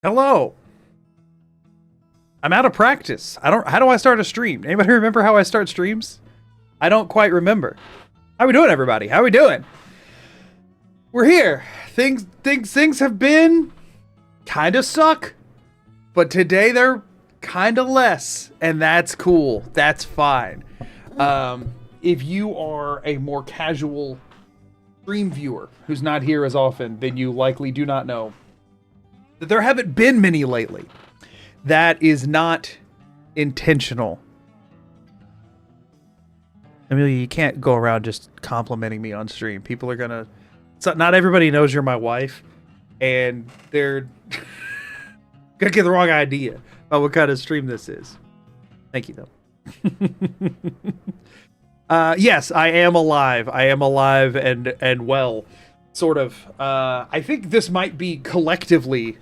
Hello. I'm out of practice. How do I start a stream? Anybody remember how I start streams? I don't quite remember. How we doing, everybody? How we doing? We're here. Things have been kind of suck, but today they're kind of less, and that's cool. That's fine. If you are a more casual stream viewer who's not here as often, then you likely do not know that there haven't been many lately. That is not intentional. Amelia, you can't go around just complimenting me on stream. People are gonna... So not everybody knows you're my wife, and they're gonna get the wrong idea about what kind of stream this is. Thank you, though. Yes, I am alive. I am alive and well, sort of. I think this might be collectively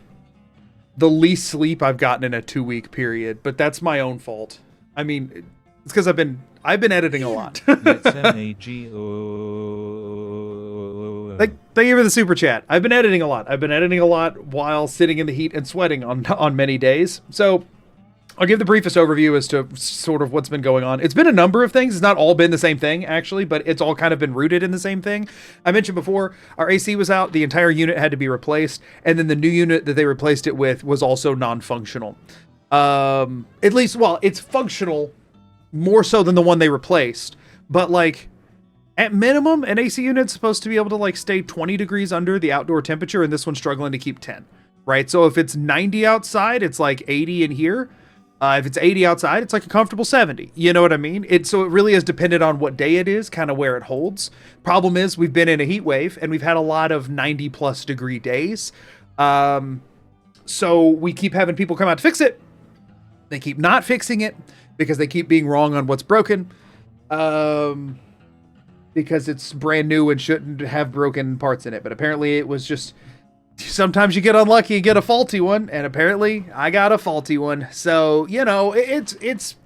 the least sleep I've gotten in a 2-week period, but that's my own fault. I mean, it's because I've been editing a lot. Thank you for the super chat. I've been editing a lot. I've been editing a lot while sitting in the heat and sweating on many days. So I'll give the briefest overview as to sort of what's been going on. It's been a number of things. It's not all been the same thing, actually, but it's all kind of been rooted in the same thing. I mentioned before, our AC was out. The entire unit had to be replaced. And then the new unit that they replaced it with was also non-functional. At least, well, it's functional more so than the one they replaced. But, like, at minimum, an AC unit's supposed to be able to, like, stay 20 degrees under the outdoor temperature, and this one's struggling to keep 10, right? So if it's 90 outside, it's like 80 in here. If it's 80 outside, it's like a comfortable 70. You know what I mean? So it really is dependent on what day it is, kind of where it holds. Problem is, we've been in a heat wave, and we've had a lot of 90-plus degree days. So we keep having people come out to fix it. They keep not fixing it because they keep being wrong on what's broken. Because it's brand new and shouldn't have broken parts in it. But apparently it was just... Sometimes you get unlucky and get a faulty one, and apparently I got a faulty one. So, you know, it's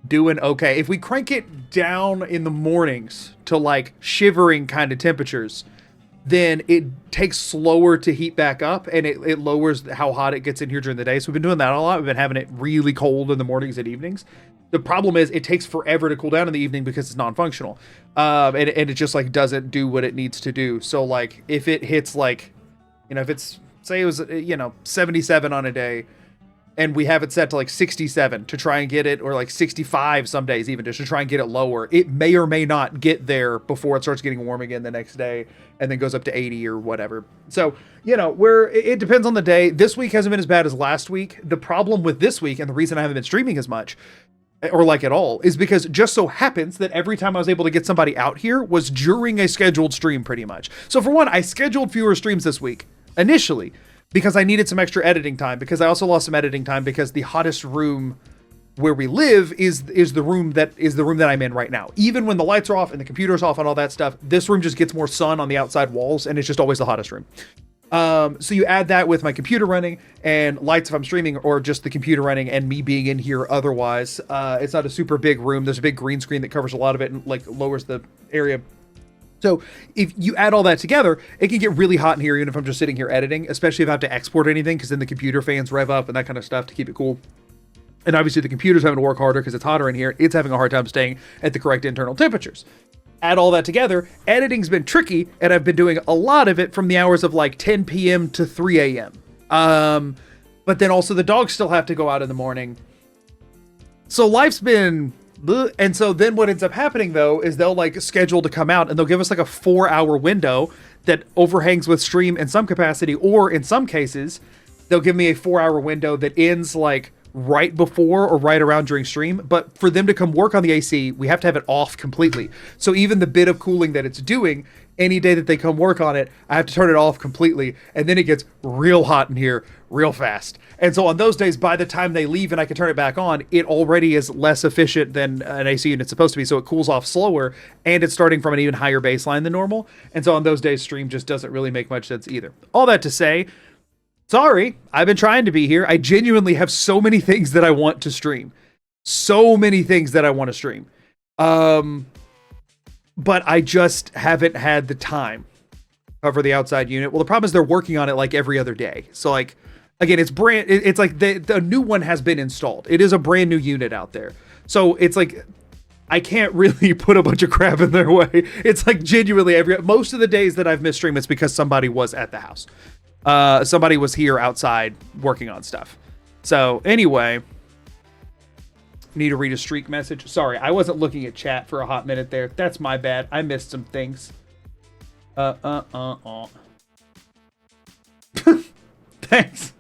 doing okay. If we crank it down in the mornings to like shivering kind of temperatures, then it takes slower to heat back up, and it lowers how hot it gets in here during the day. So we've been doing that a lot. We've been having it really cold in the mornings and evenings. The problem is it takes forever to cool down in the evening because it's non-functional. And it just like doesn't do what it needs to do. So like if it hits like, you know, if it's, say it was, 77 on a day, and we have it set to like 67 to try and get it, or like 65 some days even, just to try and get it lower, it may or may not get there before it starts getting warm again the next day, and then goes up to 80 or whatever. So, it depends on the day. This week hasn't been as bad as last week. The problem with this week, and the reason I haven't been streaming as much, or like at all, is because it just so happens that every time I was able to get somebody out here was during a scheduled stream pretty much. So for one, I scheduled fewer streams this week initially because I needed some extra editing time, because I also lost some editing time because the hottest room where we live is the room that I'm in right now. Even when the lights are off and the computer's off and all that stuff, this room just gets more sun on the outside walls, and it's just always the hottest room. So you add that with my computer running and lights if I'm streaming, or just the computer running and me being in here otherwise. It's not a super big room. There's a big green screen that covers a lot of it and like lowers the area. So if you add all that together, it can get really hot in here even if I'm just sitting here editing, especially if I have to export anything, because then the computer fans rev up and that kind of stuff to keep it cool. And obviously the computer's having to work harder because it's hotter in here. It's having a hard time staying at the correct internal temperatures. Add all that together, editing's been tricky, and I've been doing a lot of it from the hours of like 10 p.m. to 3 a.m. But then also the dogs still have to go out in the morning. So life's been... And so then what ends up happening, though, is they'll like schedule to come out, and they'll give us like a 4-hour window that overhangs with stream in some capacity, or in some cases, they'll give me a 4-hour window that ends like right before or right around during stream. But for them to come work on the AC, we have to have it off completely. So even the bit of cooling that it's doing, any day that they come work on it, I have to turn it off completely. And then it gets real hot in here real fast. And so on those days, by the time they leave and I can turn it back on, it already is less efficient than an AC unit's supposed to be. So it cools off slower, and it's starting from an even higher baseline than normal. And so on those days, stream just doesn't really make much sense either. All that to say, sorry, I've been trying to be here. I genuinely have so many things that I want to stream. So many things that I want to stream. But I just haven't had the time to cover the outside unit. Well, the problem is they're working on it like every other day. So like Again, it's like the new one has been installed. It is a brand new unit out there. So it's like, I can't really put a bunch of crap in their way. It's like genuinely most of the days that I've missed stream, it's because somebody was at the house. Somebody was here outside working on stuff. So anyway, need to read a streak message. Sorry, I wasn't looking at chat for a hot minute there. That's my bad. I missed some things. Thanks.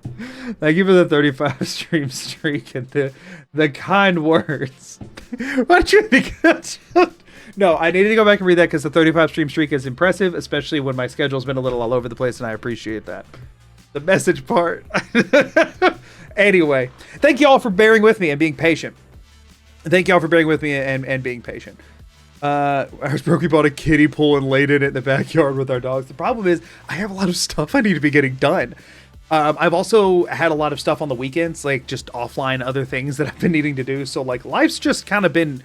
Thank you for the 35 stream streak and the kind words. What do you think? No, I needed to go back and read that because the 35 stream streak is impressive, especially when my schedule's been a little all over the place, and I appreciate that. The message part. Anyway, thank you all for bearing with me and being patient. Thank you all for bearing with me and being patient. Brokey bought a kiddie pool and laid in it in the backyard with our dogs. The problem is I have a lot of stuff I need to be getting done. I've also had a lot of stuff on the weekends, like just offline other things that I've been needing to do. So like life's just kind of been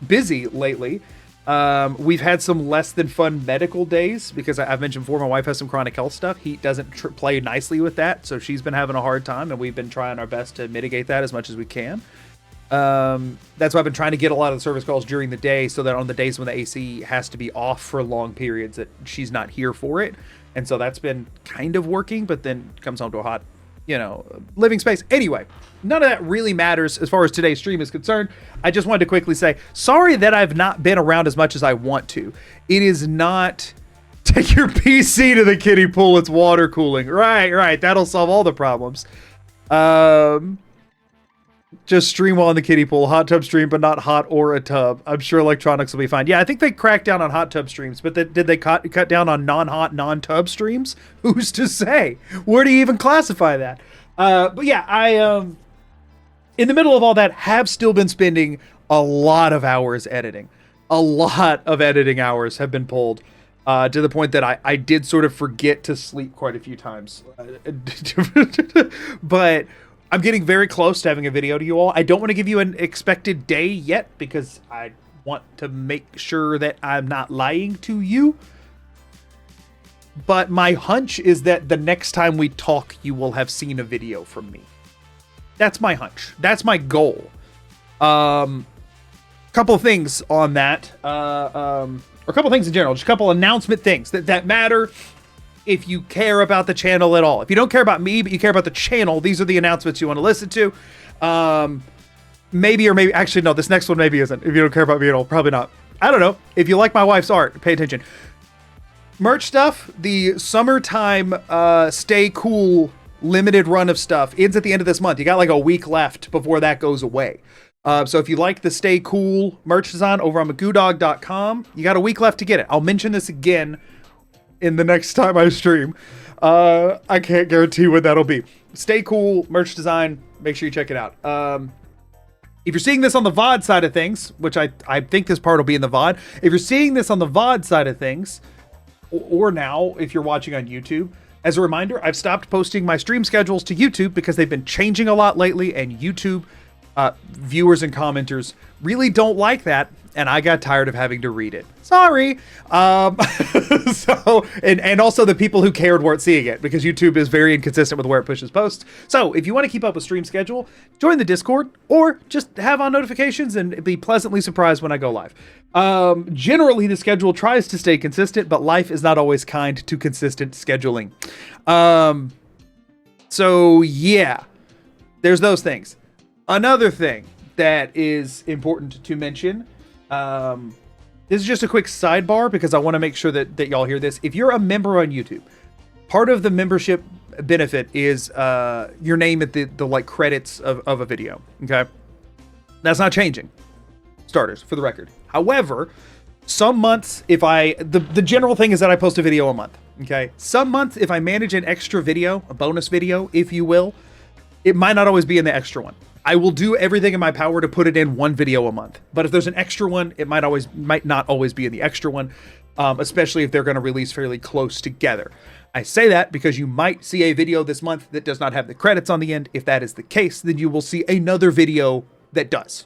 busy lately. We've had some less than fun medical days because I've mentioned before, my wife has some chronic health stuff. Heat doesn't play nicely with that. So she's been having a hard time, and we've been trying our best to mitigate that as much as we can. That's why I've been trying to get a lot of the service calls during the day so that on the days when the AC has to be off for long periods that she's not here for it. And so that's been kind of working, but then comes home to a hot, living space. Anyway, none of that really matters as far as today's stream is concerned. I just wanted to quickly say, sorry that I've not been around as much as I want to. It is not take your PC to the kiddie pool. It's water cooling. Right. That'll solve all the problems. Just stream while in the kiddie pool. Hot tub stream, but not hot or a tub. I'm sure electronics will be fine. Yeah, I think they cracked down on hot tub streams, but did they cut down on non-hot, non-tub streams? Who's to say? Where do you even classify that? But yeah, I, in the middle of all that, have still been spending a lot of hours editing. A lot of editing hours have been pulled to the point that I did sort of forget to sleep quite a few times. But I'm getting very close to having a video to you all. I don't want to give you an expected day yet because I want to make sure that I'm not lying to you. But my hunch is that the next time we talk, you will have seen a video from me. That's my hunch. That's my goal. Couple of things on that. Or a couple of things in general. Just a couple announcement things that matter if you care about the channel at all. If you don't care about me, but you care about the channel, these are the announcements you want to listen to. Actually, no, this next one maybe isn't. If you don't care about me at all, probably not. I don't know. If you like my wife's art, pay attention. Merch stuff, the summertime Stay Cool limited run of stuff ends at the end of this month. You got like a week left before that goes away. So if you like the Stay Cool merch design over on magoodog.com, you got a week left to get it. I'll mention this again in the next time I stream. I can't guarantee when that'll be. Stay Cool merch design. Make sure you check it out. If you're seeing this on the VOD side of things, which I think this part will be in the VOD. If you're seeing this on the VOD side of things, or now if you're watching on YouTube, as a reminder, I've stopped posting my stream schedules to YouTube because they've been changing a lot lately, and YouTube viewers and commenters really don't like that, and I got tired of having to read it. Sorry. So, and also the people who cared weren't seeing it because YouTube is very inconsistent with where it pushes posts. So if you want to keep up with stream schedule, join the Discord or just have on notifications and be pleasantly surprised when I go live. Generally the schedule tries to stay consistent, but life is not always kind to consistent scheduling. So yeah, there's those things. Another thing that is important to mention, this is just a quick sidebar because I want to make sure that y'all hear this. If you're a member on YouTube, part of the membership benefit is your name at the like credits of a video. Okay, that's not changing. Starters, for the record. However, some months, the general thing is that I post a video a month. Okay, some months if I manage an extra video, a bonus video, if you will, it might not always be in the extra one. I will do everything in my power to put it in one video a month. But if there's an extra one, it might not always be in the extra one, especially if they're going to release fairly close together. I say that because you might see a video this month that does not have the credits on the end. If that is the case, then you will see another video that does.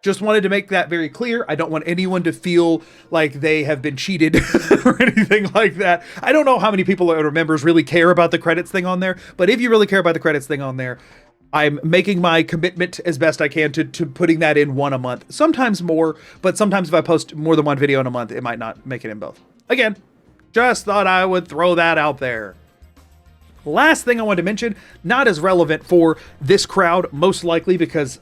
Just wanted to make that very clear. I don't want anyone to feel like they have been cheated or anything like that. I don't know how many people or members really care about the credits thing on there, but if you really care about the credits thing on there, I'm making my commitment as best I can to putting that in one a month. Sometimes more, but sometimes if I post more than one video in a month, it might not make it in both. Again, just thought I would throw that out there. Last thing I wanted to mention, not as relevant for this crowd, most likely because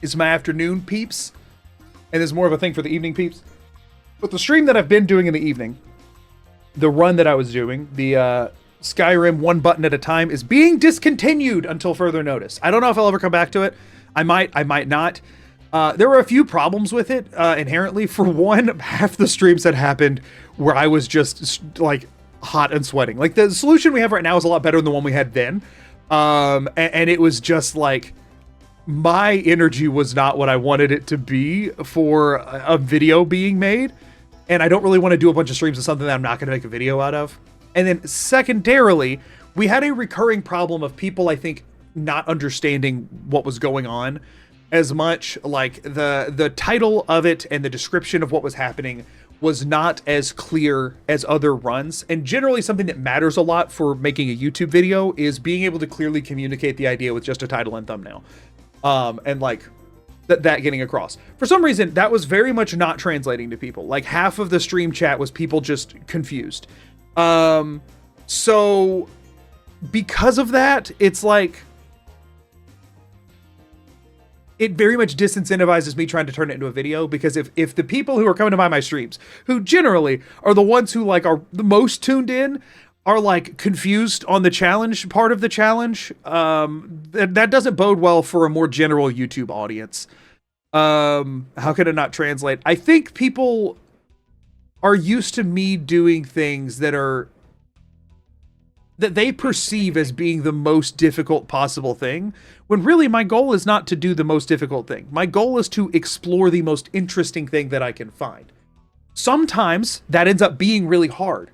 it's my afternoon peeps, and is more of a thing for the evening peeps. But the stream that I've been doing in the evening, the run that I was doing, the Skyrim one button at a time, is being discontinued until further notice. I don't know if I'll ever come back to it. I might not. There were a few problems with it inherently. For one, half the streams had happened where I was just like hot and sweating. Like the solution we have right now is a lot better than the one we had then. And it was just like, my energy was not what I wanted it to be for a video being made. And I don't really want to do a bunch of streams of something that I'm not going to make a video out of. And then secondarily, we had a recurring problem of people, I think, not understanding what was going on as much. Like the title of it and the description of what was happening was not as clear as other runs. And generally something that matters a lot for making a YouTube video is being able to clearly communicate the idea with just a title and thumbnail. And like that getting across. For some reason, that was very much not translating to people. Like half of the stream chat was people just confused. So because of that, it's like, it very much disincentivizes me trying to turn it into a video, because if the people who are coming to buy my streams, who generally are the ones who like are the most tuned in, are like confused on the challenge part of the challenge, that doesn't bode well for a more general YouTube audience. How could it not translate? I think people are used to me doing things that they perceive as being the most difficult possible thing, when really my goal is not to do the most difficult thing. My goal is to explore the most interesting thing that I can find. Sometimes that ends up being really hard.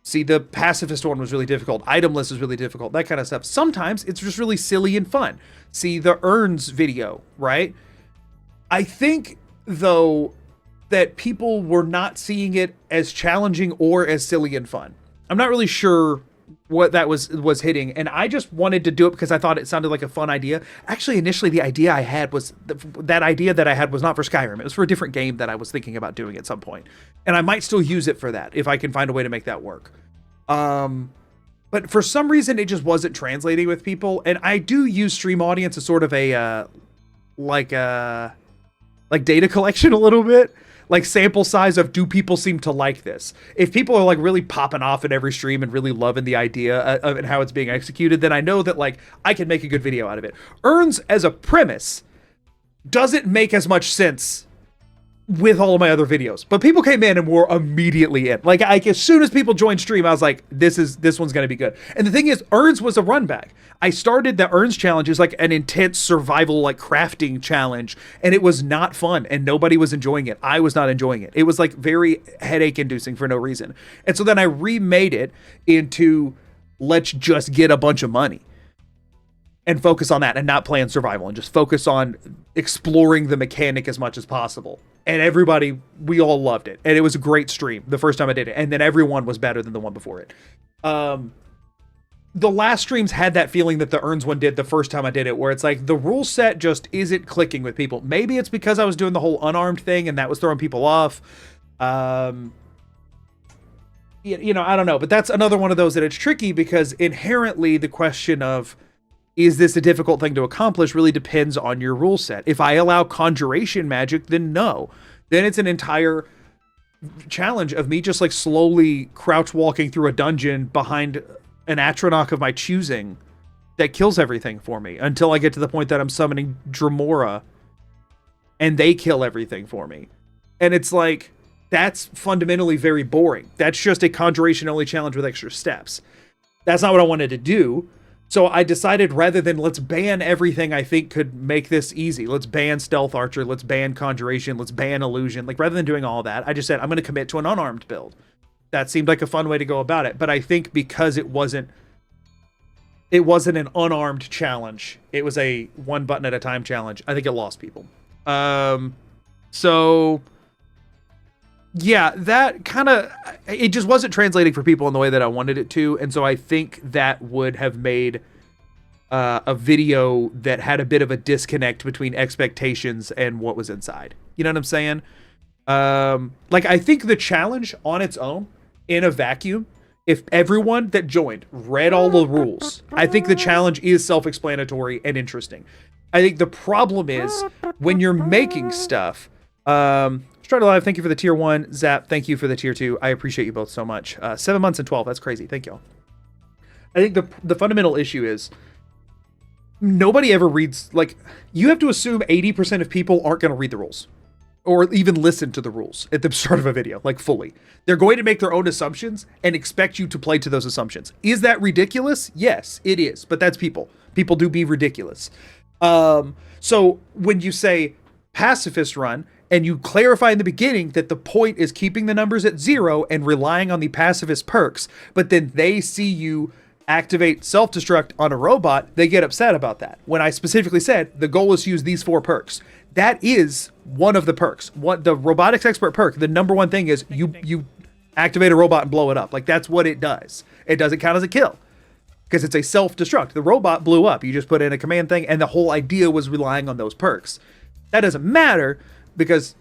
See, the pacifist one was really difficult. Itemless is really difficult, that kind of stuff. Sometimes it's just really silly and fun. See, the urns video, right? I think, though, that people were not seeing it as challenging or as silly and fun. I'm not really sure what that was hitting, and I just wanted to do it because I thought it sounded like a fun idea. Actually, initially the idea I had was that idea that I had was not for Skyrim. It was for a different game that I was thinking about doing at some point, and I might still use it for that if I can find a way to make that work. But for some reason it just wasn't translating with people, and I do use Stream Audience as sort of a like data collection a little bit. Like sample size of, do people seem to like this? If people are like really popping off in every stream and really loving the idea of and how it's being executed, then I know that like I can make a good video out of it. Urns as a premise doesn't make as much sense with all of my other videos, but people came in and were immediately in. Like as soon as people joined stream, I was like, this one's gonna be good. And the thing is, Urns was a run back. I started the Urns challenge as like an intense survival, like crafting challenge, and it was not fun, and nobody was enjoying it. I was not enjoying it. It was like very headache inducing for no reason. And so then I remade it into, let's just get a bunch of money and focus on that and not play on survival and just focus on exploring the mechanic as much as possible. And everybody, we all loved it. And it was a great stream the first time I did it. And then everyone was better than the one before it. The last streams had that feeling that the Urns one did the first time I did it, where it's like the rule set just isn't clicking with people. Maybe it's because I was doing the whole unarmed thing and that was throwing people off. You know, I don't know. But that's another one of those that it's tricky, because inherently the question of, is this a difficult thing to accomplish, really depends on your rule set. If I allow conjuration magic, then no. Then it's an entire challenge of me just like slowly crouch walking through a dungeon behind an Atronach of my choosing that kills everything for me until I get to the point that I'm summoning Dremora and they kill everything for me. And it's like, that's fundamentally very boring. That's just a conjuration only challenge with extra steps. That's not what I wanted to do. So I decided, rather than let's ban everything I think could make this easy, let's ban Stealth Archer, let's ban Conjuration, let's ban Illusion. Like, rather than doing all that, I just said, I'm going to commit to an unarmed build. That seemed like a fun way to go about it. But I think because it wasn't an unarmed challenge, it was a one button at a time challenge, I think it lost people. So yeah, that kind of, it just wasn't translating for people in the way that I wanted it to. And so I think that would have made a video that had a bit of a disconnect between expectations and what was inside. You know what I'm saying? Like, I think the challenge on its own, in a vacuum, if everyone that joined read all the rules, I think the challenge is self-explanatory and interesting. I think the problem is when you're making stuff. Strata Live, thank you for the tier 1. Zap, thank you for the tier 2. I appreciate you both so much. 7 months and 12. That's crazy. Thank y'all. I think the fundamental issue is nobody ever reads. Like, you have to assume 80% of people aren't going to read the rules or even listen to the rules at the start of a video, like fully. They're going to make their own assumptions and expect you to play to those assumptions. Is that ridiculous? Yes, it is. But that's people. People do be ridiculous. So when you say pacifist run, and you clarify in the beginning that the point is keeping the numbers at 0 and relying on the pacifist perks, but then they see you activate self-destruct on a robot, they get upset about that. When I specifically said the goal is to use these 4 perks. That is one of the perks. What the robotics expert perk, the number one thing is you activate a robot and blow it up. Like, that's what it does. It doesn't count as a kill because it's a self-destruct. The robot blew up. You just put in a command thing, and the whole idea was relying on those perks. That doesn't matter because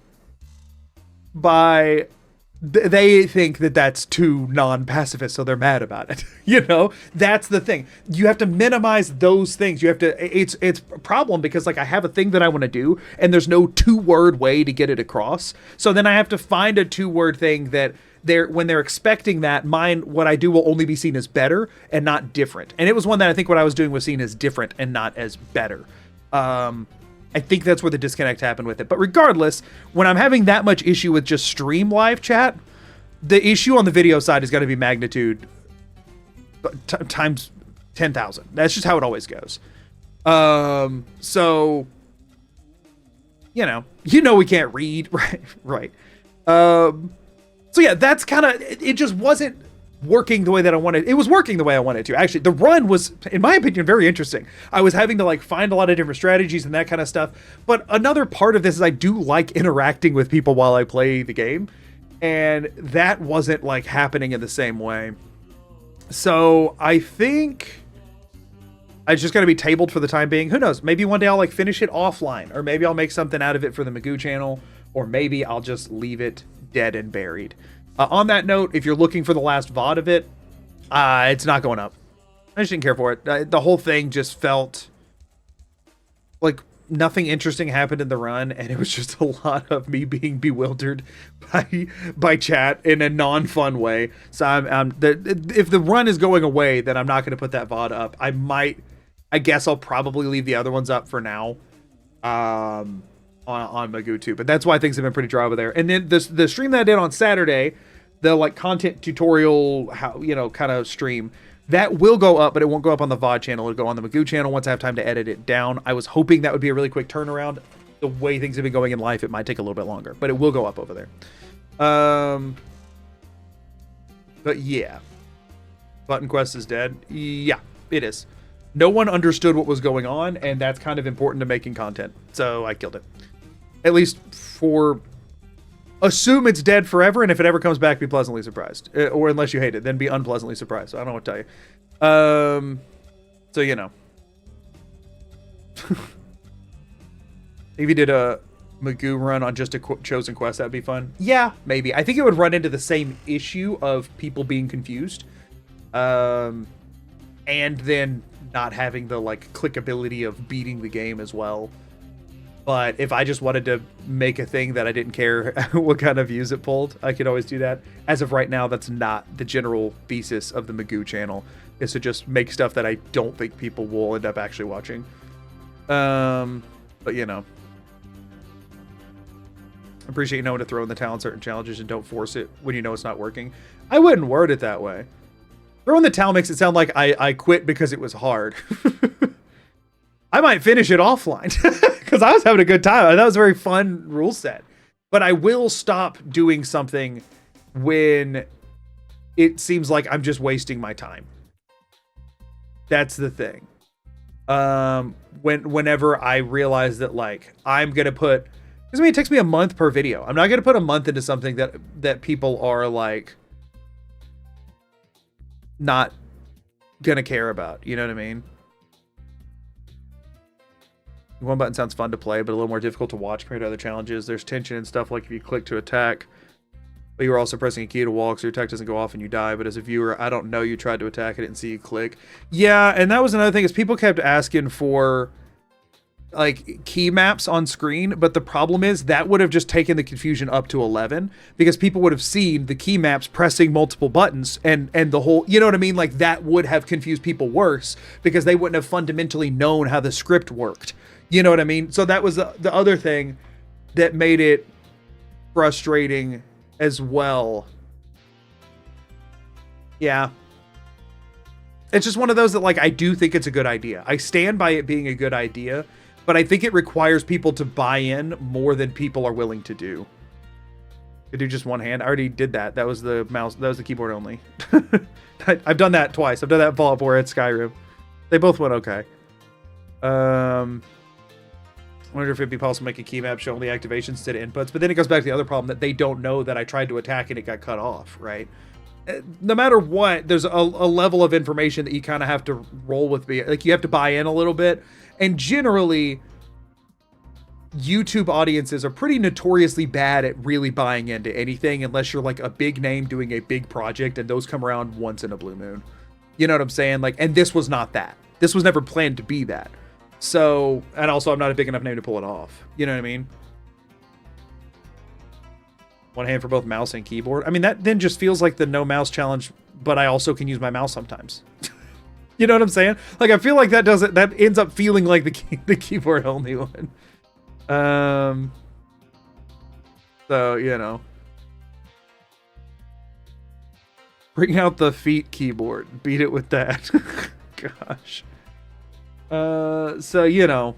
they think that that's too non-pacifist, so they're mad about it. You know, that's the thing. You have to minimize those things. You have to, it's a problem because, like, I have a thing that I want to do and there's no 2-word way to get it across. So then I have to find a 2-word thing that when they're expecting that, what I do will only be seen as better and not different. And it was one that I think what I was doing was seen as different and not as better. I think that's where the disconnect happened with it. But regardless, when I'm having that much issue with just stream live chat, the issue on the video side is going to be magnitude times 10,000. That's just how it always goes. So, you know we can't read, right? Right. So yeah, that's kind of, it just wasn't working the way that I wanted. It was working the way I wanted to. Actually, the run was, in my opinion, very interesting. I was having to, like, find a lot of different strategies and that kind of stuff. But another part of this is I do like interacting with people while I play the game. And that wasn't, like, happening in the same way. So I think it's just going to be tabled for the time being. Who knows? Maybe one day I'll, like, finish it offline. Or maybe I'll make something out of it for the Magoo channel. Or maybe I'll just leave it dead and buried. On that note, if you're looking for the last VOD of it, it's not going up. I just didn't care for it. The whole thing just felt like nothing interesting happened in the run, and it was just a lot of me being bewildered by chat in a non-fun way. So if the run is going away, then I'm not going to put that VOD up. I guess I'll probably leave the other ones up for now. On Magoo too, but that's why things have been pretty dry over there. And then the stream that I did on Saturday, the, like, content tutorial, kind of stream, that will go up, but it won't go up on the VOD channel. It'll go on the Magoo channel once I have time to edit it down. I was hoping that would be a really quick turnaround. The way things have been going in life, it might take a little bit longer, but it will go up over there. But yeah, Button Quest is dead. Yeah, it is. No one understood what was going on, and that's kind of important to making content. So I killed it. At least assume it's dead forever, and if it ever comes back, be pleasantly surprised. Or unless you hate it, then be unpleasantly surprised. So I don't know what to tell you. So, you know. If you did a Magoo run on just a chosen quest, that'd be fun. Yeah, maybe. I think it would run into the same issue of people being confused. And then not having the, like, clickability of beating the game as well. But if I just wanted to make a thing that I didn't care what kind of views it pulled, I could always do that. As of right now, that's not the general thesis of the Magoo channel, is to just make stuff that I don't think people will end up actually watching. But, you know. I appreciate you knowing to throw in the towel on certain challenges and don't force it when you know it's not working. I wouldn't word it that way. Throwing the towel makes it sound like I quit because it was hard. I might finish it offline because I was having a good time. That was a very fun rule set. But I will stop doing something when it seems like I'm just wasting my time. That's the thing. Whenever I realize that like I'm gonna put, because I mean it takes me a month per video. I'm not gonna put a month into something that people are like not gonna care about. You know what I mean? One button sounds fun to play, but a little more difficult to watch compared to other challenges. There's tension and stuff like if you click to attack, but you were also pressing a key to walk, so your attack doesn't go off and you die. But as a viewer, I don't know you tried to attack, I didn't see you click. Yeah, and that was another thing is people kept asking for like key maps on screen, but the problem is that would have just taken the confusion up to 11 because people would have seen the key maps pressing multiple buttons and the whole, you know what I mean? Like that would have confused people worse because they wouldn't have fundamentally known how the script worked. You know what I mean? So that was the other thing that made it frustrating as well. Yeah. It's just one of those that like, I do think it's a good idea. I stand by it being a good idea, but I think it requires people to buy in more than people are willing to do. I do just one hand. I already did that. That was the mouse. That was the keyboard only. I've done that twice. I've done that in Fallout 4 at Skyrim. They both went okay. I wonder if it'd be possible to make a key map show only activations instead of inputs. But then it goes back to the other problem that they don't know that I tried to attack and it got cut off, right? No matter what, there's a level of information that you kind of have to roll with. Like you have to buy in a little bit. And generally, YouTube audiences are pretty notoriously bad at really buying into anything unless you're like a big name doing a big project, and those come around once in a blue moon. You know what I'm saying? Like, and this was not that. This was never planned to be that. So, and also I'm not a big enough name to pull it off. You know what I mean? One hand for both mouse and keyboard. I mean, that then just feels like the no mouse challenge, but I also can use my mouse sometimes. You know what I'm saying? Like, I feel like that doesn't, that ends up feeling like the keyboard only one. So, you know. Bring out the feet keyboard. Beat it with that. Gosh. So, you know.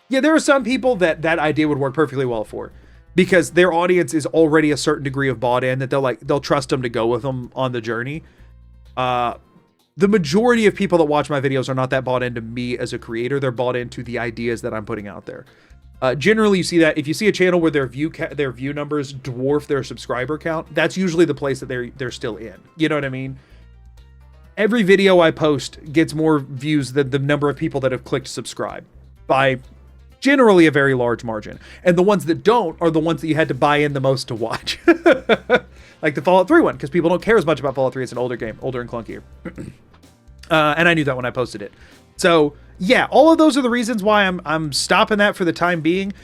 Yeah, there are some people that idea would work perfectly well for. Because their audience is already a certain degree of bought in that they'll trust them to go with them on the journey. The majority of people that watch my videos are not that bought into me as a creator. They're bought into the ideas that I'm putting out there. Generally, you see that if you see a channel where their view numbers dwarf their subscriber count, that's usually the place that they're still in. You know what I mean? Every video I post gets more views than the number of people that have clicked subscribe by generally a very large margin. And the ones that don't are the ones that you had to buy in the most to watch. Like the Fallout 3 one, because people don't care as much about Fallout 3. It's an older game, older and clunkier. And I knew that when I posted it. So yeah, all of those are the reasons why I'm stopping that for the time being.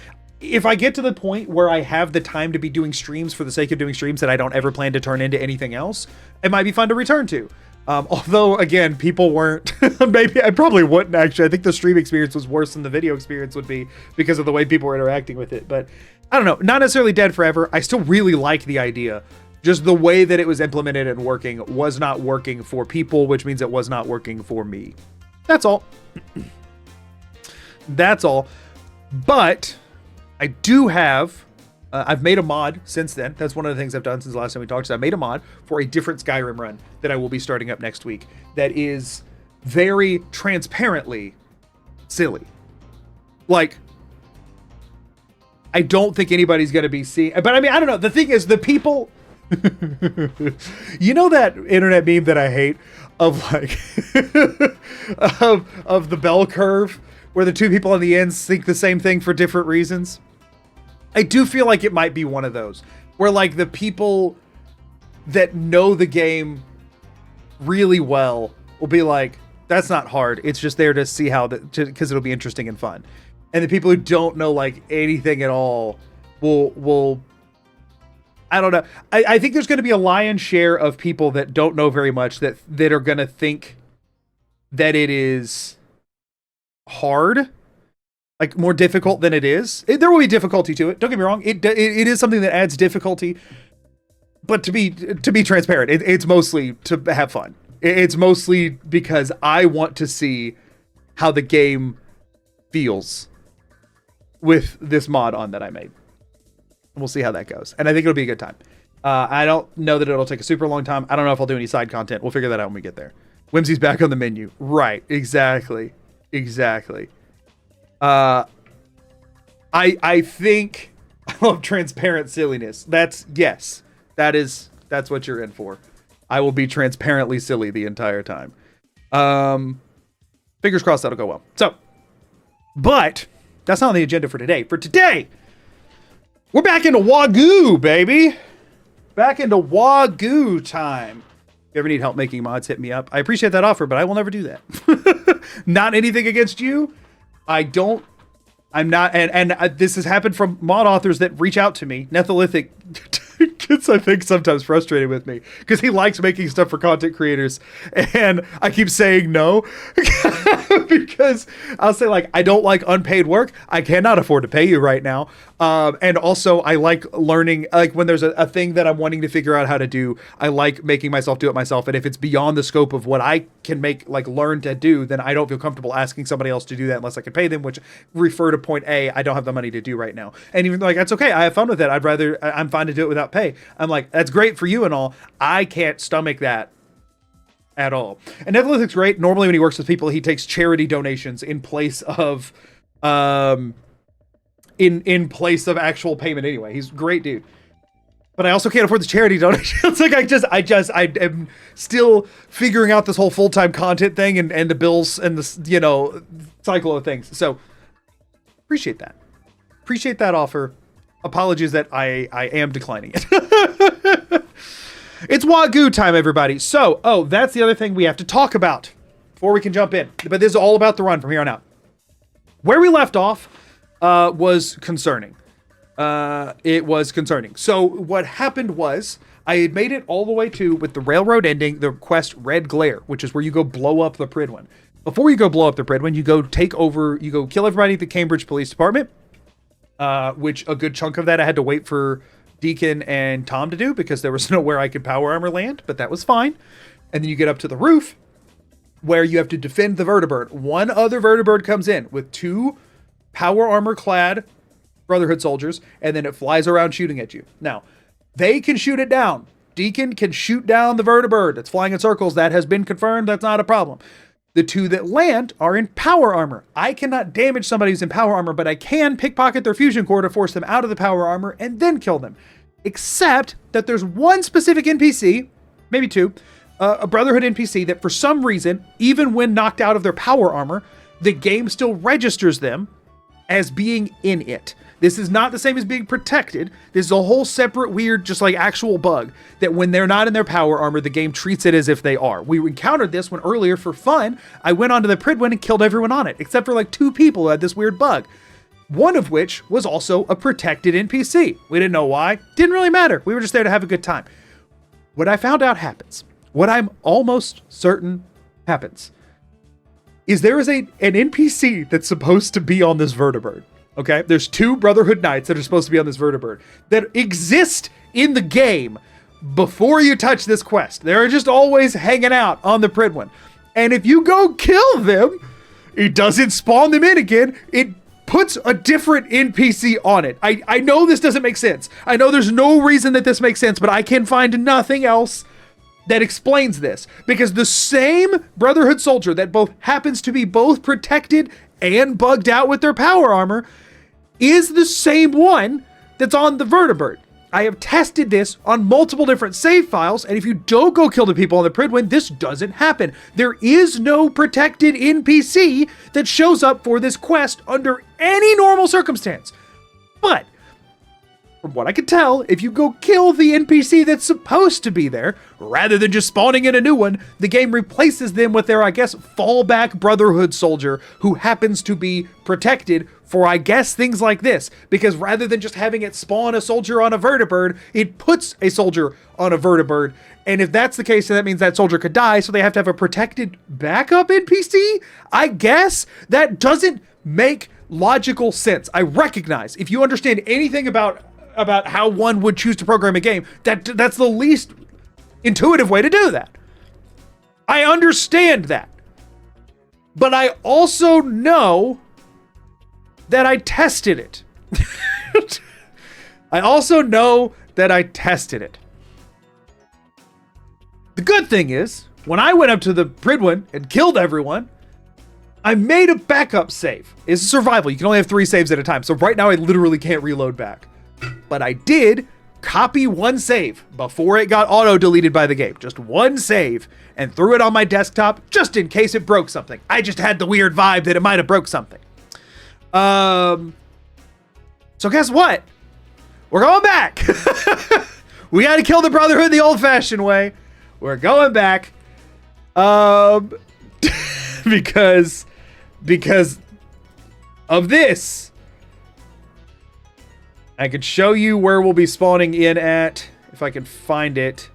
If I get to the point where I have the time to be doing streams for the sake of doing streams that I don't ever plan to turn into anything else, it might be fun to return to. Although again, people weren't, maybe I probably wouldn't actually. I think the stream experience was worse than the video experience would be because of the way people were interacting with it. But I don't know, not necessarily dead forever. I still really like the idea. Just the way that it was implemented and working was not working for people, which means it was not working for me. That's all. That's all. But I do have, I've made a mod since then. That's one of the things I've done since the last time we talked. So I made a mod for a different Skyrim run that I will be starting up next week. That is very transparently silly. Like, I don't think anybody's going to be seeing, but I mean, I don't know. The thing is, the people, you know that internet meme that I hate of like, of the bell curve where the two people on the ends think the same thing for different reasons? I do feel like it might be one of those where like the people that know the game really well will be like, that's not hard. It's just there to see how because it'll be interesting and fun. And the people who don't know like anything at all will I don't know. I think there's going to be a lion's share of people that don't know very much that are going to think that it is hard, like more difficult than it is. There will be difficulty to it. Don't get me wrong. It is something that adds difficulty, but to be transparent, it's mostly to have fun. It's mostly because I want to see how the game feels with this mod on that I made. We'll see how that goes. And I think it'll be a good time. I don't know that it'll take a super long time. I don't know if I'll do any side content. We'll figure that out when we get there. Whimsy's back on the menu. Right, exactly. Exactly. I think I love transparent silliness. That's what you're in for. I will be transparently silly the entire time. Fingers crossed that'll go well. So, but that's not on the agenda for today. For today, we're back into Wagyu, baby. Back into Wagyu time. If you ever need help making mods, hit me up. I appreciate that offer, but I will never do that. Not anything against you. I'm not, and this has happened from mod authors that reach out to me. Nethalithic gets, I think, sometimes frustrated with me because he likes making stuff for content creators, and I keep saying no because I'll say, like, I don't like unpaid work. I cannot afford to pay you right now. And also, I like learning, like, when there's a thing that I'm wanting to figure out how to do, I like making myself do it myself. And if it's beyond the scope of what I can learn to do, then I don't feel comfortable asking somebody else to do that unless I can pay them, which refer to point A, I don't have the money to do right now. And even like, that's okay. I have fun with it. I'm fine to do it without pay. I'm like, that's great for you and all. I can't stomach that at all. And Netflix great. Normally when he works with people, he takes charity donations in place of, in place of actual payment anyway. He's a great dude. But I also can't afford the charity donations. Like I am still figuring out this whole full-time content thing and the bills and the, cycle of things. So appreciate that. Appreciate that offer. Apologies that I am declining it. It's Wagyu time, everybody. So, that's the other thing we have to talk about before we can jump in. But this is all about the run from here on out. Where we left off was concerning. It was concerning. So what happened was I had made it all the way to, with the railroad ending, the quest Red Glare, which is where you go blow up the Pridwen. Before you go blow up the Pridwen, you go kill everybody at the Cambridge Police Department, which a good chunk of that I had to wait for Deacon and Tom to do because there was nowhere I could power armor land, but that was fine. And then you get up to the roof where you have to defend the Vertibird. One other Vertibird comes in with 2 power armor clad Brotherhood soldiers, and then it flies around shooting at you. Now, they can shoot it down. Deacon can shoot down the Vertibird that's flying in circles. That has been confirmed. That's not a problem. The 2 that land are in power armor. I cannot damage somebody who's in power armor, but I can pickpocket their fusion core to force them out of the power armor and then kill them. Except that there's one specific NPC, maybe 2, a Brotherhood NPC that for some reason, even when knocked out of their power armor, the game still registers them as being in it. This is not the same as being protected. This is a whole separate weird, just like actual bug that when they're not in their power armor, the game treats it as if they are. We encountered this when earlier for fun, I went onto the Pridwen and killed everyone on it, except for like 2 people who had this weird bug. One of which was also a protected NPC. We didn't know why. Didn't really matter. We were just there to have a good time. What I found out happens, what I'm almost certain happens, is there is an NPC that's supposed to be on this Vertibird. Okay, there's 2 Brotherhood Knights that are supposed to be on this Vertibird that exist in the game before you touch this quest. They're just always hanging out on the Pridwen. And if you go kill them, it doesn't spawn them in again. It puts a different NPC on it. I know this doesn't make sense. I know there's no reason that this makes sense, but I can find nothing else that explains this. Because the same Brotherhood soldier that both happens to be both protected and bugged out with their power armor is the same one that's on the Vertibird. I have tested this on multiple different save files, and if you don't go kill the people on the Pridwen, this doesn't happen. There is no protected NPC that shows up for this quest under any normal circumstance. But from what I can tell, if you go kill the NPC that's supposed to be there, rather than just spawning in a new one, the game replaces them with their, I guess, fallback Brotherhood soldier who happens to be protected for, I guess, things like this. Because rather than just having it spawn a soldier on a Vertibird, it puts a soldier on a Vertibird. And if that's the case, then that means that soldier could die, so they have to have a protected backup NPC? I guess that doesn't make logical sense. I recognize, if you understand anything about how one would choose to program a game, that's the least intuitive way to do that. I understand that. But I also know that I tested it. I also know that I tested it. The good thing is, when I went up to the Pridwen and killed everyone, I made a backup save. It's survival. You can only have 3 saves at a time. So right now I literally can't reload back. But I did copy one save before it got auto-deleted by the game. Just one save, and threw it on my desktop just in case it broke something. I just had the weird vibe that it might have broke something. So guess what? We're going back. We got to kill the Brotherhood the old-fashioned way. We're going back. Because of this. I could show you where we'll be spawning in at, if I can find it.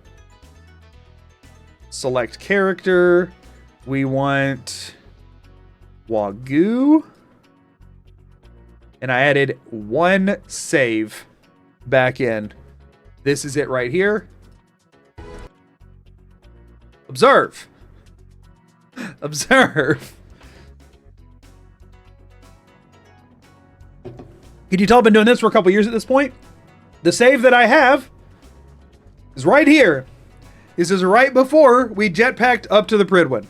Select character. We want Wagyu. And I added one save back in. This is it right here. Observe. Observe. Can you tell I've been doing this for a couple years at this point? The save that I have is right here. This is right before we jetpacked up to the Prydwen.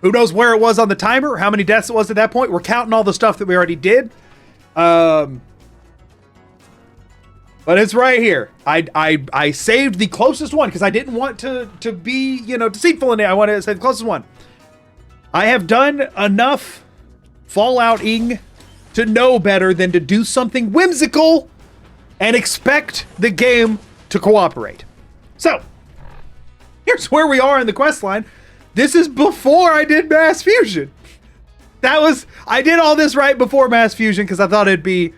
Who knows where it was on the timer, how many deaths it was at that point. We're counting all the stuff that we already did. But it's right here. I saved the closest one because I didn't want to be, deceitful in it. I wanted to save the closest one. I have done enough Fallout-ing to know better than to do something whimsical and expect the game to cooperate. So, here's where we are in the quest line. This is before I did Mass Fusion. I did all this right before Mass Fusion because I thought it'd be,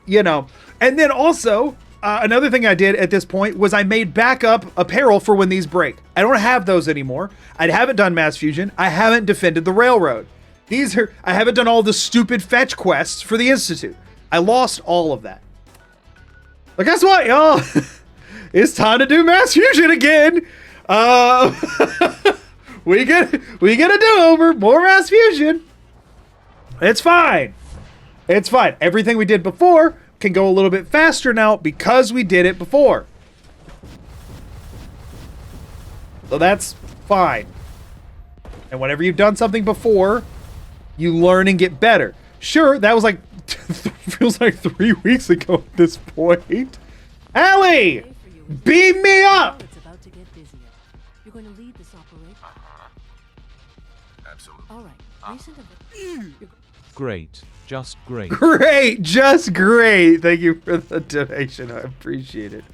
And then also, another thing I did at this point was I made backup apparel for when these break. I don't have those anymore. I haven't done Mass Fusion. I haven't defended the railroad. I haven't done all the stupid fetch quests for the Institute. I lost all of that. But guess what, y'all? It's time to do Mass Fusion again. We get a do-over, more Mass Fusion. It's fine. It's fine. Everything we did before can go a little bit faster now because we did it before. So that's fine. And whenever you've done something before, you learn and get better. Sure, that was feels like 3 weeks ago at this point. Allie! Beam me up! It's about to get busier. You're going to lead this operation? Absolutely. All right. Recent Great. Just great. Great. Just great. Thank you for the donation. I appreciate it.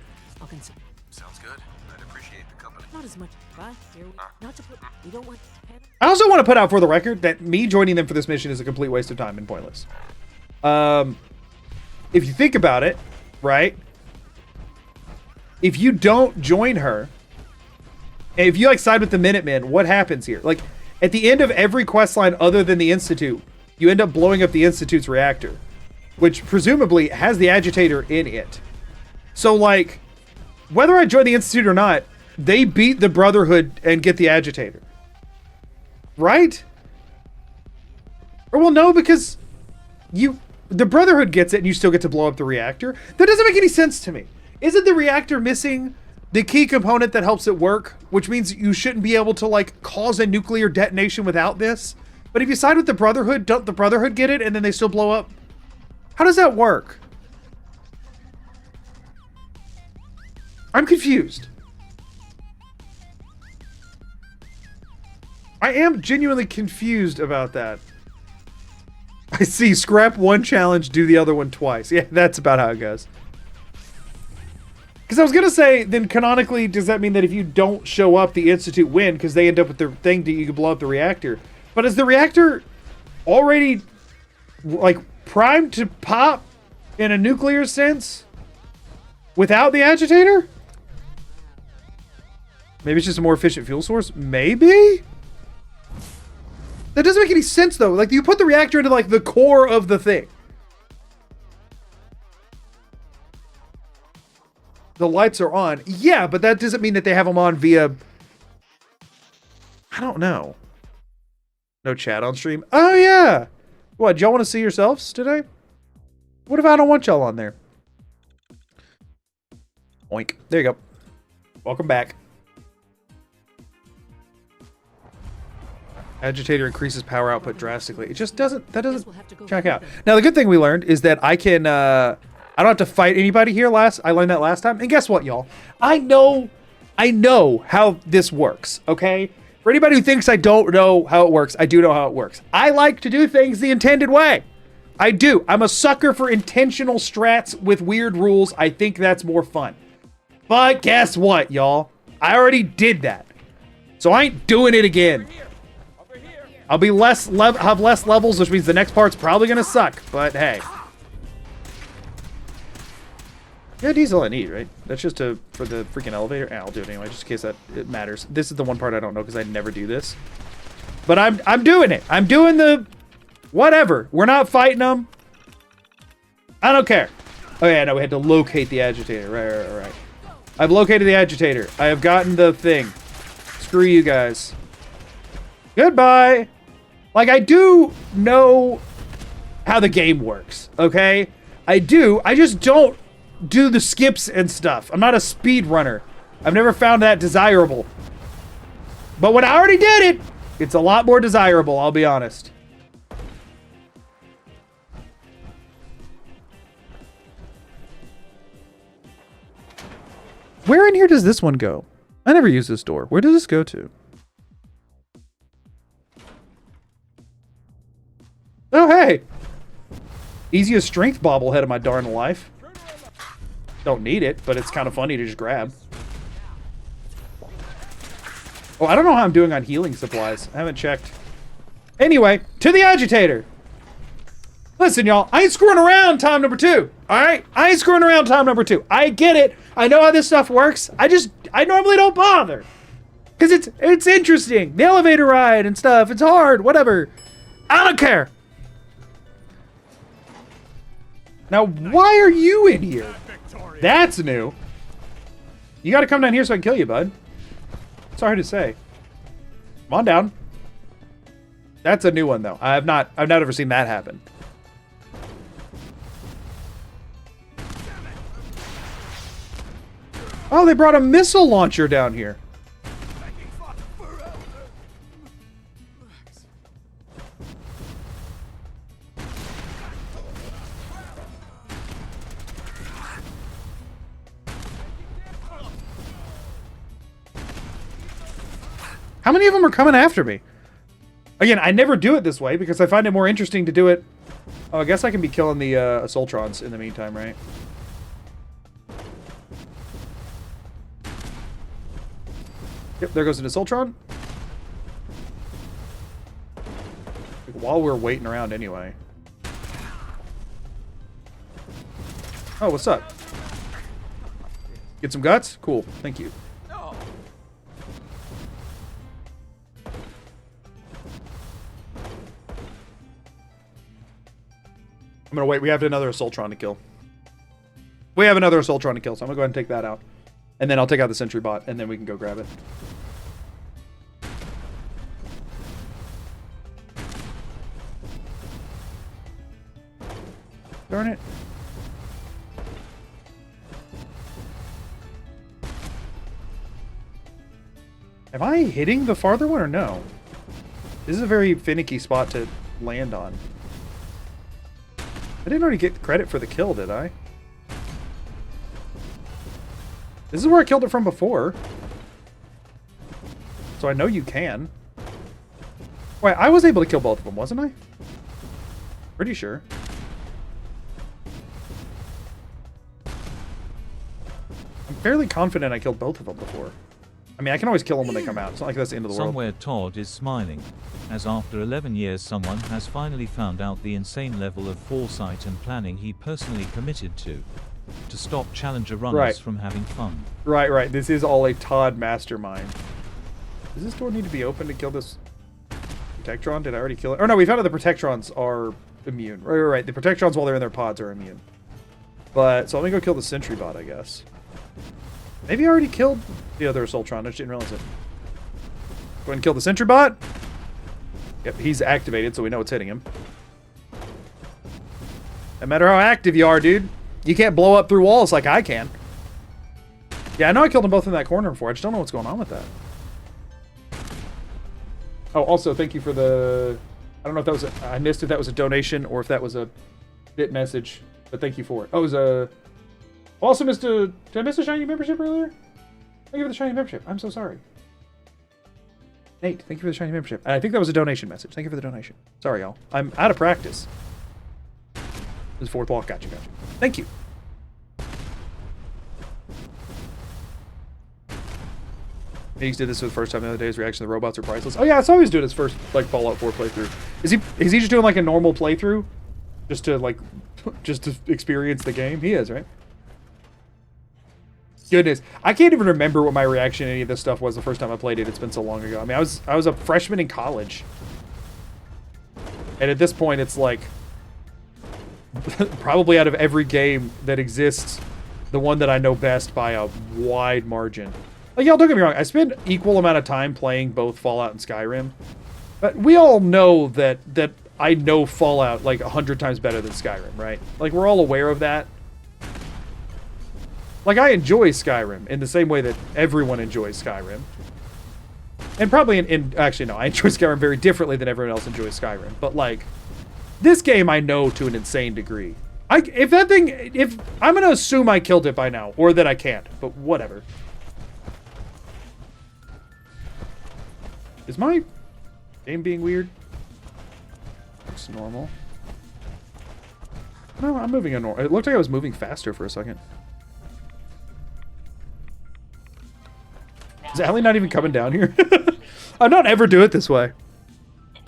I'll consider. Sounds good. I'd appreciate the company. Not as much. But here not to put. We don't want to panic. I also want to put out for the record that me joining them for this mission is a complete waste of time and pointless. If you think about it, right? If you don't join her, and if you side with the Minutemen, what happens here? At the end of every quest line other than the Institute, you end up blowing up the Institute's reactor, which presumably has the agitator in it. So whether I join the Institute or not, they beat the Brotherhood and get the agitator. Right? Or well, no, because the Brotherhood gets it and you still get to blow up the reactor. That doesn't make any sense to me. Isn't the reactor missing the key component that helps it work? Which means you shouldn't be able to cause a nuclear detonation without this. But if you side with the Brotherhood, don't the Brotherhood get it and then they still blow up? How does that work? I'm confused. I am genuinely confused about that. I see. Scrap one challenge, do the other one twice. Yeah, that's about how it goes. Because I was going to say, then canonically, does that mean that if you don't show up, the Institute win because they end up with their thing that you can blow up the reactor? But is the reactor already, primed to pop in a nuclear sense without the agitator? Maybe it's just a more efficient fuel source? Maybe? That doesn't make any sense, though. You put the reactor into, the core of the thing. The lights are on. Yeah, but that doesn't mean that they have them on via... I don't know. No chat on stream. Oh, yeah. What, y'all want to see yourselves today? What if I don't want y'all on there? Oink. There you go. Welcome back. Agitator increases power output drastically. It just doesn't, that Guess doesn't we'll have to go check out. further. Now, the good thing we learned is that I can, I don't have to fight anybody here I learned that last time. And guess what, y'all? I know how this works, okay? For anybody who thinks I don't know how it works, I do know how it works. I like to do things the intended way. I do. I'm a sucker for intentional strats with weird rules. I think that's more fun. But guess what, y'all? I already did that. So I ain't doing it again. I'll be have less levels, which means the next part's probably gonna suck. But hey. Yeah, diesel I need, right? That's just for the freaking elevator. I'll do it anyway, just in case that it matters. This is the one part I don't know because I never do this. But I'm doing it. I'm doing the whatever. We're not fighting them. I don't care. Oh yeah, no, we had to locate the agitator. Right. I've located the agitator. I have gotten the thing. Screw you guys. Goodbye. Like, I do know how the game works, okay? I do. I just don't do the skips and stuff. I'm not a speed runner. I've never found that desirable. But when I already did it, it's a lot more desirable, I'll be honest. Where in here does this one go? I never use this door. Where does this go to? Oh, hey! Easiest strength bobblehead of my darn life. Don't need it, but it's kind of funny to just grab. Oh, I don't know how I'm doing on healing supplies. I haven't checked. Anyway, to the agitator! Listen, y'all, I ain't screwing around time number 2, alright? I ain't screwing around time number 2. I get it. I know how this stuff works. I normally don't bother. Because it's interesting. The elevator ride and stuff. It's hard, whatever. I don't care. Now, why are you in here? That's new. You gotta come down here so I can kill you, bud. Sorry to say. Come on down. That's a new one, though. I've not ever seen that happen. Oh, they brought a missile launcher down here. How many of them are coming after me? Again, I never do it this way because I find it more interesting to do it. Oh, I guess I can be killing the Assaultrons in the meantime, right? Yep, there goes an Assaultron. Like, while we're waiting around anyway. Oh, what's up? Get some guts? Cool, thank you. I'm gonna wait. We have another Assaultron to kill. We have another Assaultron to kill, so I'm gonna go ahead and take that out. And then I'll take out the Sentry Bot, and then we can go grab it. Darn it. Am I hitting the farther one or no? This is a very finicky spot to land on. I didn't already get credit for the kill, did I? This is where I killed it from before. So I know you can. Wait, I was able to kill both of them, wasn't I? Pretty sure. I'm fairly confident I killed both of them before. I mean, I can always kill them when they come out. It's not like that's the end of the world. Somewhere Todd is smiling, as after 11 years someone has finally found out the insane level of foresight and planning he personally committed to stop Challenger runners from having fun. Right. This is all a Todd mastermind. Does this door need to be open to kill this Protectron? Did I already kill it? Oh no, we found out the Protectrons are immune. Right. The Protectrons while they're in their pods are immune. But, so let me go kill the Sentry Bot, I guess. Maybe I already killed the other Assaultron. I just didn't realize it. Go ahead and kill the Sentry Bot. Yep, he's activated, so we know it's hitting him. No matter how active you are, dude, you can't blow up through walls like I can. Yeah, I know I killed them both in that corner before. I just don't know what's going on with that. Oh, also, thank you for the... I don't know if that was I missed if that was a donation or if that was a bit message, but thank you for it. Oh, it was a... Also missed a... Did I miss a Shiny membership earlier? Thank you for the Shiny membership. I'm so sorry. Nate, thank you for the Shiny membership. And I think that was a donation message. Thank you for the donation. Sorry, y'all. I'm out of practice. This is fourth wall. Gotcha. Thank you. Higgs did this for the first time the other day. His reaction to the robots are priceless. Oh yeah, I saw he's doing his first like Fallout 4 playthrough. Is he just doing like a normal playthrough, just to experience the game? He is, right? Goodness, I can't even remember what my reaction to any of this stuff was the first time I played it. It's been so long ago. I mean, I was a freshman in college, and at this point, it's like probably out of every game that exists, the one that I know best by a wide margin. Like, y'all, don't get me wrong, I spend equal amount of time playing both Fallout and Skyrim, but we all know that I know Fallout like 100 times better than Skyrim, right? Like, we're all aware of that. Like, I enjoy Skyrim in the same way that everyone enjoys Skyrim. And probably actually, no, I enjoy Skyrim very differently than everyone else enjoys Skyrim. But, like, this game I know to an insane degree. If I'm going to assume I killed it by now, or that I can't, but whatever. Is my game being weird? Looks normal. No, I'm moving normal. It looked like I was moving faster for a second. Is Allie not even coming down here? I don't ever do it this way.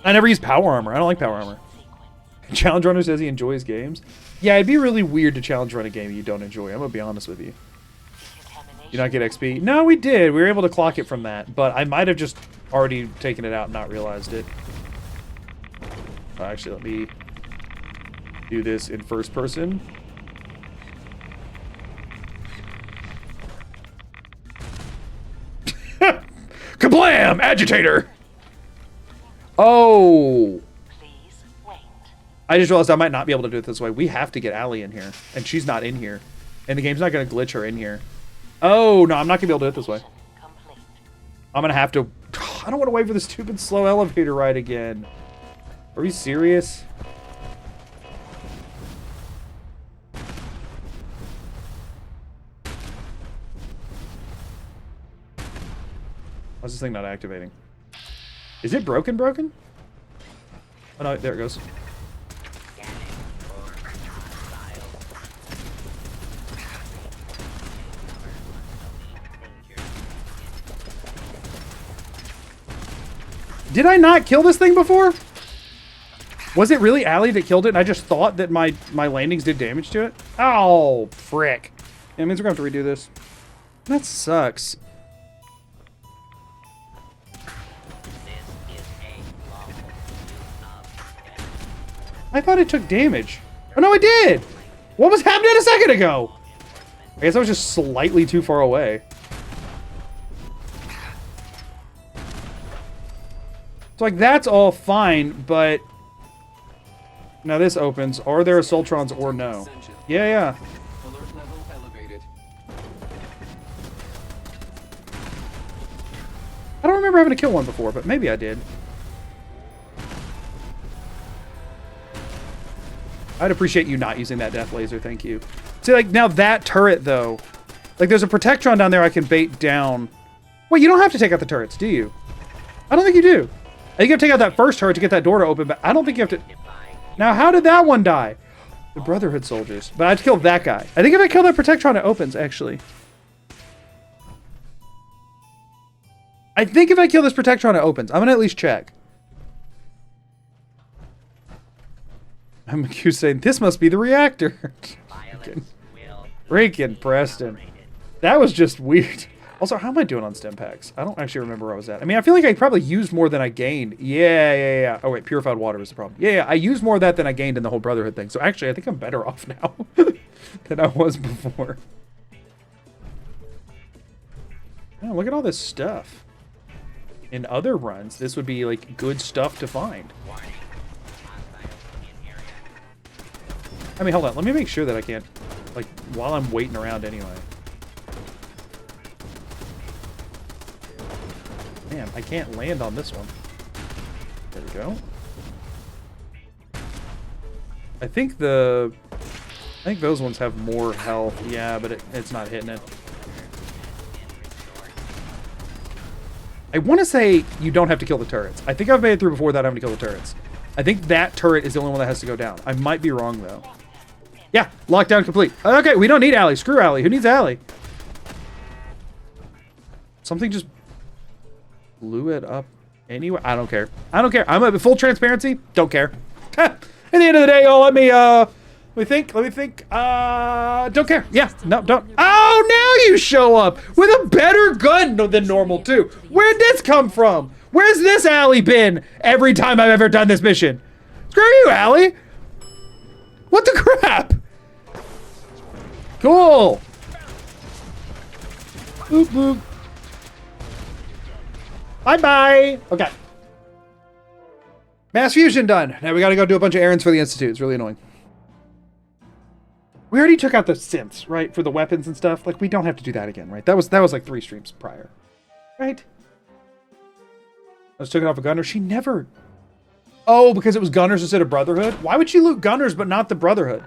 I never use power armor. I don't like power armor. Challenge Runner says he enjoys games. Yeah, it'd be really weird to challenge run a game you don't enjoy. I'm gonna be honest with you. You not get XP? No, we did. We were able to clock it from that, but I might have just already taken it out and not realized it. Actually, let me do this in first person. Kablam! Agitator! Oh! Please wait. I just realized I might not be able to do it this way. We have to get Allie in here, and she's not in here. And the game's not going to glitch her in here. Oh, no, I'm not going to be able to do it this way. Complete. I'm going to have to... I don't want to wait for the stupid slow elevator ride again. Are we serious? Why's this thing not activating? Is it broken? Oh no, there it goes. Did I not kill this thing before? Was it really Allie that killed it and I just thought that my landings did damage to it? Oh, frick. Yeah, it means we're gonna have to redo this. That sucks. I thought it took damage. Oh no, it did! What was happening a second ago? I guess I was just slightly too far away. So like that's all fine, but now this opens. Are there Assaultrons or no? Yeah. Alert level elevated. I don't remember having to kill one before, but maybe I did. I'd appreciate you not using that death laser, thank you. See, like, now that turret, though. Like, there's a Protectron down there I can bait down. Wait, you don't have to take out the turrets, do you? I don't think you do. I think you have to take out that first turret to get that door to open, but I don't think you have to... Now, how did that one die? The Brotherhood soldiers. But I have to kill that guy. I think if I kill that Protectron, it opens, actually. I think if I kill this Protectron, it opens. I'm gonna at least check. I'm saying this must be the reactor. Freaking Preston. That was just weird. Also, how am I doing on stem packs? I don't actually remember where I was at. I mean, I feel like I probably used more than I gained. Yeah. Oh, wait, purified water was the problem. Yeah, I used more of that than I gained in the whole Brotherhood thing. So actually, I think I'm better off now than I was before. Oh, look at all this stuff. In other runs, this would be, like, good stuff to find. I mean, hold on. Let me make sure that I can't, like, while I'm waiting around anyway. Man, I can't land on this one. we go. I think those ones have more health. Yeah, but it's not hitting it. I want to say you don't have to kill the turrets. I think I've made it through before without having to kill the turrets. I think that turret is the only one that has to go down. I might be wrong, though. Yeah, lockdown complete. Okay, we don't need Allie. Screw Allie. Who needs Allie? Something just blew it up anyway. I don't care. I don't care. I'm at full transparency. Don't care. At the end of the day, y'all, let me think. Don't care. Yeah, no, don't. Oh, now you show up with a better gun than normal, too. Where'd this come from? Where's this Allie been every time I've ever done this mission? Screw you, Allie. What the crap? Cool. Boop, boop. Bye-bye. Okay. Mass fusion done. Now we gotta go do a bunch of errands for the Institute. It's really annoying. We already took out the synths, right? For the weapons and stuff. Like, we don't have to do that again, right? That was like 3 streams prior. Right? I just took it off of Gunner. She never... Oh, because it was Gunners instead of Brotherhood? Why would she loot Gunners but not the Brotherhood?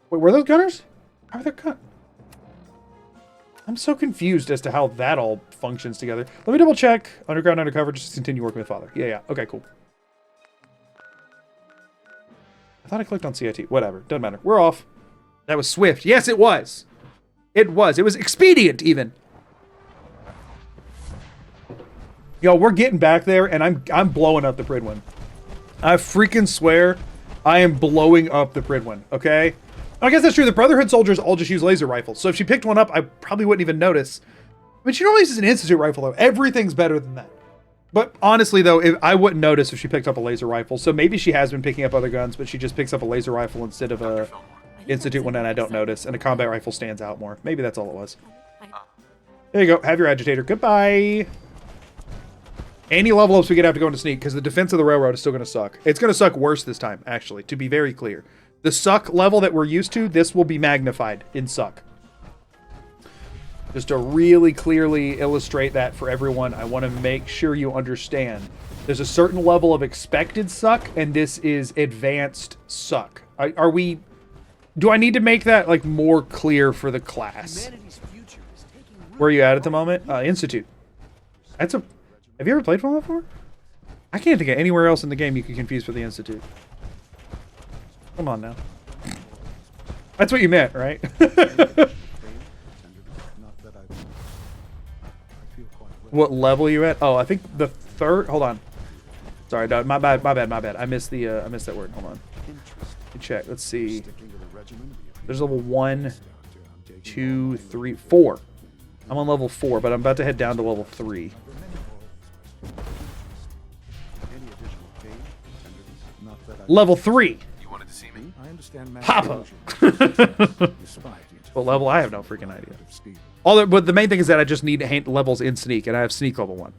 Wait, were those Gunners? How are they gun? I'm so confused as to how that all functions together. Let me double check. Underground, undercover, just continue working with Father. Yeah. Okay, cool. I thought I clicked on CIT. Whatever. Doesn't matter. We're off. That was swift. Yes, it was. It was. It was expedient, even. Yo, we're getting back there, and I'm blowing up the Pridwin. I freaking swear I am blowing up the Pridwin, okay? I guess that's true. The Brotherhood soldiers all just use laser rifles. So if she picked one up, I probably wouldn't even notice. But she normally uses an Institute rifle, though. Everything's better than that. But honestly, though, I wouldn't notice if she picked up a laser rifle. So maybe she has been picking up other guns, but she just picks up a laser rifle instead of a Institute one, and I don't notice. And a combat rifle stands out more. Maybe that's all it was. There you go. Have your agitator. Goodbye. Any level ups we could have to go into sneak, because the defense of the railroad is still going to suck. It's going to suck worse this time, actually, to be very clear. The suck level that we're used to, this will be magnified in suck. Just to really clearly illustrate that for everyone, I want to make sure you understand. There's a certain level of expected suck, and this is advanced suck. Are we... Do I need to make that, like, more clear for the class? Where are you at the moment? Institute. That's a... Have you ever played Fallout 4? I can't think of anywhere else in the game you could confuse for the Institute. Come on now. That's what you meant, right? What level are you at? Oh, I think the 3rd. Hold on. Sorry, no, my bad. I missed that word. Hold on. Let me check. Let's see. There's level 1, 2, 3, 4. I'm on level 4, but I'm about to head down to level 3. Level 3. You wanted to see me? I understand. Papa. What level? I have no freaking idea. But the main thing is that I just need levels in sneak, and I have sneak level 1.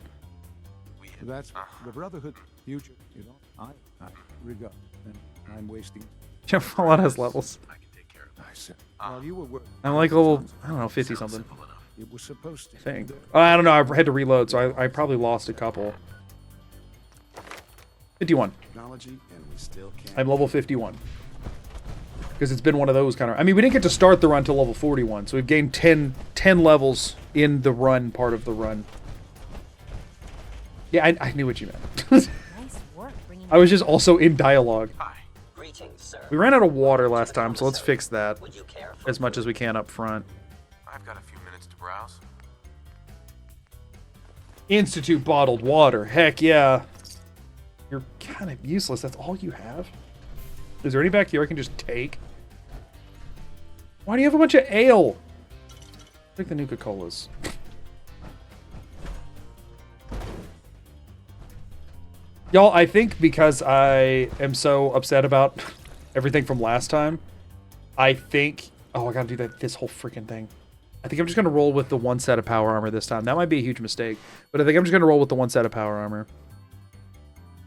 That's the Brotherhood future. You know, I regard, and I'm wasting. Yeah, Fallout has levels. I can take care of that. I said, while you were I'm like level, I don't know, 50 something. it was supposed to. Thing. Oh, I don't know. I had to reload, so I probably lost a couple. 51. Technology, and we still can't. I'm level 51. Because it's been one of those kind of... I mean, we didn't get to start the run till level 41, so we've gained 10 levels in the run part of the run. Yeah, I knew what you meant. Nice work bringing I was just also in dialogue. Hi. Greetings, sir. We ran out of water last time, so let's fix that Would you care for as much as we can up front. I've got a few minutes to browse. Institute bottled water. Heck yeah. You're kind of useless. That's all you have? Is there any back here I can just take? Why do you have a bunch of ale? Take the Nuka-Colas. Y'all, I think because I am so upset about everything from last time, I think... Oh, I gotta do this whole freaking thing. I think I'm just gonna roll with the 1 set of power armor this time. That might be a huge mistake, but I think I'm just gonna roll with the 1 set of power armor.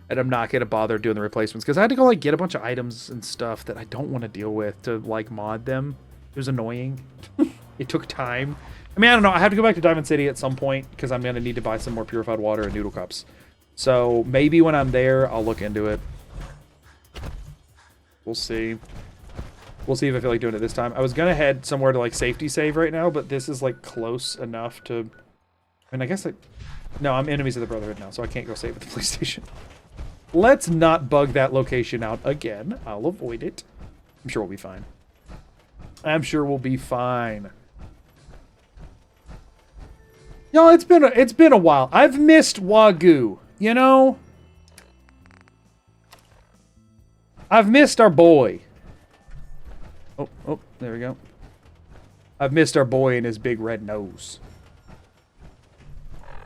And I'm not going to bother doing the replacements because I had to go like get a bunch of items and stuff that I don't want to deal with to like mod them. It was annoying. It took time. I mean, I don't know. I have to go back to Diamond City at some point because I'm going to need to buy some more purified water and noodle cups. So maybe when I'm there, I'll look into it. We'll see. We'll see if I feel like doing it this time. I was gonna head somewhere to like safety save right now, but this is like close enough to... I mean, I guess no, I'm enemies of the Brotherhood now, so I can't go save at the police station. Let's not bug that location out again. I'll avoid it. I'm sure we'll be fine. I'm sure we'll be fine. Y'all, it's been a while. I've missed Wagyu, you know? I've missed our boy. Oh, there we go. I've missed our boy and his big red nose.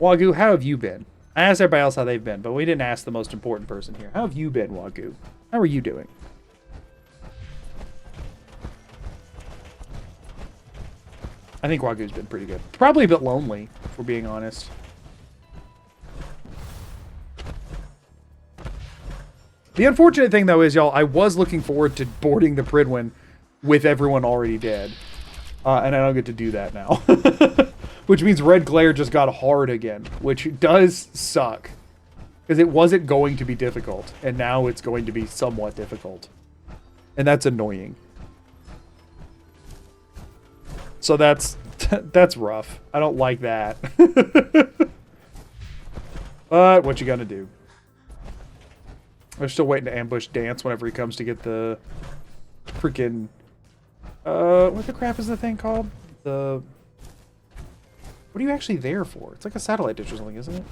Wagyu, how have you been? I asked everybody else how they've been, but we didn't ask the most important person here. How have you been, Wagyu? How are you doing? I think Wagyu's been pretty good. Probably a bit lonely, if we're being honest. The unfortunate thing, though, is, y'all, I was looking forward to boarding the Pridwin with everyone already dead. And I don't get to do that now. Which means Red Glare just got hard again, which does suck. Because it wasn't going to be difficult, and now it's going to be somewhat difficult. And that's annoying. So that's rough. I don't like that. But what you gonna do? We're still waiting to ambush Dance whenever he comes to get the freaking... what the crap is the thing called? What are you actually there for? It's like a satellite dish or something, isn't it?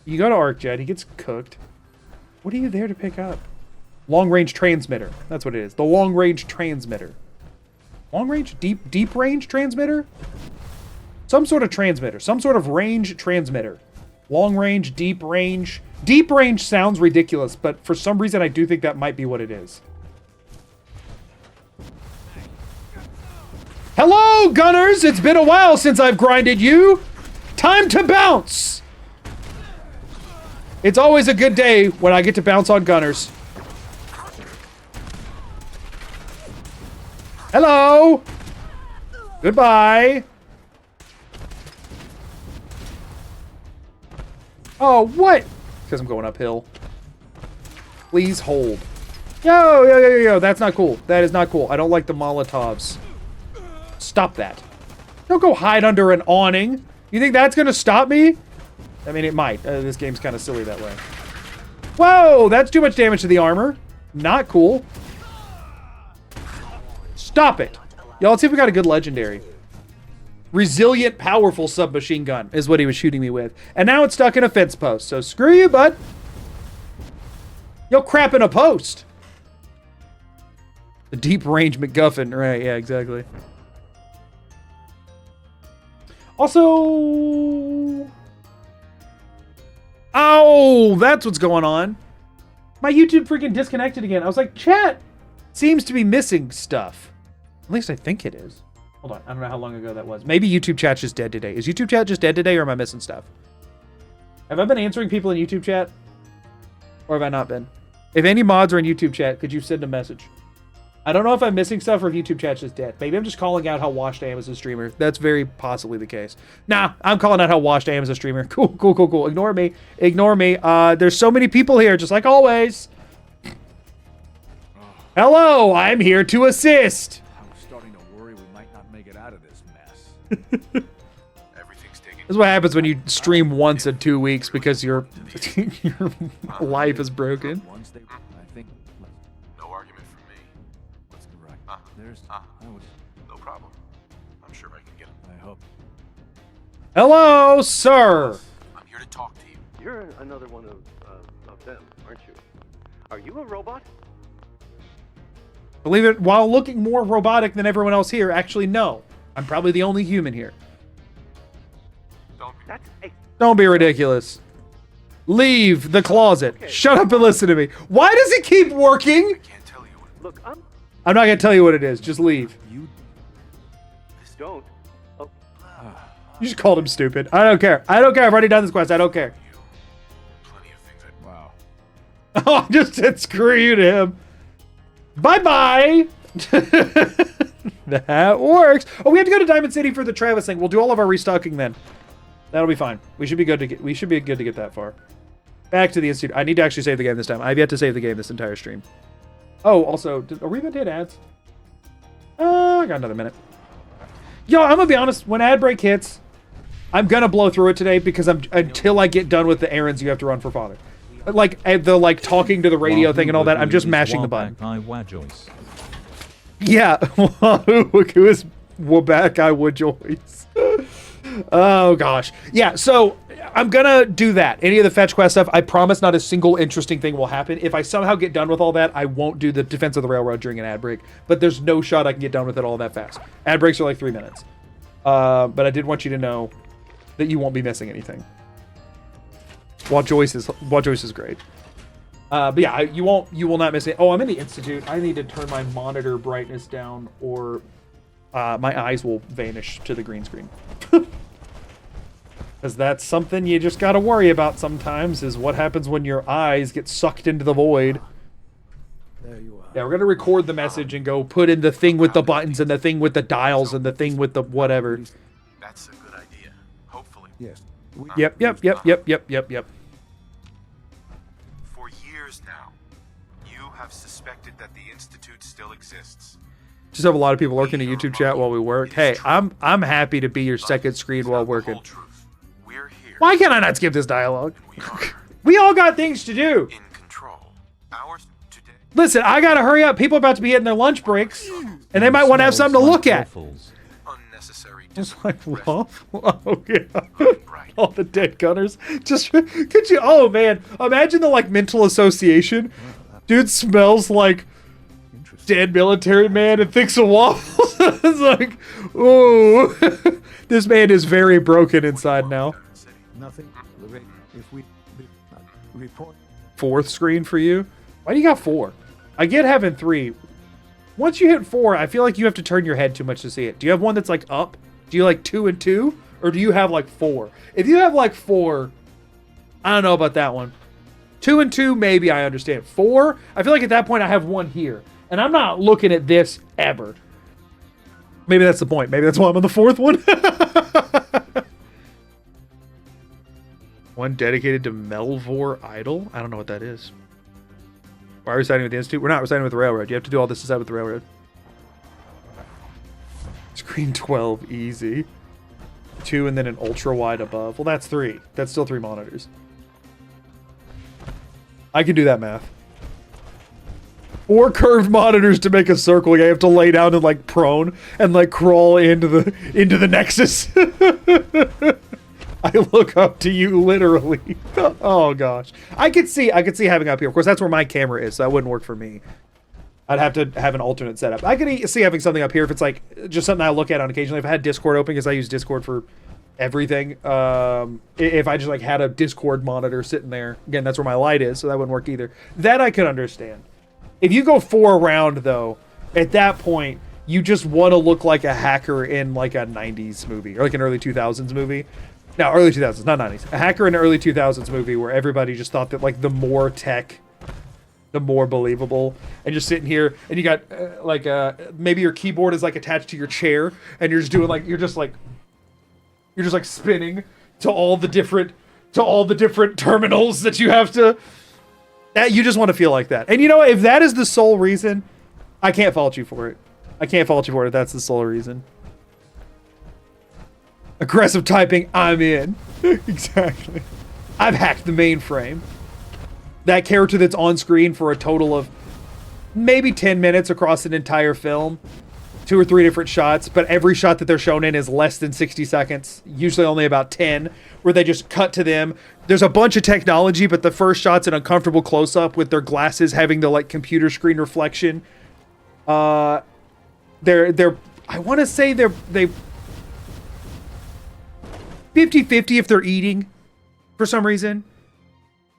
You go to ArcJet, he gets cooked. What are you there to pick up? Long-range transmitter. That's what it is. The long-range transmitter. Long-range? Deep-range transmitter? Some sort of transmitter. Some sort of range transmitter. Long-range, deep-range. Deep-range sounds ridiculous, but for some reason I do think that might be what it is. Hello, Gunners! It's been a while since I've grinded you! Time to bounce! It's always a good day when I get to bounce on Gunners. Hello! Goodbye! Oh, what? Because I'm going uphill. Please hold. Yo, that's not cool. That is not cool. I don't like the Molotovs. Stop that. Don't go hide under an awning. You think that's going to stop me? I mean, it might. This game's kind of silly that way. Whoa, that's too much damage to the armor. Not cool. Stop it. Y'all, let's see if we got a good legendary. Resilient, powerful submachine gun is what he was shooting me with. And now it's stuck in a fence post. So screw you, bud. Yo, crap in a post. The deep range MacGuffin. Right, yeah, exactly. Also... Oh, that's what's going on. My YouTube freaking disconnected again. I was like, chat seems to be missing stuff. At least I think it is. Hold on. I don't know how long ago that was. Maybe YouTube chat's just dead today. Is YouTube chat just dead today, or am I missing stuff? Have I been answering people in YouTube chat? Or have I not been? If any mods are in YouTube chat, could you send a message? I don't know if I'm missing stuff or if YouTube chat's just dead. Maybe I'm just calling out how washed I am as a streamer. That's very possibly the case. Nah, I'm calling out how washed I am as a streamer. Cool. Ignore me. There's so many people here, just like always. Hello, I'm here to assist. I'm starting to worry we might not make it out of this mess. Everything's taking... This is what happens when you stream once in 2 weeks because your life is broken. Once they, I think, No argument from me. that's correct. There's, No problem. I'm sure I can get him. I hope. Hello, sir. I'm here to talk to you. You're another one of them, aren't you? Are you a robot? Believe it, while looking more robotic than everyone else here, actually, no. I'm probably the only human here. Don't be ridiculous. Leave the closet. Okay. Shut up and listen to me. Why does it keep working? Can't tell you what... Look, I'm not going to tell you what it is. Just leave. You don't. Oh, You just called him stupid. I don't care. I've already done this quest. I don't care. Plenty of things I... wow. Oh, I just said screw you to him. Bye-bye. That works. Oh, we have to go to Diamond City for the Travis thing. We'll do all of our restocking then. That'll be fine. We should be good to get that far. Back to the Institute. I need to actually save the game this time. I've yet to save the game this entire stream. Oh, also, are we even hit ads? I got another minute. Yo, I'm gonna be honest. When ad break hits, I'm gonna blow through it today because until I get done with the errands you have to run for father. Like the talking to the radio thing and all that. I'm just mashing the button. Yeah, who is Wabak I would Joyce. Oh gosh. Yeah, so I'm gonna do that. Any of the fetch quest stuff, I promise not a single interesting thing will happen. If I somehow get done with all that, I won't do the Defense of the Railroad during an ad break, but there's no shot I can get done with it all that fast. Ad breaks are like 3 minutes. But I did want you to know that you won't be missing anything. While Joyce is great. But yeah, you will not miss it. Oh, I'm in the Institute. I need to turn my monitor brightness down or my eyes will vanish to the green screen. Because that's something you just gotta worry about sometimes, is what happens when your eyes get sucked into the void. There you are. Yeah, we're gonna record the message and go put in the thing with the buttons and the thing with the dials and the thing with the whatever. That's a good idea. Hopefully. Yes. Yep. For years now, you have suspected that the Institute still exists. Just have a lot of people lurking in the YouTube chat while we work. Hey, I'm happy to be your second screen while working. We're here. Why can't I not skip this dialogue? We are We all got things to do. in control. Ours today. Listen, I gotta hurry up. People are about to be hitting their lunch breaks, and they might want to have something to look at. Unnecessary. Just like waffle. Oh yeah. All the dead gunners. Just could you? Oh man, imagine the mental association. Dude smells like dead military man and thinks of waffles. It's like, ooh, this man is very broken inside now. Nothing. Lorraine, if we report. 4th screen for you? Why do you got 4? I get having 3. Once you hit 4, I feel like you have to turn your head too much to see it. Do you have one that's up? Do you 2 and 2? Or do you have 4? If you have 4, I don't know about that one. 2 and 2, maybe I understand. 4, I feel like at that point I have 1 here. And I'm not looking at this ever. Maybe that's the point. Maybe that's why I'm on the 4th one. One dedicated to Melvor Idol? I don't know what that is. Why are we siding with the Institute? We're not. We're siding with the Railroad. You have to do all this to side with the Railroad. Screen 12, easy. 2 and then an ultra wide above. Well, that's 3. That's still 3 monitors. I can do that math. 4 curved monitors to make a circle. You have to lay down and prone and crawl into the Nexus. I look up to you literally. Oh gosh. I could see having up here. Of course, that's where my camera is, so that wouldn't work for me. I'd have to have an alternate setup. I could see having something up here if it's just something I look at on occasionally. If I had Discord open, because I use Discord for everything. If I just had a Discord monitor sitting there, again, that's where my light is, so that wouldn't work either. That I could understand. If you go 4 around though, at that point, you just want to look like a hacker in a 90s movie or an early 2000s movie. No, early 2000s, not 90s. A hacker in an early 2000s movie where everybody just thought that the more tech, the more believable. And just sitting here and you got maybe your keyboard is attached to your chair and you're just doing you're just spinning to all the different terminals that you have to. That you just want to feel like that. And if that is the sole reason, I can't fault you for it. I can't fault you for it if that's the sole reason. Aggressive typing, I'm in. Exactly. I've hacked the mainframe. That character that's on screen for a total of maybe 10 minutes across an entire film. 2 or 3 different shots, but every shot that they're shown in is less than 60 seconds. Usually only about 10, where they just cut to them. There's a bunch of technology, but the first shot's an uncomfortable close-up with their glasses having the computer screen reflection. I want to say they 50-50 if they're eating for some reason.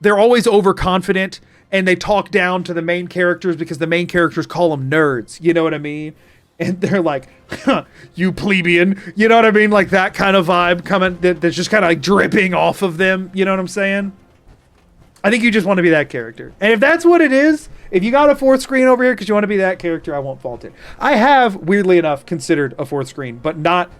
They're always overconfident and they talk down to the main characters because the main characters call them nerds. You know what I mean? And they're like, huh, you plebeian. You know what I mean? That kind of vibe coming that's just kind of dripping off of them. You know what I'm saying? I think you just want to be that character. And if that's what it is, if you got a 4th screen over here because you want to be that character, I won't fault it. I have, weirdly enough, considered a 4th screen, but not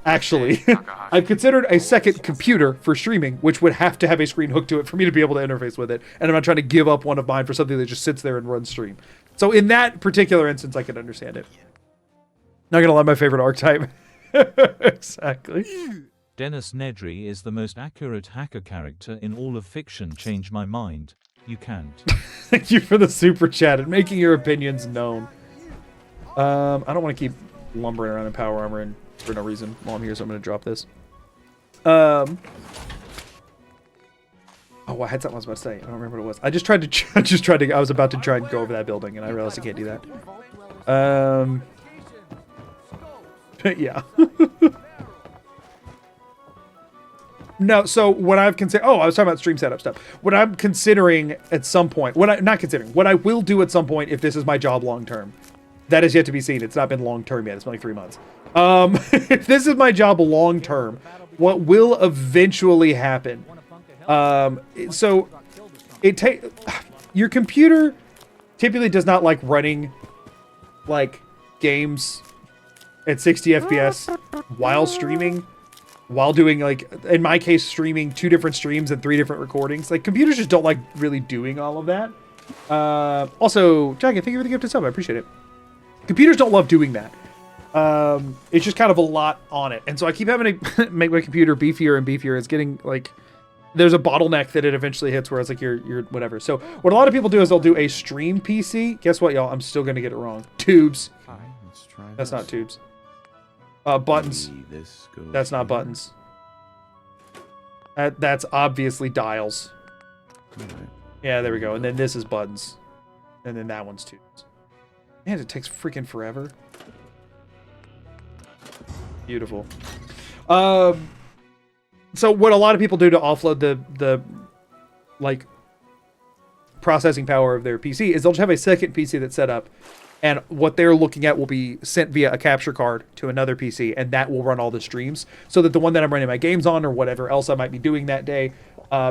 actually. Takahashi. I've considered a second computer for streaming, which would have to have a screen hooked to it for me to be able to interface with it. And I'm not trying to give up one of mine for something that just sits there and runs stream. So in that particular instance, I can understand it. Not gonna lie, my favorite archetype. Exactly. Dennis Nedry is the most accurate hacker character in all of fiction. Change my mind. You can't. Thank you for the super chat and making your opinions known. I don't want to keep lumbering around in power armor and for no reason while I'm here, so I'm going to drop this. Oh, I had something I was about to say. I don't remember what it was. I just tried to. I was about to try and go over that building, and I realized I can't do that. Yeah. No, so what I've considered... Oh, I was talking about stream setup stuff. What I'm considering at some point... What I will do at some point if this is my job long term. That is yet to be seen. It's not been long term yet. It's been like 3 months. If this is my job long term, what will eventually happen... so, your computer typically does not like running, like, games at 60 FPS while streaming... While doing, like, in my case, streaming 2 different streams and 3 different recordings. Like, computers just don't like really doing all of that. Also, Dragon, thank you for the gift of sub. I appreciate it. Computers don't love doing that. It's just kind of a lot on it. And so I keep having to make my computer beefier and beefier. It's getting, like, there's a bottleneck that it eventually hits where it's like, you're whatever. So what a lot of people do is they'll do a stream PC. Guess what, y'all? I'm still going to get it wrong. Tubes. Let's try That's this. not tubes. Buttons. Maybe this goes That's not here. buttons. That's obviously dials. All right. Yeah, there we go. And then this is buttons. And then that one's tubes. Man, it takes freaking forever. Beautiful. So what a lot of people do to offload the like processing power of their PC is they'll just have a second PC that's set up, and what they're looking at will be sent via a capture card to another PC, and that will run all the streams, so that the one that I'm running my games on or whatever else I might be doing that day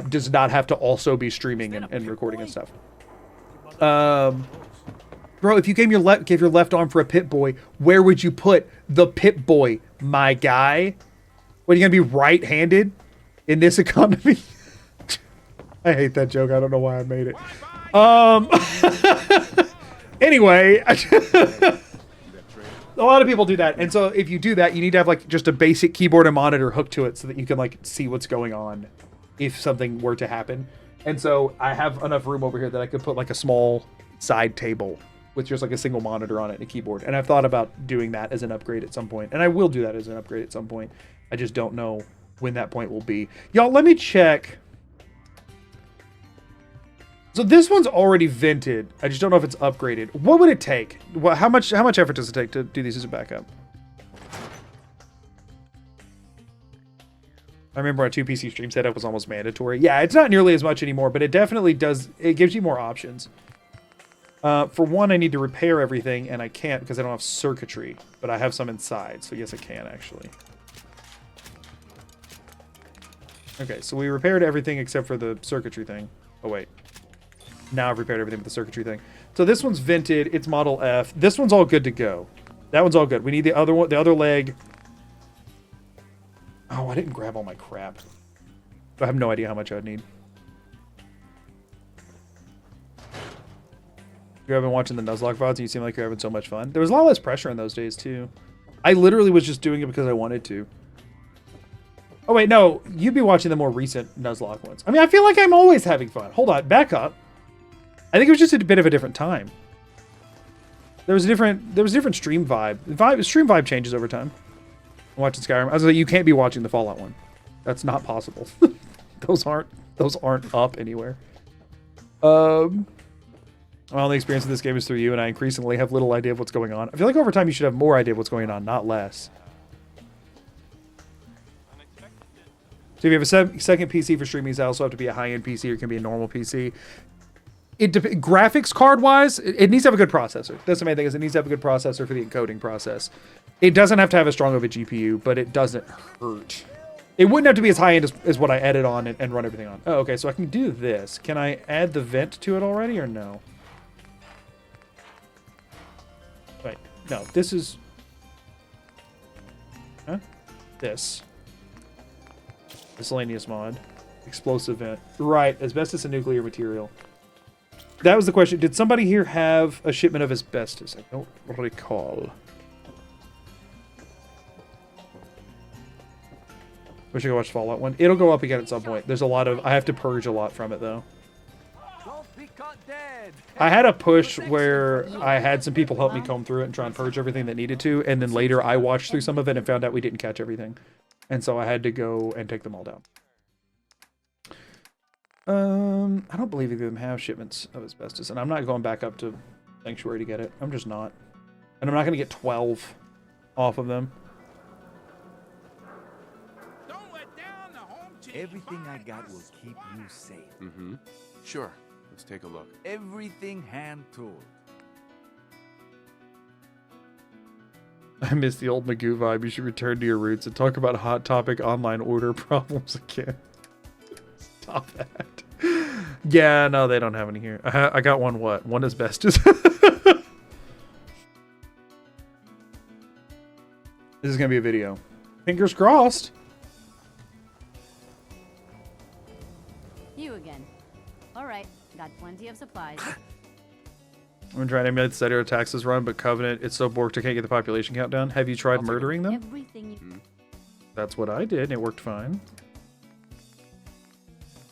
does not have to also be streaming and recording and stuff. Bro, if you gave your left arm for a Pip-Boy, where would you put the Pip-Boy, my guy? What, are you gonna be right-handed in this economy? I hate that joke. I don't know why I made it. Anyway, a lot of people do that, and so if you do that, you need to have like just a basic keyboard and monitor hooked to it so that you can like see what's going on if something were to happen. And so I have enough room over here that I could put like a small side table with just like a single monitor on it and a keyboard. And I've thought about doing that as an upgrade at some point, and I will do that as an upgrade at some point. I just don't know when that point will be. Y'all, let me check. So this one's already vented. I just don't know if it's upgraded. What would it take? How much effort does it take to do these as a backup? I remember a 2 PC stream setup was almost mandatory. Yeah, it's not nearly as much anymore, but it definitely does. It gives you more options. For one, I need to repair everything, and I can't because I don't have circuitry, but I have some inside, so yes, I can actually. Okay, so we repaired everything except for the circuitry thing. Oh, wait. Now I've repaired everything with the circuitry thing. So this one's vented. It's Model F. This one's all good to go. That one's all good. We need the other one, the other leg. Oh, I didn't grab all my crap. I have no idea how much I'd need. You have been watching the Nuzlocke VODs and you seem like you're having so much fun. There was a lot less pressure in those days, too. I literally was just doing it because I wanted to. Oh, wait, no. You'd be watching the more recent Nuzlocke ones. I mean, I feel like I'm always having fun. Hold on. Back up. I think it was just a bit of a different time. There was a different stream vibe. Stream vibe changes over time. I'm watching Skyrim. I was like, you can't be watching the Fallout one. That's not possible. Those aren't up anywhere. Well, the experience of this game is through you, and I increasingly have little idea of what's going on. I feel like over time you should have more idea of what's going on, not less. So if you have a second PC for streaming, does it also have to be a high-end PC or can be a normal PC? Graphics card-wise, it needs to have a good processor. That's the main thing, is it needs to have a good processor for the encoding process. It doesn't have to have as strong of a GPU, but it doesn't hurt. It wouldn't have to be as high-end as what I edit on and run everything on. Oh, okay, so I can do this. Can I add the vent to it already, or no? Wait, no, this is... Huh? This. Miscellaneous mod. Explosive vent. Right, asbestos and nuclear material. That was the question. Did somebody here have a shipment of asbestos? I don't recall. We should go watch Fallout 1. It'll go up again at some point. There's a lot of... I have to purge a lot from it, though. I had a push where I had some people help me comb through it and try and purge everything that needed to, and then later I watched through some of it and found out we didn't catch everything. And so I had to go and take them all down. I don't believe either of them have shipments of asbestos, and I'm not going back up to Sanctuary to get it. I'm just not. And I'm not going to get 12 off of them. Everything I got will keep you safe. Mm-hmm. Sure. Let's take a look. Everything hand-tooled. I miss the old Magoo vibe. You should return to your roots and talk about Hot Topic online order problems again. Stop that. Yeah, no, they don't have any here. I got one what? One asbestos. This is going to be a video. Fingers crossed. You again. All right, got plenty of supplies. I'm trying to emulate the Zediro taxes run, but Covenant, it's so borked I can't get the population count down. Have you tried murdering them? Everything you... That's what I did, and it worked fine.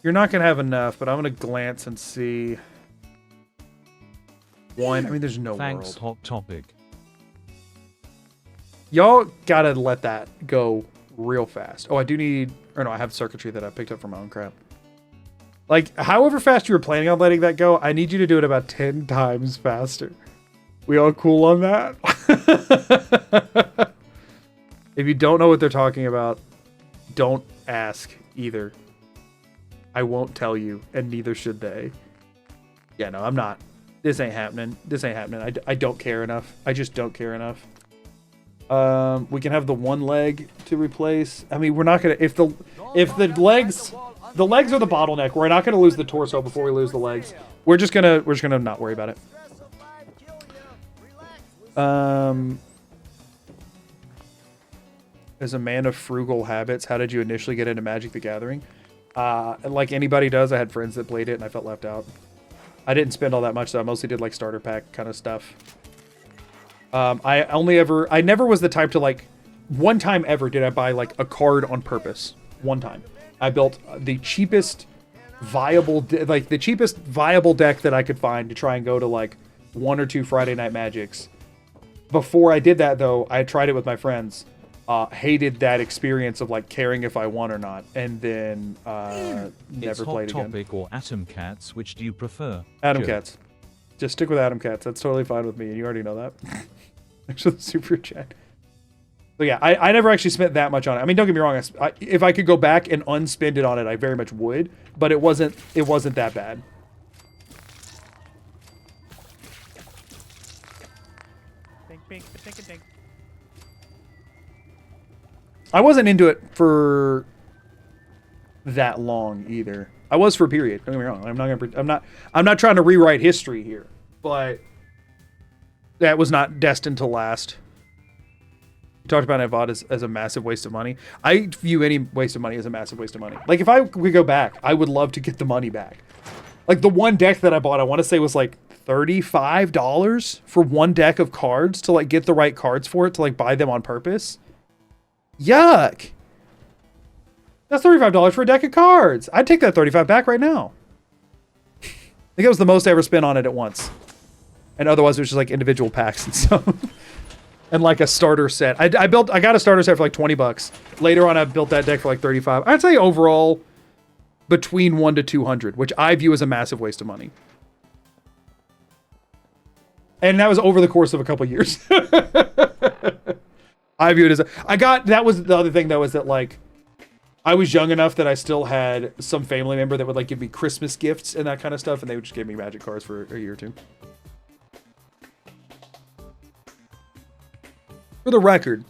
You're not going to have enough, but I'm going to glance and see. One, I mean, there's no Thanks, world. Hot Topic. Y'all got to let that go real fast. Oh, I do need... Or no, I have circuitry that I picked up from my own crap. Like, however fast you were planning on letting that go, I need you to do it about 10 times faster. We all cool on that? If you don't know what they're talking about, don't ask either. I won't tell you, and neither should they. Yeah, no, I'm not. This ain't happening. This ain't happening. I don't care enough. I just don't care enough. We can have the one leg to replace. I mean, we're not gonna... If the legs... The legs are the bottleneck. We're not gonna lose the torso before we lose the legs. We're just gonna not worry about it. As a man of frugal habits, how did you initially get into Magic the Gathering? Like anybody does, I had friends that played it and I felt left out. I didn't spend all that much, so I mostly did like starter pack kind of stuff. I never was the type to like, one time ever did I buy like a card on purpose. One time. I built the cheapest viable deck that I could find to try and go to like 1 or 2 Friday Night Magics. Before I did that though, I tried it with my friends. Hated that experience of like caring if I won or not, and then never played again. Hot Topic or Atom Cats, which do you prefer? Atom Joe? Cats. Just stick with Atom Cats. That's totally fine with me, and you already know that. Thanks for the super chat. So yeah, I never actually spent that much on it. I mean, don't get me wrong. If I could go back and unspend it on it, I very much would. But it wasn't that bad. I wasn't into it for that long either. I was for a period. Don't get me wrong. I'm not trying to rewrite history here, but that was not destined to last. You talked about Nevada as a massive waste of money. I view any waste of money as a massive waste of money. Like, if I could go back, I would love to get the money back. Like, the one deck that I bought, I want to say was like $35 for one deck of cards to, like, get the right cards for it, to, like, buy them on purpose. Yuck! That's $35 for a deck of cards. I'd take that $35 back right now. I think that was the most I ever spent on it at once. And otherwise, it was just, like, individual packs and stuff. And like a starter set. I got a starter set for like $20. Later on, I built that deck for like $35. I'd say overall between $100 to $200, which I view as a massive waste of money. And that was over the course of a couple years. I view it as that was the other thing though, is that like, I was young enough that I still had some family member that would like give me Christmas gifts and that kind of stuff. And they would just give me Magic cards for a year or two. For the record,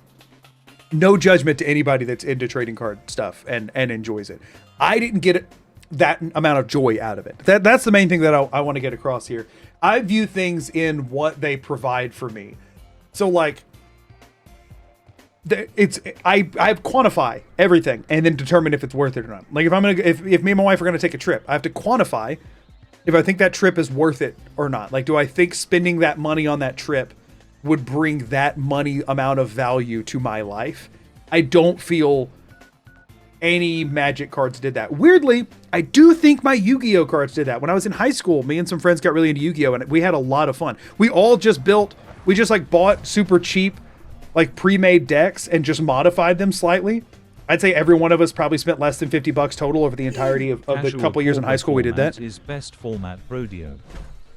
no judgment to anybody that's into trading card stuff and enjoys it. I didn't get that amount of joy out of it. That's the main thing that I want to get across here. I view things in what they provide for me. So like, I quantify everything and then determine if it's worth it or not. Like if me and my wife are gonna take a trip, I have to quantify if I think that trip is worth it or not. Like, do I think spending that money on that trip would bring that money amount of value to my life? I don't feel any Magic cards did that. Weirdly, I do think my Yu-Gi-Oh cards did that. When I was in high school, me and some friends got really into Yu-Gi-Oh and we had a lot of fun. We just like bought super cheap like pre-made decks and just modified them slightly. I'd say every one of us probably spent less than $50 total over the entirety of the couple years in high school we did that. Is best format Brodio.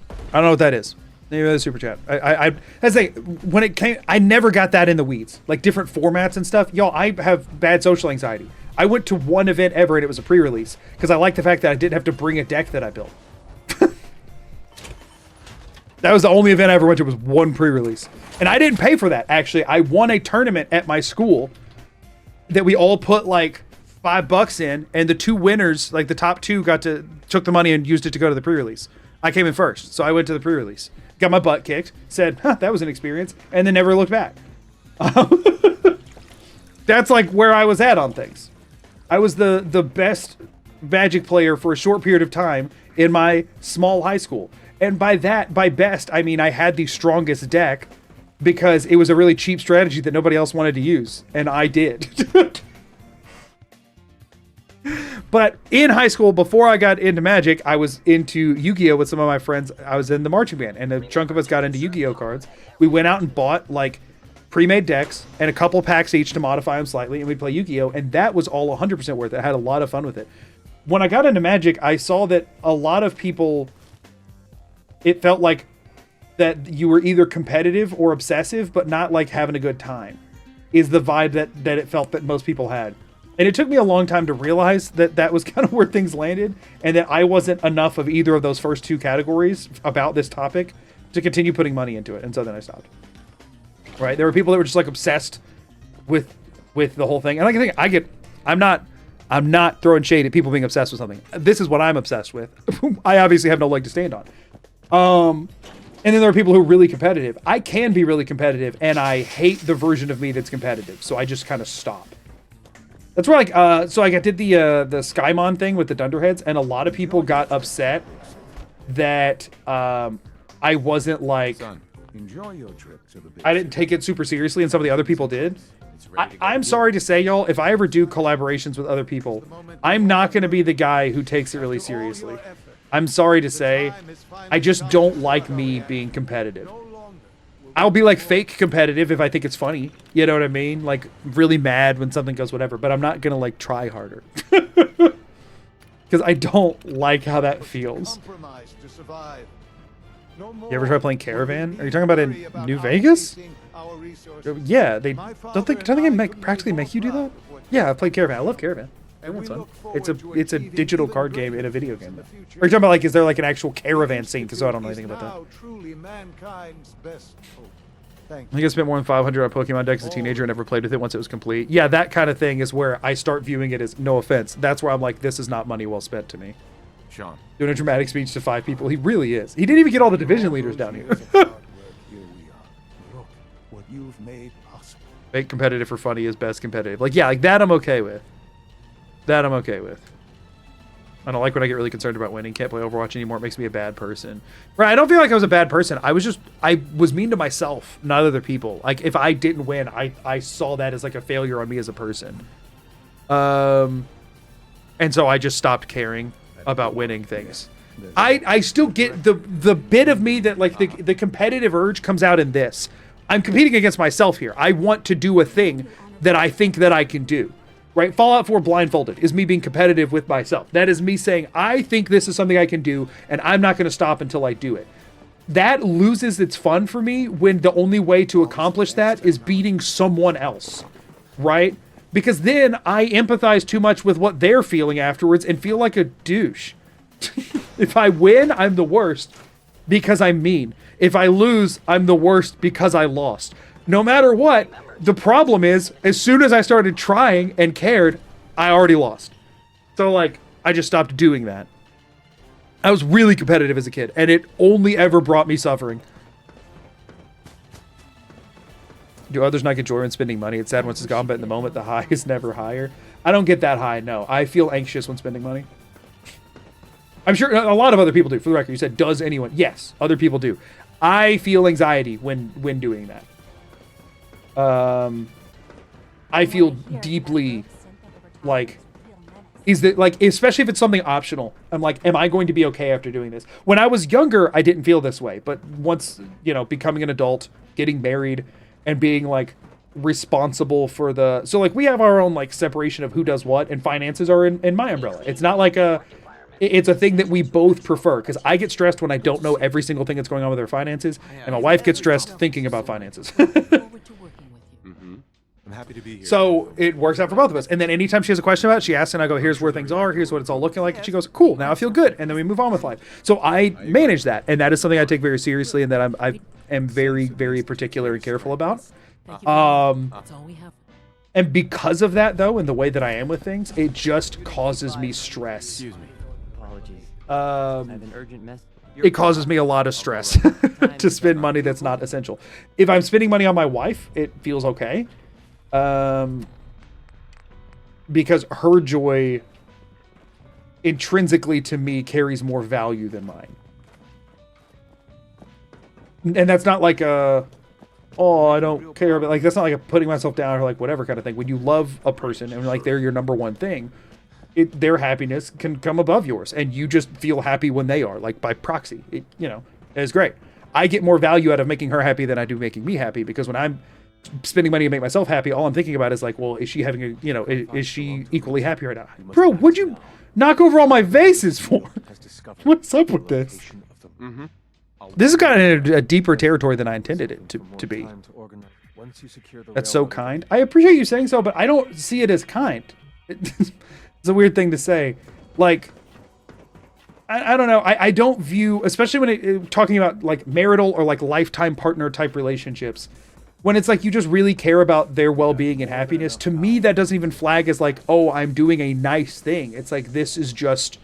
I don't know what that is. Maybe that's super chat. I say when it came, I never got that in the weeds, like different formats and stuff. Y'all, I have bad social anxiety. I went to one event ever and it was a pre-release because I like the fact that I didn't have to bring a deck that I built. That was the only event I ever went to, was one pre-release. And I didn't pay for that, actually. I won a tournament at my school that we all put like $5 in, and the two winners, like the top two, took the money and used it to go to the pre-release. I came in first, so I went to the pre-release. Got my butt kicked, said, that was an experience, and then never looked back. That's like where I was at on things. I was the best Magic player for a short period of time in my small high school. And by best, I mean I had the strongest deck because it was a really cheap strategy that nobody else wanted to use. And I did. But in high school, before I got into Magic, I was into Yu-Gi-Oh! With some of my friends. I was in the marching band, and a chunk of us got into Yu-Gi-Oh! Cards. We went out and bought like pre-made decks and a couple packs each to modify them slightly, and we'd play Yu-Gi-Oh! And that was all 100% worth it. I had a lot of fun with it. When I got into Magic, I saw that a lot of people, it felt like that you were either competitive or obsessive, but not like having a good time, is the vibe that it felt that most people had. And it took me a long time to realize that that was kind of where things landed, and that I wasn't enough of either of those first two categories about this topic to continue putting money into it. And so then I stopped. Right? There were people that were just like obsessed with the whole thing. And like I think I'm not throwing shade at people being obsessed with something. This is what I'm obsessed with. I obviously have no leg to stand on. And then there are people who are really competitive. I can be really competitive, and I hate the version of me that's competitive. So I just kind of stop. That's where I did the Skymon thing with the Dunderheads, and a lot of people got upset that I wasn't like, Son, enjoy your trip to the big I didn't take it super seriously, and some of the other people did. I'm sorry to say, y'all, if I ever do collaborations with other people, I'm not going to be the guy who takes it really seriously. I'm sorry to say, I just don't like me being competitive. I'll be like fake competitive if I think it's funny. You know what I mean? Like really mad when something goes whatever, but I'm not going to like try harder. Because I don't like how that feels. You ever try playing Caravan? Are you talking about in New Vegas? Yeah, don't they practically make you do that? Yeah, I played Caravan. I love Caravan. It's fun. It's a digital card game in a video game. Or you're talking about like, is there like an actual Caravan scene? Because I don't know anything about that. I think I spent more than 500 on Pokemon decks as a teenager and never played with it once it was complete. Yeah, that kind of thing is where I start viewing it as, no offense, that's where I'm like, this is not money well spent to me. Sean. Doing a dramatic speech to 5 people. He really is. He didn't even get all the division leaders down here. Look what you've made possible. Make competitive for funny is best competitive. Like, yeah, like that I'm okay with. That I'm okay with. I don't like when I get really concerned about winning. Can't play Overwatch anymore. It makes me a bad person. Right, I don't feel like I was a bad person. I was mean to myself, not other people. Like, if I didn't win, I saw that as like a failure on me as a person. And so I just stopped caring about winning things. I still get the bit of me that like the competitive urge comes out in this. I'm competing against myself here. I want to do a thing that I think that I can do. Right? Fallout 4 Blindfolded is me being competitive with myself. That is me saying, I think this is something I can do, and I'm not going to stop until I do it. That loses its fun for me when the only way to accomplish that is beating someone else. Right? Because then I empathize too much with what they're feeling afterwards and feel like a douche. If I win, I'm the worst because I'm mean. If I lose, I'm the worst because I lost. No matter what, the problem is, as soon as I started trying and cared, I already lost. So, like, I just stopped doing that. I was really competitive as a kid, and it only ever brought me suffering. Do others not get joy when spending money? It's sad once it's gone, but in the moment, the high is never higher. I don't get that high, no. I feel anxious when spending money. I'm sure a lot of other people do. For the record, you said, does anyone? Yes, other people do. I feel anxiety when doing that. I feel deeply like, is that like, especially if it's something optional, I'm like, am I going to be okay after doing this? When I was younger, I didn't feel this way, but once, you know, becoming an adult, getting married, and being like responsible for the, so like we have our own like separation of who does what, and finances are in my umbrella. It's not like it's a thing that we both prefer, because I get stressed when I don't know every single thing that's going on with our finances, and my wife gets stressed thinking about finances. I'm happy to be here. So it works out for both of us. And then anytime she has a question about it, she asks, and I go, here's where things are, here's what it's all looking like. And she goes, cool, now I feel good. And then we move on with life. So I manage that. And that is something I take very seriously, and that I am very, very particular and careful about. Thank you. That's all we have. And because of that, though, and the way that I am with things, it just causes me stress. Excuse me. Apologies. I have an urgent mess. It causes me a lot of stress to spend money that's not essential. If I'm spending money on my wife, it feels okay. Because her joy intrinsically to me carries more value than mine. And that's not like I don't care, but like, that's not like a putting myself down or like whatever kind of thing. When you love a person and like they're your number one thing, their happiness can come above yours, and you just feel happy when they are, like by proxy. It's great. I get more value out of making her happy than I do making me happy, because when I'm spending money to make myself happy, all I'm thinking about is like, well, is she having is she equally happy right now? Bro, what'd you knock over all my vases for? What's up with this? This is kind of a deeper territory than I intended it to be. That's so kind. I appreciate you saying so, but I don't see it as kind. It's a weird thing to say. Like, I don't know. I don't view, especially when talking about like marital or like lifetime partner type relationships, when it's like you just really care about their well-being and happiness, to me that doesn't even flag as like, oh, I'm doing a nice thing. It's like, this is just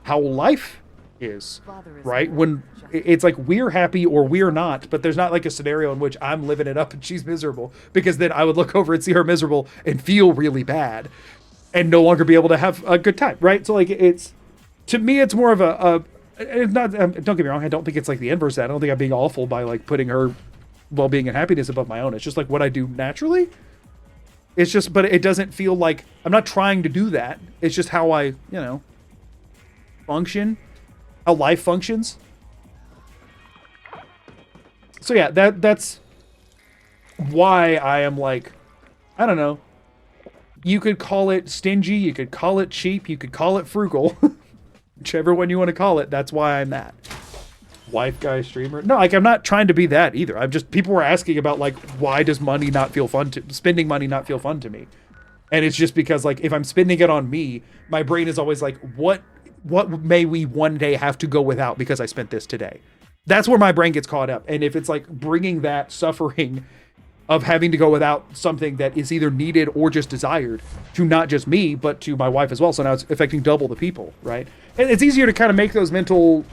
how life is, right? When it's like we're happy or we're not, but there's not like a scenario in which I'm living it up and she's miserable, because then I would look over and see her miserable and feel really bad and no longer be able to have a good time, right? So like, to me, it's more of it's not, don't get me wrong, I don't think it's like the inverse of that. I don't think I'm being awful by like putting her well-being and happiness above my own. It's just like what I do naturally. It's just, but it doesn't feel like I'm not trying to do that. It's just how I, function, how life functions. So yeah, that's why I am like, I don't know. You could call it stingy, you could call it cheap, you could call it frugal. Whichever one you want to call it, that's why I'm that. Wife guy streamer. No, like I'm not trying to be that either. I'm just, people were asking about like, why does money not feel fun spending money not feel fun to me? And it's just because like, if I'm spending it on me, my brain is always like, what may we one day have to go without because I spent this today? That's where my brain gets caught up. And if it's like bringing that suffering of having to go without something that is either needed or just desired to not just me, but to my wife as well. So now it's affecting double the people, right? And it's easier to kind of make those mental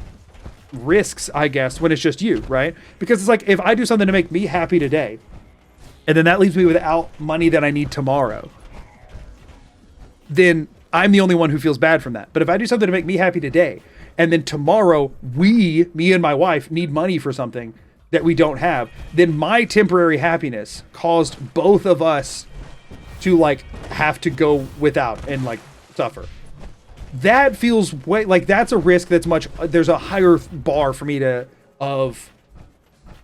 risks, I guess, when it's just you, right? Because it's like, if I do something to make me happy today, and then that leaves me without money that I need tomorrow, then I'm the only one who feels bad from that. But if I do something to make me happy today, and then tomorrow me and my wife need money for something that we don't have, then my temporary happiness caused both of us to like have to go without and like suffer. That feels way like that's a risk that's much, there's a higher bar for me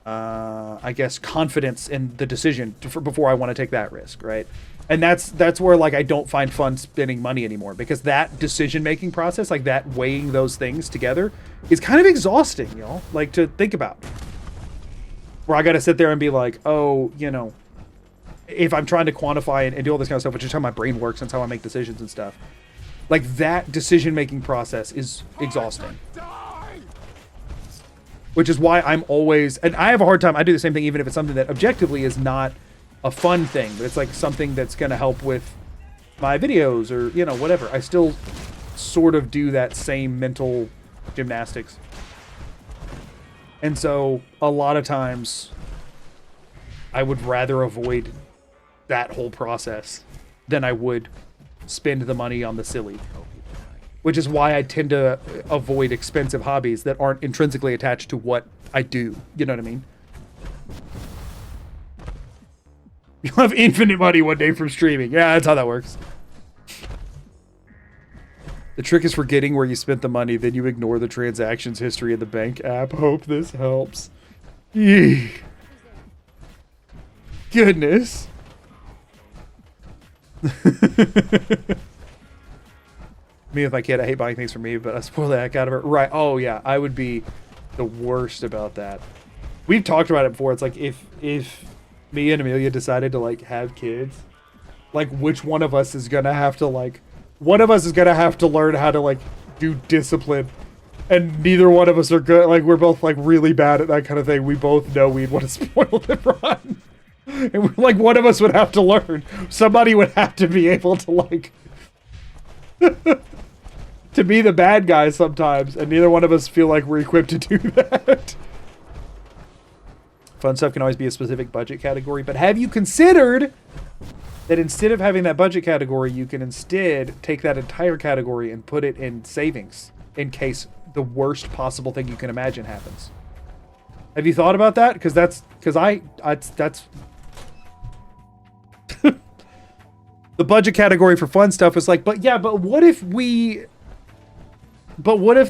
I guess confidence in the decision before I want to take that risk, right? And that's where like I don't find fun spending money anymore, because that decision making process, like that weighing those things together, is kind of exhausting, like to think about. Where I got to sit there and be like, oh, if I'm trying to quantify and do all this kind of stuff, which is how my brain works and how I make decisions and stuff, like that decision making process is exhausting. Which is why I'm always, and I have a hard time, I do the same thing even if it's something that objectively is not a fun thing, but it's like something that's going to help with my videos or, whatever. I still sort of do that same mental gymnastics. And so a lot of times I would rather avoid that whole process than I would spend the money on the silly. Which is why I tend to avoid expensive hobbies that aren't intrinsically attached to what I do. You know what I mean? You'll have infinite money one day from streaming. Yeah, that's how that works. The trick is forgetting where you spent the money, then you ignore the transactions history in the bank app. Hope this helps. Eek. Goodness. Me with my kid, I hate buying things for me, but I spoil the heck out of her. Right. Oh, yeah. I would be the worst about that. We've talked about it before. It's like if me and Amelia decided to, like, have kids, like, which one of us is going to have to, like, one of us is going to have to learn how to, like, do discipline. And neither one of us are good. Like, we're both, like, really bad at that kind of thing. We both know we'd want to spoil the run. And we're like, one of us would have to learn. Somebody would have to be able to, like, to be the bad guy sometimes. And neither one of us feel like we're equipped to do that. Fun stuff can always be a specific budget category. But have you considered that instead of having that budget category, you can instead take that entire category and put it in savings in case the worst possible thing you can imagine happens? Have you thought about that? Because that's the budget category for fun stuff is like, but what if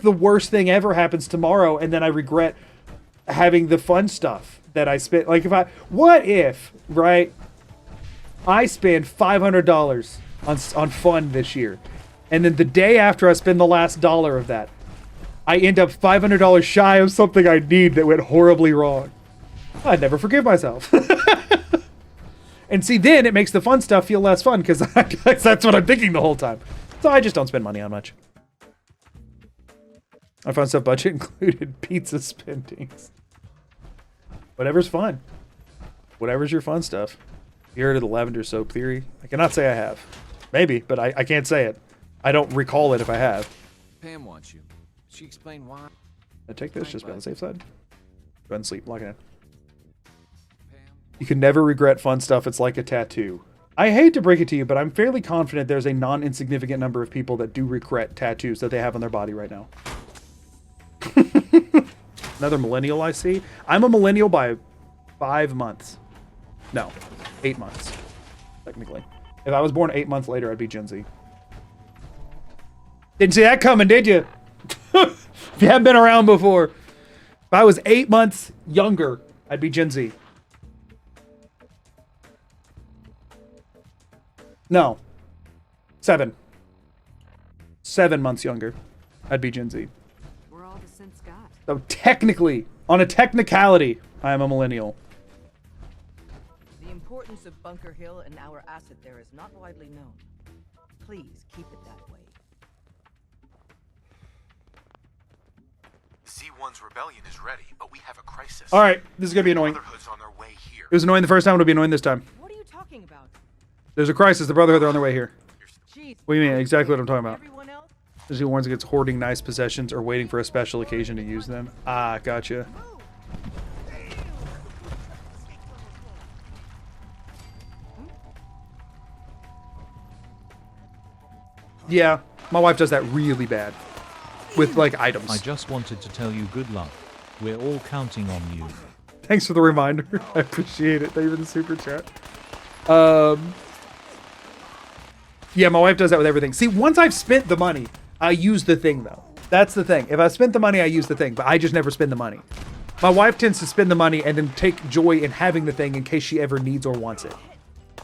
the worst thing ever happens tomorrow and then I regret having the fun stuff that I spent? Like, what if, right, I spend $500 on fun this year, and then the day after I spend the last dollar of that, I end up $500 shy of something I need that went horribly wrong. I'd never forgive myself. And see, then it makes the fun stuff feel less fun because that's what I'm thinking the whole time. So I just don't spend money on much. My fun stuff budget included pizza spendings. Whatever's fun. Whatever's your fun stuff. You heard of the lavender soap theory? I cannot say I have. Maybe, but I can't say it. I don't recall it if I have. Pam wants you. She explained why. I take this, just be on the safe side. Go ahead and sleep, lock it in. You can never regret fun stuff. It's like a tattoo. I hate to break it to you, but I'm fairly confident there's a non-insignificant number of people that do regret tattoos that they have on their body right now. Another millennial I see. I'm a millennial by 5 months. No, 8 months, technically. If I was born 8 months later, I'd be Gen Z. Didn't see that coming, did you? If you haven't been around before. If I was 8 months younger, I'd be Gen Z. No. 7. 7 months younger, I'd be Gen Z. We're all the sense got. So technically, on a technicality, I am a millennial. The importance of Bunker Hill and our asset there is not widely known. Please keep it that way. Z1's rebellion is ready, but we have a crisis. All right, this is gonna be annoying. Brotherhood's on their way here. It was annoying the first time. It'll be annoying this time. What are you talking about? There's a crisis. The Brotherhood are on their way here. Jeez. What do you mean? Exactly what I'm talking about. Everyone else? This warns against hoarding nice possessions or waiting for a special occasion to use them. Ah, gotcha. Yeah, my wife does that really bad. With, like, items. I just wanted to tell you good luck. We're all counting on you. Thanks for the reminder. I appreciate it. Thank you for the super chat. Yeah, my wife does that with everything. See, once I've spent the money, I use the thing, though. That's the thing. If I spent the money, I use the thing, but I just never spend the money. My wife tends to spend the money and then take joy in having the thing in case she ever needs or wants it.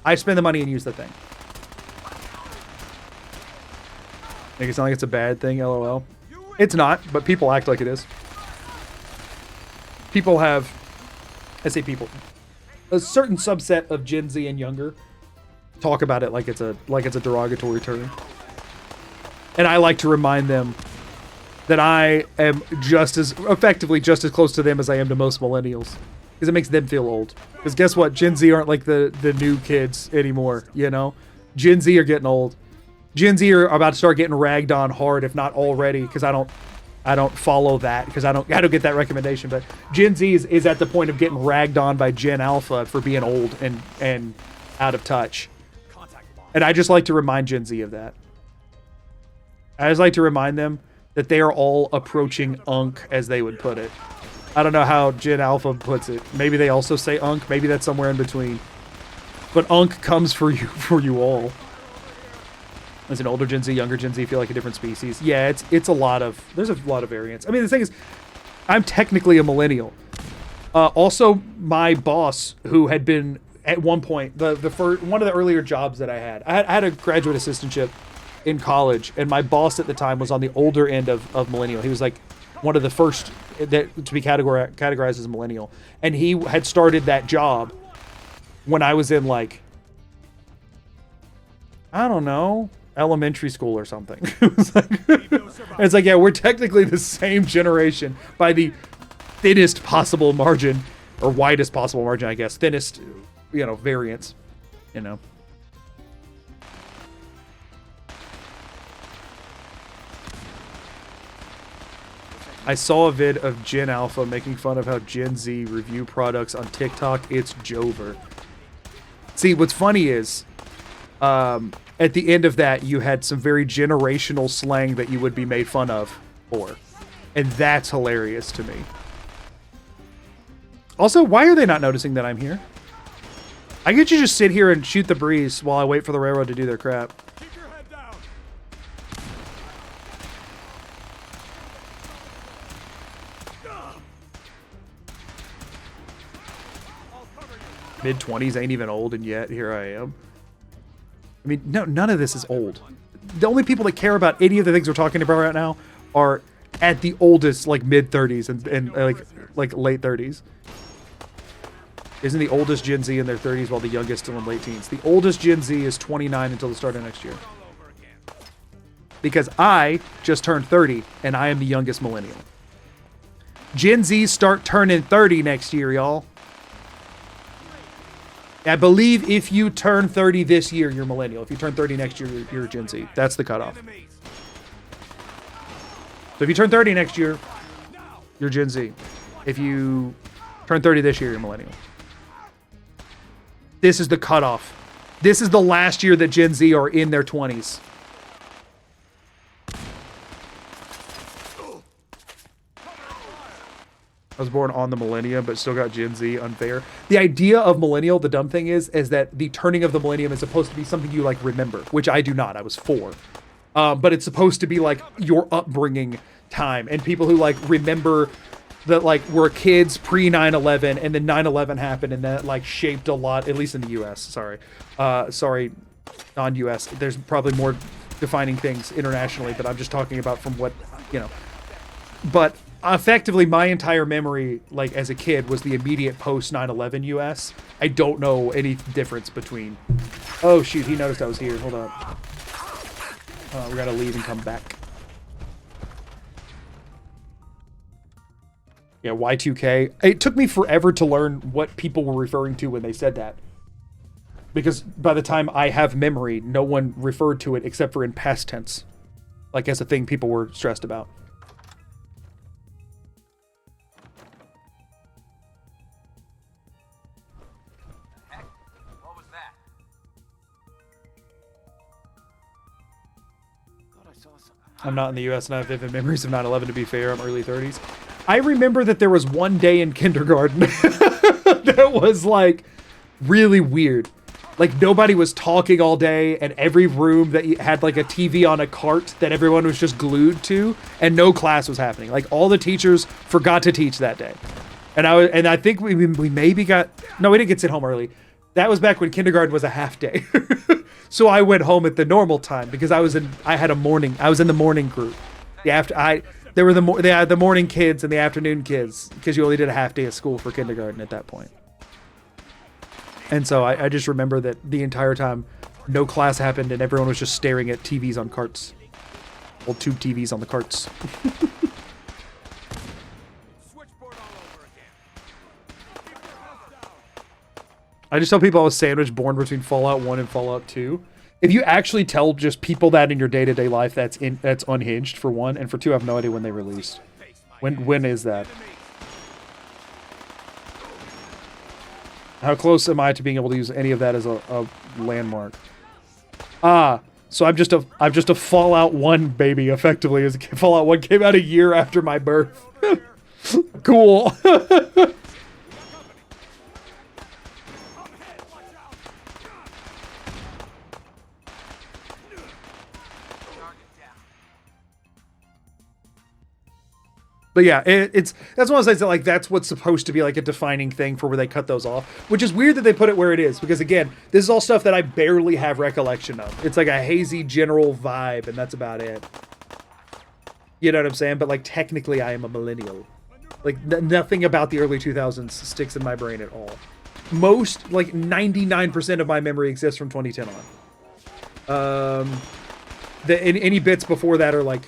I spend the money and use the thing. Make it sound like it's a bad thing, LOL. It's not, but people act like it is. People have, I say people, a certain subset of Gen Z and younger talk about it like it's a derogatory term. And I like to remind them that I am just as close to them as I am to most millennials. Because it makes them feel old. Because guess what? Gen Z aren't like the new kids anymore, you know? Gen Z are getting old. Gen Z are about to start getting ragged on hard, if not already, because I don't I don't follow that because I don't get that recommendation. But Gen Z is at the point of getting ragged on by Gen Alpha for being old and out of touch. And I just like to remind Gen Z of that. I just like to remind them that they are all approaching Unk, as they would put it. I don't know how Gen Alpha puts it. Maybe they also say Unk. Maybe that's somewhere in between. But Unk comes for you all. As an older Gen Z, younger Gen Z feel like a different species. Yeah, there's a lot of variants. I mean, the thing is, I'm technically a millennial. Also, my boss, who had been at one point one of the earlier jobs that I had a graduate assistantship in college, and my boss at the time was on the older end of millennial. He was like one of the first to be categorized as a millennial, and he had started that job when I was in, like, I don't know, elementary school or something. It's like, yeah, we're technically the same generation by the thinnest possible margin, or widest possible margin, I guess. Thinnest, variance, I saw a vid of Gen Alpha making fun of how Gen Z review products on TikTok. It's Jover. See, what's funny is, at the end of that, you had some very generational slang that you would be made fun of for. And that's hilarious to me. Also, why are they not noticing that I'm here? I get you just sit here and shoot the breeze while I wait for the railroad to do their crap. Keep your head down. Mid-20s ain't even old, and yet here I am. I mean, no, none of this is old. The only people that care about any of the things we're talking about right now are at the oldest, like mid-30s and like late 30s. Isn't the oldest Gen Z in their 30s while the youngest still in late teens? The oldest Gen Z is 29 until the start of next year. Because I just turned 30 and I am the youngest millennial. Gen Z start turning 30 next year, y'all. I believe if you turn 30 this year, you're millennial. If you turn 30 next year, you're Gen Z. That's the cutoff. So if you turn 30 next year, you're Gen Z. If you turn 30 this year, you're millennial. This is the cutoff. This is the last year that Gen Z are in their 20s. I was born on the millennium, but still got Gen Z. Unfair. The idea of millennial, the dumb thing is that the turning of the millennium is supposed to be something you, like, remember, which I do not. I was 4. But it's supposed to be, like, your upbringing time. And people who, like, remember that, like, were kids pre 9/11, and then 9/11 happened, and that, like, shaped a lot, at least in the U.S. Sorry, non-U.S. There's probably more defining things internationally, but I'm just talking about from what, But effectively, my entire memory, like, as a kid, was the immediate post 9/11 U.S. I don't know any difference between. Oh shoot, he noticed I was here. Hold on. We gotta leave and come back. Yeah, Y2K. It took me forever to learn what people were referring to when they said that. Because by the time I have memory, no one referred to it except for in past tense. Like, as a thing people were stressed about. Heck, what was that? Thought I saw something. I'm not in the US and I have vivid memories of 9/11, to be fair. I'm early 30s. I remember that there was one day in kindergarten that was, like, really weird. Like, nobody was talking all day, and every room that had, like, a TV on a cart that everyone was just glued to, and no class was happening. Like, all the teachers forgot to teach that day. And I think we maybe got... No, we didn't get sent home early. That was back when kindergarten was a half day. So I went home at the normal time because I was in the morning group. There were the morning kids and the afternoon kids, because you only did a half day of school for kindergarten at that point. And so I just remember that the entire time no class happened and everyone was just staring at TVs on carts. Old tube TVs on the carts. I just tell people I was sandwiched born between Fallout 1 and Fallout 2. If you actually tell just people that in your day-to-day life, that's unhinged for one, and for two, I have no idea when they released. When is that? How close am I to being able to use any of that as a landmark? Ah, so I'm just a Fallout 1 baby, effectively. As Fallout 1 came out a year after my birth. Cool. But yeah, that's one of those things that, like, that's what's supposed to be like a defining thing for where they cut those off, which is weird that they put it where it is, because again, this is all stuff that I barely have recollection of. It's like a hazy general vibe, and that's about it. You know what I'm saying? But like, technically I am a millennial. Like, nothing about the early 2000s sticks in my brain at all. Most, like 99% of my memory exists from 2010 on. Any bits before that are like,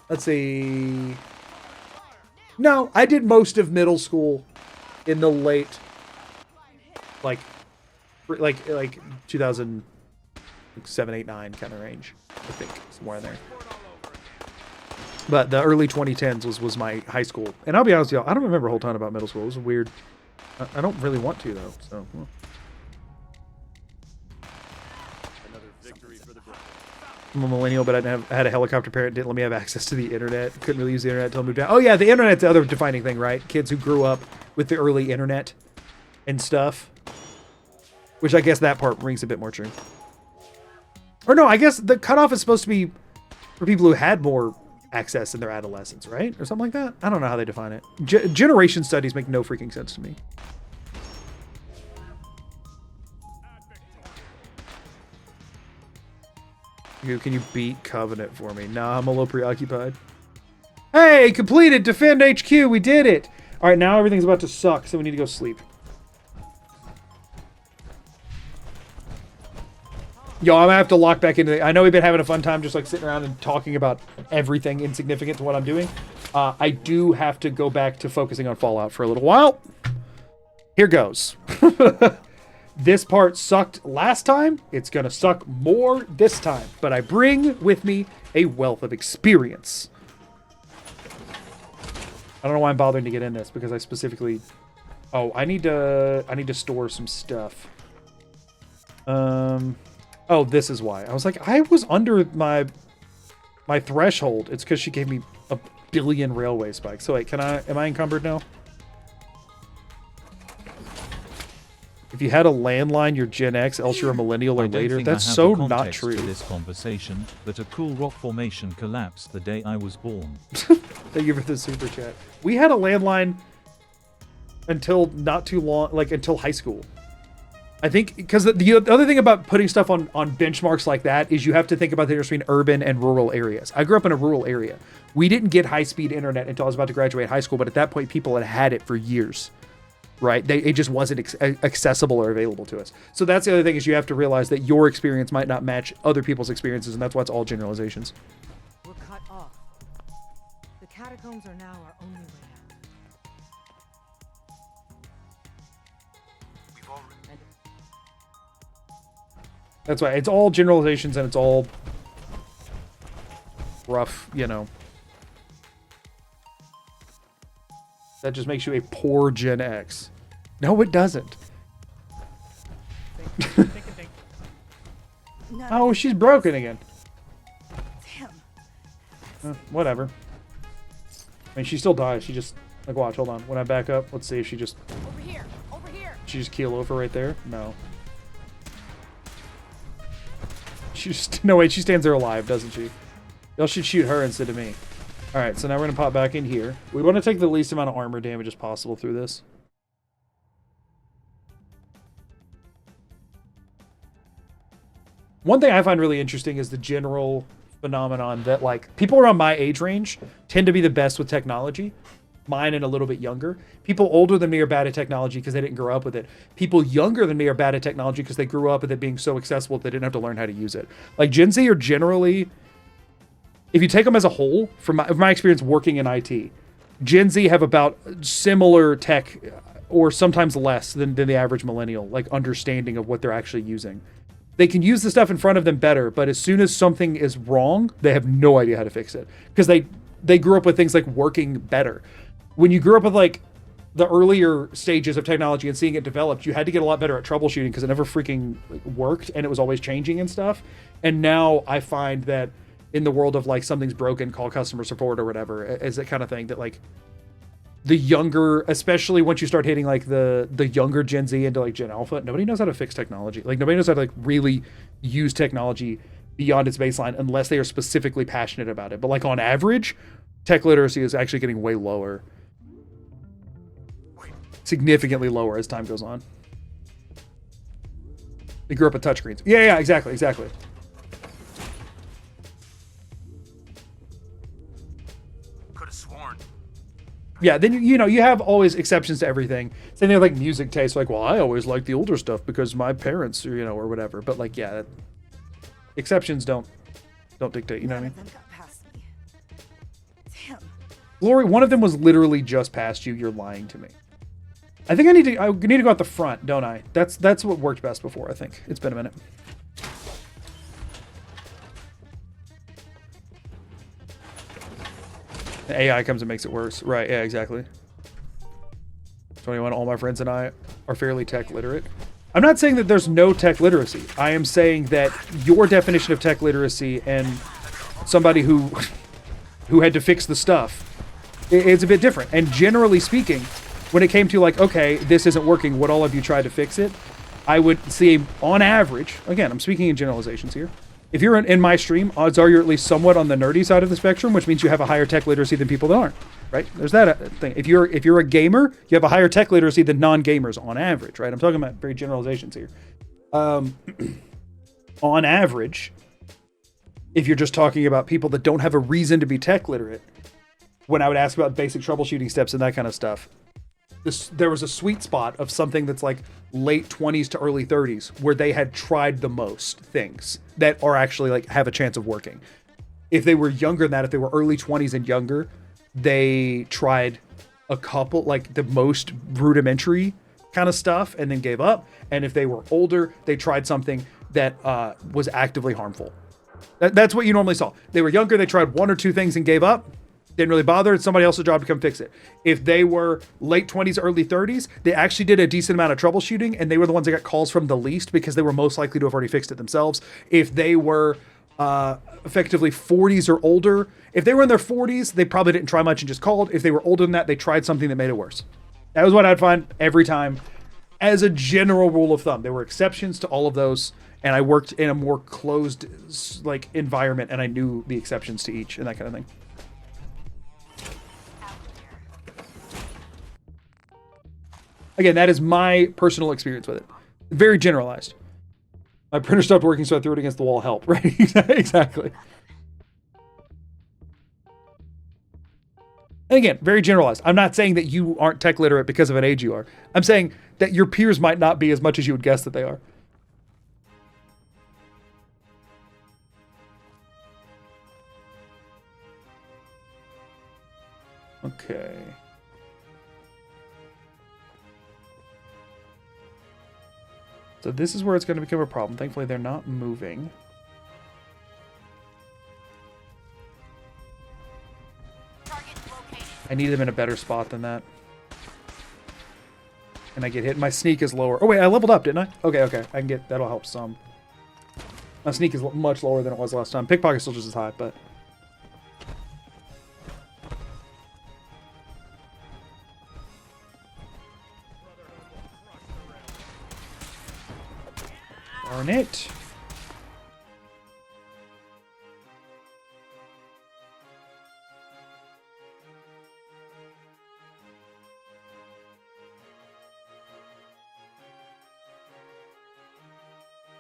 let's see. No, I did most of middle school in the late, like 2007, 8, 9 kind of range, I think, somewhere in there. But the early 2010s was my high school. And I'll be honest with y'all, I don't remember a whole ton about middle school. It was weird. I don't really want to, though, so. Well. I'm a millennial, but I had a helicopter parent, didn't let me have access to the internet. Couldn't really use the internet until I moved out. Oh yeah, the internet's the other defining thing, right? Kids who grew up with the early internet and stuff. Which I guess that part rings a bit more true. Or no, I guess the cutoff is supposed to be for people who had more access in their adolescence, right? Or something like that? I don't know how they define it. Generation studies make no freaking sense to me. Can you beat Covenant for me? Nah, I'm a little preoccupied. Hey, completed! Defend HQ! We did it! Alright, now everything's about to suck, so we need to go sleep. Yo, I'm gonna have to lock back into it. I know we've been having a fun time just like sitting around and talking about everything insignificant to what I'm doing. I do have to go back to focusing on Fallout for a little while. Here goes. This part sucked last time. It's going to suck more this time. But I bring with me a wealth of experience. I don't know why I'm bothering to get in this, because I specifically... Oh, I need to store some stuff. Oh, this is why. I was like, I was under my threshold. It's because she gave me a billion railway spikes. So wait, am I encumbered now? If you had a landline, you're Gen X, else you're a millennial or later. That's so not true. For this conversation, but a cool rock formation collapsed the day I was born. Thank you for the super chat. We had a landline until not too long, like until high school. I think because the other thing about putting stuff on benchmarks like that is you have to think about the difference between urban and rural areas. I grew up in a rural area. We didn't get high-speed internet until I was about to graduate high school, but at that point, people had it for years. Right? It just wasn't accessible or available to us. So that's the other thing, is you have to realize that your experience might not match other people's experiences, and that's why it's all generalizations. We're cut off. The catacombs are now our only way out. That's why it's all generalizations, and it's all rough, you know. That just makes you a poor Gen X. No, it doesn't. Oh, she's broken again. Damn. Whatever. I mean, she still dies. She just... Like, watch, hold on. When I back up, let's see if she just... Over here. Over here. She just keel over right there? No. She just... No, wait, she stands there alive, doesn't she? Y'all should shoot her instead of me. Alright, so now we're going to pop back in here. We want to take the least amount of armor damage as possible through this. One thing I find really interesting is the general phenomenon that, like, people around my age range tend to be the best with technology. Mine and a little bit younger. People older than me are bad at technology because they didn't grow up with it. People younger than me are bad at technology because they grew up with it being so accessible that they didn't have to learn how to use it. Like, Gen Z are generally... If you take them as a whole, from my experience working in IT, Gen Z have about similar tech, or sometimes less than the average millennial, like understanding of what they're actually using. They can use the stuff in front of them better, but as soon as something is wrong, they have no idea how to fix it because they grew up with things like working better. When you grew up with like the earlier stages of technology and seeing it developed, you had to get a lot better at troubleshooting because it never freaking worked and it was always changing and stuff. And now I find that in the world of like something's broken, call customer support or whatever, is that kind of thing that like the younger, especially once you start hitting like the younger Gen Z into like Gen Alpha, nobody knows how to fix technology. Like nobody knows how to like really use technology beyond its baseline unless they are specifically passionate about it. But like on average, tech literacy is actually getting way lower. Significantly lower as time goes on. They grew up with touchscreens. Yeah, exactly. Could have sworn. Yeah, then you know you have always exceptions to everything. Same thing with like music taste. Like, well, I always like the older stuff because my parents, or whatever. But like, yeah, exceptions don't dictate. You know what I mean? None of them got past me. Damn. Glory, one of them was literally just past you. You're lying to me. I think I need to go out the front, don't I? That's what worked best before. I think it's been a minute. The AI comes and makes it worse. Right, yeah, exactly. 21, all my friends and I are fairly tech literate. I'm not saying that there's no tech literacy. I am saying that your definition of tech literacy and somebody who had to fix the stuff is a bit different. And generally speaking, when it came to like, okay, this isn't working, would all of you try to fix it? I would see on average, again, I'm speaking in generalizations here. If you're in my stream, odds are you're at least somewhat on the nerdy side of the spectrum, which means you have a higher tech literacy than people that aren't, right? There's that thing. If you're a gamer, you have a higher tech literacy than non-gamers on average, right? I'm talking about very generalizations here. On average, if you're just talking about people that don't have a reason to be tech literate, when I would ask about basic troubleshooting steps and that kind of stuff, there was a sweet spot of something that's like late 20s to early 30s where they had tried the most things that are actually like have a chance of working. If they were younger than that, if they were early 20s and younger, they tried a couple, like the most rudimentary kind of stuff and then gave up. And if they were older, they tried something that was actively harmful. That's what you normally saw. They were younger, they tried one or two things and gave up. Didn't really bother. It's somebody else's job to come fix it. If they were late 20s, early 30s, they actually did a decent amount of troubleshooting and they were the ones that got calls from the least because they were most likely to have already fixed it themselves. If they were effectively 40s or older, if they were in their 40s, they probably didn't try much and just called. If they were older than that, they tried something that made it worse. That was what I'd find every time. As a general rule of thumb, there were exceptions to all of those. And I worked in a more closed like environment and I knew the exceptions to each and that kind of thing. Again, that is my personal experience with it. Very generalized. My printer stopped working, so I threw it against the wall. Help, right? Exactly. And again, very generalized. I'm not saying that you aren't tech literate because of an age you are. I'm saying that your peers might not be as much as you would guess that they are. Okay. So this is where it's going to become a problem. Thankfully, they're not moving. I need them in a better spot than that. And I get hit. My sneak is lower. Oh, wait, I leveled up, didn't I? Okay. I can get... That'll help some. My sneak is much lower than it was last time. Pickpocket's still just as high, but... Darn it.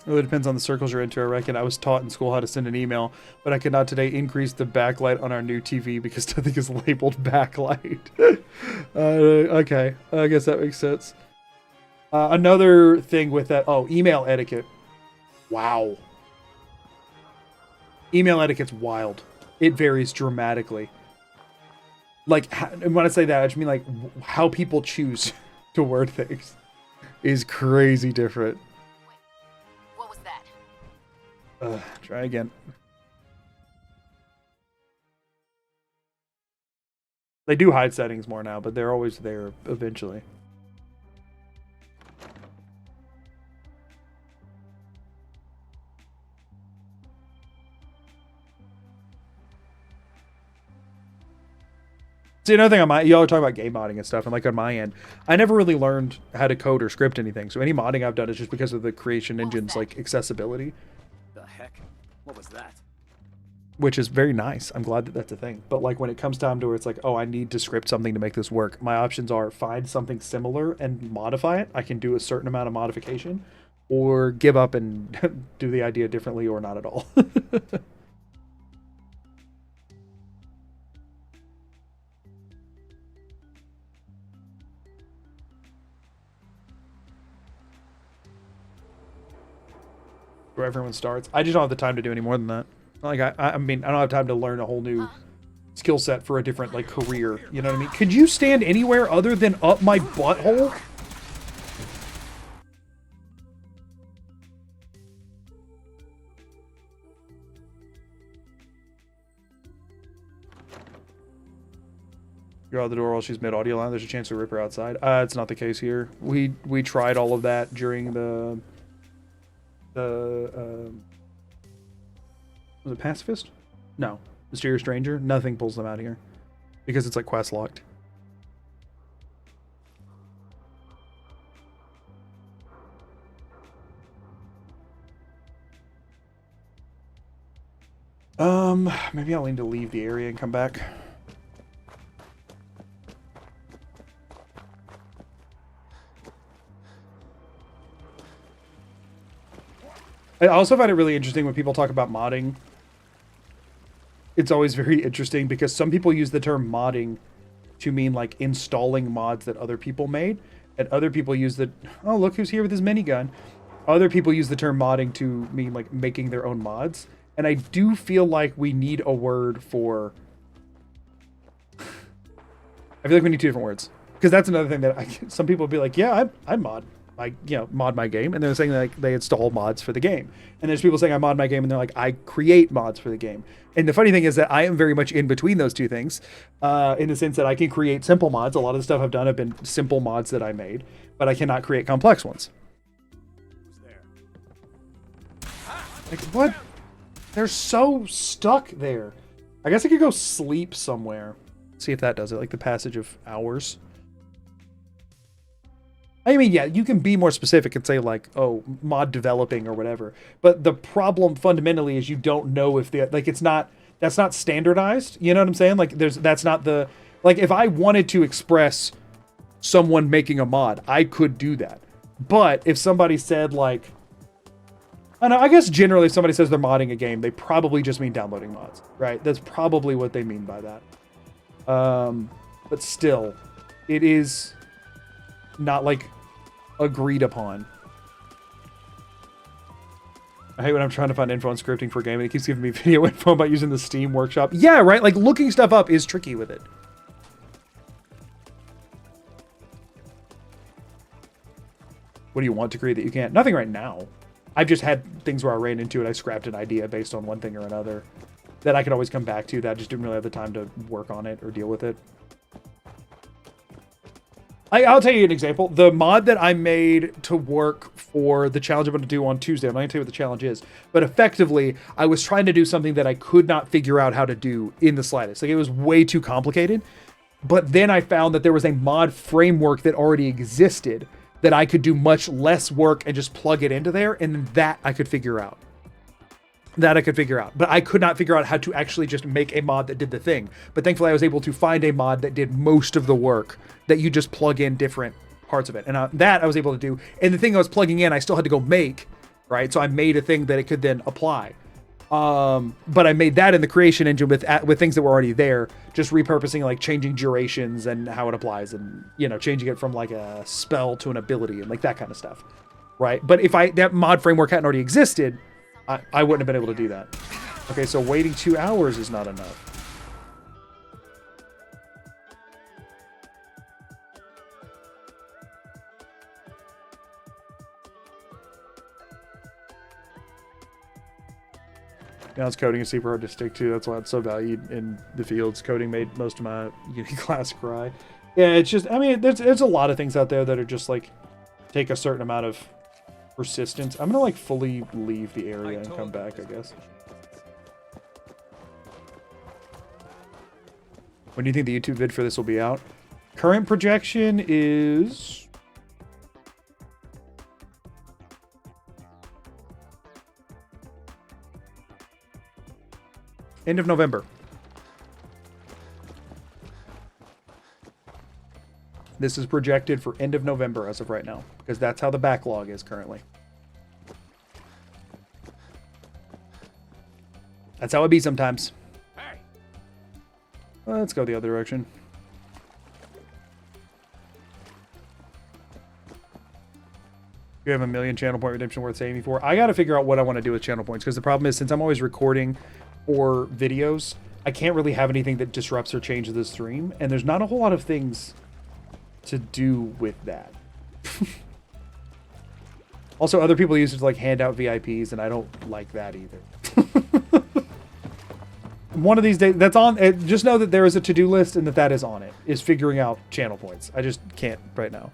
It really depends on the circles you're into, I reckon. I was taught in school how to send an email, but I could not today increase the backlight on our new TV because nothing is labeled backlight. Okay, I guess that makes sense. Another thing with that, email etiquette. Wow. Email etiquette's wild. It varies dramatically. Like, when I say that, I just mean like how people choose to word things is crazy different. What was that? Try again. They do hide settings more now, but they're always there eventually. See, another thing on my, y'all are talking about game modding and stuff, and like on my end, I never really learned how to code or script anything. So any modding I've done is just because of the creation engine's like accessibility. The heck? What was that? Which is very nice. I'm glad that that's a thing. But like when it comes time to where it's like, oh, I need to script something to make this work, my options are find something similar and modify it. I can do a certain amount of modification, or give up and do the idea differently, or not at all. Where everyone starts. I just don't have the time to do any more than that. Like I mean, I don't have time to learn a whole new skill set for a different like career. You know what I mean? Could you stand anywhere other than up my butthole? You're out the door while she's mid audio line. There's a chance to rip her outside. It's not the case here. We tried all of that during the was it Pacifist? No. Mysterious Stranger? Nothing pulls them out here. Because it's like quest locked. Maybe I'll need to leave the area and come back. I also find it really interesting when people talk about modding. It's always very interesting because some people use the term modding to mean like installing mods that other people made, and other people use the, oh, look who's here with his minigun. Other people use the term modding to mean like making their own mods. And I do feel like we need a word for, I feel like we need two different words. Because that's another thing that some people will be like, yeah, I mod. I mod my game, and they're saying like they install mods for the game. And there's people saying I mod my game, and they're like I create mods for the game. And the funny thing is that I am very much in between those two things, in the sense that I can create simple mods. A lot of the stuff I've done have been simple mods that I made, but I cannot create complex ones. Like what? They're so stuck there. I guess I could go sleep somewhere. See if that does it. Like the passage of hours. I mean, yeah, you can be more specific and say like, oh, mod developing or whatever. But the problem fundamentally is you don't know if the, like, that's not standardized. You know what I'm saying? Like that's not the, like if I wanted to express someone making a mod, I could do that. But if somebody said like, I don't know, I guess generally if somebody says they're modding a game, they probably just mean downloading mods, right? That's probably what they mean by that. But still, it is not like agreed upon. I hate when I'm trying to find info on scripting for a game and it keeps giving me video info about using the Steam Workshop. Yeah, right? Like looking stuff up is tricky with it. What do you want to create that you can't? Nothing right now. I've just had things where I ran into it. I scrapped an idea based on one thing or another that I could always come back to, that I just didn't really have the time to work on it or deal with it. I'll tell you an example. The mod that I made to work for the challenge I'm going to do on Tuesday, I'm not going to tell you what the challenge is, but effectively, I was trying to do something that I could not figure out how to do in the slightest. Like, it was way too complicated. But then I found that there was a mod framework that already existed that I could do much less work and just plug it into there, and that I could figure out. But I could not figure out how to actually just make a mod that did the thing. But thankfully I was able to find a mod that did most of the work, that you just plug in different parts of it. And that I was able to do. And the thing I was plugging in, I still had to go make, right? So I made a thing that it could then apply. But I made that in the creation engine with things that were already there, just repurposing, like changing durations and how it applies, and, you know, changing it from like a spell to an ability and like that kind of stuff, right? But if that mod framework hadn't already existed, I wouldn't have been able to do that. Okay, so waiting 2 hours is not enough. Now it's coding is super hard to stick to. That's why it's so valued in the fields. Coding made most of my uni class cry. Yeah, it's just, I mean, there's a lot of things out there that are just like, take a certain amount of persistence. I'm gonna like fully leave the area and come back, I guess. When do you think the YouTube vid for this will be out? Current projection is... end of November. This is projected for end of November as of right now, because that's how the backlog is currently. That's how it be sometimes. Let's go the other direction. You have a million channel point redemption worth saving for. I got to figure out what I want to do with channel points, because the problem is, since I'm always recording or videos, I can't really have anything that disrupts or changes the stream, and there's not a whole lot of things to do with that. Also, other people use it to like hand out VIPs, and I don't like that either. One of these days, that's on. Just know that there is a to-do list, and that is on it. Is figuring out channel points. I just can't right now.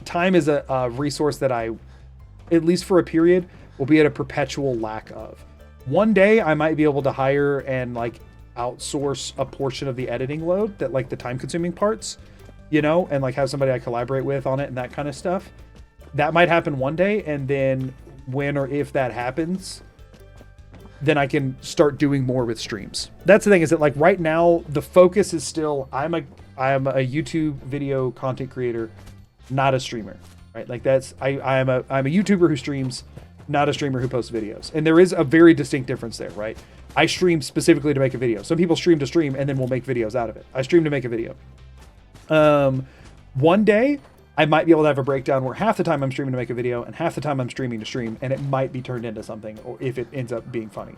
Time is a resource that I, at least for a period, will be at a perpetual lack of. One day, I might be able to hire and like outsource a portion of the editing load, that like the time-consuming parts, you know, and like have somebody I collaborate with on it and that kind of stuff. That might happen one day, and then when or if that happens, then I can start doing more with streams. That's the thing, is that like right now the focus is still I am a YouTube video content creator, not a streamer, right? Like that's I'm a YouTuber who streams, not a streamer who posts videos. And there is a very distinct difference there, right? I stream specifically to make a video. Some people stream to stream and then will make videos out of it. I stream to make a video. One day I might be able to have a breakdown where half the time I'm streaming to make a video and half the time I'm streaming to stream, and it might be turned into something, or if it ends up being funny.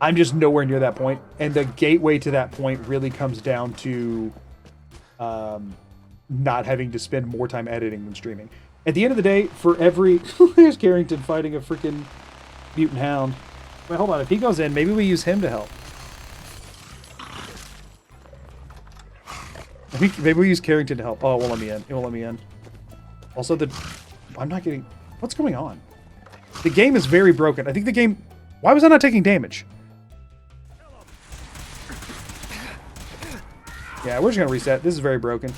I'm just nowhere near that point, and the gateway to that point really comes down to not having to spend more time editing than streaming. At the end of the day, for every... There's Carrington fighting a freaking mutant hound. Wait, hold on. If he goes in, maybe we use him to help. Maybe we use Carrington to help. Oh, it won't let me in. It won't let me in. Also, I'm not getting... What's going on? The game is very broken. I think the game... Why was I not taking damage? Yeah, we're just going to reset. This is very broken.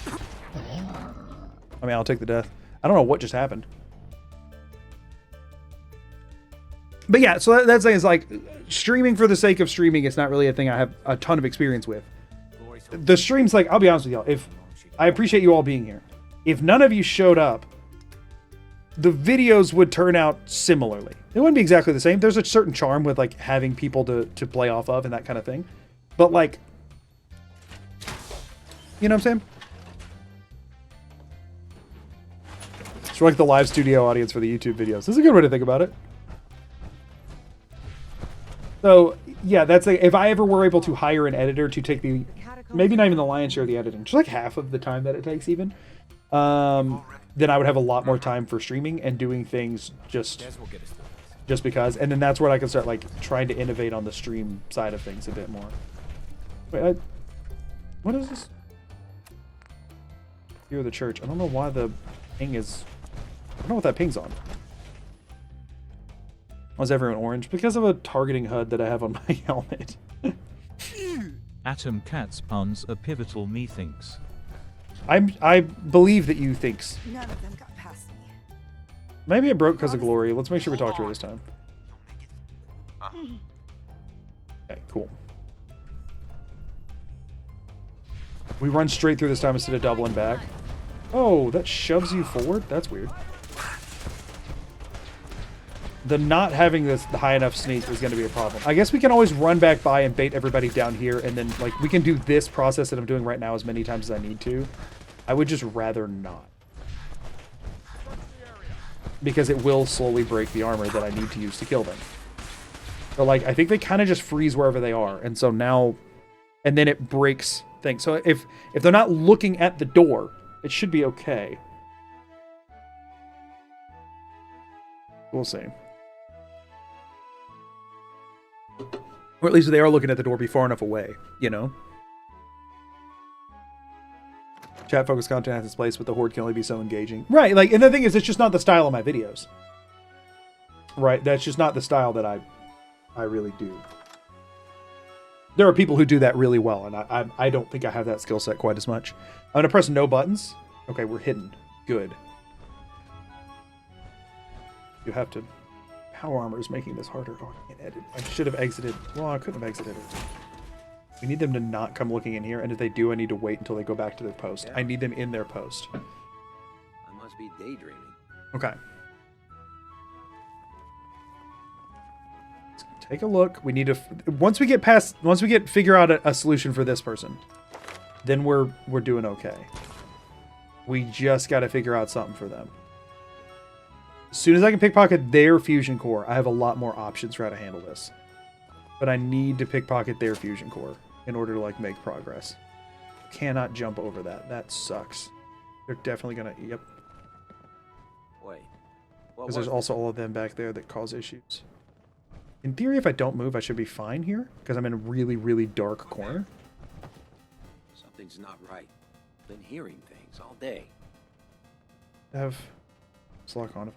I mean, I'll take the death. I don't know what just happened. But yeah, so that's the thing, is like, streaming for the sake of streaming is not really a thing I have a ton of experience with. The streams, like, I'll be honest with y'all, if I appreciate you all being here. If none of you showed up, the videos would turn out similarly. It wouldn't be exactly the same. There's a certain charm with like having people to play off of and that kind of thing. But like, you know what I'm saying? It's like the live studio audience for the YouTube videos. This is a good way to think about it. So yeah, that's like, if I ever were able to hire an editor to take the, maybe not even the lion's share of the editing, just like half of the time that it takes even, then I would have a lot more time for streaming and doing things just because. And then that's where I can start like trying to innovate on the stream side of things a bit more. Wait, what is this? Here the church. I don't know why the ping is, I don't know what that ping's on. Why is everyone orange? Because of a targeting HUD that I have on my helmet. Atom Cat's puns are pivotal, methinks. I believe that you thinks. None of them got past me. Maybe it broke because of Glory. Let's make sure we talk to her this time. Okay, cool. We run straight through this time instead of doubling back. Oh, that shoves you forward? That's weird. The not having this high enough sneak is going to be a problem. I guess we can always run back by and bait everybody down here, and then like we can do this process that I'm doing right now as many times as I need to. I would just rather not. Because it will slowly break the armor that I need to use to kill them. But like, I think they kind of just freeze wherever they are, and so now... And then it breaks things. So if they're not looking at the door, it should be okay. We'll see. Or at least they are looking at the door, be far enough away, you know? Chat focused content has its place, but the horde can only be so engaging. Right, like, and the thing is, it's just not the style of my videos. Right, that's just not the style that I really do. There are people who do that really well, and I don't think I have that skill set quite as much. I'm going to press no buttons. Okay, we're hidden. Good. You have to... Power armor is making this harder. Oh, I can't edit. I should have exited. Well, I couldn't have exited it. We need them to not come looking in here, and if they do, I need to wait until they go back to their post. Yeah. I need them in their post. I must be daydreaming. Okay. Let's take a look. We need to... Once we figure out a solution for this person, then we're doing okay. We just got to figure out something for them. As soon as I can pickpocket their fusion core, I have a lot more options for how to handle this. But I need to pickpocket their fusion core in order to, like, make progress. Cannot jump over that. That sucks. They're definitely gonna... Yep. Wait. Because there's also all of them back there that cause issues. In theory, if I don't move, I should be fine here. Because I'm in a really, really dark corner. Something's not right. Been hearing things all day. Let's lock on.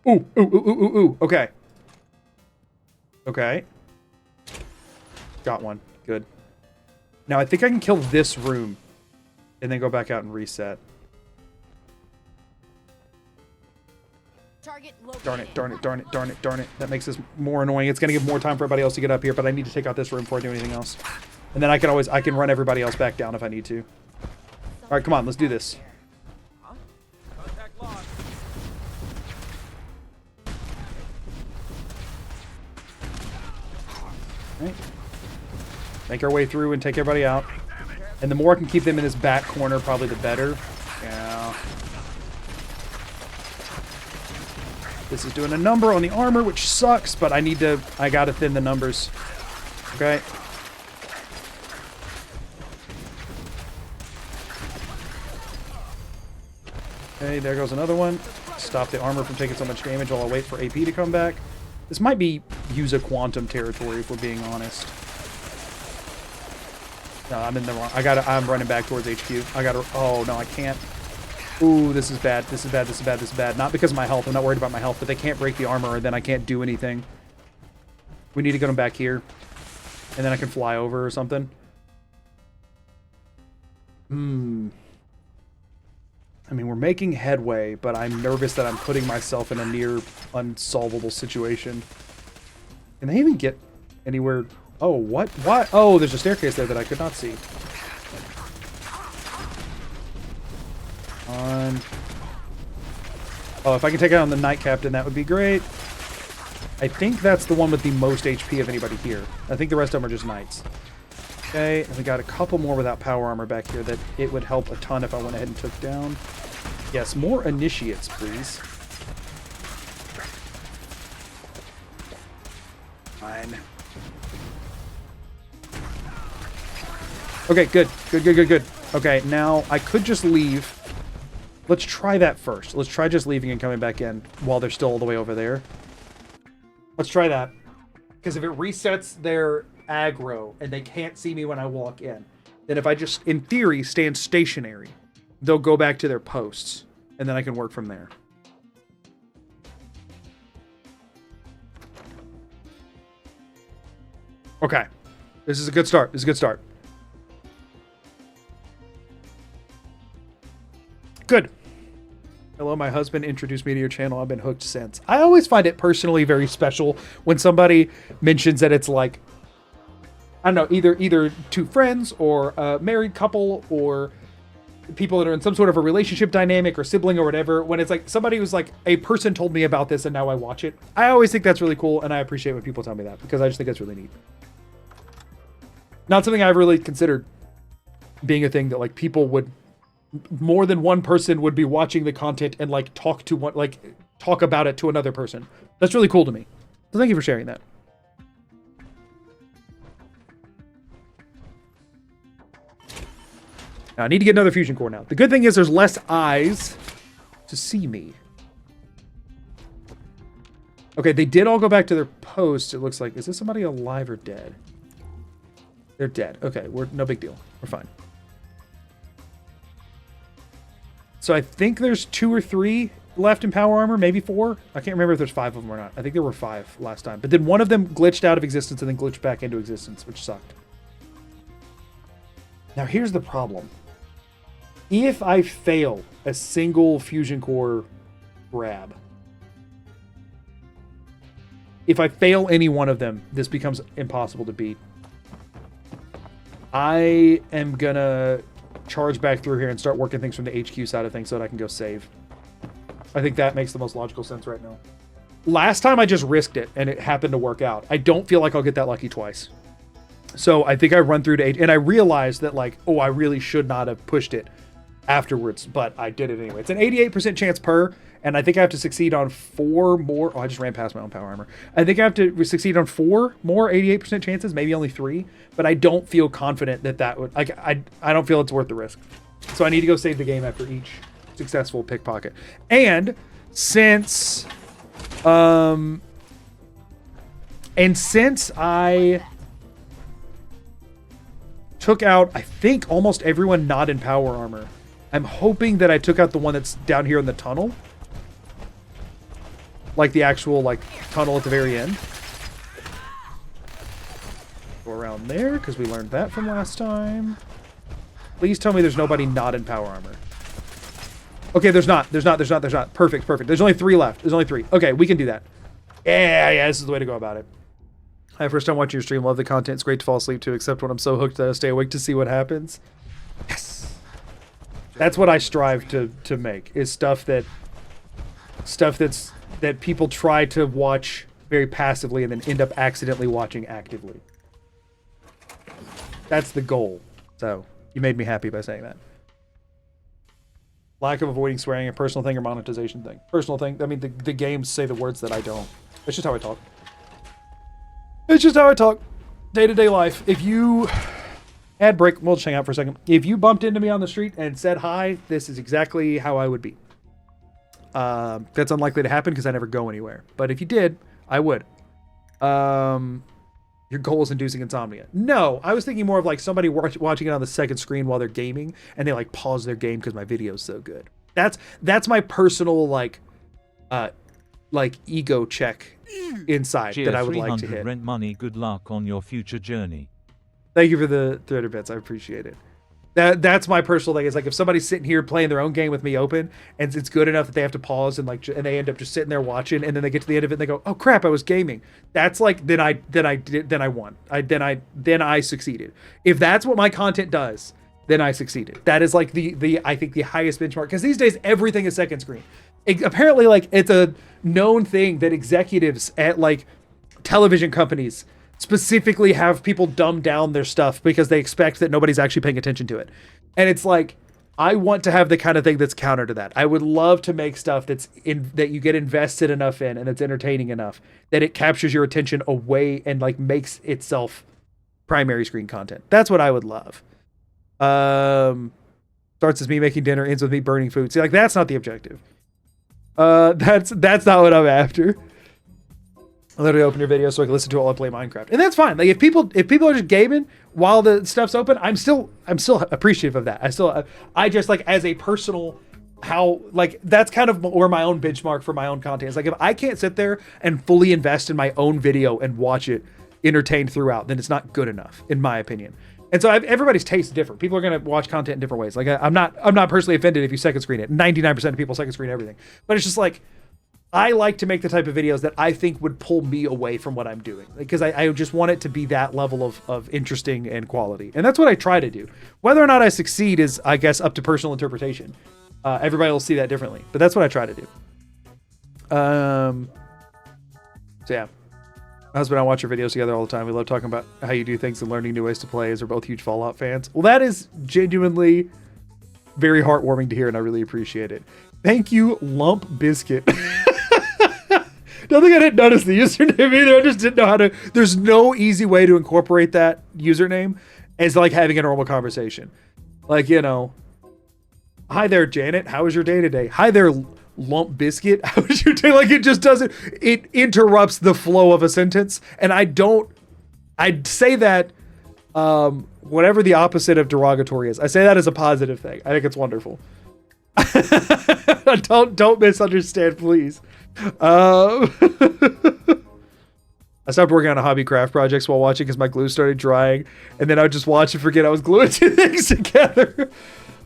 Ooh. Okay. Okay. Got one. Good. Now I think I can kill this room and then go back out and reset. Target Darn it. That makes this more annoying. It's going to give more time for everybody else to get up here, but I need to take out this room before I do anything else. And then I can run everybody else back down if I need to. All right, come on, let's do this. Right. Make our way through and take everybody out. And the more I can keep them in this back corner, probably the better. Yeah. This is doing a number on the armor, which sucks, but I gotta thin the numbers. Okay. Okay, there goes another one. Stop the armor from taking so much damage while I wait for AP to come back. This might be use a quantum territory if we're being honest. No, I'm in the wrong. I'm running back towards HQ. Oh no, I can't. Ooh, this is bad. This is bad. Not because of my health. I'm not worried about my health, but they can't break the armor and then I can't do anything. We need to get them back here. And then I can fly over or something. I mean, we're making headway, but I'm nervous that I'm putting myself in a near unsolvable situation. Can they even get anywhere? Oh, what? What? Oh, there's a staircase there that I could not see. Oh, if I can take out on the Knight Captain, that would be great. I think that's the one with the most HP of anybody here. I think the rest of them are just Knights. Okay, and we got a couple more without power armor back here that it would help a ton if I went ahead and took down. Yes, more initiates, please. Fine. Okay, good. Okay, now I could just leave. Let's try that first. Let's try just leaving and coming back in while they're still all the way over there. Let's try that. Because if it resets their aggro and they can't see me when I walk in, then if I just, in theory, stand stationary, they'll go back to their posts. And then I can work from there. Okay. This is a good start. Good. Hello, my husband introduced me to your channel. I've been hooked since. I always find it personally very special when somebody mentions that it's like, I don't know, either two friends or a married couple or people that are in some sort of a relationship dynamic or sibling or whatever, when it's like somebody was like, a person told me about this and now I watch it. I always think that's really cool, and I appreciate when people tell me that because I just think that's really neat. Not something I've really considered being a thing that like people would, more than one person would be watching the content and like talk about it to another person. That's really cool to me. So thank you for sharing that. Now, I need to get another fusion core now. The good thing is there's less eyes to see me. Okay, they did all go back to their posts. It looks like. Is this somebody alive or dead? They're dead. Okay, we're no big deal. We're fine. So I think there's 2 or 3 left in power armor, maybe 4. I can't remember if there's 5 of them or not. I think there were 5 last time. But then one of them glitched out of existence and then glitched back into existence, which sucked. Now here's the problem. If I fail a single fusion core grab, if I fail any one of them, this becomes impossible to beat. I am gonna charge back through here and start working things from the HQ side of things so that I can go save. I think that makes the most logical sense right now. Last time I just risked it and it happened to work out. I don't feel like I'll get that lucky twice. So I think I run through to H, and I realized that like, oh, I really should not have pushed it afterwards, but I did it anyway. It's an 88% chance per, and I think I have to succeed on 4 more. Oh, I just ran past my own power armor. I think I have to succeed on 4 more 88% chances, maybe only 3, but I don't feel confident that that would, like, I don't feel it's worth the risk. So I need to go save the game after each successful pickpocket. And since I took out, I think, almost everyone not in power armor, I'm hoping that I took out the one that's down here in the tunnel. Like the actual, like, tunnel at the very end. Go around there, because we learned that from last time. Please tell me there's nobody not in power armor. Okay, there's not. Perfect. There's only 3 left. There's only 3. Okay, we can do that. Yeah, this is the way to go about it. Hi, first time watching your stream. Love the content. It's great to fall asleep to, except when I'm so hooked that I stay awake to see what happens. Yes. That's what I strive to make, is stuff that people try to watch very passively and then end up accidentally watching actively. That's the goal. So, you made me happy by saying that. Lack of avoiding swearing, a personal thing or monetization thing. Personal thing. I mean, the games say the words that I don't. It's just how I talk. It's just how I talk. Day-to-day life. If you... Ad break. We'll just hang out for a second. If you bumped into me on the street and said hi, this is exactly how I would be. That's unlikely to happen because I never go anywhere. But if you did, I would. Your goal is inducing insomnia. No, I was thinking more of like somebody watching it on the second screen while they're gaming and they like pause their game because my video is so good. That's my personal like ego check inside that I would like to hit. Rent money. Good luck on your future journey. Thank you for the 300 bits. I appreciate it. That's my personal thing. Is like if somebody's sitting here playing their own game with me open, and it's good enough that they have to pause and like, and they end up just sitting there watching, and then they get to the end of it and they go, "Oh crap, I was gaming." That's like then I won. Then I succeeded. If that's what my content does, then I succeeded. That is like the I think the highest benchmark, because these days everything is second screen. Apparently, like it's a known thing that executives at like television companies specifically have people dumb down their stuff because they expect that nobody's actually paying attention to it. And it's like, I want to have the kind of thing that's counter to that. I would love to make stuff that you get invested enough in and it's entertaining enough that it captures your attention away and like makes itself primary screen content. That's what I would love. Starts as me making dinner, ends with me burning food. See, like that's not the objective. That's not what I'm after. I literally open your video so I can listen to it while I play Minecraft, and that's fine. Like if people are just gaming while the stuff's open, I'm still appreciative of that. I just like as a personal, how like that's kind of where my own benchmark for my own content is. Like if I can't sit there and fully invest in my own video and watch it entertained throughout, then it's not good enough in my opinion. And so everybody's taste is different. People are going to watch content in different ways. Like I'm not personally offended if you second screen it. 99% of people second screen everything, but it's just like, I like to make the type of videos that I think would pull me away from what I'm doing, because I just want it to be that level of interesting and quality. And that's what I try to do. Whether or not I succeed is, I guess, up to personal interpretation. Everybody will see that differently, but that's what I try to do. So yeah, my husband and I watch your videos together all the time. We love talking about how you do things and learning new ways to play, as we're both huge Fallout fans. Well, that is genuinely very heartwarming to hear, and I really appreciate it. Thank you, Lump Biscuit. Don't think I didn't notice the username either. I just didn't know how to. There's no easy way to incorporate that username as like having a normal conversation. Like, you know, hi there, Janet. How was your day today? Hi there, Lump Biscuit. How would you take, like, it just doesn't, it interrupts the flow of a sentence. And I'd say that, whatever the opposite of derogatory is, I say that as a positive thing. I think it's wonderful. Don't misunderstand, please. I stopped working on a hobby craft projects while watching because my glue started drying, and then I would just watch and forget I was gluing two things together.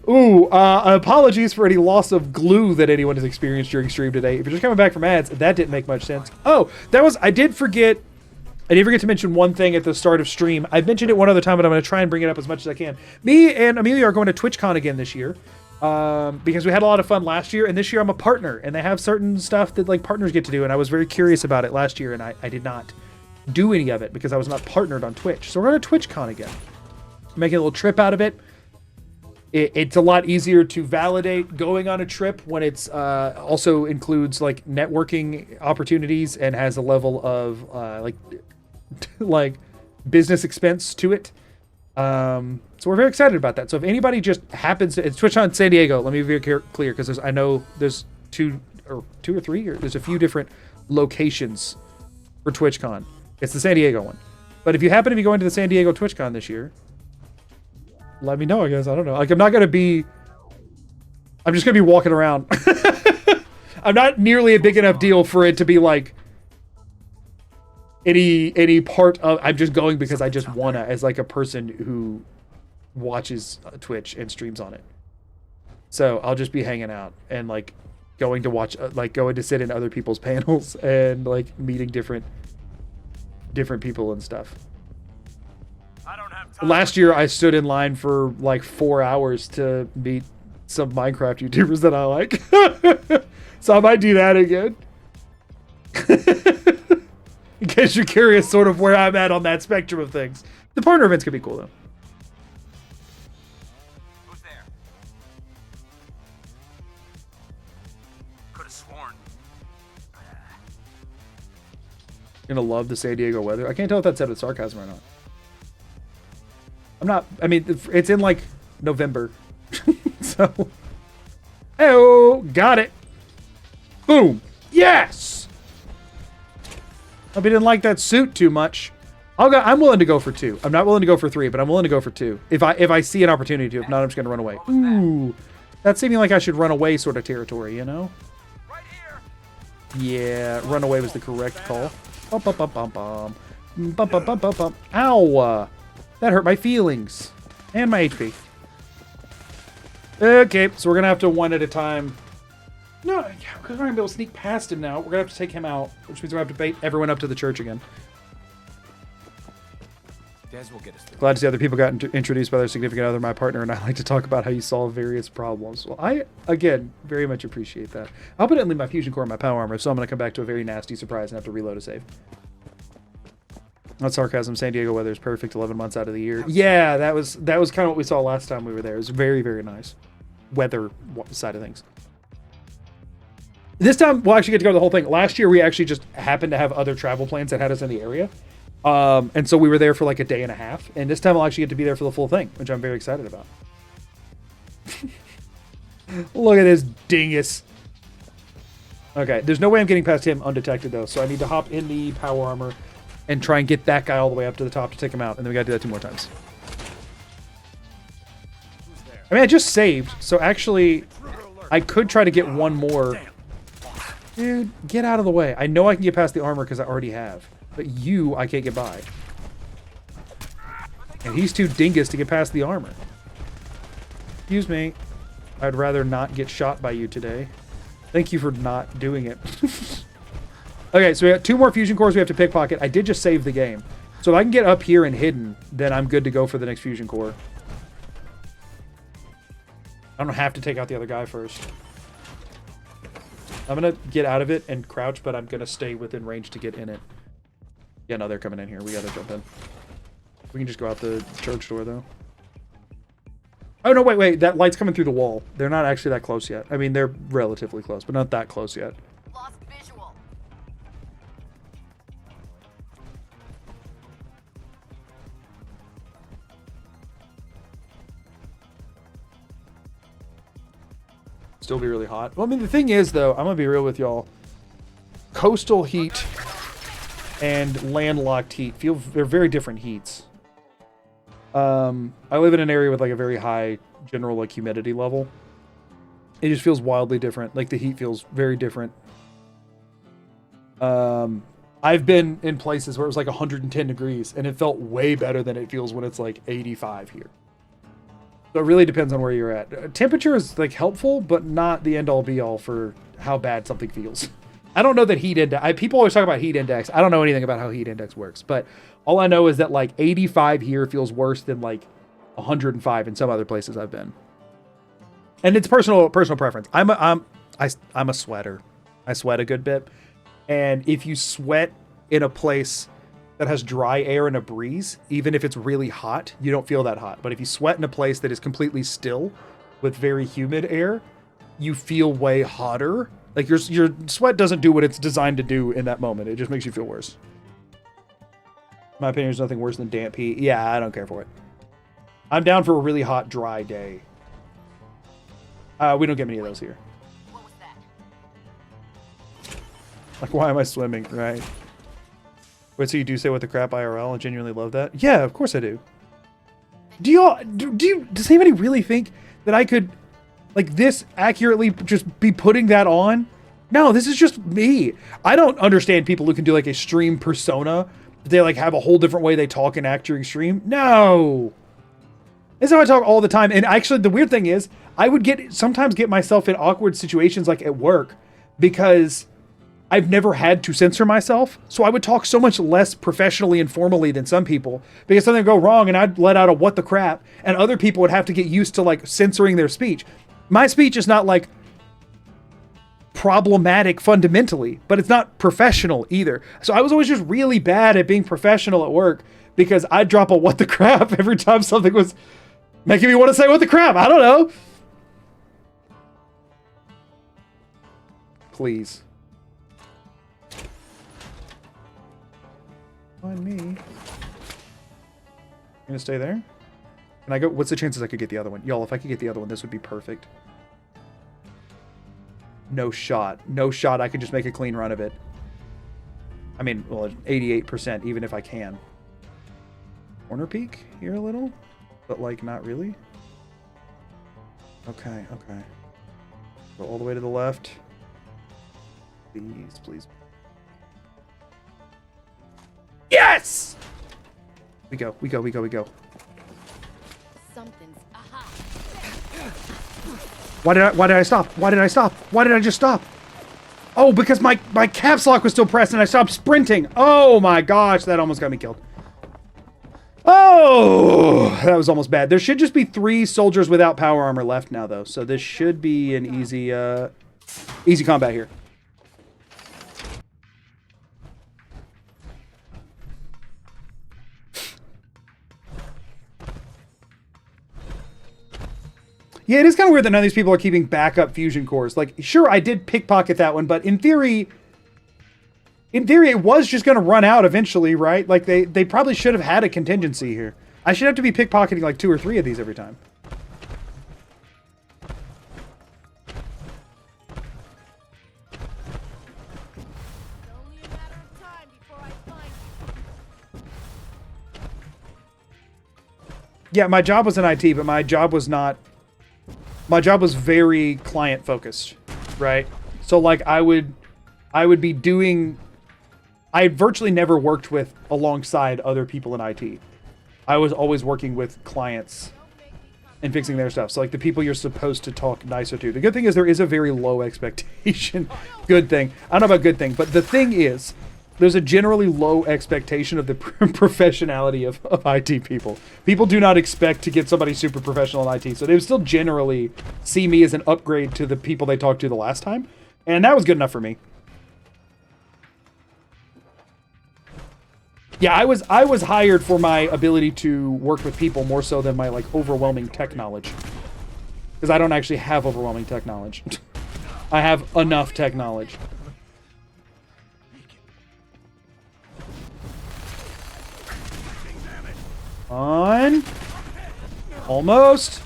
Ooh, apologies for any loss of glue that anyone has experienced during stream today. If you're just coming back from ads, that didn't make much sense. Oh, I did forget to mention one thing at the start of stream. I've mentioned it one other time, but I'm going to try and bring it up as much as I can. Me and Amelia are going to TwitchCon again this year. Because we had a lot of fun last year, and this year I'm a partner, and they have certain stuff that like partners get to do, and I was very curious about it last year, and I did not do any of it because I was not partnered on Twitch. So we're going to TwitchCon again. Making a little trip out of it. It's a lot easier to validate going on a trip when it's also includes like networking opportunities and has a level of like business expense to it. So we're very excited about that. So if anybody just happens to, it's TwitchCon San Diego. Let me be very clear because I know there's two or three, or there's a few different locations for TwitchCon. It's the San Diego one. But if you happen to be going to the San Diego TwitchCon this year, let me know, I guess. I don't know. Like, I'm just going to be walking around. I'm not nearly a big enough deal for it to be like any part of, I'm just going because I just wanna, as like a person who watches Twitch and streams on it. So I'll just be hanging out and like going to watch, like going to sit in other people's panels and like meeting different people and stuff. Last year I stood in line for like 4 hours to meet some Minecraft YouTubers that I like. So I might do that again. In case you're curious sort of where I'm at on that spectrum of things. The partner events could be cool though. Who's there? Could have sworn. You're gonna love the San Diego weather. I can't tell if that's said with sarcasm or not. I'm not, I mean, it's in like November. So, hey-oh, got it. Boom. Yes. Hope you didn't like that suit too much. I'm willing to go for 2. I'm not willing to go for 3, but I'm willing to go for 2. If I see an opportunity to. If not, I'm just gonna run away. Ooh, that's seeming like I should run away sort of territory, you know? Right here. Yeah, run away was the correct call. Bum, bum, bum, bum, bum. Bum, bum, bum, bum, bum. Ow! That hurt my feelings. And my HP. Okay, so we're gonna have to one at a time. No, because we're not gonna be able to sneak past him now. We're gonna have to take him out, which means we're gonna have to bait everyone up to the church again. Des will get us through. Glad to see other people got introduced by their significant other, my partner, and I like to talk about how you solve various problems. Well, I, again, very much appreciate that. I'll put it in my fusion core and my power armor, so I'm gonna come back to a very nasty surprise and have to reload a save. Not sarcasm. San Diego weather is perfect 11 months out of the year. Yeah, that was kind of what we saw last time we were there. It was very, very nice weather side of things. This time we'll actually get to go to the whole thing. Last year we actually just happened to have other travel plans that had us in the area, and so we were there for like a day and a half. And this time I'll actually get to be there for the full thing, which I'm very excited about. Look at this dingus. Okay, there's no way I'm getting past him undetected though, so I need to hop in the power armor and try and get that guy all the way up to the top to take him out. And then we gotta do that 2 more times. I mean, I just saved, so actually, I could try to get one more. Dude, get out of the way. I know I can get past the armor because I already have. But you, I can't get by. And he's too dingus to get past the armor. Excuse me. I'd rather not get shot by you today. Thank you for not doing it. Okay, so we got 2 more fusion cores we have to pickpocket. I did just save the game. So if I can get up here and hidden, then I'm good to go for the next fusion core. I don't have to take out the other guy first. I'm going to get out of it and crouch, but I'm going to stay within range to get in it. Yeah, no, they're coming in here. We got to jump in. We can just go out the church door, though. Oh, no, wait. That light's coming through the wall. They're not actually that close yet. I mean, they're relatively close, but not that close yet. Lost visual. Still be really hot. Well, I mean, the thing is, though, I'm gonna be real with y'all. Coastal heat and landlocked heat they're very different heats. I live in an area with like a very high general like humidity level. It just feels wildly different. Like the heat feels very different. I've been in places where it was like 110 degrees and it felt way better than it feels when it's like 85 here. So it really depends on where you're at. Temperature is like helpful, but not the end all be all for how bad something feels. I don't know that heat index, people always talk about heat index. I don't know anything about how heat index works, but all I know is that like 85 here feels worse than like 105 in some other places I've been. And it's personal preference. I'm a sweater. I sweat a good bit. And if you sweat in a place that has dry air and a breeze, even if it's really hot, you don't feel that hot. But if you sweat in a place that is completely still with very humid air, you feel way hotter. Like your sweat doesn't do what it's designed to do in that moment. It just makes you feel worse. In my opinion, there's nothing worse than damp heat. Yeah, I don't care for it. I'm down for a really hot, dry day. We don't get many of those here. What was that? Like, why am I swimming? Right. Wait, so you do say what the crap IRL and genuinely love that? Yeah, of course I do. Does anybody really think that I could, like, this accurately just be putting that on? No, this is just me. I don't understand people who can do, like, a stream persona. They, like, have a whole different way they talk and act during stream. No. This is how I talk all the time. And actually, the weird thing is, I would sometimes get myself in awkward situations, like, at work, because I've never had to censor myself, so I would talk so much less professionally and formally than some people, because something would go wrong and I'd let out a what the crap, and other people would have to get used to like censoring their speech. My speech is not like problematic fundamentally, but it's not professional either. So I was always just really bad at being professional at work because I'd drop a what the crap every time something was making me want to say what the crap. I don't know. Please. On me. You gonna stay there? Can I go? What's the chances I could get the other one? Y'all, if I could get the other one, this would be perfect. No shot. No shot I could just make a clean run of it. I mean, well, 88%, even if I can. Corner peek here a little, but like not really. Okay, okay. Go all the way to the left. Please, please. Yes! We go, we go, we go, we go. Something's aha. Why did I stop? Why did I stop? Why did I just stop? Oh, because my caps lock was still pressed and I stopped sprinting. Oh my gosh, that almost got me killed. Oh, that was almost bad. There should just be 3 soldiers without power armor left now though. So this should be an easy easy combat here. Yeah, it is kind of weird that none of these people are keeping backup fusion cores. Like, sure, I did pickpocket that one, but in theory, it was just going to run out eventually, right? Like, they probably should have had a contingency here. I should have to be pickpocketing like 2 or 3 of these every time. Yeah, my job was in IT, but my job was not... My job was very client focused, right? So like I would be doing... I virtually never worked with alongside other people in IT. I was always working with clients and fixing their stuff. So like the people you're supposed to talk nicer to. The good thing is there is a very low expectation. Good thing. I don't know about good thing, but the thing is there's a generally low expectation of the professionality of IT people. People do not expect to get somebody super professional in IT, so they would still generally see me as an upgrade to the people they talked to the last time, and that was good enough for me. Yeah, I was hired for my ability to work with people more so than my like overwhelming tech knowledge, because I don't actually have overwhelming tech knowledge. I have enough tech knowledge. On. Almost.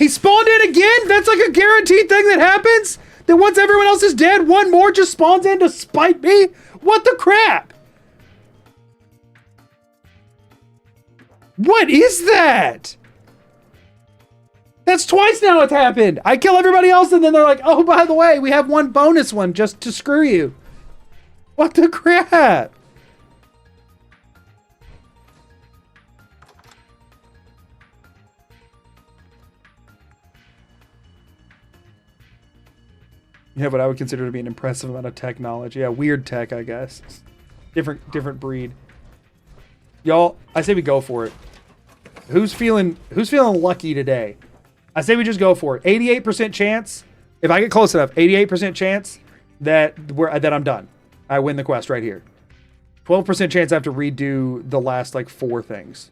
He spawned in again? That's like a guaranteed thing that happens? That once everyone else is dead, one more just spawns in to spite me? What the crap? What is that? That's twice now it's happened. I kill everybody else and then they're like, oh, by the way, we have one bonus one just to screw you. What the crap? You have what I would consider to be an impressive amount of technology. Yeah, weird tech, I guess. Different breed. Y'all, I say we go for it. Who's feeling lucky today? I say we just go for it. 88% chance. If I get close enough, 88% chance that I'm done. I win the quest right here. 12% chance I have to redo the last like 4 things.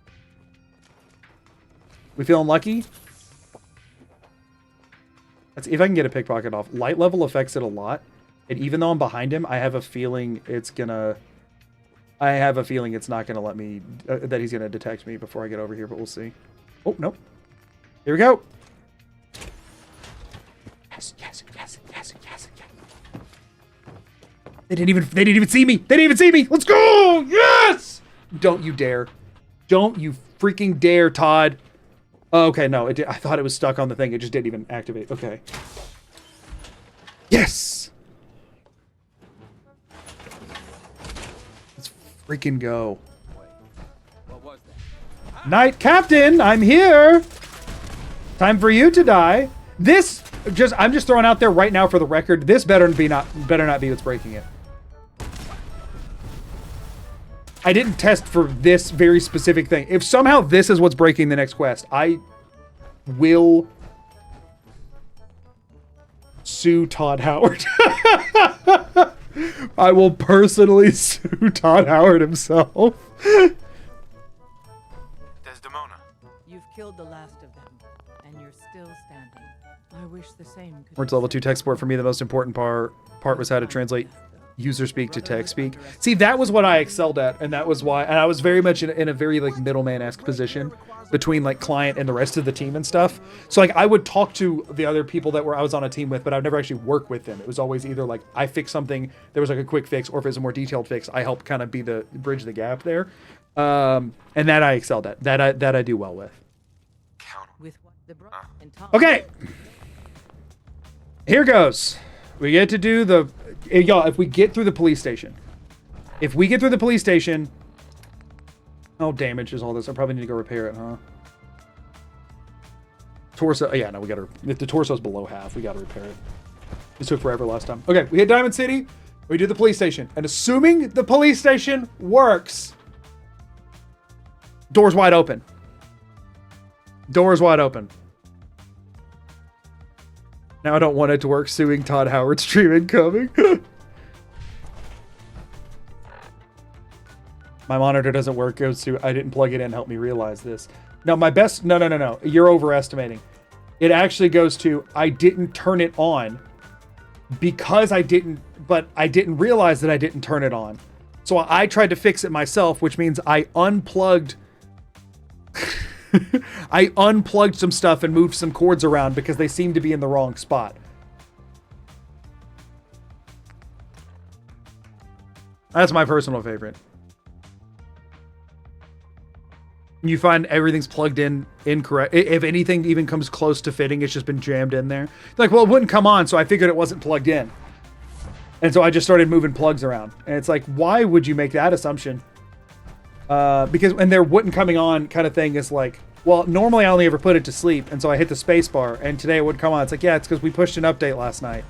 We feeling lucky? Let's see if I can get a pickpocket off. Light level affects it a lot. And even though I'm behind him, I have a feeling it's not gonna let me, that he's gonna detect me before I get over here, but we'll see. Oh, nope. Here we go. Yes. They didn't even see me. They didn't even see me. Let's go. Yes. Don't you dare. Don't you freaking dare, Todd. Oh, okay, no, I thought it was stuck on the thing. It just didn't even activate. Okay. Yes. Let's freaking go. What was that? Knight Captain, I'm here. Time for you to die. I'm just throwing out there right now for the record. This better not be what's breaking it. I didn't test for this very specific thing. If somehow this is what's breaking the next quest, I will sue Todd Howard. I will personally sue Todd Howard himself. Desdemona. You've killed the last of them, and you're still standing. I wish the same could Words level 2 tech support for me. The most important part was how to translate user speak to tech speak. See, that was what I excelled at, and that was why. And I was very much in a very like middleman-esque position between like client and the rest of the team and stuff. So like I would talk to the other people that I was on a team with, but I'd never actually work with them. It was always either like I fixed something, there was like a quick fix, or if it was a more detailed fix, I helped kind of be the bridge the gap there. And that I excelled at. That I do well with. with the and Tom. Okay. Here goes. We get to do the... Y'all, if we get through the police station. How damaged is all this? I probably need to go repair it, huh? Torso... Yeah, no, we gotta... If the torso's below half, we gotta repair it. This took forever last time. Okay, we hit Diamond City. We do the police station. And assuming the police station works... Doors wide open. Doors wide open. Now I don't want it to work. Suing Todd Howard stream incoming. My monitor doesn't work. Goes to I didn't plug it in. Help me realize this. No, my best. No. You're overestimating. It actually goes to I didn't turn it on because I didn't realize that I didn't turn it on. So I tried to fix it myself, which means I unplugged. I unplugged some stuff and moved some cords around because they seemed to be in the wrong spot. That's my personal favorite. You find everything's plugged in incorrect. If anything even comes close to fitting, it's just been jammed in there. Like, well, it wouldn't come on, so I figured it wasn't plugged in. And so I just started moving plugs around. And it's like, why would you make that assumption? Because when their wouldn't coming on kind of thing is like, well, normally I only ever put it to sleep, and so I hit the space bar, and today it would come on. It's like, yeah, it's because we pushed an update last night.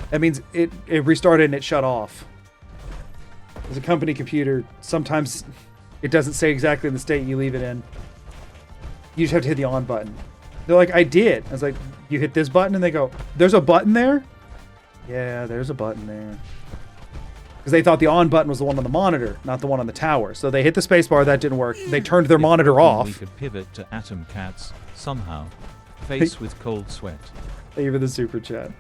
That means it restarted and it shut off. As a company computer, sometimes it doesn't say exactly in the state you leave it in. You just have to hit the on button. They're like, I did. I was like, you hit this button? And they go, there's a button there? Yeah, there's a button there. Because they thought the on button was the one on the monitor, not the one on the tower. So they hit the spacebar, that didn't work. They turned their monitor off. We could pivot to Atom Cats somehow. Face with cold sweat. Thank you for the super chat.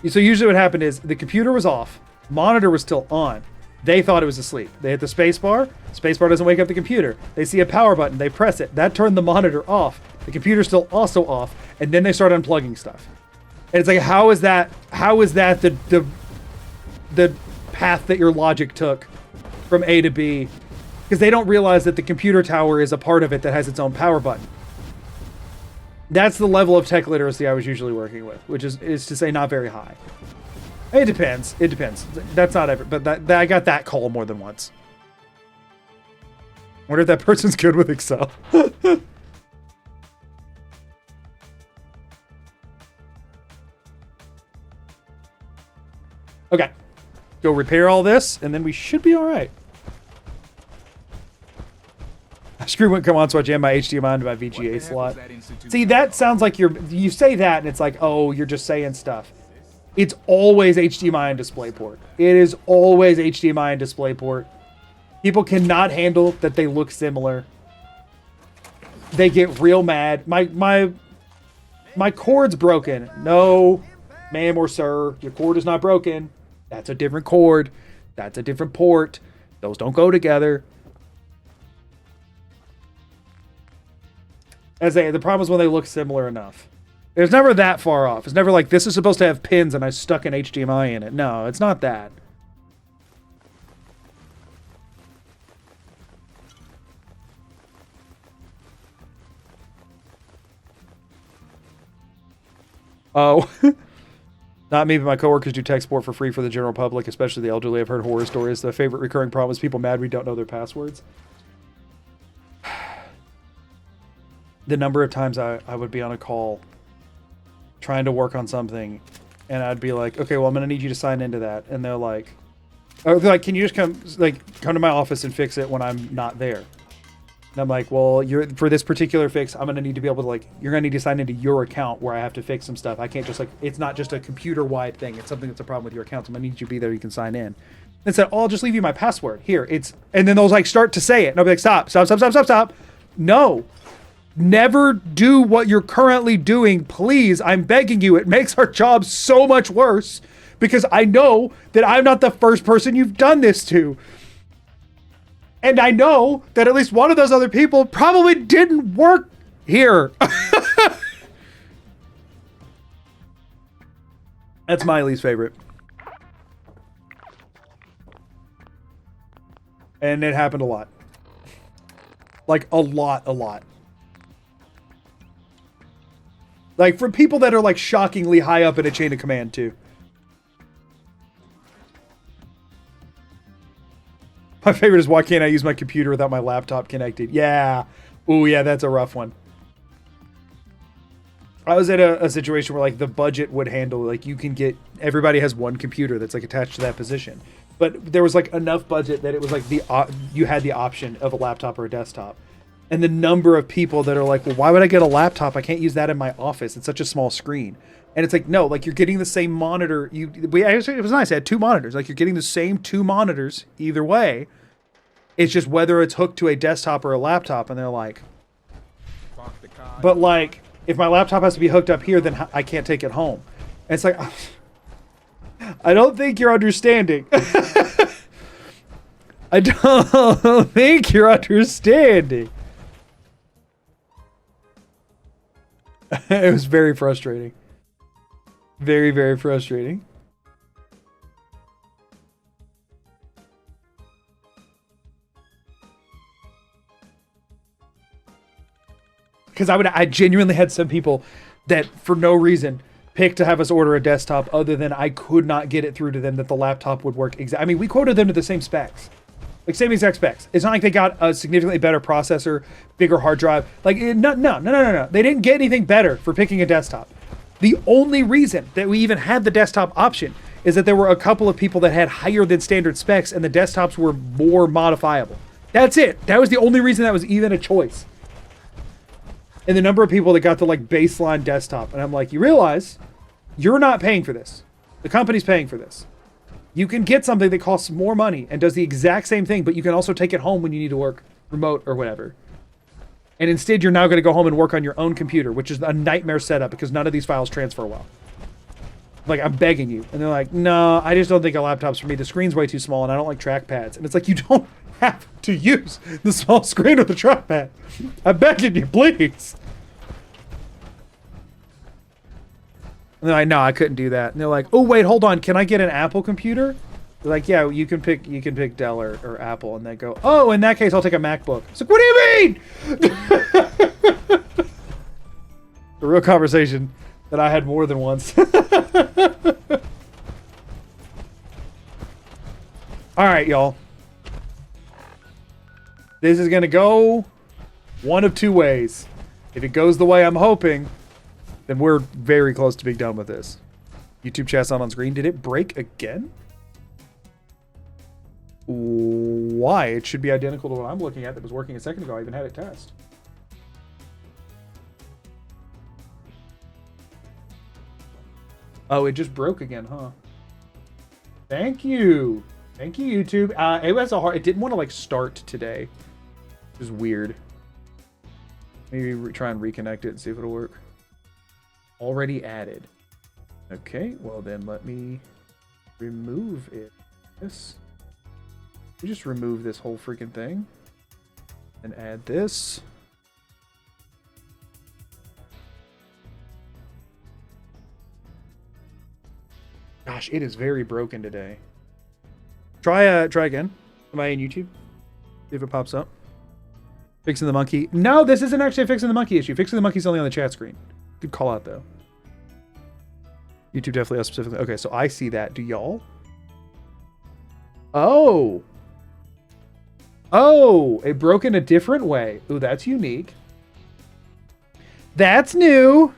So usually what happened is the computer was off, monitor was still on. They thought it was asleep. They hit the space bar. Space bar doesn't wake up the computer. They see a power button. They press it. That turned the monitor off. The computer's still also off. And then they start unplugging stuff. And it's like, how is that the path that your logic took from A to B? Because they don't realize that the computer tower is a part of it that has its own power button. That's the level of tech literacy I was usually working with, which is to say not very high. It depends. It depends. That's not ever, but that I got that call more than once. Wonder if that person's good with Excel. Okay. Go repair all this, and then we should be all right. Screw wouldn't come on, so I jammed my HDMI into my VGA slot. See, that sounds like you say that, and it's like, oh, you're just saying stuff. It's always HDMI and DisplayPort. It is always HDMI and DisplayPort. People cannot handle that they look similar. They get real mad. My cord's broken. No, ma'am or sir, your cord is not broken. That's a different cord. That's a different port. Those don't go together. The problem is when they look similar enough. It's never that far off. It's never like, this is supposed to have pins and I stuck an HDMI in it. No, it's not that. Oh. Not me, but my coworkers do tech support for free for the general public, especially the elderly. I've heard horror stories. The favorite recurring problem is people mad we don't know their passwords. The number of times I would be on a call trying to work on something, and I'd be like, okay, well, I'm gonna need you to sign into that, and they're like, can you just come to my office and fix it when I'm not there? And I'm like, well, for this particular fix, I'm gonna need to be able to you're gonna need to sign into your account where I have to fix some stuff. I can't just it's not just a computer-wide thing. It's something that's a problem with your account. So I'm gonna need you to be there. You can sign in. And said, oh, I'll just leave you my password here. And then they'll start to say it, and I'll be like, stop. No. Never do what you're currently doing, please. I'm begging you. It makes our job so much worse because I know that I'm not the first person you've done this to. And I know that at least one of those other people probably didn't work here. That's my least favorite. And it happened a lot. Like a lot. Like, from people that are, shockingly high up in a chain of command, too. My favorite is, why can't I use my computer without my laptop connected? Yeah. Ooh, yeah, that's a rough one. I was at a situation where, the budget would handle, you can get... Everybody has one computer that's, attached to that position. But there was, enough budget that it was, you had the option of a laptop or a desktop. And the number of people that are like, well, why would I get a laptop? I can't use that in my office. It's such a small screen. And it's like, no, you're getting the same monitor. It was nice. I had two monitors. You're getting the same two monitors either way. It's just whether it's hooked to a desktop or a laptop. And they're like, but if my laptop has to be hooked up here, then I can't take it home. And it's like, I don't think you're understanding. I don't think you're understanding. It was very frustrating. Very, very frustrating. Because I genuinely had some people that, for no reason, picked to have us order a desktop other than I could not get it through to them that the laptop would work exactly. I mean, we quoted them to the same specs. Same exact specs. It's not like they got a significantly better processor, bigger hard drive. No. They didn't get anything better for picking a desktop. The only reason that we even had the desktop option is that there were a couple of people that had higher than standard specs and the desktops were more modifiable. That's it. That was the only reason that was even a choice. And the number of people that got the baseline desktop. And I'm like, you realize you're not paying for this. The company's paying for this. You can get something that costs more money and does the exact same thing, but you can also take it home when you need to work remote or whatever. And instead, you're now going to go home and work on your own computer, which is a nightmare setup because none of these files transfer well. Like, I'm begging you. And they're like, no, I just don't think a laptop's for me. The screen's way too small and I don't like trackpads. And it's like, you don't have to use the small screen with the trackpad. I'm begging you, please. And they're like, no, I couldn't do that. And they're like, oh, wait, hold on. Can I get an Apple computer? They're like, yeah, you can pick Dell or Apple. And they go, oh, in that case, I'll take a MacBook. It's like, what do you mean? The real conversation that I had more than once. All right, y'all. This is going to go one of two ways. If it goes the way I'm hoping, then we're very close to being done with this. YouTube chat's not on screen. Did it break again? Why? It should be identical to what I'm looking at that was working a second ago. I even had it test. Oh, it just broke again, huh? Thank you. Thank you, YouTube. It didn't want to like start today. It was weird. Maybe try and reconnect it and see if it'll work. Already added. Okay, well then let me remove it. This. We just remove this whole freaking thing. And add this. Gosh, it is very broken today. Try again. Am I in YouTube? See if it pops up. Fixing the monkey. No, this isn't actually fixing the monkey issue. Fixing the monkey's only on the chat screen. Good call out though. YouTube definitely has specifically. Okay, so I see that. Do y'all? Oh. Oh, it broke in a different way. Ooh, that's unique. That's new.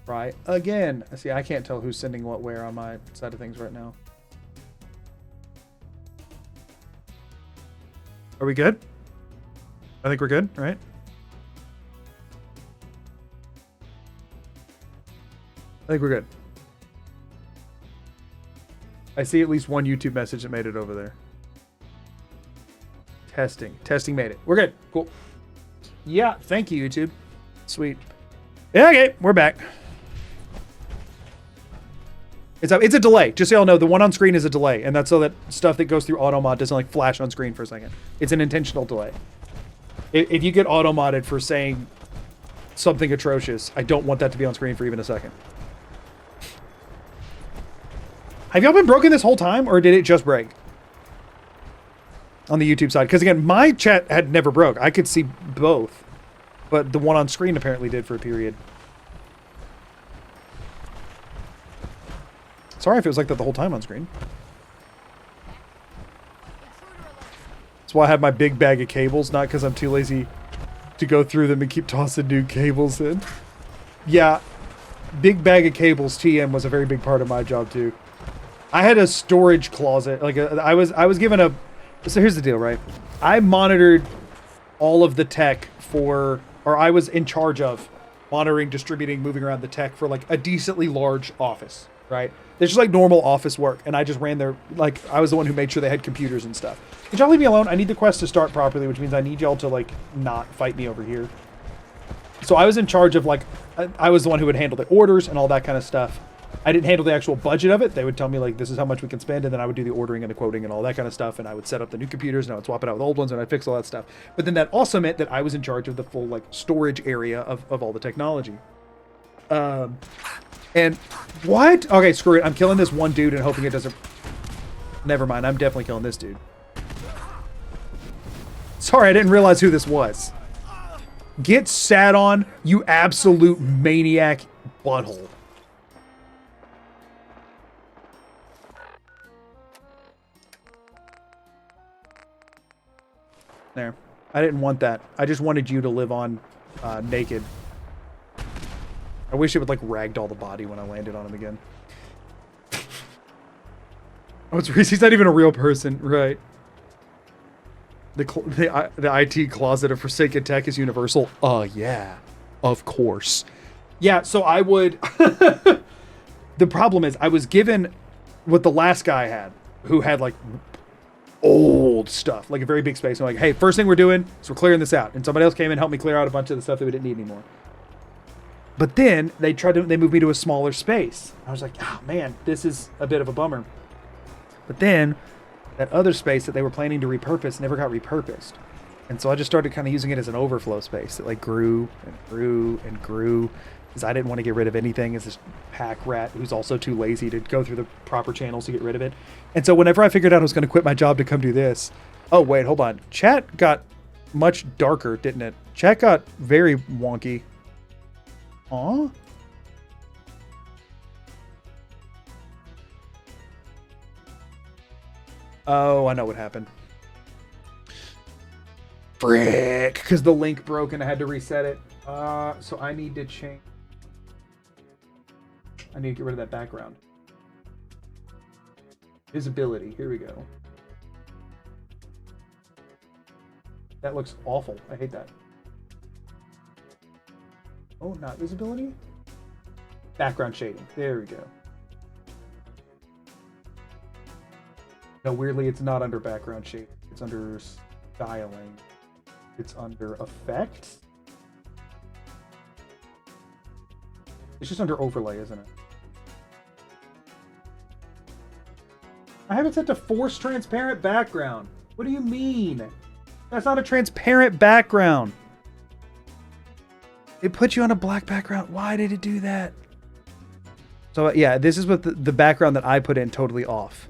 Try again. See, I can't tell who's sending what where on my side of things right now. Are we good? I think we're good, right? I think we're good. I see at least one YouTube message that made it over there. Testing. Testing made it. We're good. Cool. Yeah, thank you, YouTube. Sweet. Yeah, okay, we're back. It's a delay. Just so y'all know, the one on screen is a delay, and that's so that stuff that goes through AutoMod doesn't like flash on screen for a second. It's an intentional delay. If you get auto-modded for saying something atrocious, I don't want that to be on screen for even a second. Have y'all been broken this whole time, or did it just break? On the YouTube side. Because again, my chat had never broke. I could see both. But the one on screen apparently did for a period. Sorry if it was like that the whole time on screen. That's why I have my big bag of cables, not because I'm too lazy to go through them and keep tossing new cables in. Yeah, big bag of cables TM was a very big part of my job too. I had a storage closet. Like I was given a. So here's the deal, right? I monitored all of the tech for, or I was in charge of monitoring, distributing, moving around the tech for like a decently large office, right? It's just like normal office work, and I just ran their, like, I was the one who made sure they had computers and stuff. Could y'all leave me alone? I need the quest to start properly, which means I need y'all to, like, not fight me over here. So I was in charge of, like, I was the one who would handle the orders and all that kind of stuff. I didn't handle the actual budget of it. They would tell me, like, this is how much we can spend, and then I would do the ordering and the quoting and all that kind of stuff, and I would set up the new computers, and I would swap it out with old ones, and I'd fix all that stuff. But then that also meant that I was in charge of the full, like, storage area of all the technology. And what? Okay, screw it. I'm killing this one dude and hoping it doesn't... Never mind. I'm definitely killing this dude. Sorry, I didn't realize who this was. Get sat on, you absolute maniac butthole. There. I didn't want that. I just wanted you to live on naked. I wish it would, like, ragdoll the body when I landed on him again. Oh, it's Reese. He's not even a real person. Right. The IT closet of Forsaken Tech is universal. Yeah. Of course. Yeah, so I would... The problem is, I was given what the last guy had, who had, like, old stuff, like a very big space. I'm like, hey, first thing we're doing is we're clearing this out. And somebody else came and helped me clear out a bunch of the stuff that we didn't need anymore. But then they moved me to a smaller space. I was like, oh man, this is a bit of a bummer. But then that other space that they were planning to repurpose never got repurposed. And so I just started kind of using it as an overflow space that like grew and grew and grew, because I didn't want to get rid of anything as this pack rat who's also too lazy to go through the proper channels to get rid of it. And so whenever I figured out I was going to quit my job to come do this, oh wait, hold on. Chat got much darker, didn't it? Chat got very wonky. Aw. Oh, I know what happened. Frick, because the link broke and I had to reset it. So I need to change. I need to get rid of that background. Visibility, here we go. That looks awful. I hate that. Oh, not visibility? Background shading. There we go. No, weirdly, it's not under background shading. It's under styling. It's under effects. It's just under overlay, isn't it? I have it set to force transparent background. What do you mean? That's not a transparent background. It put you on a black background. Why did it do that? So yeah, this is what the background that I put in totally off.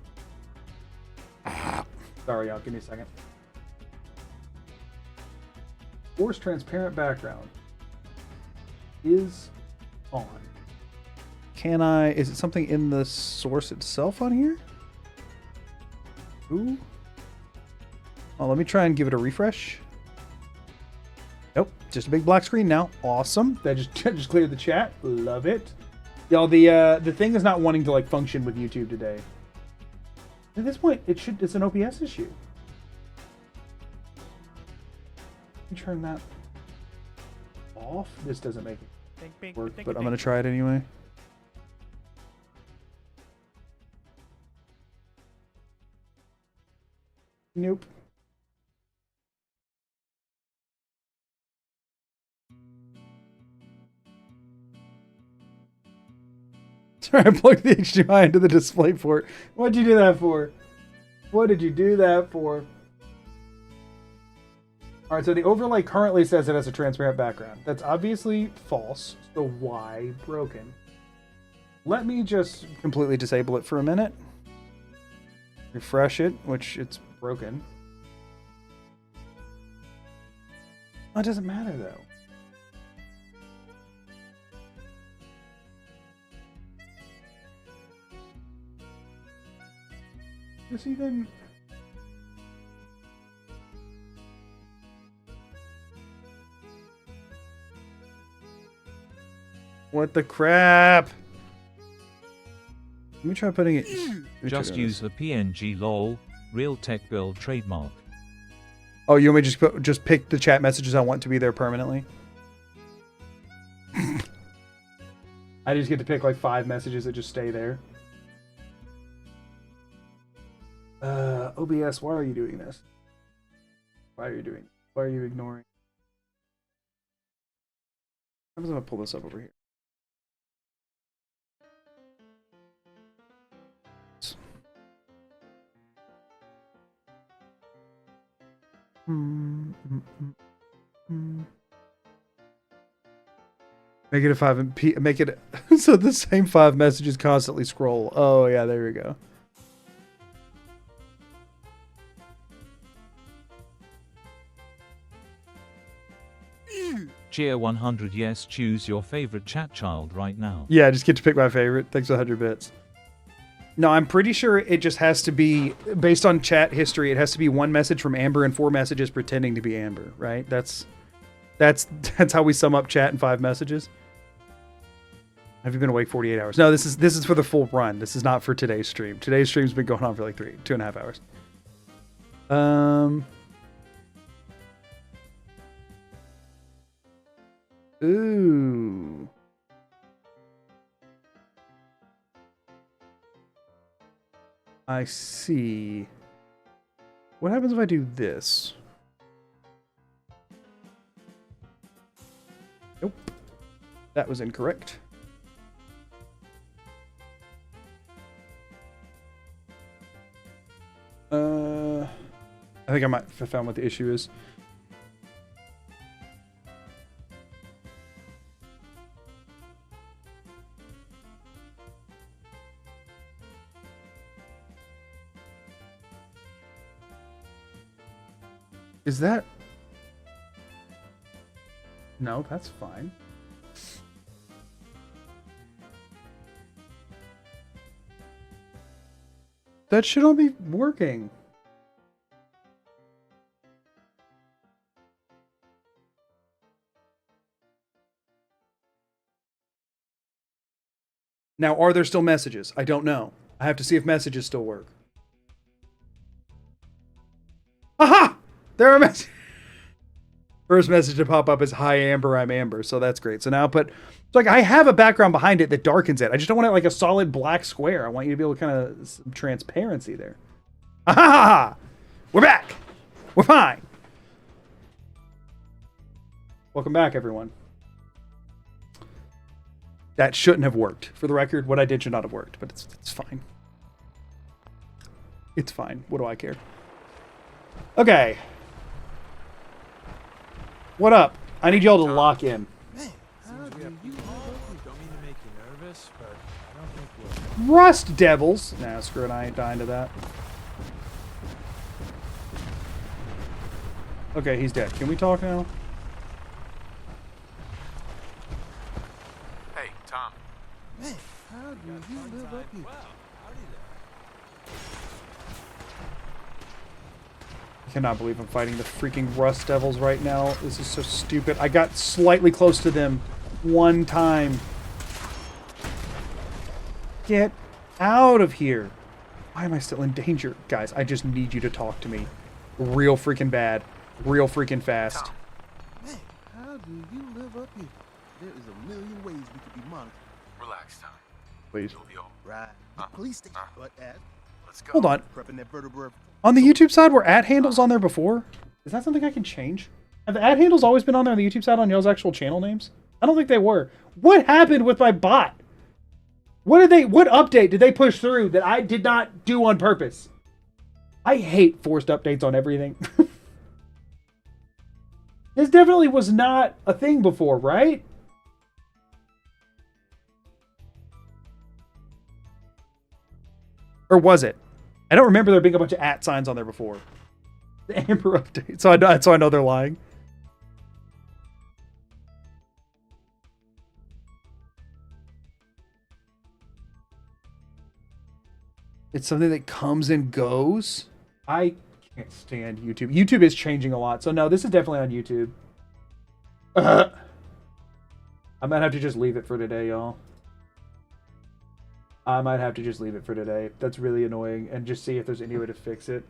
Sorry, y'all. Give me a second. Force transparent background is on. Can I? Is it something in the source itself on here? Ooh. Oh, let me try and give it a refresh. Nope, just a big black screen now. Awesome. That just cleared the chat. Love it. Y'all, the thing is not wanting to like function with YouTube today. At this point, it's an OBS issue. Let me turn that off. This doesn't make it work, but I'm gonna try it anyway. Nope. Sorry, I plugged the HDMI into the display port. What'd you do that for? What did you do that for? Alright, so the overlay currently says it has a transparent background. That's obviously false, so why broken? Let me just completely disable it for a minute. Refresh it, which it's broken. Oh, it doesn't matter though. Just even... What the crap? Let me try putting it... Just use the PNG lol, real tech girl trademark. Oh, you want me to just pick the chat messages I want to be there permanently? I just get to pick like 5 messages that just stay there. OBS, why are you doing this? Why are you doing? Why are you ignoring? I'm just gonna pull this up over here. Make it a 5 make it so the same 5 messages constantly scroll. Oh yeah, there we go. Cheer 100 yes, choose your favorite chat child right now. Yeah, I just get to pick my favorite. Thanks 100 bits. No, I'm pretty sure it just has to be, based on chat history, it has to be 1 message from Amber and 4 messages pretending to be Amber, right? That's how we sum up chat in 5 messages. Have you been awake 48 hours? No, this is for the full run. This is not for today's stream. Today's stream's been going on for like 2.5 hours. Ooh. I see. What happens if I do this? Nope. That was incorrect. I think I might have found what the issue is. Is that... No, that's fine. That should all be working. Now, are there still messages? I don't know. I have to see if messages still work. Aha! There are messages. First message to pop up is, "Hi Amber, I'm Amber." So that's great. So now put, it's like I have a background behind it that darkens it. I just don't want it like a solid black square. I want you to be able to kind of some transparency there. Aha! We're back. We're fine. Welcome back, everyone. That shouldn't have worked. For the record, what I did should not have worked, but it's fine. It's fine. What do I care? Okay. What up? I need y'all to lock in. Rust Devils. Nah, screw it. I ain't dying to that. Okay, he's dead. Can we talk now? Hey, Tom. Man, how do you live up here? I cannot believe I'm fighting the freaking Rust Devils right now. This is so stupid. I got slightly close to them one time. Get out of here. Why am I still in danger? Guys, I just need you to talk to me. Real freaking bad. Real freaking fast. Tom. Man, how do you live up here? There is a million ways we could be monitored. Relax, Tom. Please. You'll be all Right. The police station, but at Let's go. Hold on. prepping that vertebra. On the YouTube side, were ad handles on there before? Is that something I can change? Have the ad handles always been on there on the YouTube side on y'all's actual channel names? I don't think they were. What happened with my bot? What update did they push through that I did not do on purpose? I hate forced updates on everything. This definitely was not a thing before, right? Or was it? I don't remember there being a bunch of @ signs on there before. The Amber update. So I know they're lying. It's something that comes and goes. I can't stand YouTube. YouTube is changing a lot. So no, this is definitely on YouTube. I might have to just leave it for today, y'all. I might have to just leave it for today. That's really annoying. And just see if there's any way to fix it.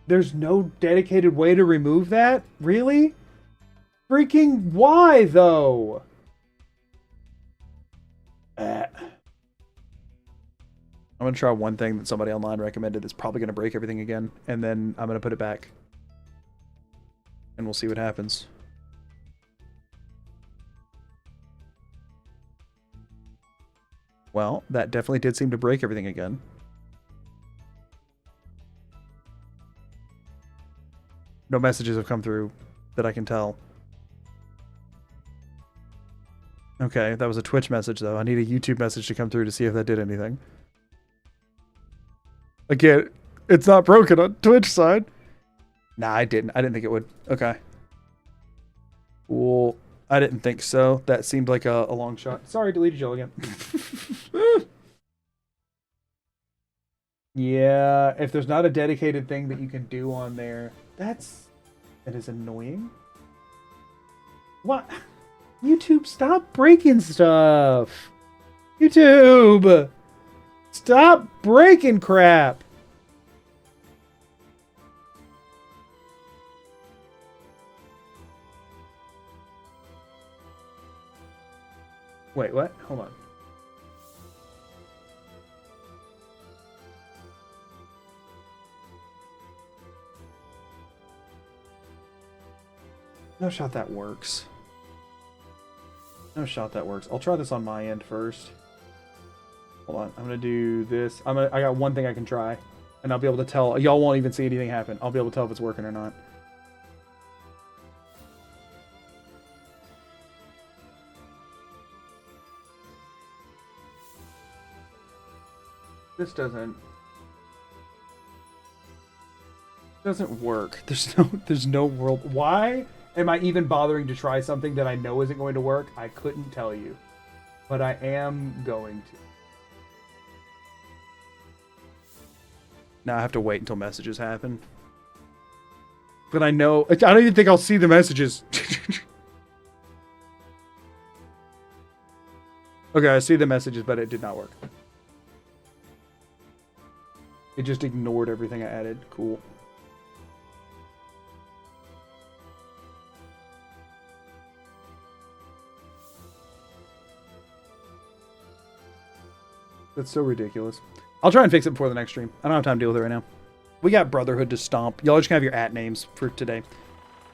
There's no dedicated way to remove that? Really? Freaking why, though? I'm going to try one thing that somebody online recommended that's probably going to break everything again, and then I'm going to put it back. And we'll see what happens. Well, that definitely did seem to break everything again. No messages have come through that I can tell. Okay, that was a Twitch message, though. I need a YouTube message to come through to see if that did anything. Again, it's not broken on Twitch side. Nah, I didn't. I didn't think it would. Okay. Well, I didn't think so. That seemed like a long shot. Sorry, deleted y'all again. Yeah, if there's not a dedicated thing that you can do on there, that is annoying. What? YouTube, stop breaking stuff. YouTube, stop breaking crap. Wait, what? Hold on. No shot that works. No shot that works. I'll try this on my end first. Hold on. I'm gonna do this. I got one thing I can try, and I'll be able to tell. Y'all won't even see anything happen. I'll be able to tell if it's working or not. This doesn't work. There's no world. Why am I even bothering to try something that I know isn't going to work? I couldn't tell you, but I am going to. Now I have to wait until messages happen. But I know, I don't even think I'll see the messages. Okay, I see the messages, but it did not work. It just ignored everything I added. Cool. That's so ridiculous. I'll try and fix it before the next stream. I don't have time to deal with it right now. We got Brotherhood to stomp. Y'all just can have your @ names for today.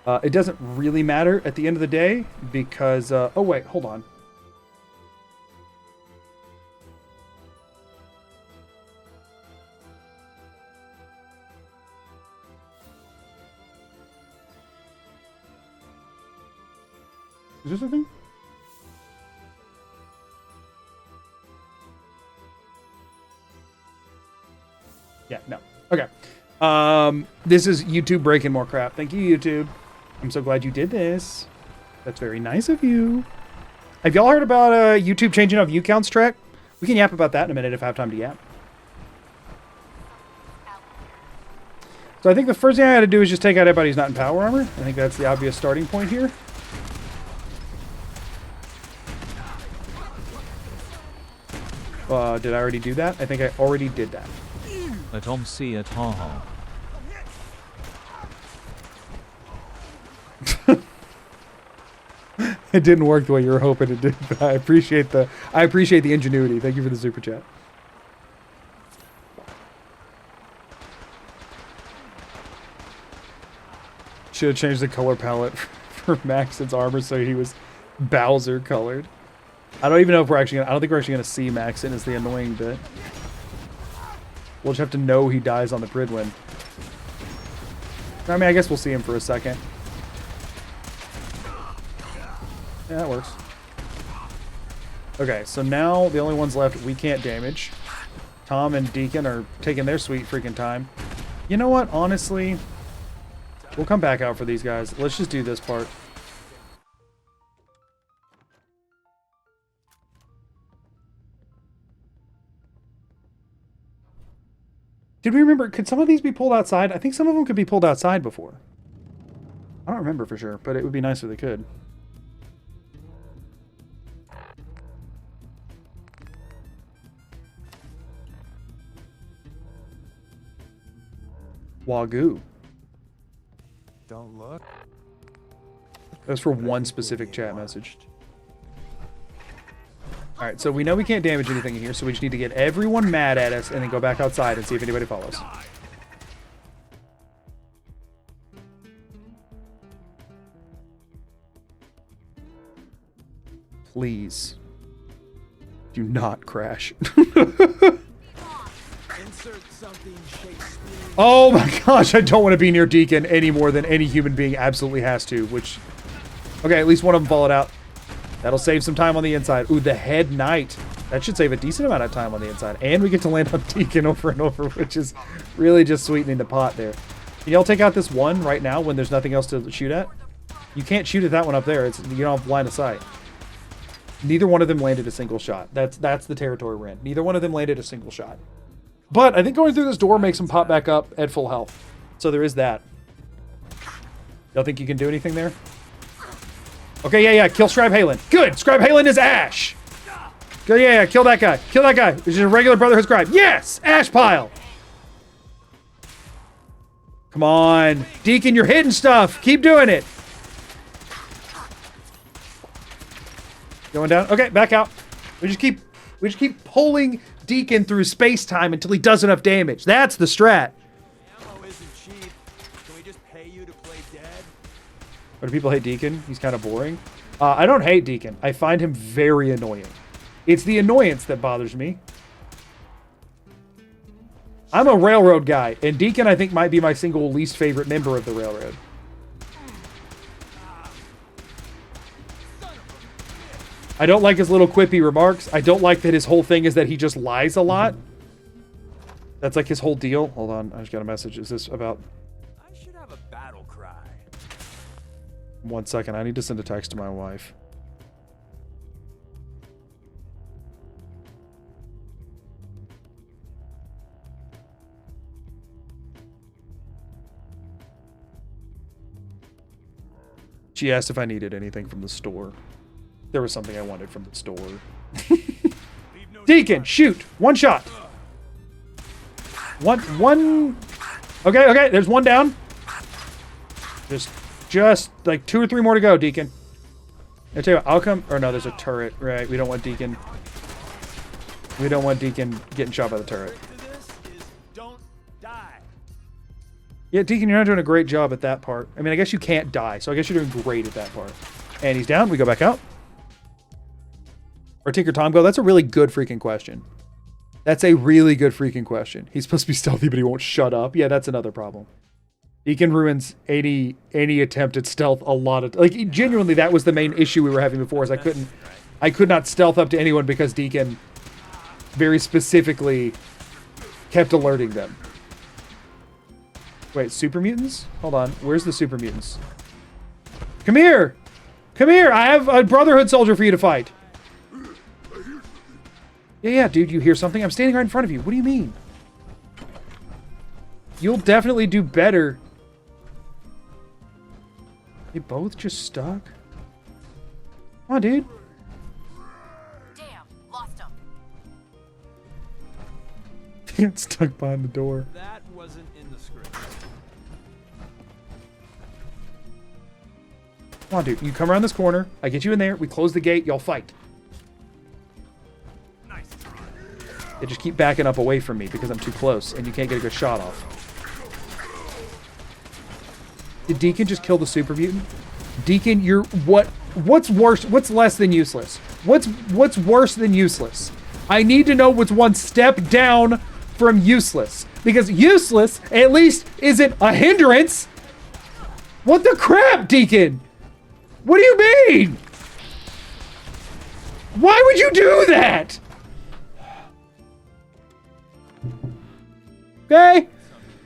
It doesn't really matter at the end of the day because... oh, wait. Hold on. Is this a thing? Yeah, no. Okay. This is YouTube breaking more crap. Thank you, YouTube. I'm so glad you did this. That's very nice of you. Have y'all heard about YouTube changing up view counts track? We can yap about that in a minute if I have time to yap. So I think the first thing I got to do is just take out everybody who's not in power armor. I think that's the obvious starting point here. Did I already do that? I think I already did that. At OMC at haha. It didn't work the way you were hoping it did, but I appreciate the ingenuity. Thank you for the super chat. Should have changed the color palette for Maxon's armor so he was Bowser colored. I don't even know if we're actually gonna, I don't think we're actually gonna see Maxon is the annoying bit. We'll just have to know he dies on the Pridwin. I mean, I guess we'll see him for a second. Yeah, that works. Okay, so now the only ones left we can't damage. Tom and Deacon are taking their sweet freaking time. You know what? Honestly, we'll come back out for these guys. Let's just do this part. Did we remember, could some of these be pulled outside? I think some of them could be pulled outside before. I don't remember for sure, but it would be nice if they could. Wagyu. Don't look. That's for one specific chat message. Alright, so we know we can't damage anything in here, so we just need to get everyone mad at us and then go back outside and see if anybody follows. Please. Do not crash. Oh my gosh, I don't want to be near Deacon any more than any human being absolutely has to, which... Okay, at least one of them followed out. That'll save some time on the inside. Ooh, the Head Knight. That should save a decent amount of time on the inside. And we get to land on Deacon over and over, which is really just sweetening the pot there. Can y'all take out this one right now when there's nothing else to shoot at? You can't shoot at that one up there. It's, you don't have line of sight. Neither one of them landed a single shot. That's the territory we're in. Neither one of them landed a single shot. But I think going through this door makes him pop back up at full health. So there is that. Y'all think you can do anything there? Okay, yeah. Kill Scribe Halen. Good. Scribe Halen is Ash. Good, yeah. Kill that guy. Kill that guy. This is a regular Brotherhood Scribe. Yes! Ash pile. Come on. Deacon, you're hitting stuff. Keep doing it. Going down. Okay, back out. We just keep pulling Deacon through space-time until he does enough damage. That's the strat. Ammo isn't cheap. Can we just pay you to play dead? But do people hate Deacon? He's kind of boring. I don't hate Deacon. I find him very annoying. It's the annoyance that bothers me. I'm a Railroad guy, and Deacon, I think, might be my single least favorite member of the Railroad. I don't like his little quippy remarks. I don't like that his whole thing is that he just lies a lot. That's like his whole deal. Hold on, I just got a message. Is this about... I should have a battle cry. 1 second, I need to send a text to my wife. She asked if I needed anything from the store. There was something I wanted from the store. Deacon, shoot! One shot! One... Okay, there's one down. There's just like 2 or 3 more to go, Deacon. I tell you what, I'll come... Or no, there's a turret, right? We don't want Deacon... We don't want Deacon getting shot by the turret. Yeah, Deacon, you're not doing a great job at that part. I mean, I guess you can't die, so I guess you're doing great at that part. And he's down. We go back out. Or Tinker Tom go? That's a really good freaking question. That's a really good freaking question. He's supposed to be stealthy, but he won't shut up. Yeah, that's another problem. Deacon ruins any attempt at stealth a lot of... Like, genuinely, that was the main issue we were having before, is I could not stealth up to anyone because Deacon very specifically kept alerting them. Wait, super mutants? Hold on. Where's the super mutants? Come here! Come here! I have a Brotherhood soldier for you to fight. Yeah, dude, you hear something? I'm standing right in front of you. What do you mean? You'll definitely do better. They both just stuck? Come on, dude. Damn, lost him. Get stuck behind the door. That wasn't in the script. Come on, dude. You come around this corner. I get you in there. We close the gate. Y'all fight. Nice. They just keep backing up away from me because I'm too close and you can't get a good shot off. Did Deacon just kill the super mutant? Deacon, you're what's worse? What's less than useless? What's worse than useless? I need to know what's one step down from useless. Because useless, at least, isn't a hindrance. What the crap, Deacon? What do you mean? Why would you do that? Okay?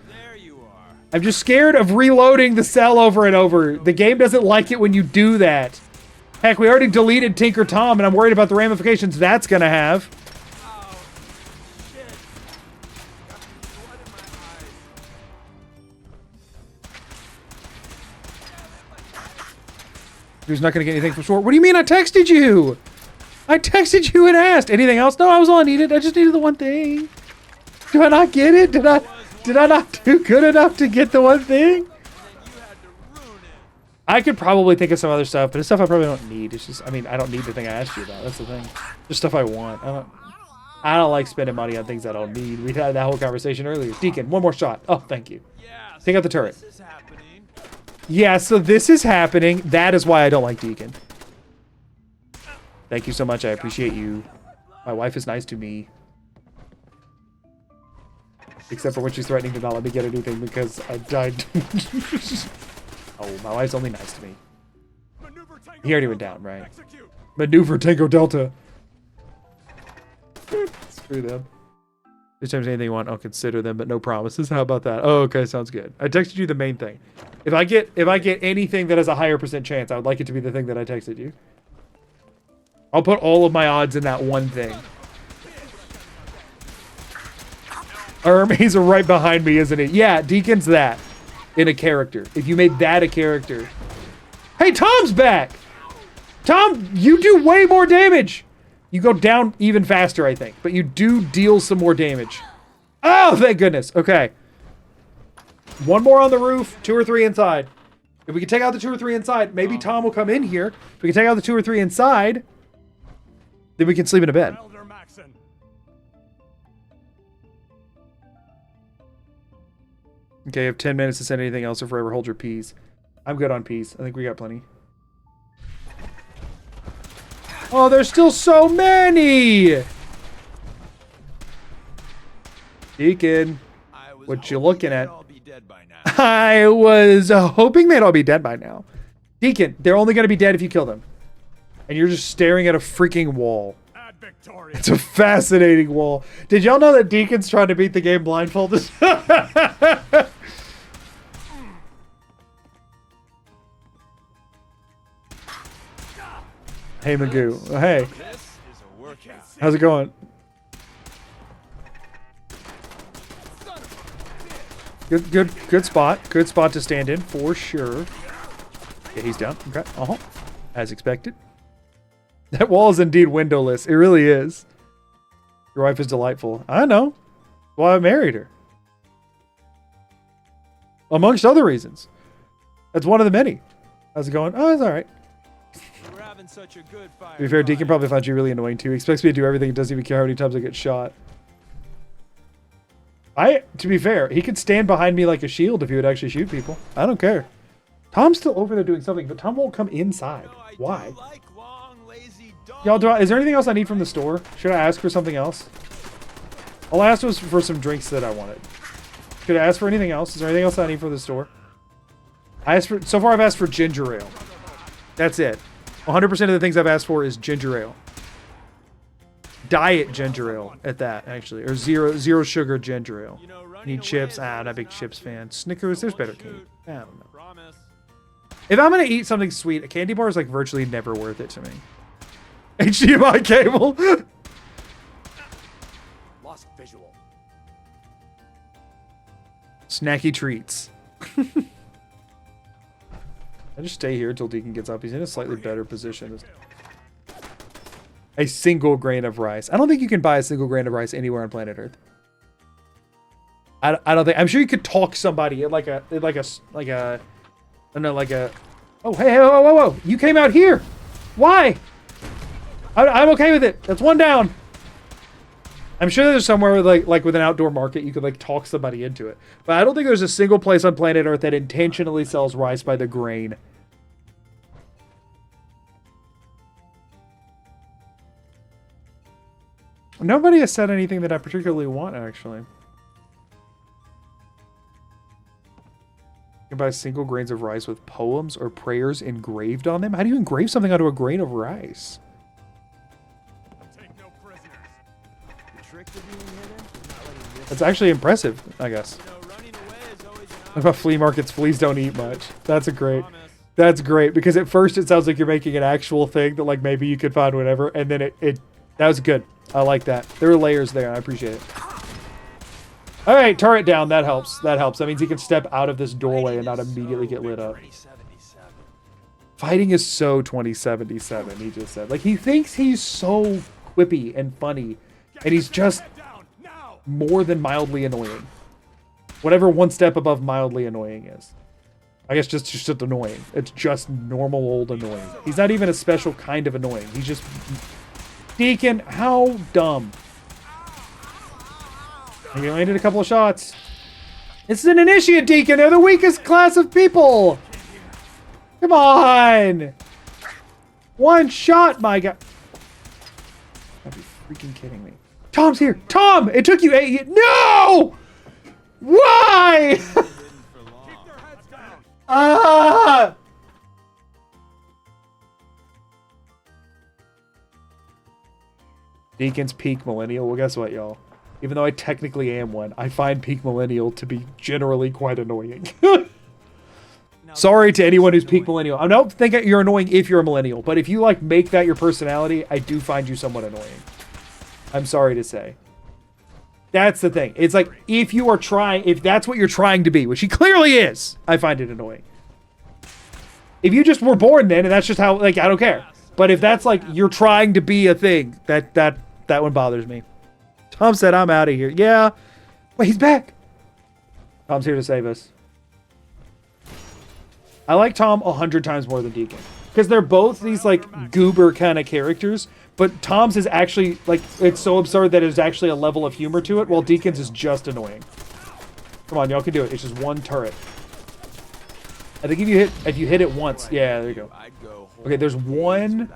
There you are. I'm just scared of reloading the cell over and over. The game doesn't like it when you do that. Heck, we already deleted Tinker Tom, and I'm worried about the ramifications that's gonna have. Oh, shit. Got blood in my eyes. Who's not gonna get anything from store? What do you mean I texted you? I texted you and asked. Anything else? No, I was all I needed. I just needed the one thing. Do I not get it? Did I not do good enough to get the one thing? I could probably think of some other stuff, but it's stuff I probably don't need. It's just, I mean, I don't need the thing I asked you about. That's the thing. Just stuff I want. I don't like spending money on things I don't need. We had that whole conversation earlier. Deacon, one more shot. Oh, thank you. Take out the turret. This is happening. Yeah, so this is happening. That is why I don't like Deacon. Thank you so much. I appreciate you. My wife is nice to me. Except for when she's threatening to not let me get anything because I died. Oh, my wife's only nice to me. He already went down, right? Maneuver Tango Delta. Screw them. If there's anything you want, I'll consider them, but no promises. How about that? Oh, okay, sounds good. I texted you the main thing. If I get anything that has a higher % chance, I would like it to be the thing that I texted you. I'll put all of my odds in that one thing. He's right behind me, isn't he? Yeah, Deacon's that in a character. If you made that a character. Hey, Tom's back! Tom, you do way more damage! You go down even faster, I think. But you do deal some more damage. Oh, thank goodness. Okay. One more on the roof, 2 or 3 inside. If we can take out the 2 or 3 inside, maybe Tom will come in here. If we can take out the 2 or 3 inside, then we can sleep in a bed. Okay, you have 10 minutes to send anything else or forever hold your peas. I'm good on peas. I think we got plenty. Oh, there's still so many! Deacon, what you looking at? I was hoping they'd all be dead by now. Deacon, they're only going to be dead if you kill them. And you're just staring at a freaking wall. It's a fascinating wall. Did y'all know that Deacon's trying to beat the game blindfolded? Hey, Magoo. Oh, hey. How's it going? Good spot. Good spot to stand in, for sure. Yeah, he's down. Okay. As expected. That wall is indeed windowless. It really is. Your wife is delightful. I know. Well, I married her. Amongst other reasons. That's one of the many. How's it going? Oh, it's alright. To be fair, Deacon probably finds you really annoying too. He expects me to do everything and doesn't even care how many times I get shot. To be fair, he could stand behind me like a shield if he would actually shoot people. I don't care. Tom's still over there doing something, but Tom won't come inside. Why? Y'all, is there anything else I need from the store? Should I ask for something else? All I asked was for some drinks that I wanted. Could I ask for anything else? Is there anything else I need from the store? So far I've asked for ginger ale. That's it. 100% of the things I've asked for is ginger ale. Diet ginger ale at that, actually. Or zero sugar ginger ale. Need chips? I'm not a big chips fan. Snickers? There's better cake. I don't know. If I'm going to eat something sweet, a candy bar is like virtually never worth it to me. HDMI cable? Lost visual. Snacky treats. I just stay here until Deacon gets up. He's in a slightly better position. A single grain of rice. I don't think you can buy a single grain of rice anywhere on planet Earth. I don't think. I'm sure you could talk somebody at like a. I don't know, like a. Oh, hey, whoa! You came out here. Why? I'm okay with it. That's one down. I'm sure there's somewhere with like with an outdoor market you could like talk somebody into it. But I don't think there's a single place on planet Earth that intentionally sells rice by the grain. Nobody has said anything that I particularly want, actually. You can buy single grains of rice with poems or prayers engraved on them. How do you engrave something onto a grain of rice? That's actually impressive, I guess. What about flea markets? Fleas don't eat much. That's great, because at first it sounds like you're making an actual thing that like maybe you could find whatever, and then that was good. I like that. There are layers there. I appreciate it. All right, turret down. That helps. That helps. That means he can step out of this doorway and not immediately get lit up. Fighting is so 2077, he just said. Like, he thinks he's so quippy and funny, and he's just more than mildly annoying. Whatever one step above mildly annoying is. I guess just annoying. It's just normal old annoying. He's not even a special kind of annoying. He's just... Deacon, how dumb. He landed a couple of shots. This is an initiate, Deacon. They're the weakest class of people. Come on. One shot, my God. Gotta be freaking kidding me. Tom's here. Tom, it took you 8 years. No! Why? Ah! Deacon's peak millennial. Well, guess what, y'all? Even though I technically am one, I find peak millennial to be generally quite annoying. Sorry to anyone who's peak millennial. I don't think you're annoying if you're a millennial, but if you like make that your personality, I do find you somewhat annoying. I'm sorry to say. That's the thing. It's like, if you are trying, if that's what you're trying to be, which he clearly is, I find it annoying. If you just were born then, and that's just how, like, I don't care. But if that's like, you're trying to be a thing, that one bothers me. Tom said, I'm out of here. Yeah. Wait, he's back. Tom's here to save us. I like Tom 100 times more than Deacon. Because they're both these, like, goober kind of characters. But Tom's is actually, like, it's so absurd that it's actually a level of humor to it, while Deacon's is just annoying. Come on, y'all can do it. It's just one turret. I think if you hit it once, yeah, there you go. Okay, there is one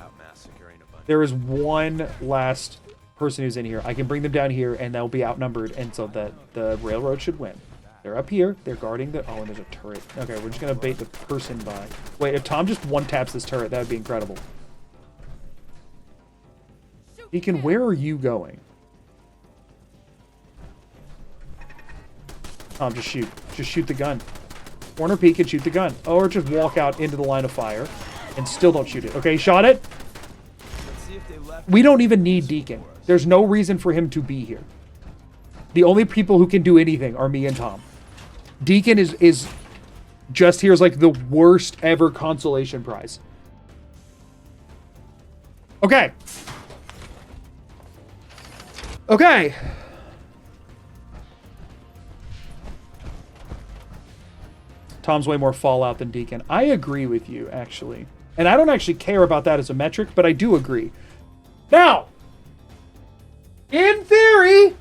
last person who's in here. I can bring them down here, and they'll be outnumbered, and so the railroad should win. They're up here. They're guarding the... Oh, and there's a turret. Okay, we're just going to bait the person by. Wait, if Tom just one-taps this turret, that would be incredible. Deacon, where are you going? Tom, just shoot. Just shoot the gun. Corner peek and shoot the gun. Or just walk out into the line of fire and still don't shoot it. Okay, shot it. We don't even need Deacon. There's no reason for him to be here. The only people who can do anything are me and Tom. Deacon is just here as like the worst ever consolation prize. Okay. Okay. Tom's way more Fallout than Deacon. I agree with you, actually. And I don't actually care about that as a metric, but I do agree. Now, in theory,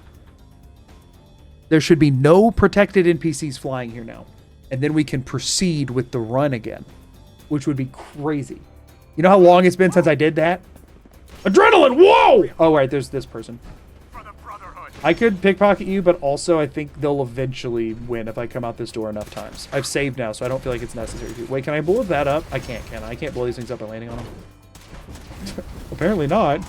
there should be no protected NPCs flying here now. And then we can proceed with the run again, which would be crazy. You know how long it's been since I did that? Adrenaline, whoa! Oh, right, there's this person. I could pickpocket you, but also I think they'll eventually win if I come out this door enough times. I've saved now, so I don't feel like it's necessary to. Wait, can I blow that up? I can't, can I? I can't blow these things up by landing on them. Apparently not.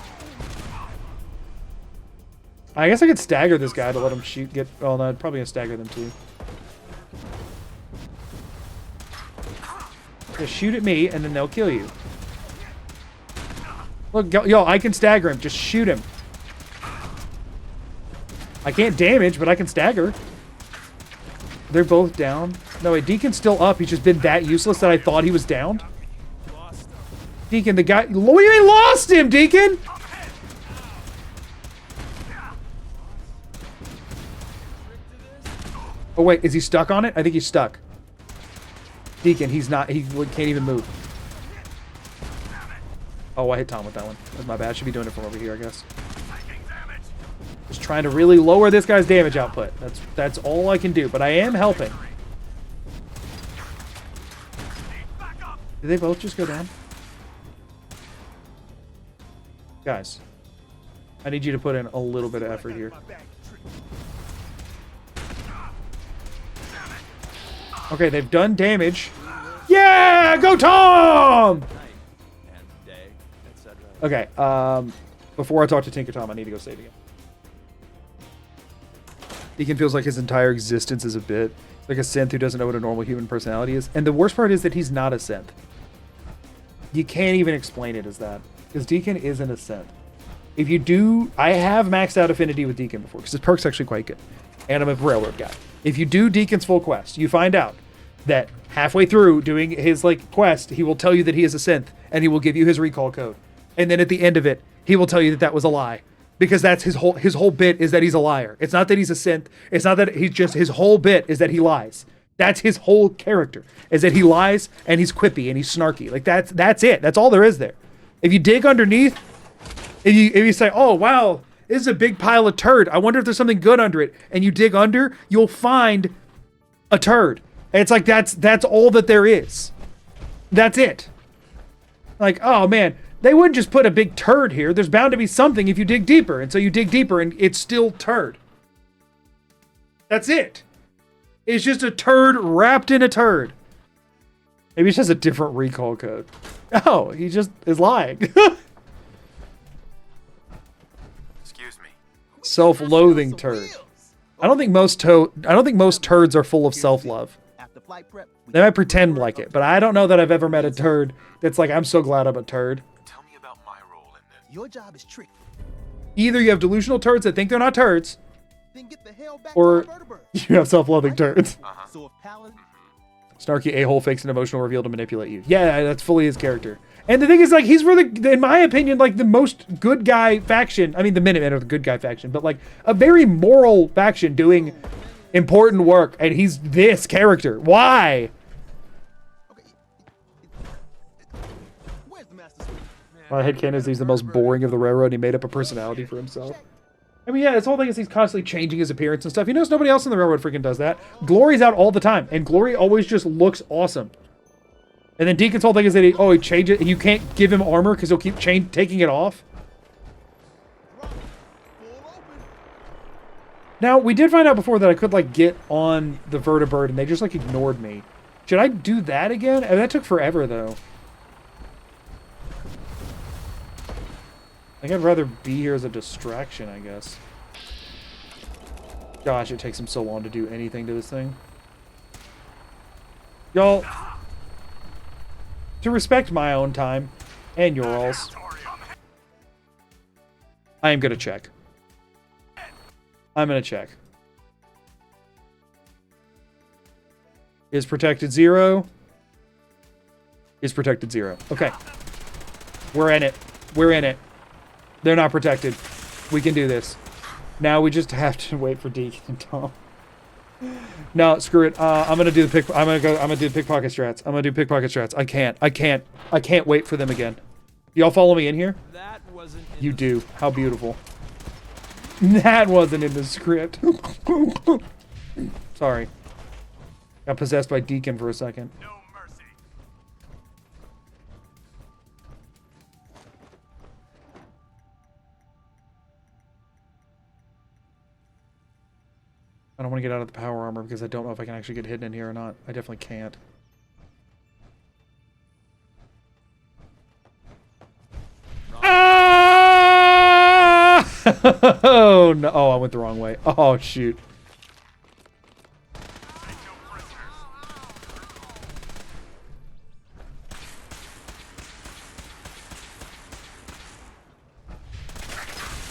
I guess I could stagger this guy to let him shoot. Oh no, I'm probably gonna stagger them too. Just shoot at me, and then they'll kill you. Look, yo, I can stagger him. Just shoot him. I can't damage, but I can stagger. They're both down. No, wait, Deacon's still up. He's just been that useless that I thought he was downed. Deacon, the guy... We ain't lost him, Deacon! Oh, wait, is he stuck on it? I think he's stuck. Deacon, he's not... He can't even move. Oh, I hit Tom with that one. That's my bad. I should be doing it from over here, I guess. Just trying to really lower this guy's damage output. That's all I can do, but I am helping. Did they both just go down? Guys, I need you to put in a little bit of effort here. Okay, they've done damage. Yeah, go Tom! Okay, before I talk to Tinker Tom, I need to go save again. Deacon feels like his entire existence is a bit like a synth who doesn't know what a normal human personality is. And the worst part is that he's not a synth. You can't even explain it as that. Because Deacon isn't a synth. If you do... I have maxed out affinity with Deacon before, because his perk's actually quite good. And I'm a railroad guy. If you do Deacon's full quest, you find out that halfway through doing his like quest, he will tell you that he is a synth, and he will give you his recall code. And then at the end of it, he will tell you that that was a lie. Because that's his whole bit is that he's a liar. It's not that he's a synth. It's not that he's just... His whole bit is that he lies. That's his whole character. Is that he lies, and he's quippy, and he's snarky. Like, that's it. That's all there is there. If you dig underneath, if you say, oh, wow, this is a big pile of turd. I wonder if there's something good under it. And you dig under, you'll find a turd. And it's like, that's all that there is. That's it. Like, oh, man, they wouldn't just put a big turd here. There's bound to be something if you dig deeper. And so you dig deeper, and it's still turd. That's it. It's just a turd wrapped in a turd. Maybe it's just a different recall code. Oh, he just is lying. Excuse me. Self-loathing turd. I don't think most turds are full of self-love. They might pretend like it, but I don't know that I've ever met a turd that's like, I'm so glad I'm a turd. Tell me about my role in this. Your job is tricky. Either you have delusional turds that think they're not turds, Or you have self-loathing turns. So if Paladin... Snarky a-hole fakes an emotional reveal to manipulate you. Yeah, that's fully his character. And the thing is, like, he's really, in my opinion, like, the most good guy faction. I mean, the Minutemen are the good guy faction, but, like, a very moral faction doing important work. And he's this character. Why? My headcanon is he's the most boring of the railroad. And he made up a personality for himself. I mean, yeah, his whole thing is he's constantly changing his appearance and stuff. You notice nobody else in the railroad freaking does that. Glory's out all the time, and Glory always just looks awesome. And then Deacon's whole thing is that he changes it. You can't give him armor because he'll keep taking it off. Now, we did find out before that I could, like, get on the vertibird, and they just, like, ignored me. Should I do that again? That took forever, though. I think I'd rather be here as a distraction, I guess. Gosh, it takes him so long to do anything to this thing. Y'all, to respect my own time and your all's, I am gonna check. I'm gonna check. Is protected 0? Is protected 0. Okay. We're in it. We're in it. They're not protected. We can do this. Now we just have to wait for Deacon and Tom. No, screw it. I'm gonna do the I'm gonna do the pickpocket strats. I'm gonna do pickpocket strats. I can't wait for them again. Y'all follow me in here? That wasn't in you do. How beautiful. That wasn't in the script. Sorry. Got possessed by Deacon for a second. No mercy. I don't want to get out of the power armor because I don't know if I can actually get hidden in here or not. I definitely can't. Ah! Oh, no. Oh, I went the wrong way. Oh, shoot.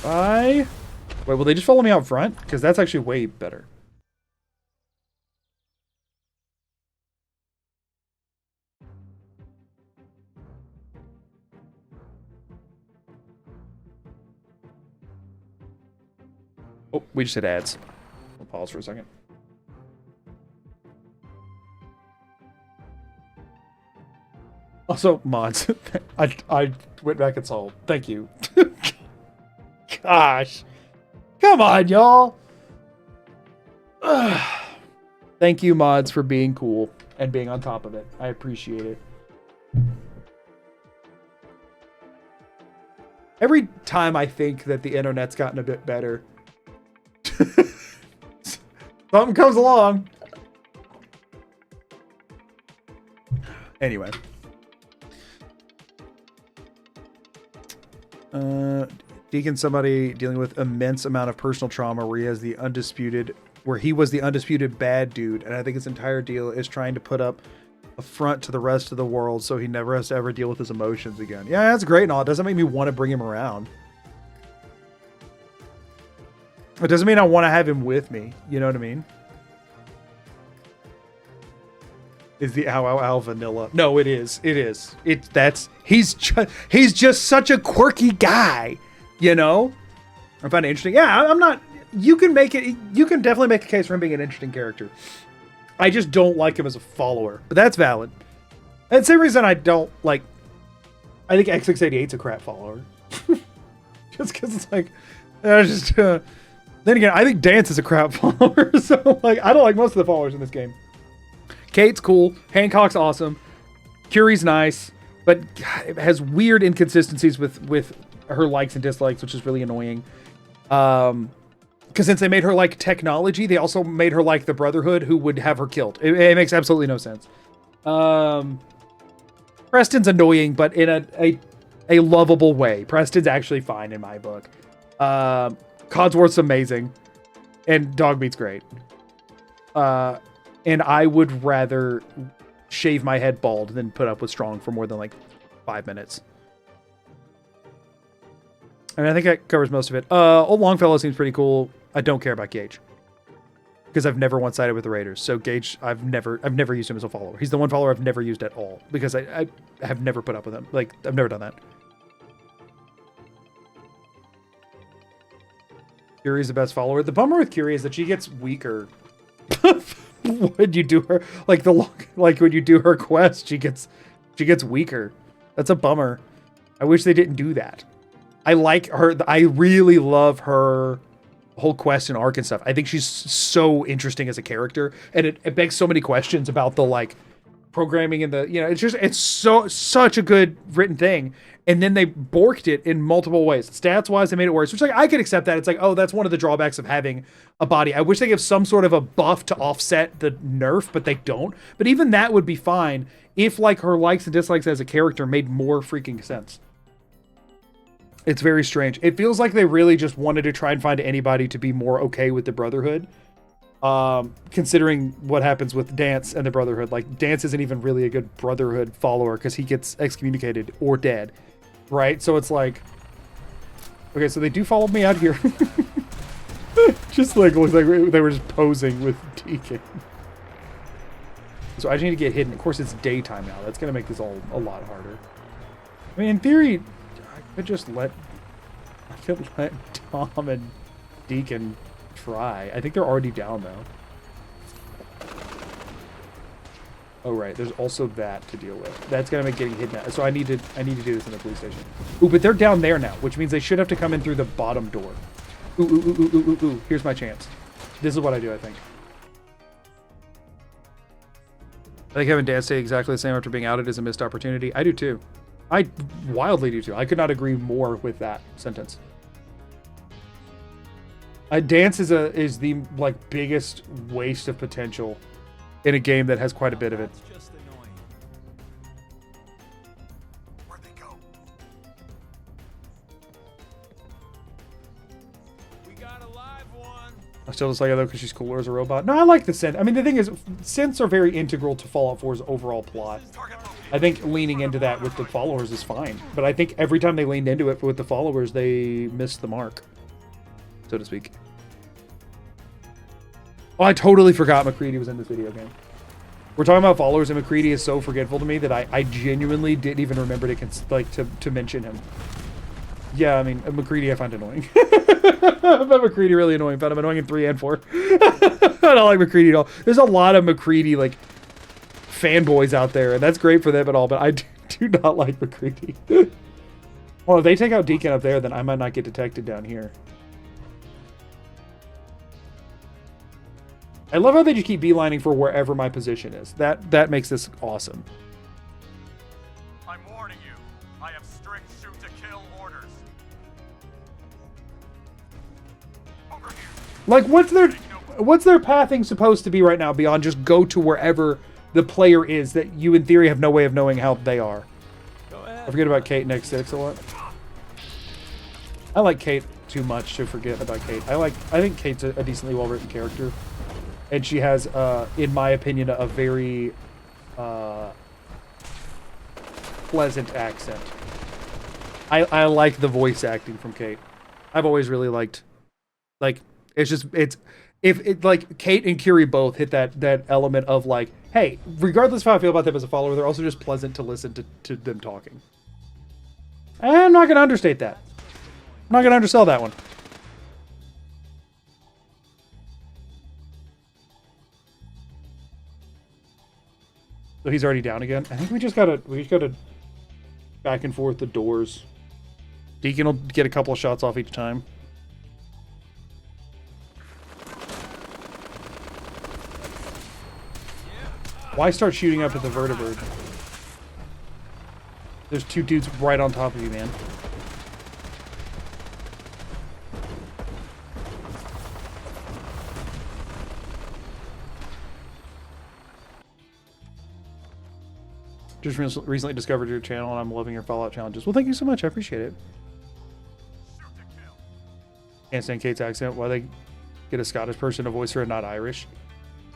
Bye. Wait, will they just follow me out front? Because that's actually way better. Oh, we just hit ads. We'll pause for a second. Also, mods. I went back and saw. Thank you. Gosh. Come on, y'all. Thank you, mods, for being cool and being on top of it. I appreciate it. Every time I think that the internet's gotten a bit better, something comes along. Anyway. Deacon, somebody dealing with immense amount of personal trauma where he was the undisputed bad dude, and I think his entire deal is trying to put up a front to the rest of the world so he never has to ever deal with his emotions again. Yeah, that's great and all. It doesn't make me want to bring him around. It doesn't mean I want to have him with me. You know what I mean? Is the ow vanilla? No, it is. It is. He's just such a quirky guy. You know? I find it interesting. Yeah, I'm not... You can definitely make a case for him being an interesting character. I just don't like him as a follower. But that's valid. And the same reason I don't like... I think X688's a crap follower. Just because it's like... then again, I think Dance is a crap follower. So, like, I don't like most of the followers in this game. Kate's cool. Hancock's awesome. Curie's nice. But it has weird inconsistencies with her likes and dislikes, which is really annoying. Because since they made her like technology, they also made her like the Brotherhood, who would have her killed. It makes absolutely no sense. Preston's annoying, but in a lovable way. Preston's actually fine in my book. Codsworth's amazing, and Dogmeat's great. And I would rather shave my head bald than put up with Strong for more than like 5 minutes. I mean, I think that covers most of it. Old Longfellow seems pretty cool. I don't care about Gage because I've never once sided with the Raiders. So Gage, I've never used him as a follower. He's the one follower I've never used at all because I have never put up with him. Like, I've never done that. Curie's the best follower. The bummer with Curie is that she gets weaker. When you do her when you do her quest, she gets weaker. That's a bummer. I wish they didn't do that. I like her. I really love her whole quest and arc and stuff. I think she's so interesting as a character, and it begs so many questions about the like programming and the, you know, it's such a good written thing. And then they borked it in multiple ways. Stats wise, they made it worse, which like I could accept that. It's like, oh, that's one of the drawbacks of having a body. I wish they give some sort of a buff to offset the nerf, but they don't. But even that would be fine if like her likes and dislikes as a character made more freaking sense. It's very strange. It feels like they really just wanted to try and find anybody to be more okay with the Brotherhood. Considering what happens with Dance and the Brotherhood. Like, Dance isn't even really a good Brotherhood follower because he gets excommunicated or dead. Right? So it's like... Okay, so they do follow me out here. Just like, looks like they were just posing with Deacon. So I just need to get hidden. Of course, it's daytime now. That's going to make this all a lot harder. I mean, in theory, I could let Tom and Deacon try. I think they're already down, though. Oh, right. There's also that to deal with. That's going to make getting hidden. So I need to do this in the police station. Ooh, but they're down there now, which means they should have to come in through the bottom door. Ooh. Here's my chance. This is what I do, I think. I think having Dance stay exactly the same after being outed is a missed opportunity. I do, too. I wildly do, too. I could not agree more with that sentence. Dance is the like biggest waste of potential in a game that has quite a bit of it. Where'd they go? We got a live one. I still dislike her though because she's cooler as a robot. No, I like the synth. I mean, the thing is, synths are very integral to Fallout 4's overall plot. I think leaning into that with the followers is fine, but I think every time they leaned into it with the followers, they missed the mark, so to speak. Oh, I totally forgot McCready was in this video game. We're talking about followers, and McCready is so forgetful to me that I genuinely didn't even remember to mention him. Yeah, I mean, McCready I find annoying. I found McCready really annoying. I found him annoying in 3 and 4. I don't like McCready at all. There's a lot of McCready, like, fanboys out there, and that's great for them and all, but I do not like McCready. Well, if they take out Deacon up there, then I might not get detected down here. I love how they just keep beelining for wherever my position is. That makes this awesome. I'm warning you. I have strict shoot-to-kill orders. Over here. Like, what's their pathing supposed to be right now beyond just go to wherever the player is that you in theory have no way of knowing how they are? I forget about Kate next 6 a lot. I like Kate too much to forget about Kate. I think Kate's a decently well-written character. And she has, in my opinion, a very pleasant accent. I like the voice acting from Kate. I've always really liked, like, if like Kate and Curie both hit that element of like, hey, regardless of how I feel about them as a follower, they're also just pleasant to listen to them talking. I'm not gonna understate that. I'm not gonna undersell that one. So he's already down again. I think we just gotta back and forth the doors. Deacon will get a couple of shots off each time. Why start shooting up at the vertibird? There's 2 dudes right on top of you, man. Just recently discovered your channel, and I'm loving your Fallout challenges. Well, thank you so much. I appreciate it. Can't stand Kate's accent. Why they get a Scottish person to voice her and not Irish?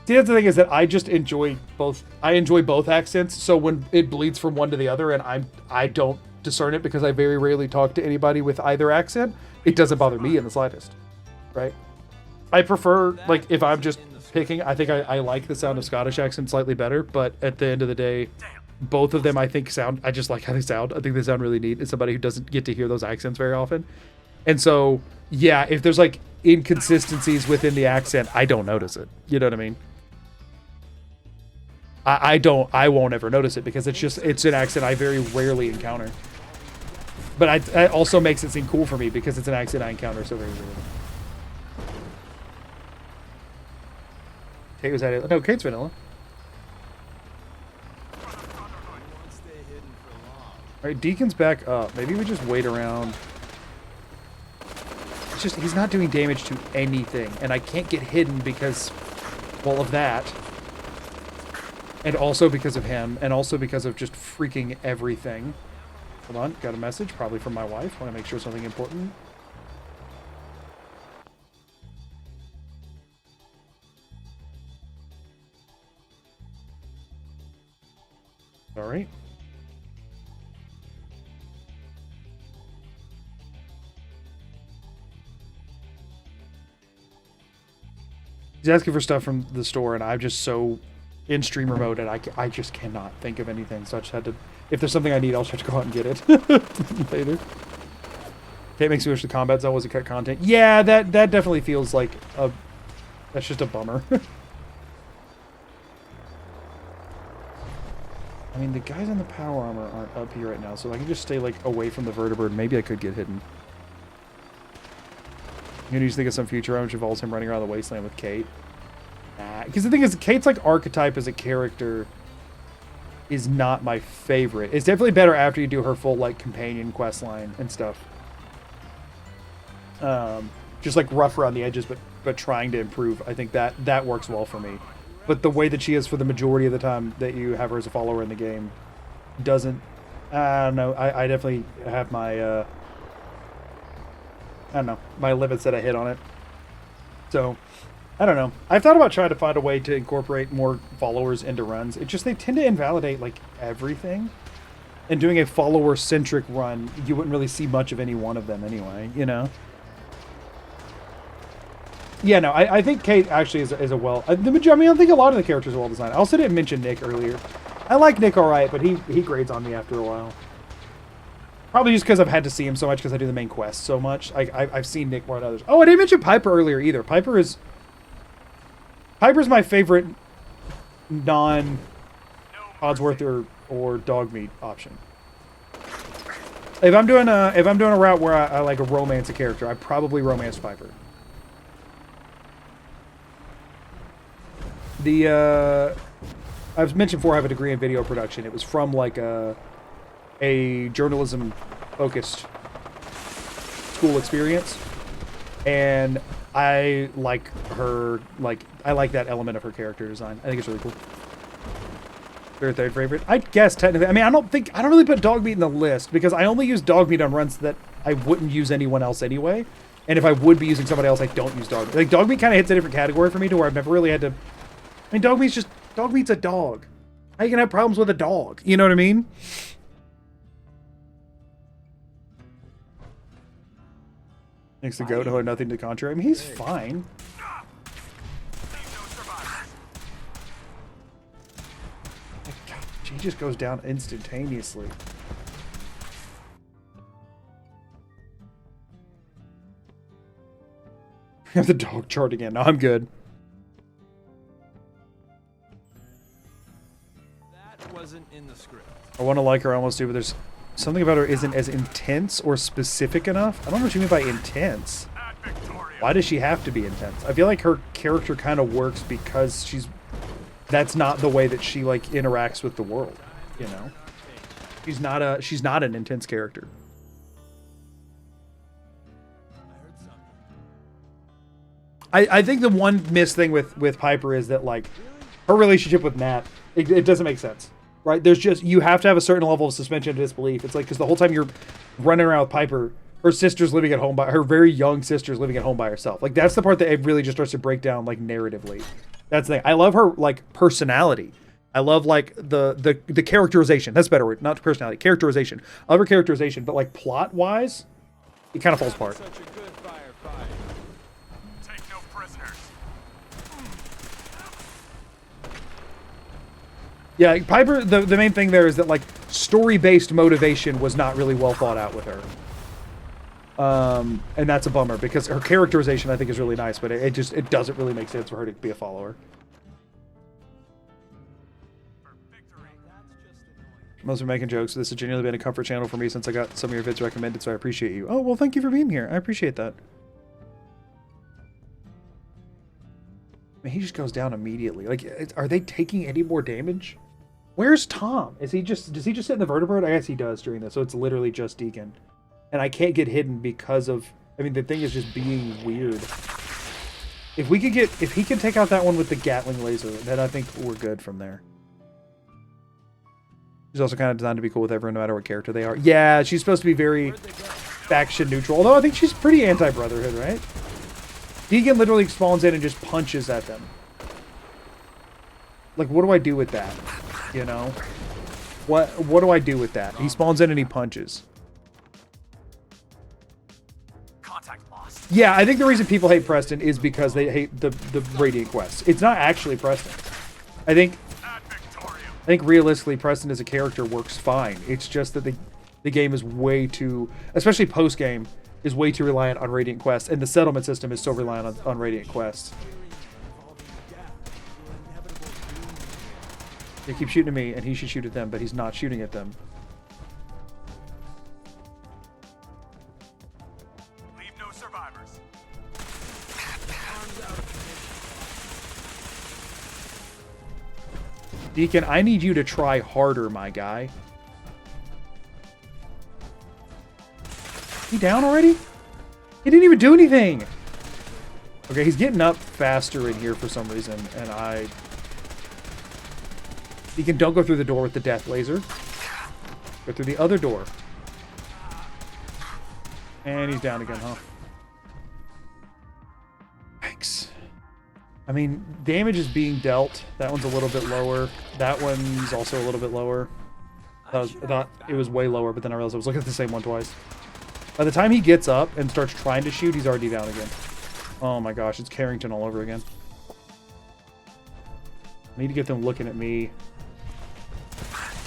See, that's the thing, is that I just enjoy both. I enjoy both accents. So when it bleeds from one to the other, and I don't discern it because I very rarely talk to anybody with either accent. It doesn't bother me in the slightest, right? I prefer, like, if I'm just picking, I think I like the sound of Scottish accent slightly better, but at the end of the day, both of them I think sound, I just like how they sound. I think they sound really neat as somebody who doesn't get to hear those accents very often. And so, yeah, if there's like inconsistencies within the accent, I don't notice it. You know what I mean? I won't ever notice it because it's an accent I very rarely encounter. But it also makes it seem cool for me because it's an accent I encounter so very rarely. Kate was at it. No, Kate's vanilla. Alright, Deacon's back up. Maybe we just wait around. It's just, he's not doing damage to anything. And I can't get hidden because, well, of that. And also because of him. And also because of just freaking everything. Hold on, got a message, probably from my wife. Want to make sure something important. Sorry. He's asking for stuff from the store, and I'm just so in streamer mode, and I just cannot think of anything. So I just had to. If there's something I need, I'll just have to go out and get it later. It makes me wish the combat zone was a cut content. Yeah, that definitely feels like a. That's just a bummer. I mean, the guys in the power armor aren't up here right now, so I can just stay like away from the vertibird. Maybe I could get hidden. I'm gonna just think of some future run which involves him running around the wasteland with Kate. Nah, because the thing is, Kate's like archetype as a character is not my favorite. It's definitely better after you do her full like companion quest line and stuff. Just like rough around the edges, but trying to improve. I think that works well for me. But the way that she is for the majority of the time that you have her as a follower in the game doesn't. I don't know. I definitely have my. I don't know, my limits that I hit on it. So, I don't know. I've thought about trying to find a way to incorporate more followers into runs. It just, they tend to invalidate, like, everything. And doing a follower-centric run, you wouldn't really see much of any one of them anyway, you know? Yeah, no, I think Kate actually is a well... I think a lot of the characters are well designed. I also didn't mention Nick earlier. I like Nick alright, but he grades on me after a while. Probably just because I've had to see him so much because I do the main quest so much. I've seen Nick more than others. Oh, I didn't mention Piper earlier either. Piper's my favorite non-Codsworth or dog meat option. If I'm doing a route where I like a romance a character, I probably romance Piper. I've mentioned before I have a degree in video production. It was from like a journalism focused school experience, and I like her, I like that element of her character design. I think it's really cool. Third favorite, I guess technically. I mean, I don't really put Dogmeat in the list because I only use Dogmeat on runs that I wouldn't use anyone else anyway. And if I would be using somebody else, I don't use Dogmeat. Like Dogmeat kind of hits a different category for me to where I've never really had to. I mean, Dogmeat's a dog. How you can have problems with a dog? You know what I mean? Thanks to Goat, who had nothing to the contrary. I mean, he's fine. God, he just goes down instantaneously. I have the dog chart again. No, I'm good. That wasn't in the script. I want to like her, I almost do, but there's something about her isn't as intense or specific enough. I don't know what you mean by intense. Why does she have to be intense? I feel like her character kind of works because that's not the way that she like interacts with the world, you know? She's not an intense character. I think the one missed thing with Piper is that like her relationship with Nat, it doesn't make sense. Right, there's just, you have to have a certain level of suspension of disbelief. It's like, because the whole time you're running around with Piper, her sister's living at home her very young sister's living at home by herself. Like, that's the part that it really just starts to break down, like, narratively. That's the thing. I love her, like, personality. I love like the characterization. That's a better word, not personality. Characterization. Other characterization, but like plot wise, it kind of falls apart. Such a good firefight. Take no prisoners. Yeah, Piper, the main thing there is that like story-based motivation was not really well thought out with her. And that's a bummer because her characterization I think is really nice, but it doesn't really make sense for her to be a follower. Most are making jokes. This has genuinely been a comfort channel for me since I got some of your vids recommended, so I appreciate you. Oh, well, thank you for being here. I appreciate that. I mean, he just goes down immediately. Like, are they taking any more damage? Where's Tom? Does he just sit in the vertebrate? I guess he does during this, so it's literally just Deacon. And I can't get hidden because of... I mean, the thing is just being weird. If he can take out that one with the Gatling laser, then I think we're good from there. She's also kind of designed to be cool with everyone no matter what character they are. Yeah, she's supposed to be very faction neutral. Although I think she's pretty anti-Brotherhood, right? Deacon literally spawns in and just punches at them. Like, what do I do with that? You know? What do I do with that? He spawns in and he punches. Contact lost. Yeah, I think the reason people hate Preston is because they hate the Radiant Quest. It's not actually Preston. I think realistically, Preston as a character works fine. It's just that the game is way too, especially post-game, is way too reliant on Radiant Quest, and the settlement system is so reliant on Radiant Quest. They keep shooting at me, and he should shoot at them, but he's not shooting at them. Leave no survivors. Deacon, I need you to try harder, my guy. He down already? He didn't even do anything. Okay, he's getting up faster in here for some reason, and Deacon, don't go through the door with the death laser. Go through the other door. And he's down again, huh? Yikes. I mean, damage is being dealt. That one's a little bit lower. That one's also a little bit lower. I thought it was way lower, but then I realized I was looking at the same one twice. By the time he gets up and starts trying to shoot, he's already down again. Oh my gosh, it's Carrington all over again. I need to get them looking at me.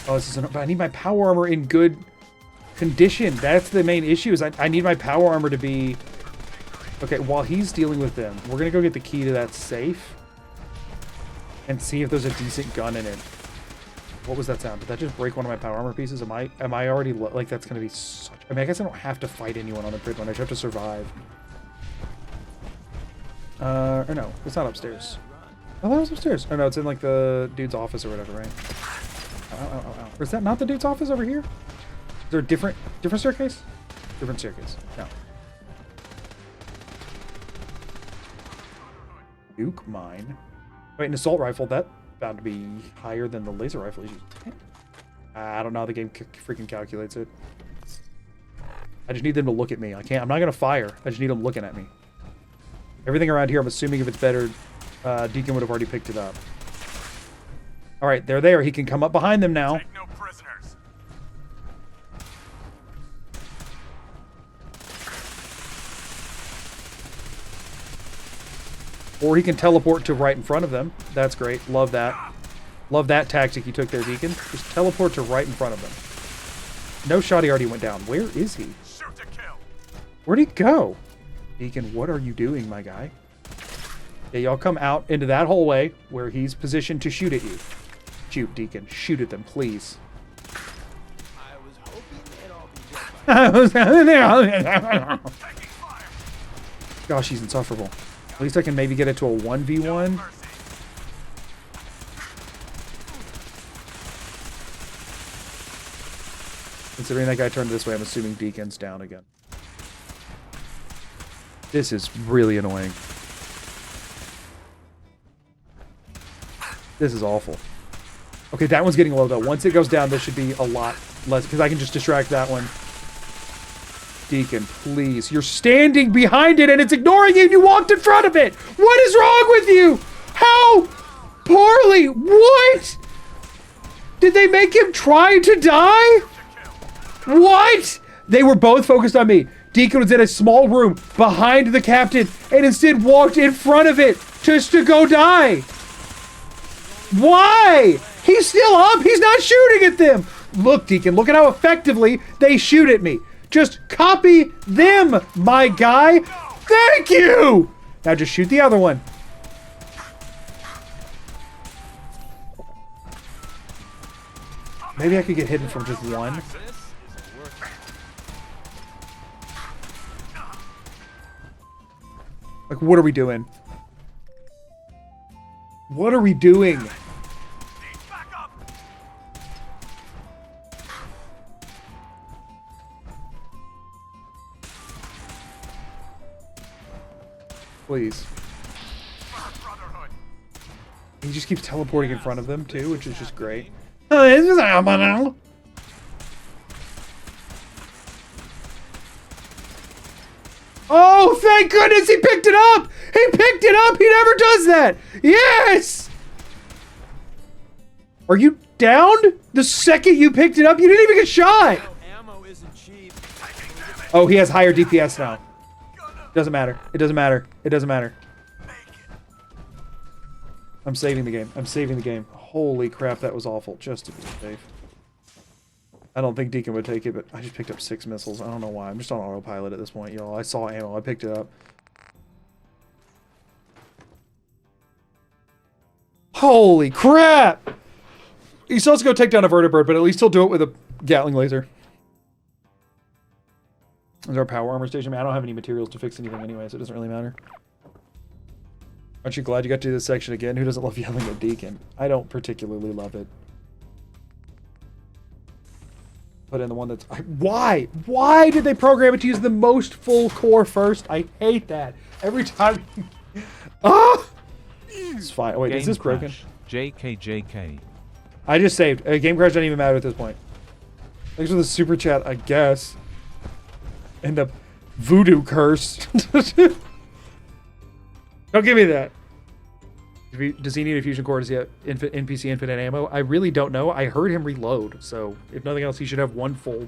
Oh, this is I need my power armor in good condition. That's the main issue, is I need my power armor to be... Okay, while he's dealing with them, we're gonna go get the key to that safe and see if there's a decent gun in it. What was that sound? Did that just break one of my power armor pieces? Am I already like, that's gonna be such... I mean, I guess I don't have to fight anyone on the grid one. I just have to survive. Or no, it's not upstairs. Oh, that was upstairs. Oh no, it's in like the dude's office or whatever, right? Ow. Or is that not the dude's office over here? Is there a different staircase? Different staircase. No. Duke mine. Wait, an assault rifle, that bound to be higher than the laser rifle he's using. I don't know how the game freaking calculates it. I just need them to look at me. I'm not gonna fire. I just need them looking at me. Everything around here, I'm assuming if it's better, Deacon would have already picked it up. Alright, they're there. He can come up behind them now. Take no prisoners. Or he can teleport to right in front of them. That's great. Love that. Love that tactic you took there, Deacon. Just teleport to right in front of them. No shot, he already went down. Where is he? Shoot to kill. Where'd he go? Deacon, what are you doing, my guy? Yeah, y'all come out into that hallway where he's positioned to shoot at you. Shoot, Deacon. Shoot at them, please. I was hoping they'd all be dead. Gosh, he's insufferable. At least I can maybe get it to a 1v1. Considering that guy turned this way, I'm assuming Deacon's down again. This is really annoying. This is awful. Okay, that one's getting low though. Once it goes down, this should be a lot less, because I can just distract that one. Deacon, please. You're standing behind it and it's ignoring you and you walked in front of it! What is wrong with you? How poorly? What? Did they make him try to die? What? They were both focused on me. Deacon was in a small room behind the captain and instead walked in front of it just to go die. Why? He's still up. He's not shooting at them. Look, Deacon, look at how effectively they shoot at me. Just copy them, my guy. Thank you. Now just shoot the other one. Maybe I could get hidden from just one. Like, what are we doing? What are we doing? Please. He just keeps teleporting in front of them too, which is just great. Oh, thank goodness he picked it up! He picked it up! He never does that! Yes! Are you downed? The second you picked it up, you didn't even get shot! Oh, he has higher DPS now. Doesn't matter. It doesn't matter. It doesn't matter. I'm saving the game. I'm saving the game. Holy crap, that was awful. Just to be safe. I don't think Deacon would take it, but I just picked up 6 missiles. I don't know why. I'm just on autopilot at this point, y'all. I saw ammo. I picked it up. Holy crap! He's supposed to go take down a vertibird, but at least he'll do it with a Gatling laser. Is our power armor station? I don't have any materials to fix anything anyway, so it doesn't really matter. Aren't you glad you got to do this section again? Who doesn't love yelling at Deacon? I don't particularly love it. Put in the one that's... Why? Why did they program it to use the most full core first? I hate that. Every time... Ah! It's fine. Wait, Game is this broken? crash. JK. I just saved. Game crash doesn't even matter at this point. Thanks for the super chat, I guess. And the voodoo curse. Don't give me that. Does he need a fusion core? Does he have NPC infinite ammo? I really don't know. I heard him reload, so if nothing else, he should have 1 full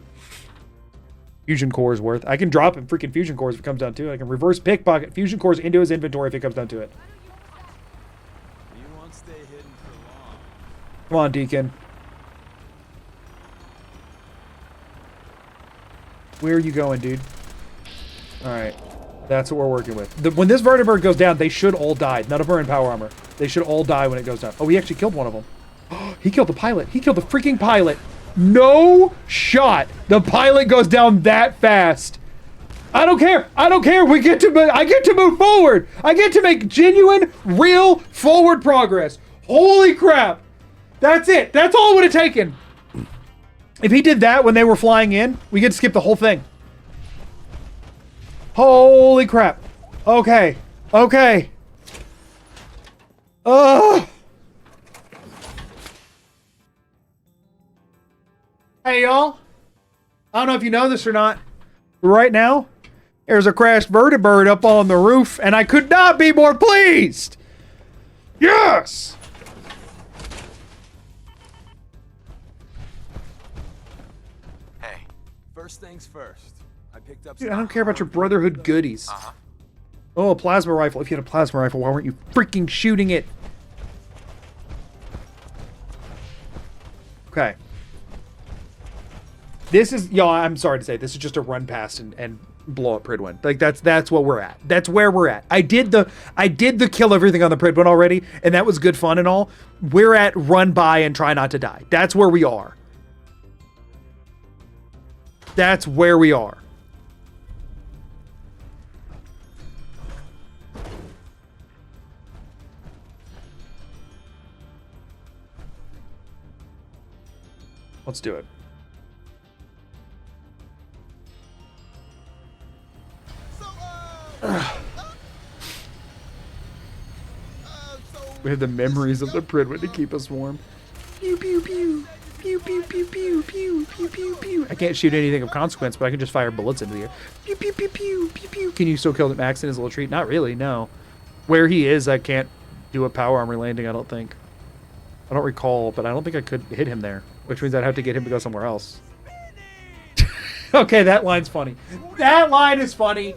fusion cores worth. I can drop him freaking fusion cores if it comes down to it. I can reverse pickpocket fusion cores into his inventory if it comes down to it. You won't stay hidden for long. Come on, Deacon. Where are you going, dude? Alright. That's what we're working with. When this vertibird goes down, they should all die. None of them are in power armor. They should all die when it goes down. Oh, he actually killed one of them. He killed the pilot. He killed the freaking pilot. No shot. The pilot goes down that fast. I don't care. I don't care. I get to move forward. I get to make genuine, real forward progress. Holy crap. That's it. That's all it would have taken. If he did that when they were flying in, we get to skip the whole thing. Holy crap. Okay. Okay. Hey, y'all. I don't know if you know this or not, but right now, there's a crashed vertibird up on the roof, and I could not be more pleased. Yes! Hey. First things first. I picked up. Dude, I don't care about your Brotherhood goodies. Oh, a plasma rifle. If you had a plasma rifle, why weren't you freaking shooting it? Okay. This is, y'all, I'm sorry to say, this is just a run past and blow up Prydwen. Like, that's what we're at. That's where we're at. I did the kill everything on the Prydwen already, and that was good fun and all. We're at run by and try not to die. That's where we are. That's where we are. Let's do it. We have the memories of the Prydwen to keep us warm. Pew pew pew. Pew pew pew pew pew pew pew pew. I can't shoot anything of consequence, but I can just fire bullets into the air. Pew pew pew pew pew pew. Can you still kill Max in his little treat? Not really, no. Where he is, I can't do a power armor landing, I don't think. I don't recall, but I don't think I could hit him there, which means I'd have to get him to go somewhere else. Okay, that line's funny. That line is funny.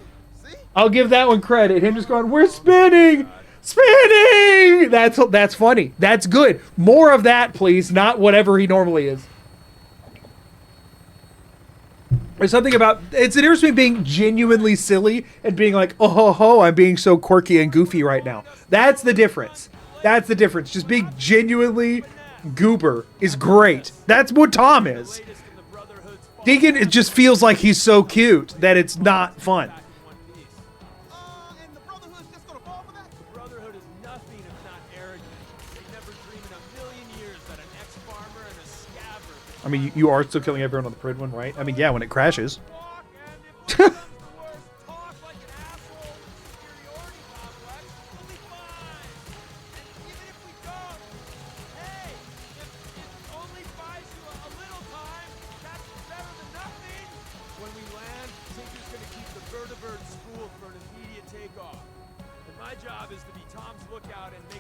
I'll give that one credit. Him just going, we're spinning! Spinning! That's funny. That's good. More of that, please, not whatever he normally is. There's something about... It's a difference between being genuinely silly and being like, oh ho ho, I'm being so quirky and goofy right now. That's the difference. That's the difference. Just being genuinely goober is great. That's what Tom is. Deacon, it just feels like he's so cute that it's not fun. I mean, you are still killing everyone on the Pridwin, right? I mean, yeah, when it crashes.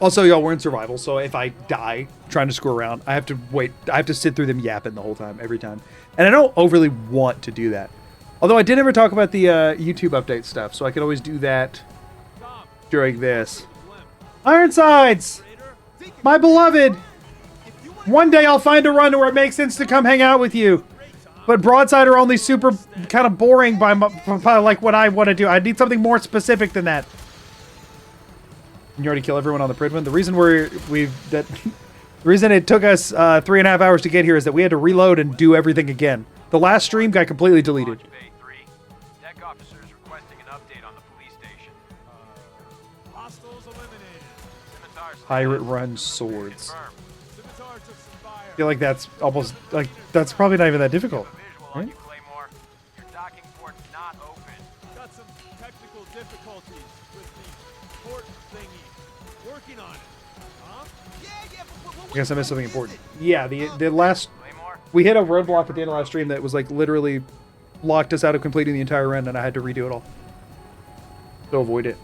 Also, y'all, we're in survival, so if I die trying to screw around, I have to wait. I have to sit through them yapping the whole time, every time. And I don't overly want to do that. Although I did never talk about the YouTube update stuff, so I could always do that during this. Ironsides! My beloved! One day I'll find a run where it makes sense to come hang out with you. But Broadside are only super kind of boring by like what I want to do. I need something more specific than that. You already kill everyone on the Pridwin. The reason the reason it took us 3.5 hours to get here is that we had to reload and do everything again. The last stream got completely deleted. Deck officers requesting an update on the police station. Hostiles eliminated. Pirate Run swords. I feel like that's almost like that's probably not even that difficult, right? Your docking port's not open. Got some technical difficulties with the port thingy. Working on it. Huh? I guess I missed something important. Yeah, the last we hit a roadblock at the end of last stream that was like literally locked us out of completing the entire run, and I had to redo it all to avoid it.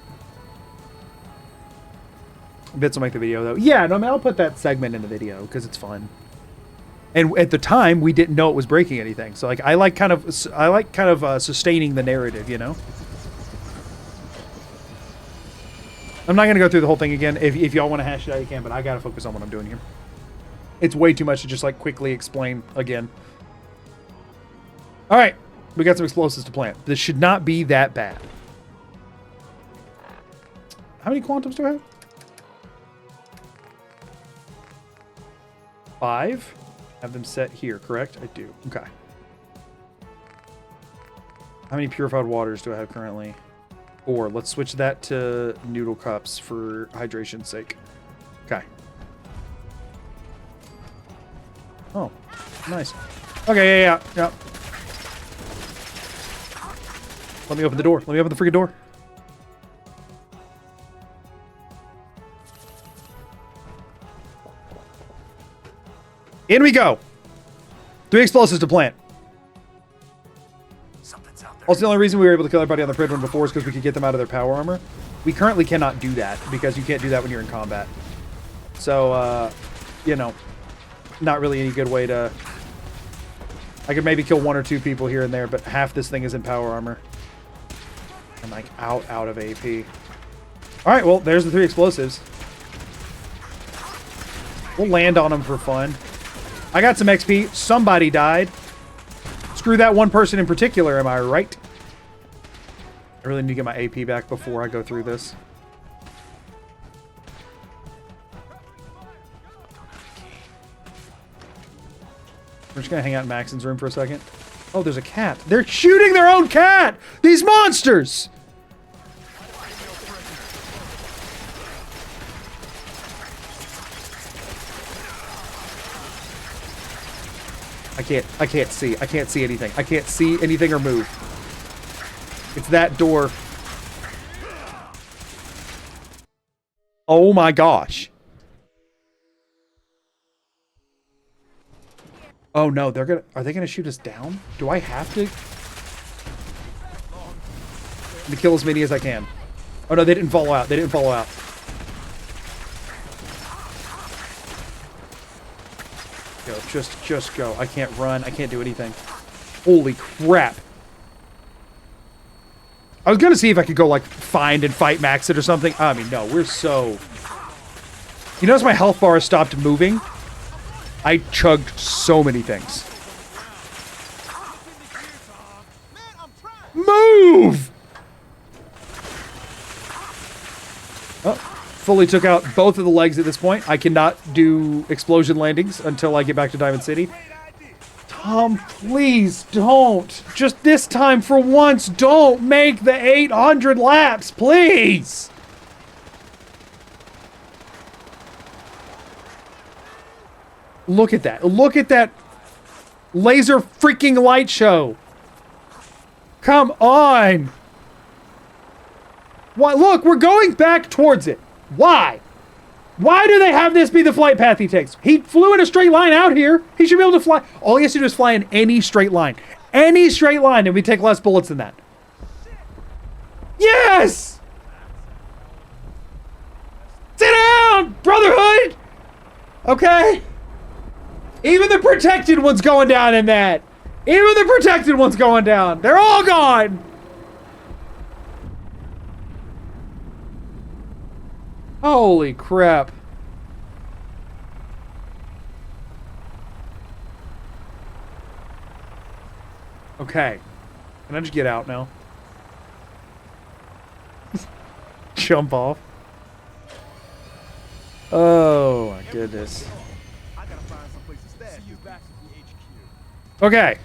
Bits will make the video though. Yeah, no, I mean, I'll put that segment in the video because it's fun. And at the time, we didn't know it was breaking anything. So like, I like kind of sustaining the narrative, you know. I'm not gonna go through the whole thing again. If y'all want to hash it out, you can. But I gotta focus on what I'm doing here. It's way too much to just like quickly explain again. All right, we got some explosives to plant. This should not be that bad. How many quantums do I have? 5. Have them set here, correct? I do. Okay. How many purified waters do I have currently? 4. Let's switch that to noodle cups for hydration's sake. Okay. Oh, nice. Okay, yeah. Let me open the door. Let me open the freaking door. In we go. 3 explosives to plant. Also, the only reason we were able to kill everybody on the Pridwin before is because we could get them out of their power armor. We currently cannot do that because you can't do that when you're in combat. So, you know, not really any good way to... I could maybe kill 1 or 2 people here and there, but half this thing is in power armor. I'm like out of AP. All right, well, there's the 3 explosives. We'll land on them for fun. I got some XP. Somebody died. Screw that one person in particular, am I right? I really need to get my AP back before I go through this. We're just going to hang out in Maxon's room for a second. Oh, there's a cat. They're shooting their own cat! These monsters! I can't see. I can't see anything. I can't see anything or move. It's that door. Oh my gosh. Oh no, are they gonna shoot us down? Do I have to? Let me kill as many as I can. Oh no, they didn't follow out. They didn't follow out. go. Just go. I can't run. I can't do anything. Holy crap. I was gonna see if I could go, like, find and fight max it or something. I mean, no, we're so... You notice my health bar has stopped moving? I chugged so many things. Move! Oh, fully took out both of the legs at this point. I cannot do explosion landings until I get back to Diamond City. Tom, please don't. Just this time for once, don't make the 800 laps, please. Look at that. Look at that laser freaking light show. Come on. Why? Look, we're going back towards it. Why? Why do they have this be the flight path he takes? He flew in a straight line out here. He should be able to fly. All he has to do is fly in any straight line. Any straight line, and we take less bullets than that. Yes! Sit down, Brotherhood! Okay. Even the protected one's going down in that. Even the protected one's going down. They're all gone. Holy crap. Okay. Can I just get out now? Jump off. Oh my goodness. Okay.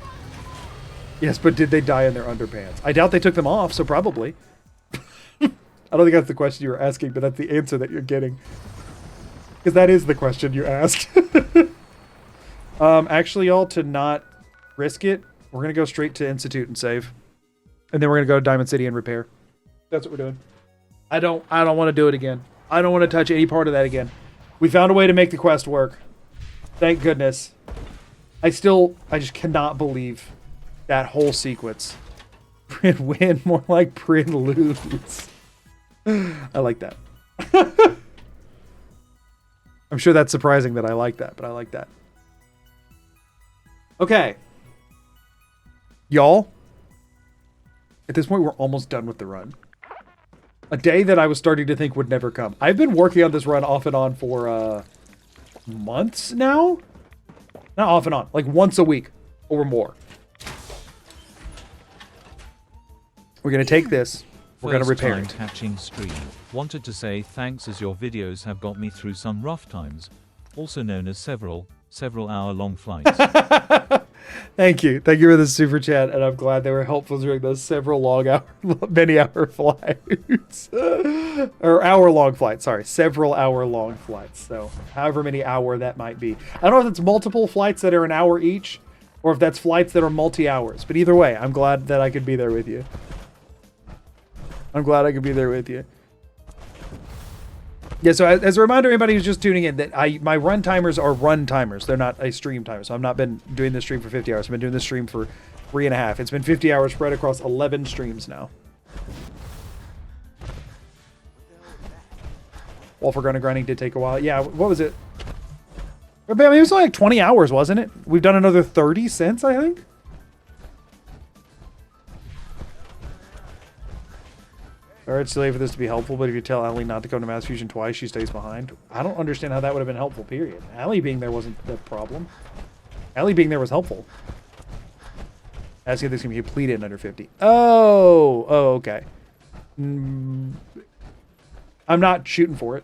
Yes, but did they die in their underpants? I doubt they took them off, so probably. I don't think that's the question you were asking, but that's the answer that you're getting. Because that is the question you asked. Actually, y'all, to not risk it, we're going to go straight to Institute and save. And then we're going to go to Diamond City and repair. That's what we're doing. I don't want to do it again. I don't want to touch any part of that again. We found a way to make the quest work. Thank goodness. I just cannot believe that whole sequence. Prin win, more like Prin lose. I like that. I'm sure that's surprising that I like that, but I like that. Okay. Y'all, at this point, we're almost done with the run. A day that I was starting to think would never come. I've been working on this run off and on for months now. Not off and on, like once a week or more. We're going to take this. We're going to repair it. Hatching stream. Wanted to say thanks as your videos have got me through some rough times. Also known as several hour-long flights. Thank you. Thank you for the super chat, and I'm glad they were helpful during those many hour flights. Or hour-long flights, sorry. Several hour-long flights. So however many hour that might be. I don't know if it's multiple flights that are an hour each, or if that's flights that are multi-hours. But either way, I'm glad that I could be there with you. I'm glad I could be there with you. Yeah, so as a reminder, anybody who's just tuning in, that my run timers are run timers. They're not a stream timer. So I've not been doing this stream for 50 hours. I've been doing this stream for 3.5. It's been 50 hours spread across 11 streams now. Wolf for Grinding did take a while. Yeah, what was it? I mean, it was only like 20 hours, wasn't it? We've done another 30 since, I think. Or it's silly for this to be helpful, but if you tell Ellie not to come to Mass Fusion twice, she stays behind. I don't understand how that would have been helpful, period. Ellie being there wasn't the problem. Ellie being there was helpful. Asking if this can be completed in under 50. Oh, okay. I'm not shooting for it.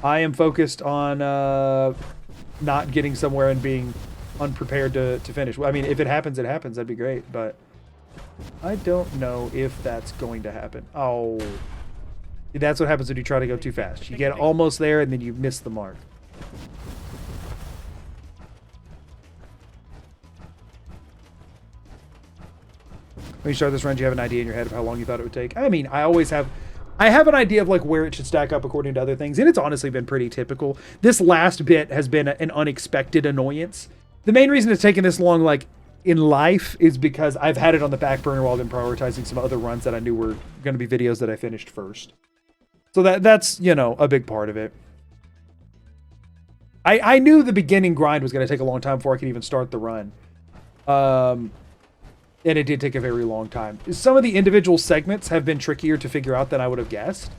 I am focused on not getting somewhere and being unprepared to finish. I mean, if it happens, it happens. That'd be great, but I don't know if that's going to happen. Oh. That's what happens when you try to go too fast. You get almost there, and then you miss the mark. When you start this run, do you have an idea in your head of how long you thought it would take? I mean, I have an idea of like where it should stack up according to other things, and it's honestly been pretty typical. This last bit has been an unexpected annoyance. The main reason it's taken this long, like, in life is because I've had it on the back burner while I've been prioritizing some other runs that I knew were going to be videos that I finished first. So that's, you know, a big part of it. I knew the beginning grind was going to take a long time before I could even start the run. And it did take a very long time. Some of the individual segments have been trickier to figure out than I would have guessed.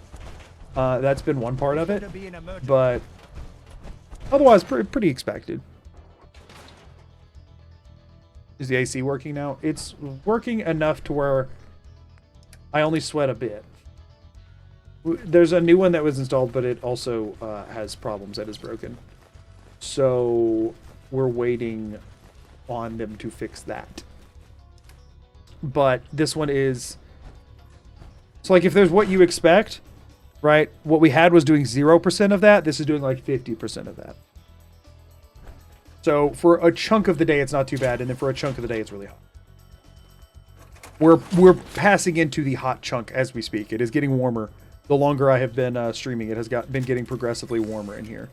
That's been one part of it. But otherwise, pretty expected. Is the AC working now? It's working enough to where I only sweat a bit. There's a new one that was installed, but it also has problems that is broken. So we're waiting on them to fix that. But this one is... So like if there's what you expect, right? What we had was doing 0% of that. This is doing like 50% of that. So for a chunk of the day, it's not too bad. And then for a chunk of the day, it's really hot. We're passing into the hot chunk as we speak. It is getting warmer. The longer I have been streaming, it has been getting progressively warmer in here.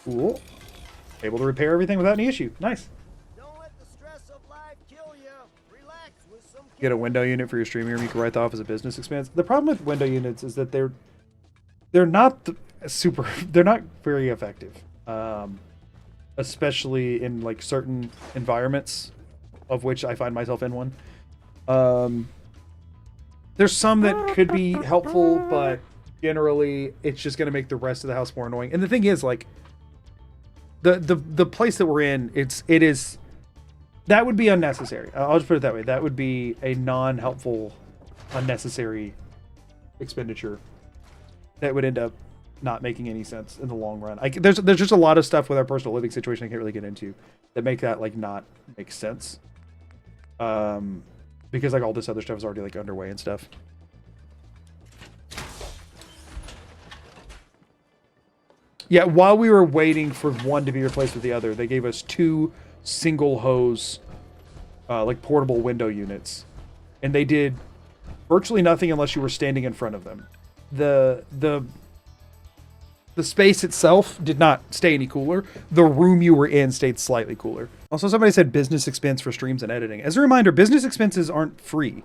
Cool. Able to repair everything without any issue. Nice. Don't let the stress of life kill you. Relax with some... Get a window unit for your streaming room. You can write that off as a business expense. The problem with window units is that they're not they're not very effective. Especially in like certain environments, of which I find myself in one. There's some that could be helpful, but generally it's just going to make the rest of the house more annoying. And the thing is, like, the place that we're in, it is that would be unnecessary. I'll just put it that way. That would be a non-helpful, unnecessary expenditure that would end up not making any sense in the long run. There's just a lot of stuff with our personal living situation I can't really get into that make that like not make sense. Because like all this other stuff is already like underway and stuff. Yeah, while we were waiting for one to be replaced with the other, they gave us 2 single hose, like portable window units, and they did virtually nothing unless you were standing in front of them. The space itself did not stay any cooler. The room you were in stayed slightly cooler. Also, somebody said business expense for streams and editing. As a reminder, business expenses aren't free.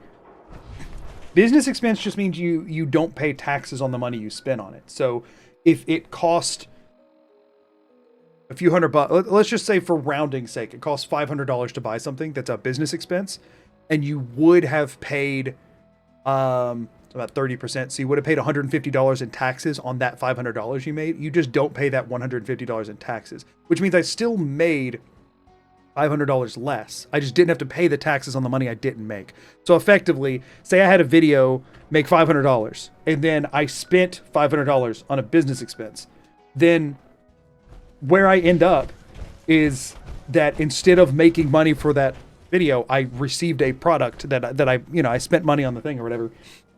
Business expense just means you don't pay taxes on the money you spend on it. So if it cost a few $100, let's just say for rounding sake, it costs $500 to buy something that's a business expense, and you would have paid about 30%. So you would have paid $150 in taxes on that $500 you made. You just don't pay that $150 in taxes, which means I still made $500 less. I just didn't have to pay the taxes on the money I didn't make. So effectively, say I had a video make $500 and then I spent $500 on a business expense. Then where I end up is that instead of making money for that video, I received a product that I spent money on the thing or whatever.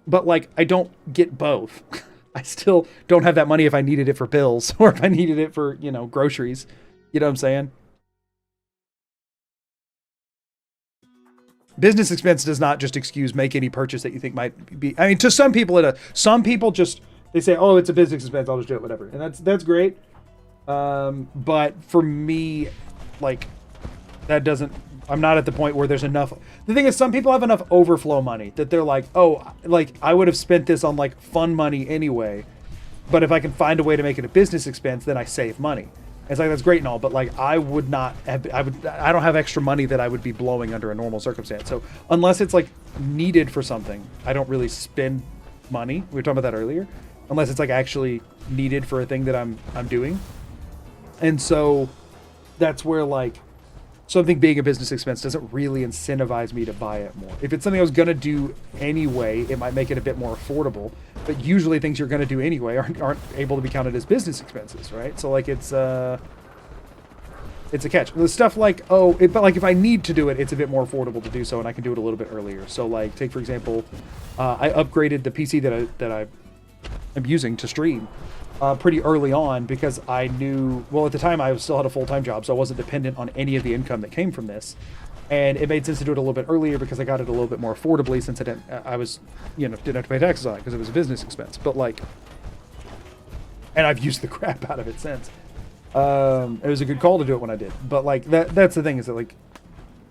But like, I don't get both. I still don't have that money if I needed it for bills or if I needed it for, groceries. You know what I'm saying? Business expense does not just excuse make any purchase that you think might be. I mean, to some people, some people just, they say, oh, it's a business expense, I'll just do it, whatever. And that's great. But for me, like, that doesn't, I'm not at the point where there's enough. The thing is, some people have enough overflow money that they're like, oh, like, I would have spent this on like fun money anyway. But if I can find a way to make it a business expense, then I save money. It's like, that's great and all, but like, I would not have, I don't have extra money that I would be blowing under a normal circumstance. So unless it's like needed for something, I don't really spend money. We were talking about that earlier. Unless it's like actually needed for a thing that I'm doing. And so that's where like something being a business expense doesn't really incentivize me to buy it more. If it's something I was going to do anyway, it might make it a bit more affordable. But usually things you're going to do anyway aren't able to be counted as business expenses, right? So like it's a catch. The stuff like, but like if I need to do it, it's a bit more affordable to do so, and I can do it a little bit earlier. So like, take for example, I upgraded the PC that I am using to stream pretty early on because I knew, well, at the time I still had a full-time job, so I wasn't dependent on any of the income that came from this. And it made sense to do it a little bit earlier because I got it a little bit more affordably since didn't have to pay taxes on it because it was a business expense. But like, and I've used the crap out of it since. It was a good call to do it when I did. But like, that's the thing is that like,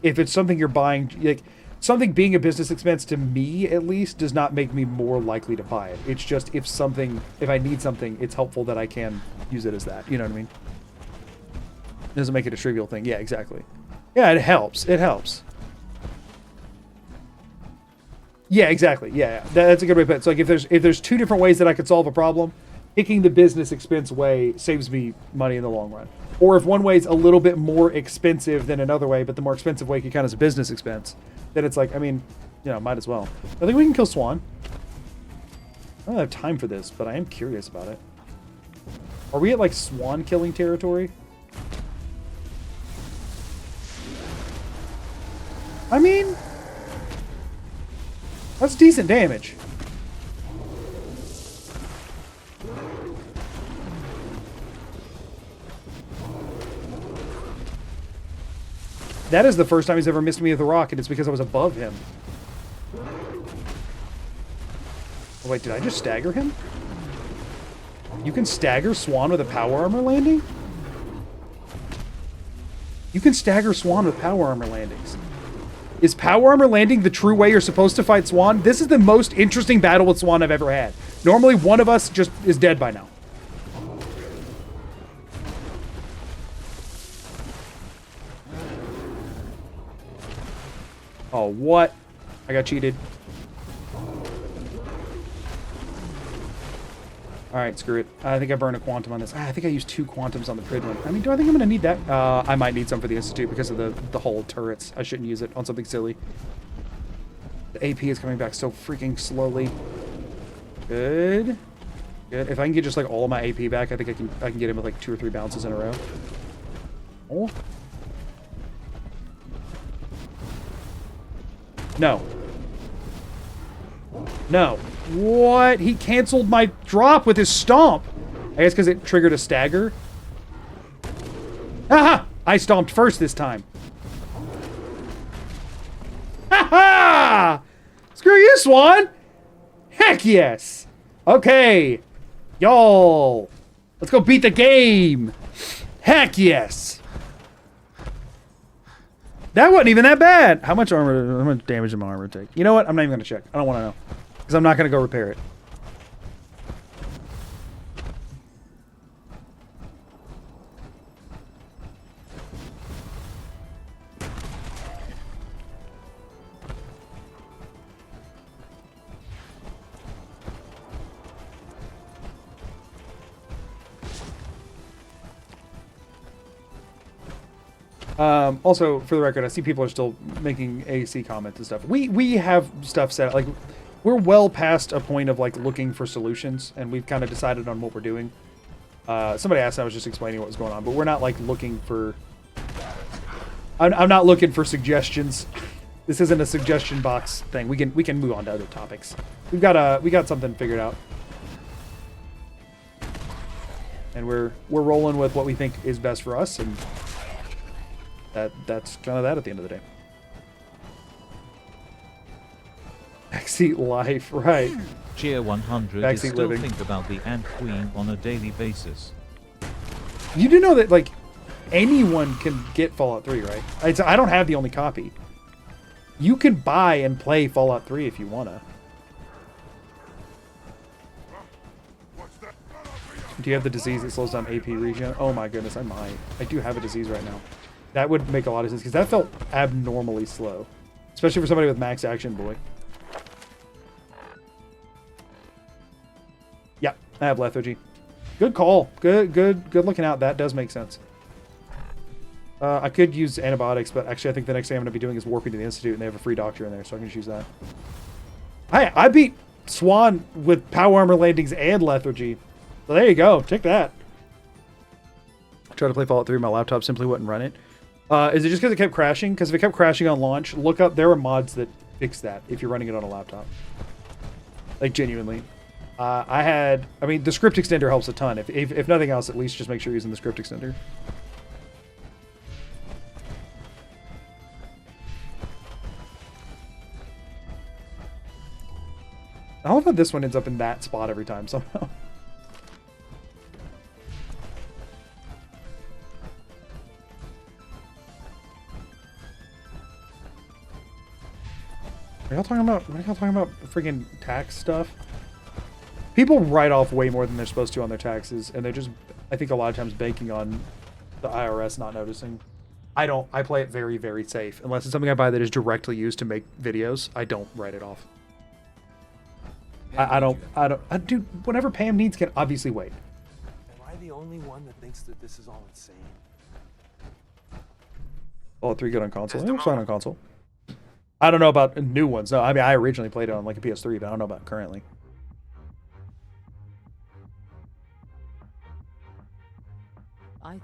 if it's something you're buying, like something being a business expense to me, at least, does not make me more likely to buy it. It's just if I need something, it's helpful that I can use it as that. You know what I mean? It doesn't make it a trivial thing. Yeah, exactly. Yeah, it helps. It helps. Yeah, exactly. Yeah, that's a good way to put it. So like if there's two different ways that I could solve a problem, picking the business expense way saves me money in the long run. Or if one way is a little bit more expensive than another way, but the more expensive way can count as a business expense, then it's like, I mean, you know, might as well. I think we can kill Swan. I don't have time for this, but I am curious about it. Are we at like Swan killing territory? I mean, that's decent damage. That is the first time he's ever missed me with a rock, and it's because I was above him. Oh, wait, did I just stagger him? You can stagger Swan with a power armor landing? You can stagger Swan with power armor landings. Is power armor landing the true way you're supposed to fight Swan? This is the most interesting battle with Swan I've ever had. Normally, one of us just is dead by now. Oh, what? I got cheated. Alright, screw it. I think I burned a quantum on this. I think I used 2 quantums on the Pridlin. I mean, do I think I'm going to need that? I might need some for the Institute because of the whole turrets. I shouldn't use it on something silly. The AP is coming back so freaking slowly. Good. Good. If I can get just like all of my AP back, I think I can get him with like 2 or 3 bounces in a row. Oh. No. No. What? He canceled my drop with his stomp. I guess because it triggered a stagger. Aha! I stomped first this time. Ha-ha! Screw you, Swan! Heck yes! Okay. Y'all. Let's go beat the game. Heck yes. That wasn't even that bad. How much damage did my armor take? You know what? I'm not even going to check. I don't want to know. Because I'm not going to go repair it. Also, for the record, I see people are still making AC comments and stuff. We have stuff set, like, we're well past a point of, like, looking for solutions, and we've kind of decided on what we're doing. Somebody asked, I was just explaining what was going on, but we're not, like, looking for... I'm not looking for suggestions. This isn't a suggestion box thing. We can move on to other topics. We got something figured out. And we're rolling with what we think is best for us, and... That's kind of that at the end of the day. Backseat life, right. Cheer 100 Backseat is still living. think about the Ant Queen on a daily basis. You do know that, like, anyone can get Fallout 3, right? I don't have the only copy. You can buy and play Fallout 3 if you wanna. Do you have the disease that slows down AP regen? Oh my goodness, I might. I do have a disease right now. That would make a lot of sense, because that felt abnormally slow. Especially for somebody with max action, boy. Yeah, I have lethargy. Good call. Good looking out. That does make sense. I could use antibiotics, but actually I think the next thing I'm going to be doing is warping to the Institute, and they have a free doctor in there, so I can just use that. I beat Swan with power armor landings and lethargy. So there you go. Take that. I tried to play Fallout 3, my laptop simply wouldn't run it. Is it just because it kept crashing? Because if it kept crashing on launch, look up. There are mods that fix that if you're running it on a laptop. Like, genuinely. I mean, the script extender helps a ton. If nothing else, at least just make sure you're using the script extender. I love how this one ends up in that spot every time somehow. Are y'all talking about? What are y'all talking about? Freaking tax stuff. People write off way more than they're supposed to on their taxes, and they're just, I think, a lot of times banking on the IRS not noticing. I don't. I play it very, very safe. Unless it's something I buy that is directly used to make videos, I don't write it off. I don't. Dude, whatever Pam needs can obviously wait. Am I the only one that thinks that this is all insane? Fallout 3 good on console. It was fine on console. I don't know about new ones. No, I mean, I originally played it on like a PS3, but I don't know about currently. I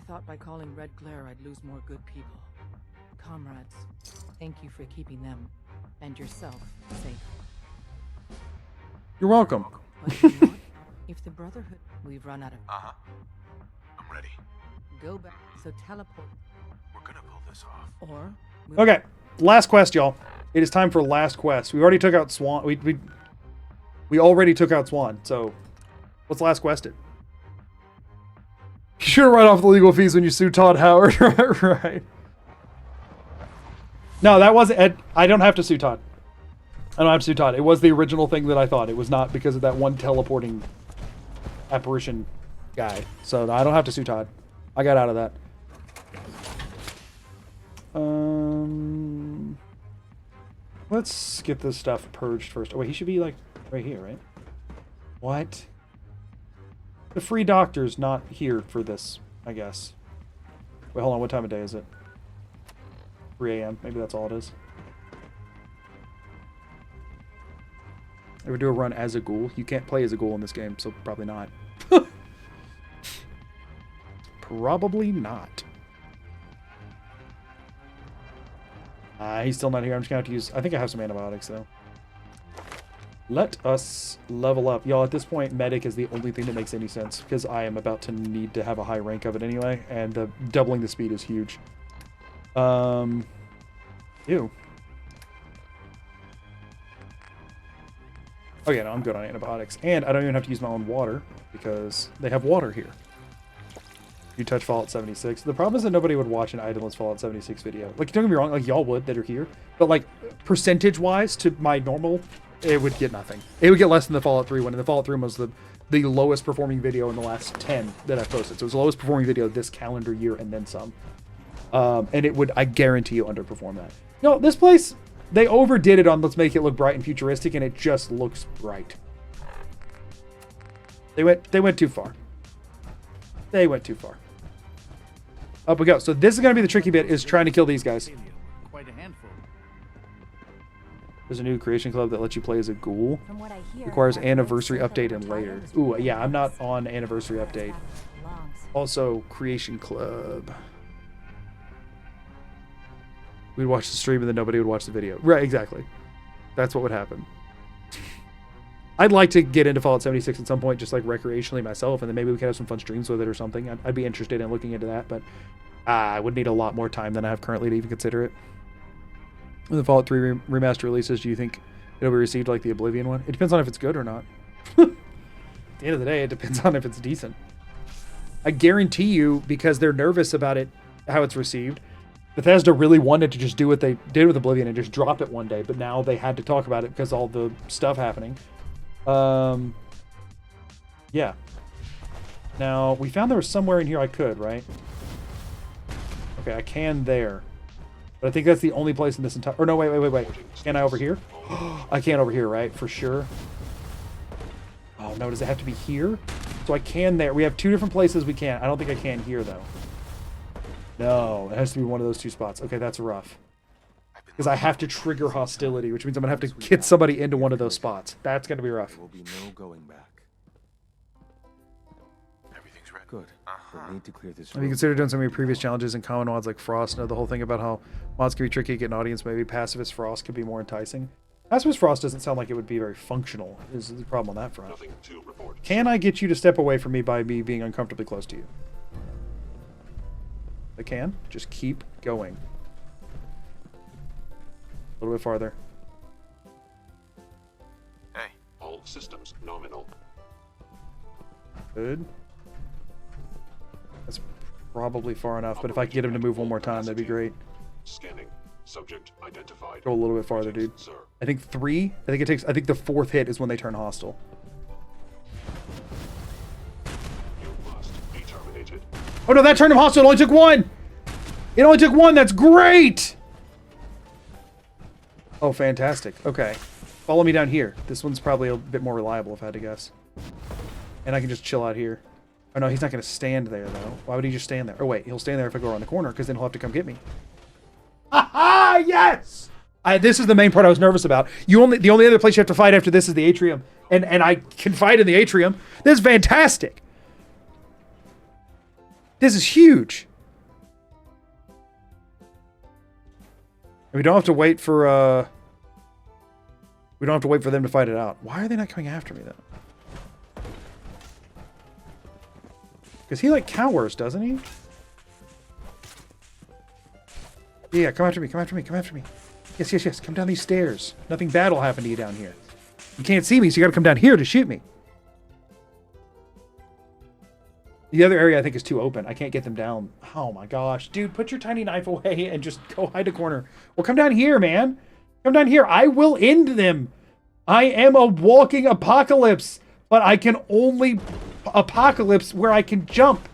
thought by calling Red Glare I'd lose more good people. Comrades, thank you for keeping them and yourself safe. You're welcome. But you know what? If the Brotherhood, we've run out of. I'm ready. Go back. So teleport. We're gonna pull this off. Or. Okay, last quest, y'all. It is time for last quest. We already took out Swan. We already took out Swan. So, what's last quested? You should write off the legal fees when you sue Todd Howard. Right. No, that wasn't Ed. I don't have to sue Todd. I don't have to sue Todd. It was the original thing that I thought. It was not because of that one teleporting apparition guy. So no, I don't have to sue Todd. I got out of that. Let's get this stuff purged first. Oh wait, he should be like right here, right? What? The free doctor's not here for this, I guess. Wait, hold on. What time of day is it? 3 a.m. Maybe that's all it is. Ever do a run as a ghoul? You can't play as a ghoul in this game, so probably not. Probably not. He's still not here. I'm just gonna have to use... I think I have some antibiotics, though. Let us level up. Y'all, at this point, medic is the only thing that makes any sense, because I am about to need to have a high rank of it anyway, and doubling the speed is huge. Ew. Oh yeah, no, I'm good on antibiotics. And I don't even have to use my own water, because they have water here. You touch Fallout 76. The problem is that nobody would watch an itemless Fallout 76 video. Like, don't get me wrong, like, y'all would that are here. But, like, percentage-wise to my normal... It would get nothing. It would get less than the Fallout 3 one. And the Fallout 3 one was the lowest performing video in the last 10 that I've posted. So it was the lowest performing video this calendar year and then some. And it would, I guarantee you, underperform that. No, this place, they overdid it on let's make it look bright and futuristic, and it just looks bright. They went too far. They went too far. Up we go. So this is going to be the tricky bit, is trying to kill these guys. Quite a handful. There's a new creation club that lets you play as a ghoul. From what I hear, Requires anniversary update and later. Ooh, yeah, I'm not on anniversary update. Also, creation club. We'd watch the stream and then nobody would watch the video. Right, exactly. That's what would happen. I'd like to get into Fallout 76 at some point, just like recreationally myself, and then maybe we could have some fun streams with it or something. I'd be interested in looking into that, but I would need a lot more time than I have currently to even consider it. When the Fallout 3 remaster releases, do you think it'll be received like the Oblivion one? It depends on if it's good or not. At the end of the day, it depends on if it's decent. I guarantee you, because they're nervous about it, how it's received, Bethesda really wanted to just do what they did with Oblivion and just drop it one day, but now they had to talk about it because all the stuff happening. Yeah. Now, we found there was somewhere in here I could, right? Okay, I can there. But I think that's the only place in this entire... Or no, wait. Can I over here? I can't over here, right? For sure. Oh, no, does it have to be here? So I can there. We have two different places we can. I don't think I can here, though. No, it has to be one of those two spots. Okay, that's rough. Because I have to trigger hostility, which means I'm going to have to get somebody into one of those spots. That's going to be rough. There will be no going back. Everything's ready. Good. We'll need to clear this. Have you considered doing some of your previous challenges in common mods like Frost? The whole thing about how mods can be tricky to get an audience. Maybe Pacifist Frost could be more enticing. Pacifist Frost doesn't sound like it would be very functional, is the problem on that front. Nothing to report. Can I get you to step away from me by me being uncomfortably close to you? I can. Just keep going. A little bit farther. Hey. All systems nominal. Good. That's probably far enough, but if I could get him to move one more time, that'd be great. Scanning. Subject identified. Go a little bit farther, dude. Sir. I think 3. I think the 4th hit is when they turn hostile. You must be terminated. Oh no, that turned him hostile. It only took 1. It only took 1. That's great. Oh, fantastic. Okay. Follow me down here. This one's probably a bit more reliable if I had to guess. And I can just chill out here. Oh no, he's not going to stand there though. Why would he just stand there? Oh wait, he'll stand there if I go around the corner because then he'll have to come get me. Ha yes! This is the main part I was nervous about. The only other place you have to fight after this is the atrium. And I can fight in the atrium. This is fantastic. This is huge. And we don't have to wait for we don't have to wait for them to fight it out. Why are they not coming after me though? Because he like cowers, doesn't he? Yeah, come after me, come after me, come after me. Yes, yes, yes, come down these stairs. Nothing bad will happen to you down here. You can't see me, so you gotta come down here to shoot me. The other area I think is too open. I can't get them down. Oh my gosh. Dude, put your tiny knife away and just go hide a corner. Well, come down here, man. Come down here. I will end them. I am a walking apocalypse, but I can only apocalypse where I can jump.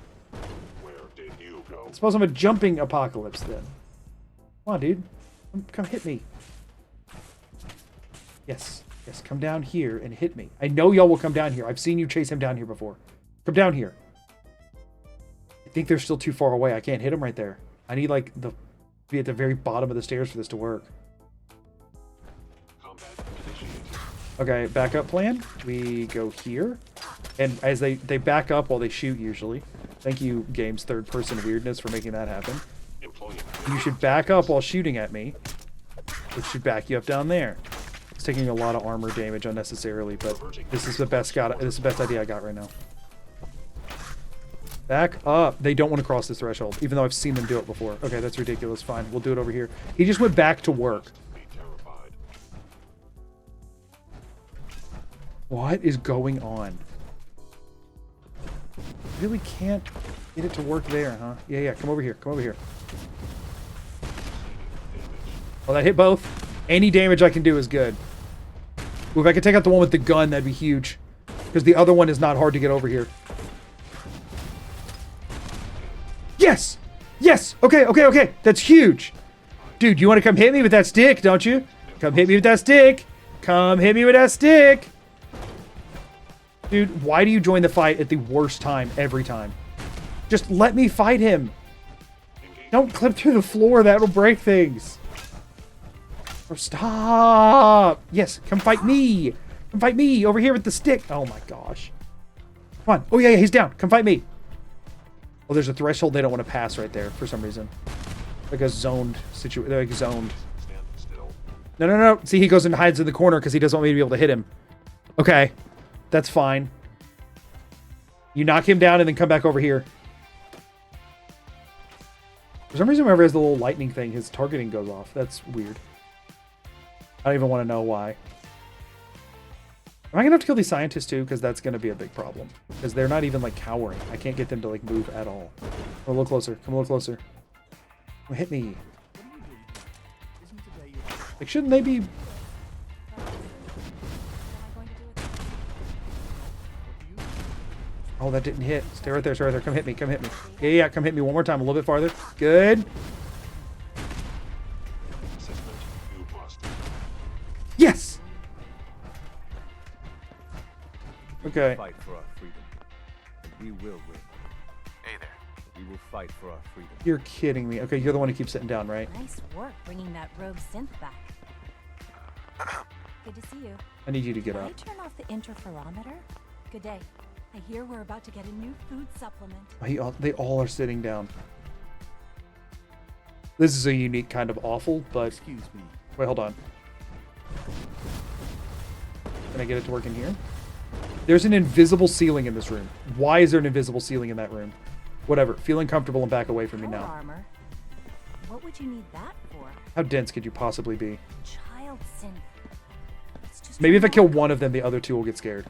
Where did you go? I suppose I'm a jumping apocalypse then. Come on, dude. Come hit me. Yes. Yes, come down here and hit me. I know y'all will come down here. I've seen you chase him down here before. Come down here. I think they're still too far away. I can't hit him right there. I need, like, be at the very bottom of the stairs for this to work. Okay, backup plan. We go here. And as they back up while they shoot, usually. Thank you, game's third-person weirdness, for making that happen. You should back up while shooting at me. It should back you up down there. It's taking a lot of armor damage unnecessarily, but this is the best idea I got right now. Back up. They don't want to cross this threshold, even though I've seen them do it before. Okay, that's ridiculous. Fine, we'll do it over here. He just went back to work. What is going on? Really can't get it to work there, huh? Yeah, yeah, come over here. Come over here. Well, that hit both. Any damage I can do is good. Ooh, if I could take out the one with the gun, that'd be huge. Because the other one is not hard to get over here. Yes! Yes! Okay, okay, okay. That's huge. Dude, you want to come hit me with that stick, don't you? Come hit me with that stick. Come hit me with that stick. Dude, why do you join the fight at the worst time every time? Just let me fight him. Don't clip through the floor. That'll break things. Oh, stop. Yes, come fight me. Come fight me over here with the stick. Oh, my gosh. Come on. Oh, yeah, yeah, he's down. Come fight me. Oh, there's a threshold they don't want to pass right there for some reason. Like a zoned situation. Like zoned. No, no, no. See, he goes and hides in the corner because he doesn't want me to be able to hit him. Okay. That's fine. You knock him down and then come back over here. For some reason, whenever he has the little lightning thing, his targeting goes off. That's weird. I don't even want to know why. Am I going to have to kill these scientists too? Because that's going to be a big problem. Because they're not even, like, cowering. I can't get them to, like, move at all. Come a little closer. Come a little closer. Come hit me. Like, shouldn't they be... Oh, that didn't hit. Stay right there, stay right there. Come hit me, come hit me. Yeah, yeah, come hit me one more time. A little bit farther. Good. Yes! Okay. Fight for our freedom. We will win. Hey there. We will fight for our freedom. You're kidding me. Okay, you're the one who keeps sitting down, right? Nice work bringing that rogue synth back. Good to see you. I need you to get Can up. I turn off the interferometer? Good day. I hear we're about to get a new food supplement. They all are sitting down. This is a unique kind of awful, but... Excuse me. Wait, hold on. Can I get it to work in here? There's an invisible ceiling in this room. Why is there an invisible ceiling in that room? Whatever. Feeling comfortable and back away from me now. Armor. What would you need that for? How dense could you possibly be? Child synth. It's just Maybe if I kill one of them, the other two will get scared.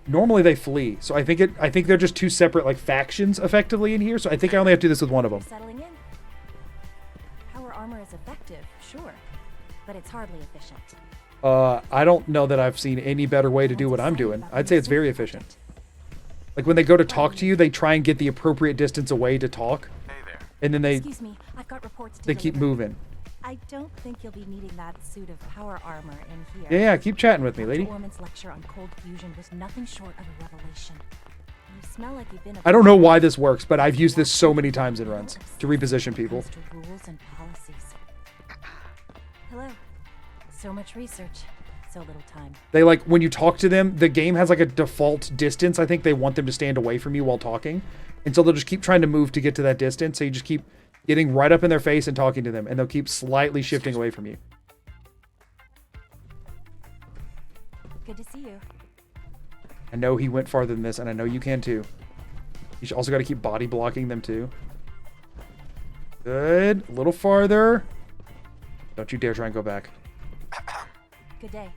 Normally they flee, so I think they're just two separate like factions effectively in here. So I think I only have to do this with one of them. Settling in. Power armor is effective, sure, but it's hardly efficient. I don't know that I've seen any better way to do what I'm doing. I'd say it's very efficient. Like when they go to talk to you, they try and get the appropriate distance away to talk. Hey there. And then Excuse me, I've got reports to they keep deliver. moving. I don't think you'll be needing that suit of power armor in here. Yeah, keep chatting with me, lady. Orman's lecture on cold fusion was nothing short of a revelation. You smell like you've been. I don't know why this works, but I've used this so many times in runs to reposition people. To rules and policies. Hello. So much research, so little time. They like when you talk to them, the game has like a default distance. I think they want them to stand away from you while talking. And so they'll just keep trying to move to get to that distance. So you just keep getting right up in their face and talking to them, and they'll keep slightly shifting away from you. Good to see you. I know he went farther than this, and I know you can too. You also got to keep body blocking them too. Good. A little farther. Don't you dare try and go back. Good day.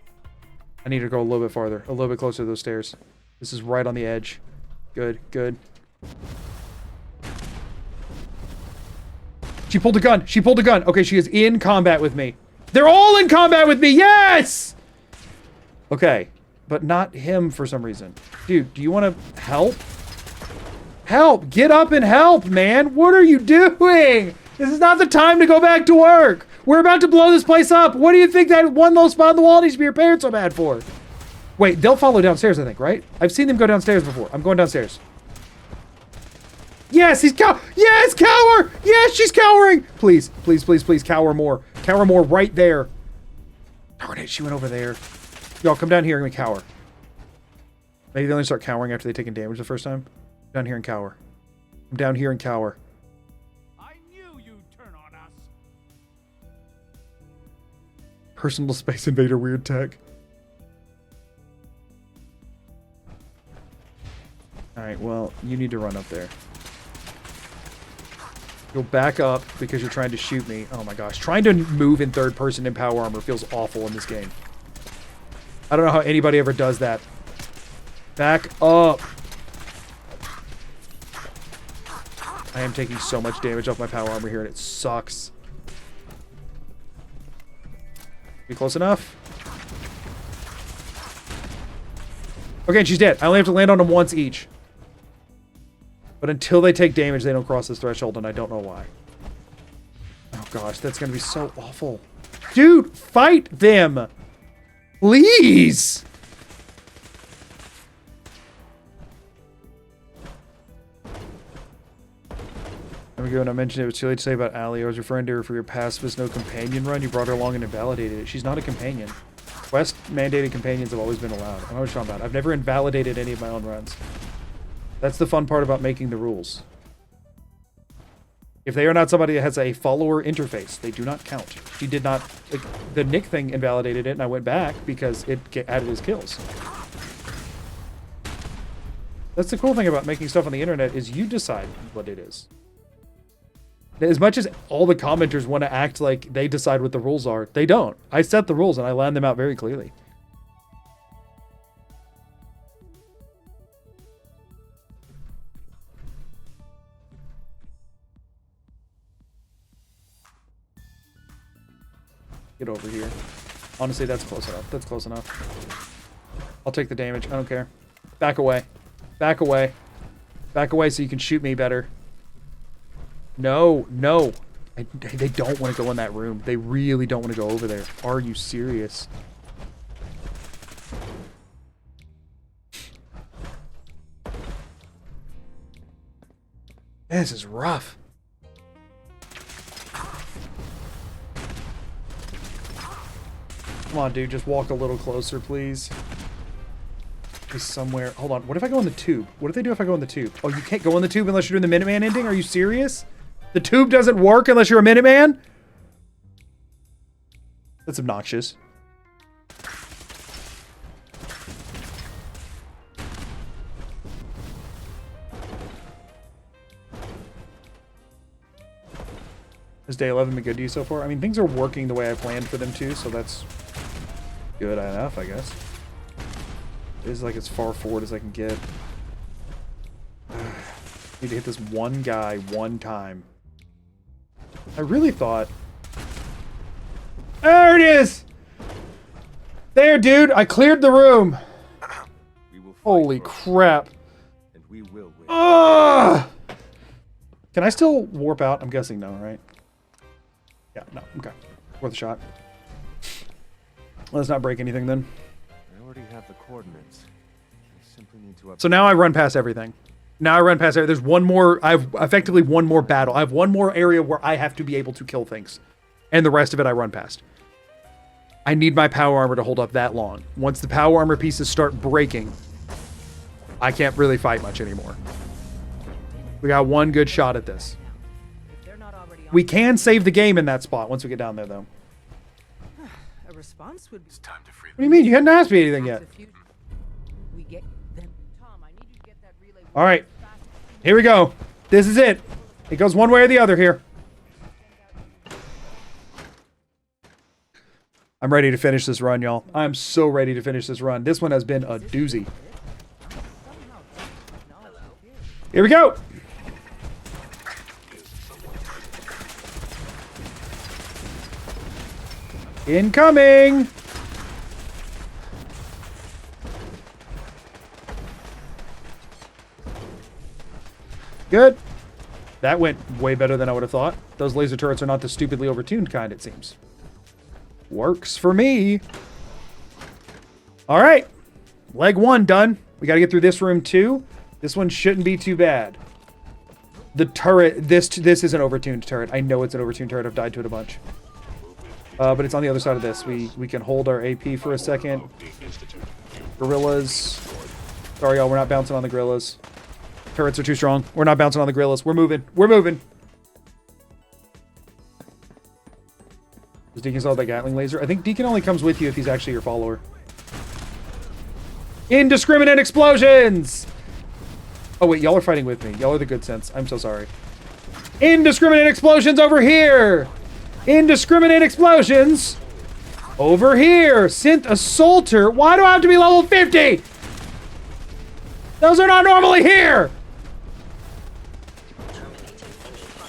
I need to go a little bit farther. A little bit closer to those stairs. This is right on the edge. Good, good. She pulled a gun. She pulled a gun. Okay, she is in combat with me. They're all in combat with me. Yes! Okay, but not him for some reason. Dude, do you want to help? Help! Get up and help, man! What are you doing? This is not the time to go back to work. We're about to blow this place up. What do you think that one little spot on the wall needs to be repaired so bad for? Wait, they'll follow downstairs, I think, right? I've seen them go downstairs before. I'm going downstairs. Yes, he's yes, cower! Yes, she's cowering! Please, please, please, please, cower more. Cower more right there. Darn it, she went over there. Y'all, come down here and cower. Maybe they only start cowering after they've taken damage the first time. Down here and cower. I'm down here and cower. I knew you'd turn on us. Personal Space Invader weird tech. Alright, well, you need to run up there. Go back up because you're trying to shoot me. Oh my gosh. Trying to move in third person in power armor feels awful in this game. I don't know how anybody ever does that. Back up. I am taking so much damage off my power armor here and it sucks. Be close enough? Okay, and she's dead. I only have to land on them once each. But until they take damage, they don't cross this threshold, and I don't know why. Oh gosh, that's gonna be so awful. Dude, fight them! Please! There we go, and I mentioned it was too late to say about Allie. I was referring to her for your pacifist no companion run. You brought her along and invalidated it. She's not a companion. Quest mandated companions have always been allowed. I don't know what you're talking about. I've never invalidated any of my own runs. That's the fun part about making the rules. If they are not somebody that has a follower interface, they do not count. She did not... Like, the Nick thing invalidated it, and I went back because it added his kills. That's the cool thing about making stuff on the internet, is you decide what it is. As much as all the commenters want to act like they decide what the rules are, they don't. I set the rules, and I land them out very clearly. Get over here. Honestly, that's close enough. That's close enough. I'll take the damage. I don't care. Back away. Back away. Back away so you can shoot me better. No, no. They don't want to go in that room. They really don't want to go over there. Are you serious? This is rough. Come on, dude. Just walk a little closer, please. Just somewhere. Hold on. What if I go in the tube? What if they do if I go in the tube? Oh, you can't go in the tube unless you're doing the Minuteman ending? Are you serious? The tube doesn't work unless you're a Minuteman? That's obnoxious. Has day 11 been good to you so far? I mean, things are working the way I planned for them to, so that's good enough, I guess. It is like as far forward as I can get. Need to hit this one guy one time. I really thought There it is! There, dude! I cleared the room! Holy crap. And we will win. Ugh! Can I still warp out? I'm guessing no, right? Yeah, no. Okay. Worth a shot. Let's not break anything then. I already have the coordinates. I simply need to So now I run past everything. Now I run past everything. There's one more. I've effectively one more battle. I have one more area where I have to be able to kill things. And the rest of it I run past. I need my power armor to hold up that long. Once the power armor pieces start breaking, I can't really fight much anymore. We got one good shot at this. We can save the game in that spot once we get down there, though. A response would be... It's time to free. What do you mean? You hadn't asked me anything yet. We get them. Tom, I need you to get that relay. All right. Here we go. This is it. It goes one way or the other here. I'm ready to finish this run, y'all. I'm so ready to finish this run. This one has been a doozy. Here we go. Incoming. Good. That went way better than I would have thought. Those laser turrets are not the stupidly overtuned kind, it seems. Works for me. All right. Leg one done. We got to get through this room too. This one shouldn't be too bad. The turret, this is an overtuned turret. I know it's an overtuned turret. I've died to it a bunch. But it's on the other side of this. We can hold our AP for a second. Gorillas. Sorry, y'all. We're not bouncing on the gorillas. Turrets are too strong. We're not bouncing on the gorillas. We're moving. We're moving. Does Deacon still have that Gatling laser? I think Deacon only comes with you if he's actually your follower. Indiscriminate explosions! Oh, wait. Y'all are fighting with me. Y'all are the good sense. I'm so sorry. Indiscriminate explosions over here! Indiscriminate explosions over here. Synth Assaulter. Why do I have to be level 50? Those are not normally here.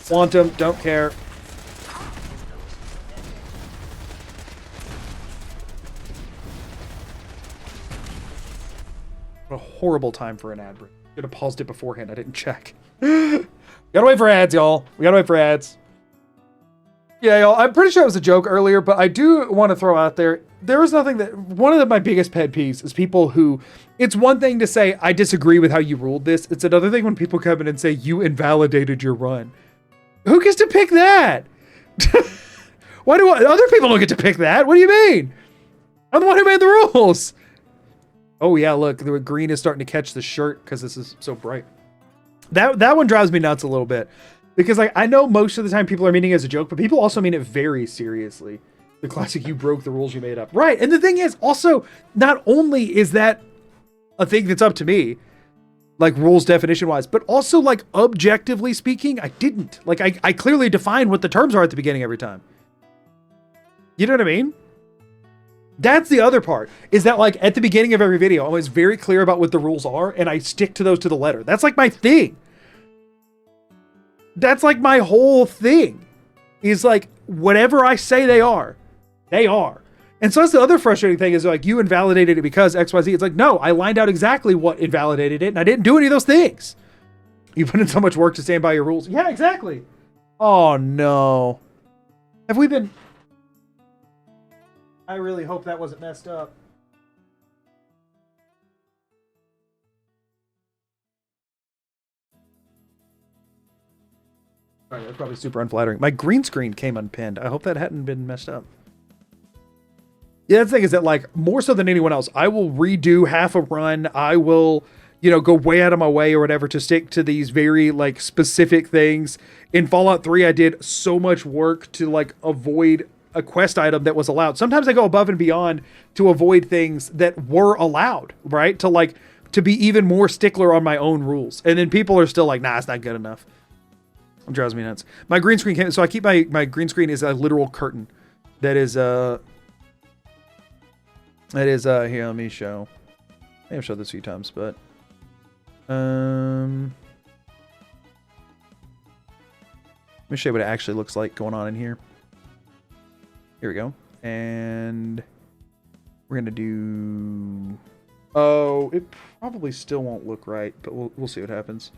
Quantum. Don't care. What a horrible time for an ad break. Should have paused it beforehand. I didn't check. Gotta wait for ads, y'all. We gotta wait for ads. Yeah, y'all, I'm pretty sure it was a joke earlier, but I do want to throw out there, there is nothing that, one of my biggest pet peeves is people who, it's one thing to say, I disagree with how you ruled this. It's another thing when people come in and say, you invalidated your run. Who gets to pick that? Why do other people don't get to pick that? What do you mean? I'm the one who made the rules. Oh yeah, look, the green is starting to catch the shirt because this is so bright. That one drives me nuts a little bit. Because, like, I know most of the time people are meaning it as a joke, but people also mean it very seriously. The classic, you broke the rules you made up. Right, and the thing is, also, not only is that a thing that's up to me, like, rules definition-wise, but also, like, objectively speaking, I didn't. Like, I clearly defined what the terms are at the beginning every time. You know what I mean? That's the other part, is that, like, at the beginning of every video, I'm always very clear about what the rules are, and I stick to those to the letter. That's, like, my thing. That's like my whole thing is like whatever I say they are. And so that's the other frustrating thing is like you invalidated it because XYZ. It's like, no, I lined out exactly what invalidated it and I didn't do any of those things. You put in so much work to stand by your rules. Yeah, exactly. Oh no. Have we been... I really hope that wasn't messed up. Alright, that's probably super unflattering. My green screen came unpinned. I hope that hadn't been messed up. Yeah, the thing is that, like, more so than anyone else, I will redo half a run. I will, you know, go way out of my way or whatever to stick to these very, like, specific things. In Fallout 3, I did so much work to, like, avoid a quest item that was allowed. Sometimes I go above and beyond to avoid things that were allowed, right? To, like, to be even more stickler on my own rules. And then people are still like, nah, it's not good enough. It drives me nuts. My green screen came, so I keep my green screen is a literal curtain. That is here, let me show. I think I've showed this a few times, but let me show you what it actually looks like going on in here. Here we go. And we're gonna do. Oh, it probably still won't look right, but we'll see what happens.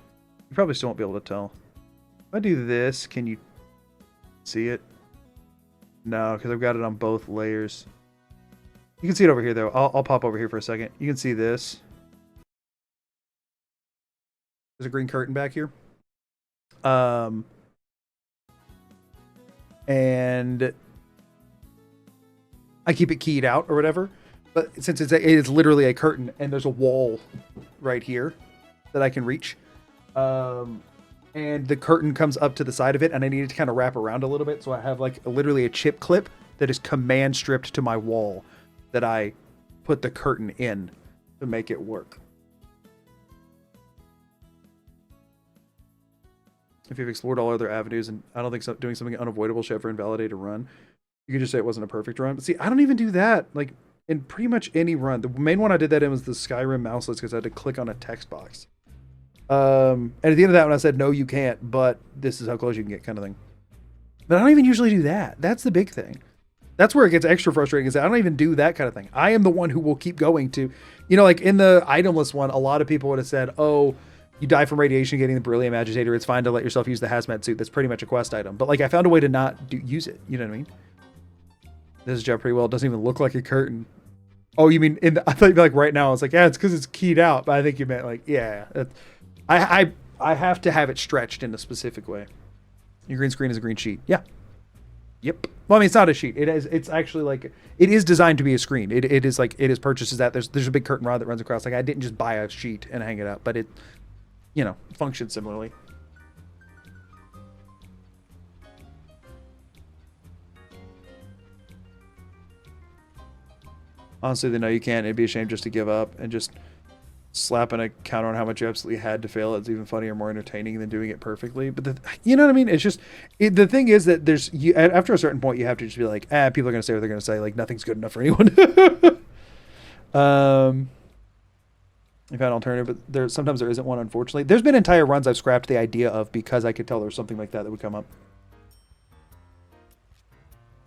You probably still won't be able to tell. If I do this, can you see it? No, because I've got it on both layers. You can see it over here, though. I'll pop over here for a second. You can see this. There's a green curtain back here. And I keep it keyed out or whatever. But since it's literally a curtain and there's a wall right here that I can reach. And the curtain comes up to the side of it, and I need it to kind of wrap around a little bit. So I have like literally a chip clip that is command stripped to my wall that I put the curtain in to make it work. If you've explored all other avenues, and I don't think doing something unavoidable should ever invalidate a run, you can just say it wasn't a perfect run. But see, I don't even do that. Like in pretty much any run. The main one I did that in was the Skyrim mouseless because I had to click on a text box. And at the end of that one, I said, no, you can't, but this is how close you can get kind of thing. But I don't even usually do that. That's the big thing. That's where it gets extra frustrating is that I don't even do that kind of thing. I am the one who will keep going to, you know, like in the itemless one, a lot of people would have said, oh, you die from radiation getting the beryllium agitator. It's fine to let yourself use the hazmat suit. That's pretty much a quest item. But like I found a way to not use it. You know what I mean? This is job pretty well. It doesn't even look like a curtain. Oh, you mean in the, I thought you'd be like right now. I was like, yeah, it's because it's keyed out. But I think you meant like, yeah. I have to have it stretched in a specific way. Your green screen is a green sheet. Yeah. Yep. Well, I mean, it's not a sheet. It's actually like, it is designed to be a screen. It is like, it is purchased as that. There's a big curtain rod that runs across. Like I didn't just buy a sheet and hang it up, but it, you know, functions similarly. Honestly, they know you can't. It'd be a shame just to give up and just slapping a counter on how much you absolutely had to fail. It's even funnier, more entertaining than doing it perfectly. But you know what I mean? It's just the thing is that after a certain point, you have to just be like, people are gonna say what they're gonna say. Like nothing's good enough for anyone. I've had an alternative, but sometimes there isn't one. Unfortunately, there's been entire runs I've scrapped the idea of because I could tell there was something like that would come up.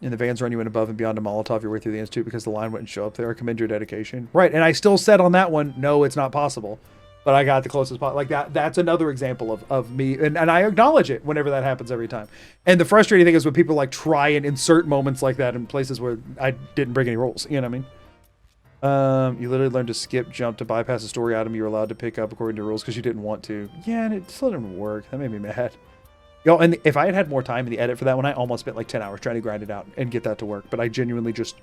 And the vans run you in above and beyond a Molotov your way through the institute because the line wouldn't show up there. I commend your dedication. Right, and I still said on that one, no, it's not possible. But I got the closest spot. Like that's another example of me, and I acknowledge it whenever that happens every time. And the frustrating thing is when people like try and insert moments like that in places where I didn't break any rules. You know what I mean? You literally learned to skip jump to bypass a story item you were allowed to pick up according to rules because you didn't want to. Yeah, and it still didn't work. That made me mad. Yo, and if I had had more time in the edit for that one, I almost spent like 10 hours trying to grind it out and get that to work. But I genuinely just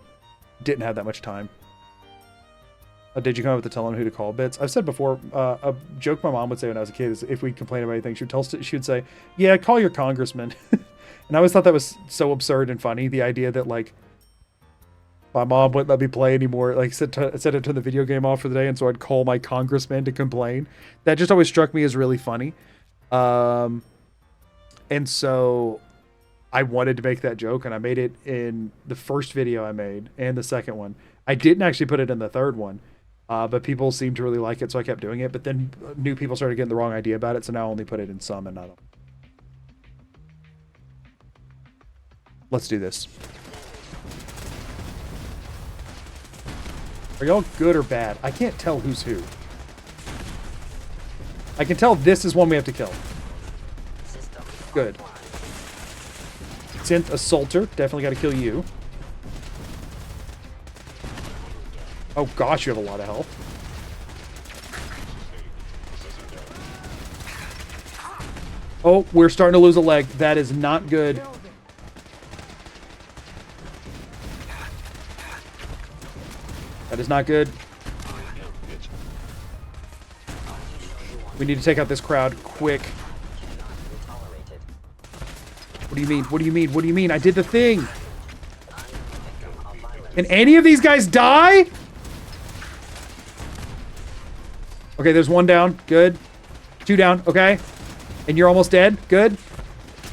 didn't have that much time. Did you come up with the telling who to call bits? I've said before, a joke my mom would say when I was a kid is if we complain about anything, she would say, yeah, call your congressman. And I always thought that was so absurd and funny. The idea that like my mom wouldn't let me play anymore. Like said to turn the video game off for the day. And so I'd call my congressman to complain. That just always struck me as really funny. And so I wanted to make that joke, and I made it in the first video I made and the second one. I didn't actually put it in the third one, but people seemed to really like it, so I kept doing it. But then new people started getting the wrong idea about it, so now I only put it in some and not all. Let's do this. Are y'all good or bad? I can't tell who's who. I can tell this is one we have to kill. Good. Synth Assaulter. Definitely got to kill you. Oh gosh, you have a lot of health. Oh, we're starting to lose a leg. That is not good. That is not good. We need to take out this crowd quick. What do you mean? What do you mean? What do you mean? I did the thing. Can any of these guys die? Okay, there's one down. Good. Two down. Okay. And you're almost dead. Good.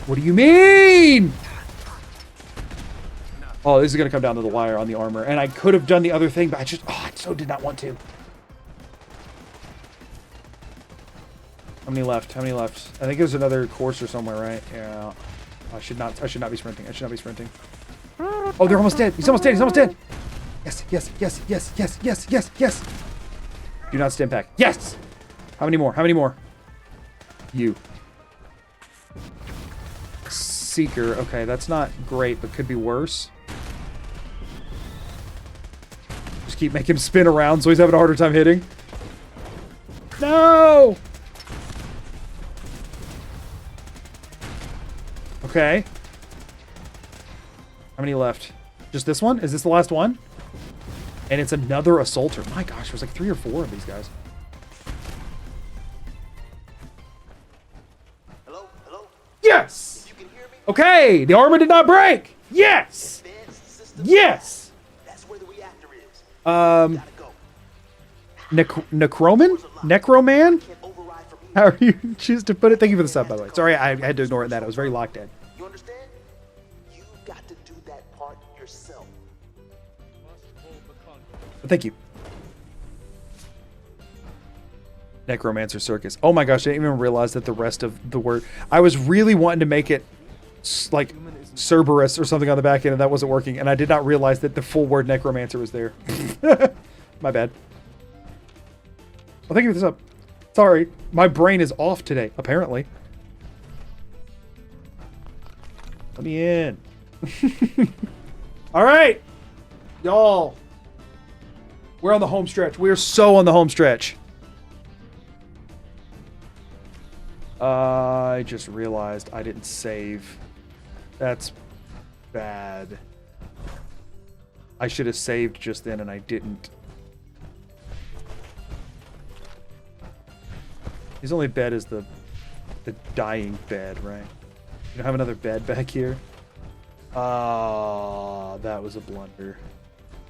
What do you mean? Oh, this is going to come down to the wire on the armor. And I could have done the other thing, but I so did not want to. How many left? How many left? I think there's another course or somewhere, right? Yeah. I should not be sprinting. I should not be sprinting. Oh, they're almost dead. He's almost dead. He's almost dead. Yes, yes, yes, yes, yes, yes, yes, yes. Do not stim pack. Yes! How many more? How many more? You. Seeker. Okay, that's not great, but could be worse. Just keep making him spin around so he's having a harder time hitting. No! Okay. How many left? Just this one? Is this the last one? And it's another assaulter. My gosh, there's like 3 or 4 of these guys. Hello? Hello? Yes! You can hear me? Okay, the armor did not break! Yes! Yes! That's where the reactor is. Necroman? Necroman? How are you choose to put it? Thank you for the sub, by the way. Sorry, I had to ignore that. I was very locked in. You understand? You got to do that part yourself. But thank you. Necromancer Circus. Oh my gosh, I didn't even realize that the rest of the word... I was really wanting to make it like Cerberus or something on the back end, and that wasn't working, and I did not realize that the full word Necromancer was there. My bad. Well, thank you for the sub. Sorry, my brain is off today, apparently. Let me in. All right, y'all. We're on the home stretch. We are so on the home stretch. I just realized I didn't save. That's bad. I should have saved just then, and I didn't. His only bed is the dying bed, right? You don't have another bed back here? Ah, that was a blunder.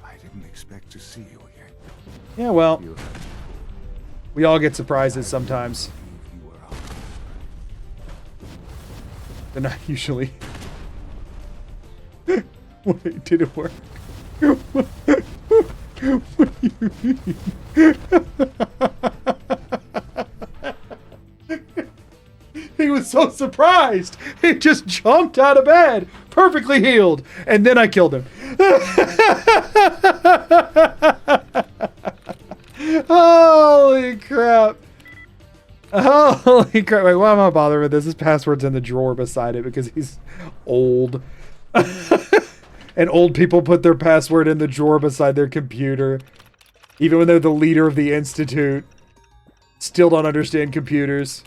I didn't expect to see you again. Yeah, well, we all get surprises sometimes. They're not usually. Wait, did it work? What do you mean? He was so surprised. He just jumped out of bed, perfectly healed, and then I killed him. Holy crap. Holy crap. Wait, why am I bothering with this? His password's in the drawer beside it because he's old. And old people put their password in the drawer beside their computer. Even when they're the leader of the institute. Still don't understand computers.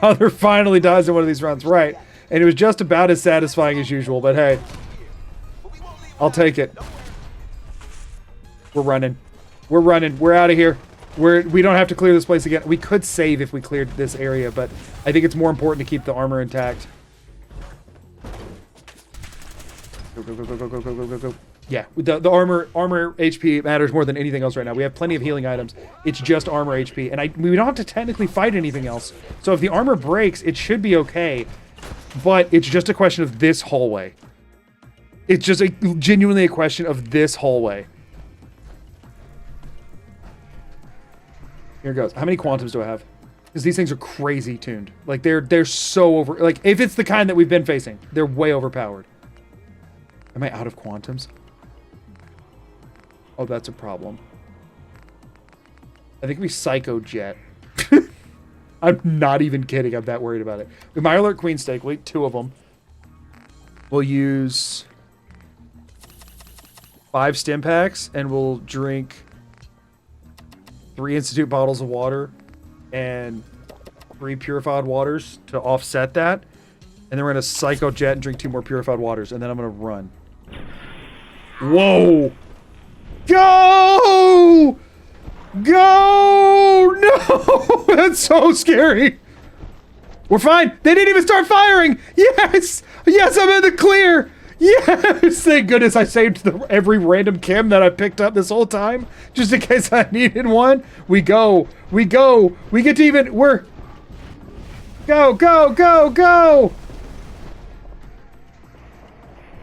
Father finally dies in one of these runs. Right. And it was just about as satisfying as usual, but hey. I'll take it. We're running. We're running. We're out of here. We don't have to clear this place again. We could save if we cleared this area, but I think it's more important to keep the armor intact. Go, go, go, go, go, go, go, go, go, go. Yeah, the armor HP matters more than anything else right now. We have plenty of healing items. It's just armor HP, and we don't have to technically fight anything else. So if the armor breaks, it should be okay, but it's just a question of this hallway. It's just genuinely a question of this hallway. Here goes. How many quantums do I have? Because these things are crazy tuned. Like they're so over. Like if it's the kind that we've been facing, they're way overpowered. Am I out of quantums? Oh, that's a problem. I think we Psycho Jet. I'm not even kidding. I'm that worried about it. With my alert queen steak, we'll eat 2 of them. We'll use 5 stim packs, and we'll drink 3 Institute bottles of water and 3 purified waters to offset that. And then we're going to Psycho Jet and drink 2 more purified waters, and then I'm going to run. Whoa! Go! Go! No! That's so scary. We're fine. They didn't even start firing. Yes! Yes, I'm in the clear. Yes! Thank goodness I saved every random chem that I picked up this whole time. Just in case I needed one. We go. We go. We get to even... We're... Go, go, go, go!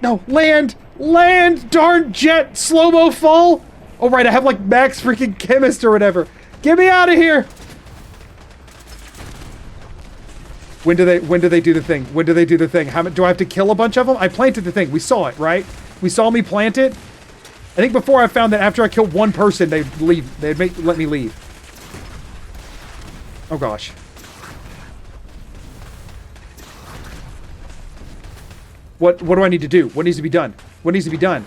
No, land! Land! Darn jet! Slow-mo fall! Oh, right, I have, like, max freaking chemist or whatever. Get me out of here! When do they do the thing? When do they do the thing? How do I have to kill a bunch of them? I planted the thing. We saw it, right? We saw me plant it. I think before I found that after I killed one person, they'd leave. They'd let me leave. Oh gosh. What do I need to do? What needs to be done? What needs to be done?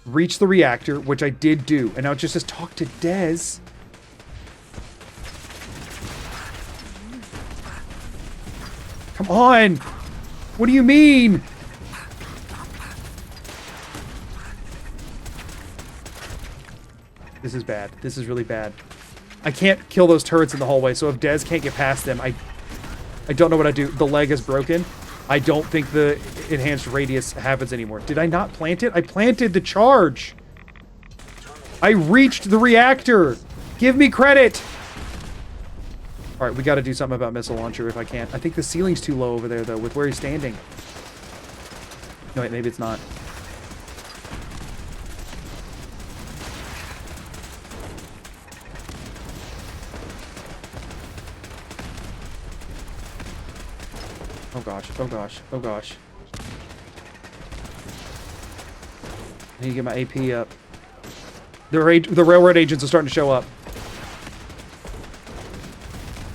Reach the reactor, which I did do. And now it just says talk to Dez. Come on! What do you mean? This is bad. This is really bad. I can't kill those turrets in the hallway, so if Dez can't get past them, I don't know what I do. The leg is broken. I don't think the enhanced radius happens anymore. Did I not plant it? I planted the charge. I reached the reactor. Give me credit. All right, we got to do something about missile launcher if I can. I think the ceiling's too low over there, though, with where he's standing. No, wait, maybe it's not. Oh gosh, oh gosh, oh gosh. I need to get my AP up. The railroad agents are starting to show up.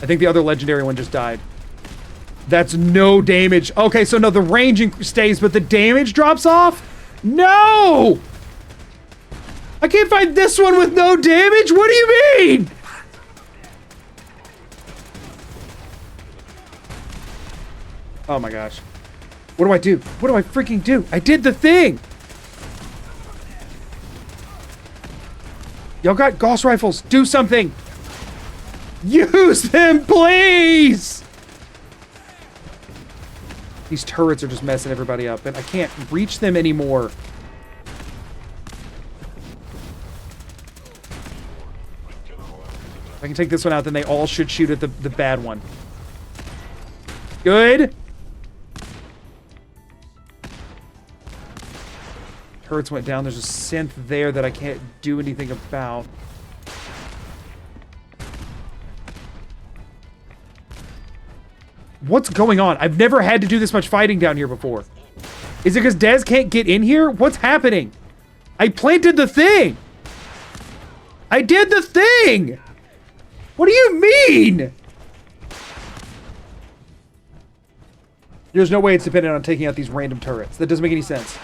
I think the other legendary one just died. That's no damage. Okay, so no, the range stays, but the damage drops off? No! I can't find this one with no damage? What do you mean? Oh my gosh. What do I do? What do I freaking do? I did the thing! Y'all got Gauss rifles. Do something! Use them, please! These turrets are just messing everybody up, and I can't reach them anymore. If I can take this one out, then they all should shoot at the bad one. Good! Turrets went down. There's a synth there that I can't do anything about. What's going on? I've never had to do this much fighting down here before. Is it because Dez can't get in here? What's happening? I planted the thing! I did the thing! What do you mean? There's no way it's dependent on taking out these random turrets. That doesn't make any sense.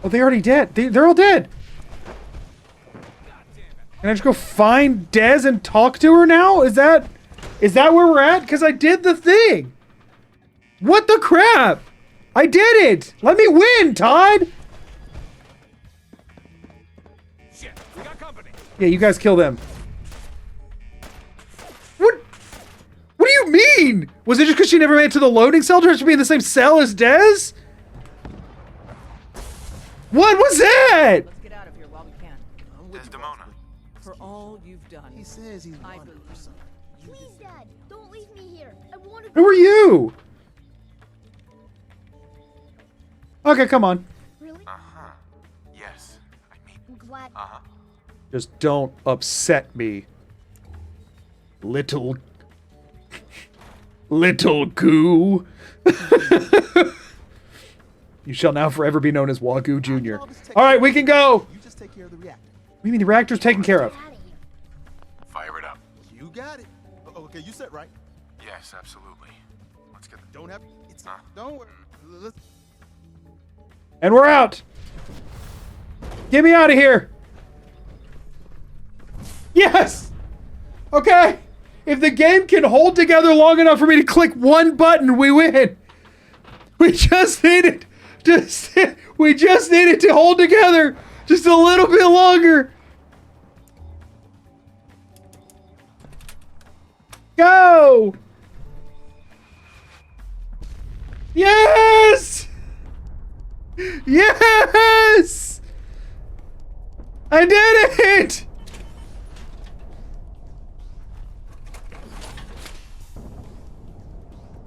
Oh, they already dead. They're all dead. Can I just go find Dez and talk to her now? Is that where we're at? Because I did the thing. What the crap? I did it. Let me win, Todd. Shit, we got company. Yeah, you guys kill them. What do you mean? Was it just because she never made it to the loading cell to be in the same cell as Dez? What was that? Let's get out of here while we can. Desdemona. For all you've done. He says he's I wanted believe for something. Please, Dad, don't leave me here. I want to. Who are you? Okay, come on. Really? Uh-huh. Yes. I mean, I'm glad. uh-huh. Just don't upset me. Little goo. You shall now forever be known as Wagyu Jr. All right, we can go. You just take care of the reactor. What do you mean the reactor's taken care of? Fire it up. You got it. Okay, you said right. Yes, absolutely. Let's get the... Don't have. It's don't worry. Let's. And we're out. Get me out of here. Yes. Okay. If the game can hold together long enough for me to click one button, we win. We just needed to hold together just a little bit longer. Go! Yes! Yes! I did it!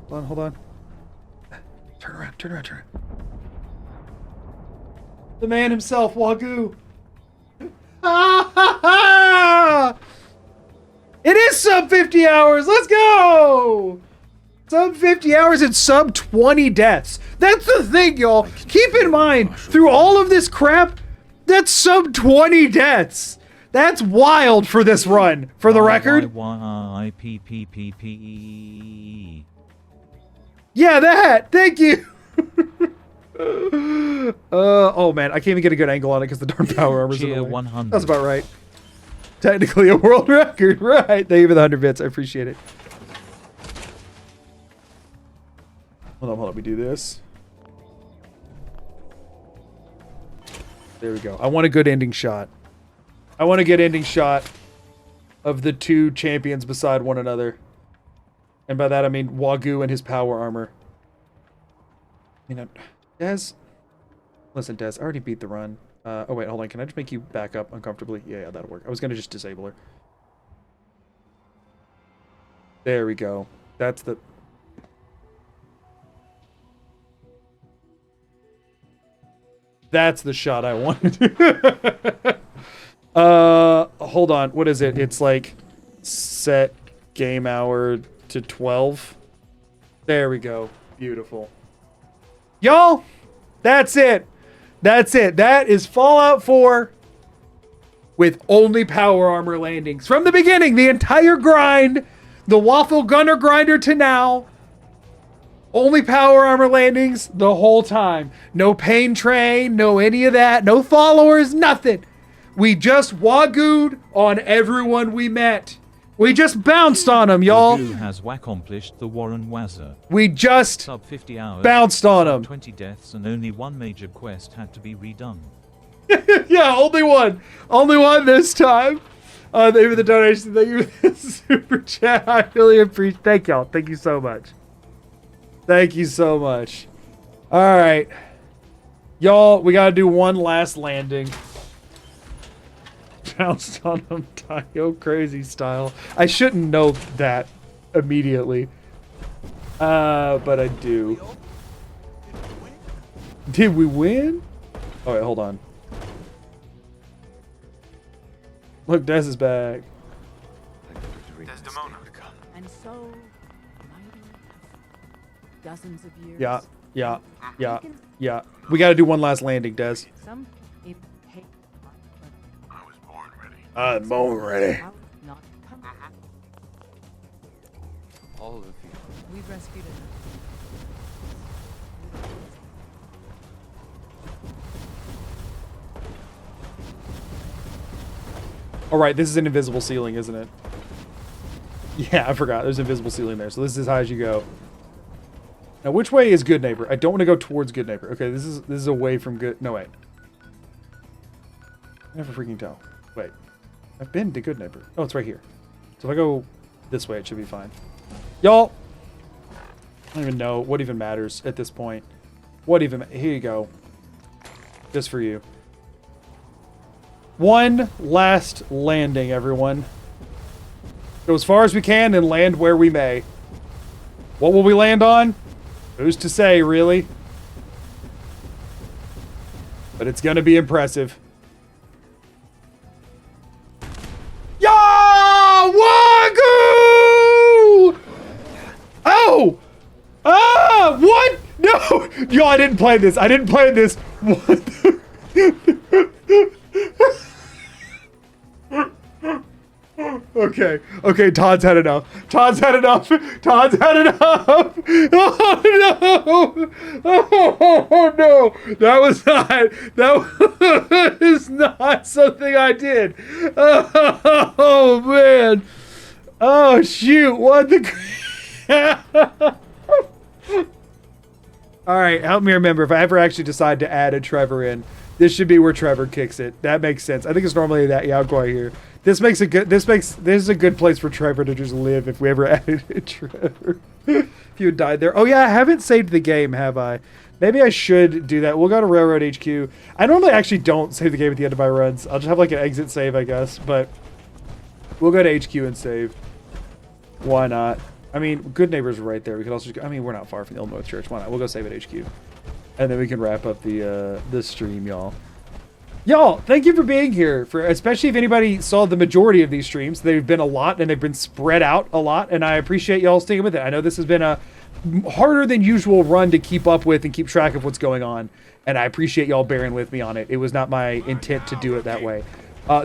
Hold on. Turn around. The man himself, Wagyu. It is sub 50 hours. Let's go. Sub 50 hours and sub 20 deaths. That's the thing, y'all. Keep in mind, through all of this crap, that's sub 20 deaths. That's wild for this run, for the record. Yeah, that. Thank you. Oh man, I can't even get a good angle on it because the darn power armor's in the way. 100. That's about right. Technically a world record, right? Thank you for the 100 bits. I appreciate it. Hold on, we do this. There we go. I want a good ending shot. I want a good ending shot of the two champions beside one another. And by that I mean Wagyu and his power armor. You know, Dez. Listen, Dez, I already beat the run. Oh wait, hold on. Can I just make you back up uncomfortably? Yeah, that'll work. I was gonna just disable her. There we go. That's the... That's the shot I wanted. Hold on. What is it? It's like set game hour to 12. There we go. Beautiful. Y'all, that's it. That's it. That is Fallout 4 with only power armor landings. From the beginning, the entire grind, the Waffle Gunner grinder to now, only power armor landings the whole time. No pain train, no any of that, no followers, nothing. We just Wagyu'd on everyone we met. We just bounced on them, y'all. Who has accomplished the Warren Wazza? We just sub 50 hours, bounced on them. 20 deaths and only one major quest had to be redone. Yeah, only one. Only one this time. Thank you for the donation. Thank you for the super chat. I really appreciate. Thank y'all. Thank you so much. Thank you so much. All right, y'all. We gotta do one last landing. Bounced on them, Tayo crazy style. I shouldn't know that immediately, but I do. Did we win? Oh wait, hold on. Look, Des is back. Desdemona. And so, dozens of years. Yeah. We got to do one last landing, Des. Some I'm born ready. All of you. We've rescued it. All right, this is an invisible ceiling, isn't it? Yeah, I forgot. There's an invisible ceiling there. So this is as high as you go. Now, which way is Good Neighbor? I don't want to go towards Good Neighbor. Okay, this is away from Good... No, wait. I never freaking tell. Wait. I've been to Good Neighbor. Oh, it's right here. So if I go this way, it should be fine. Y'all! I don't even know what even matters at this point. What even... Here you go. Just for you. One last landing, everyone. Go as far as we can and land where we may. What will we land on? Who's to say, really? But it's gonna be impressive. Ya! Wagyu! Oh! Ah! What? No! Yo, I didn't plan this. I didn't plan this. What the... Okay, Todd's had enough. Todd's had enough. Oh no! Oh no! That was not something I did. Oh man! Oh shoot! What the? All right, help me remember if I ever actually decide to add a Trevor in. This should be where Trevor kicks it. That makes sense. I think it's normally that. Yeah, I'll go right here. This is a good place for Trevor to just live if we ever added a Trevor. If you had died there. Oh yeah, I haven't saved the game, have I? Maybe I should do that. We'll go to Railroad HQ. I normally actually don't save the game at the end of my runs. I'll just have like an exit save, I guess. But we'll go to HQ and save. Why not? I mean, Good Neighbor's right there. We could also just go, I mean, we're not far from the Old North Church. Why not? We'll go save at HQ. And then we can wrap up the stream, y'all. Y'all, thank you for being here. For especially if anybody saw the majority of these streams, they've been a lot and they've been spread out a lot, and I appreciate y'all sticking with it. I know this has been a harder than usual run to keep up with and keep track of what's going on, and I appreciate y'all bearing with me on it. It was not my intent to do it that way.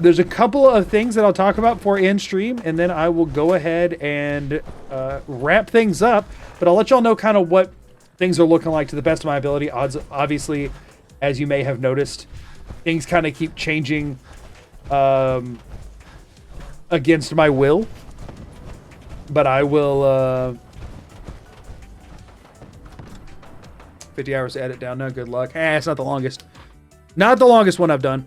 There's a couple of things that I'll talk about before I end stream, and then I will go ahead and wrap things up. But I'll let y'all know kind of what things are looking like to the best of my ability. Obviously, as you may have noticed, things kind of keep changing against my will. But I will... 50 hours to edit down. No, good luck. It's not the longest. Not the longest one I've done.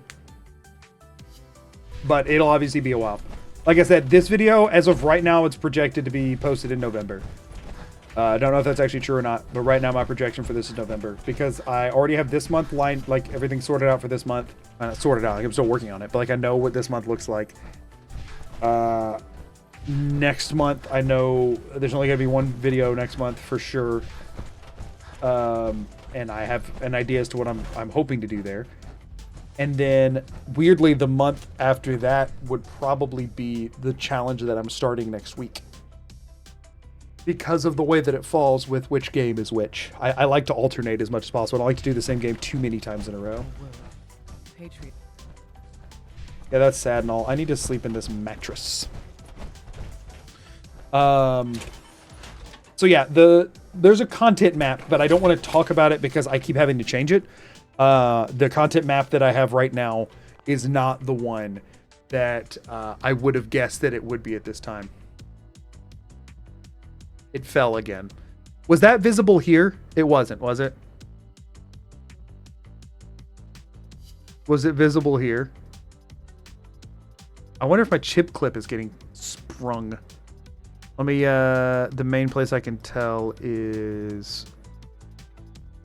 But it'll obviously be a while. Like I said, this video, as of right now, it's projected to be posted in November. I don't know if that's actually true or not, but right now my projection for this is November, because I already have this month lined, like everything sorted out for this month. Sorted out, like I'm still working on it, but like I know what this month looks like. Next month, I know there's only gonna be one video next month for sure. And I have an idea as to what I'm hoping to do there. And then, weirdly, the month after that would probably be the challenge that I'm starting next week. Because of the way that it falls with which game is which. I like to alternate as much as possible. I don't like to do the same game too many times in a row. Patriot. Yeah, that's sad and all. I need to sleep in this mattress. So yeah, there's a content map, but I don't want to talk about it because I keep having to change it. The content map that I have right now is not the one that I would have guessed that it would be at this time. It fell again. Was that visible here? It wasn't, was it? Was it visible here? I wonder if my chip clip is getting sprung. Let me, the main place I can tell is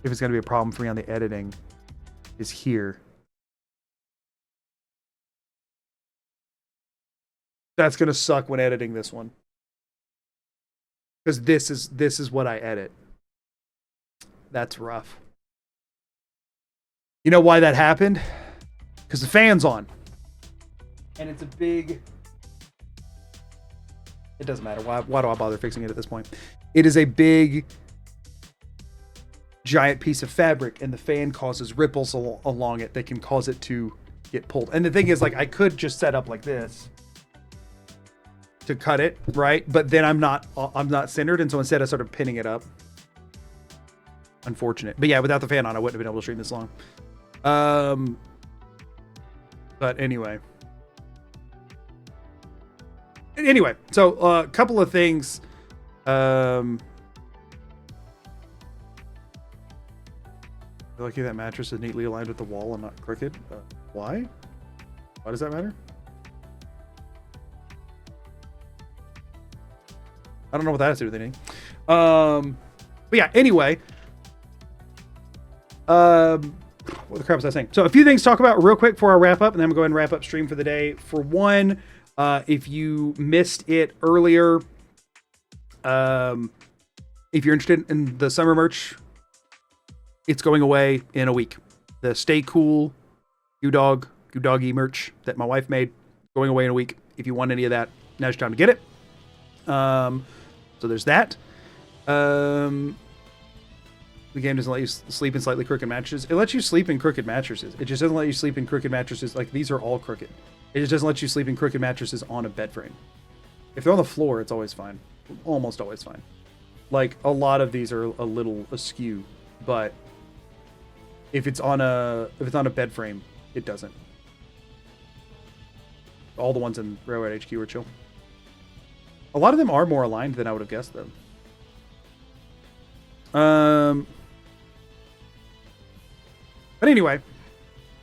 if it's going to be a problem for me on the editing is here. That's going to suck when editing this one. Because this is what I edit. That's rough. You know why that happened? Because the fan's on. And it's a big... It doesn't matter. Why do I bother fixing it at this point? It is a big, giant piece of fabric, and the fan causes ripples along it that can cause it to get pulled. And the thing is, like, I could just set up like this to cut it, right? But then I'm not centered, and so instead I started pinning it up. Unfortunate. But yeah, without the fan on, I wouldn't have been able to stream this long. But anyway. Anyway, so a couple of things. Lucky that mattress is neatly aligned with the wall and not crooked. Why? Why does that matter? I don't know what that has to do with anything. But yeah, anyway. What the crap was I saying? So a few things to talk about real quick before I wrap up, and then I'm going to go ahead and wrap up stream for the day. For one, if you missed it earlier, if you're interested in the summer merch, it's going away in a week. The Stay Cool Doggy merch that my wife made, going away in a week. If you want any of that, now's your time to get it. So there's that. The game doesn't let you sleep in slightly crooked mattresses. It lets you sleep in crooked mattresses. It just doesn't let you sleep in crooked mattresses. Like, these are all crooked. It just doesn't let you sleep in crooked mattresses on a bed frame. If they're on the floor, it's always fine. Almost always fine. Like, a lot of these are a little askew, but if it's on a bed frame, it doesn't. All the ones in Railroad HQ are chill. A lot of them are more aligned than I would have guessed, though. But anyway,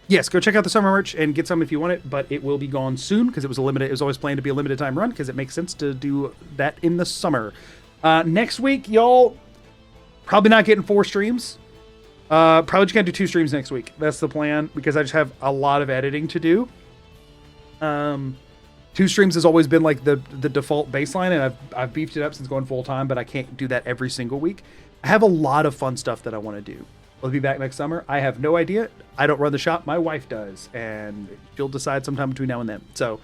yes, go check out the summer merch and get some if you want it, but it will be gone soon because it was always planned to be a limited time run because it makes sense to do that in the summer. Next week, y'all, probably not getting 4 streams. Probably just gonna do 2 streams next week. That's the plan because I just have a lot of editing to do. 2 streams has always been like the default baseline, and I've beefed it up since going full time, but I can't do that every single week. I have a lot of fun stuff that I want to do. Will it be back next summer? I have no idea. I don't run the shop. My wife does, and she'll decide sometime between now and then. So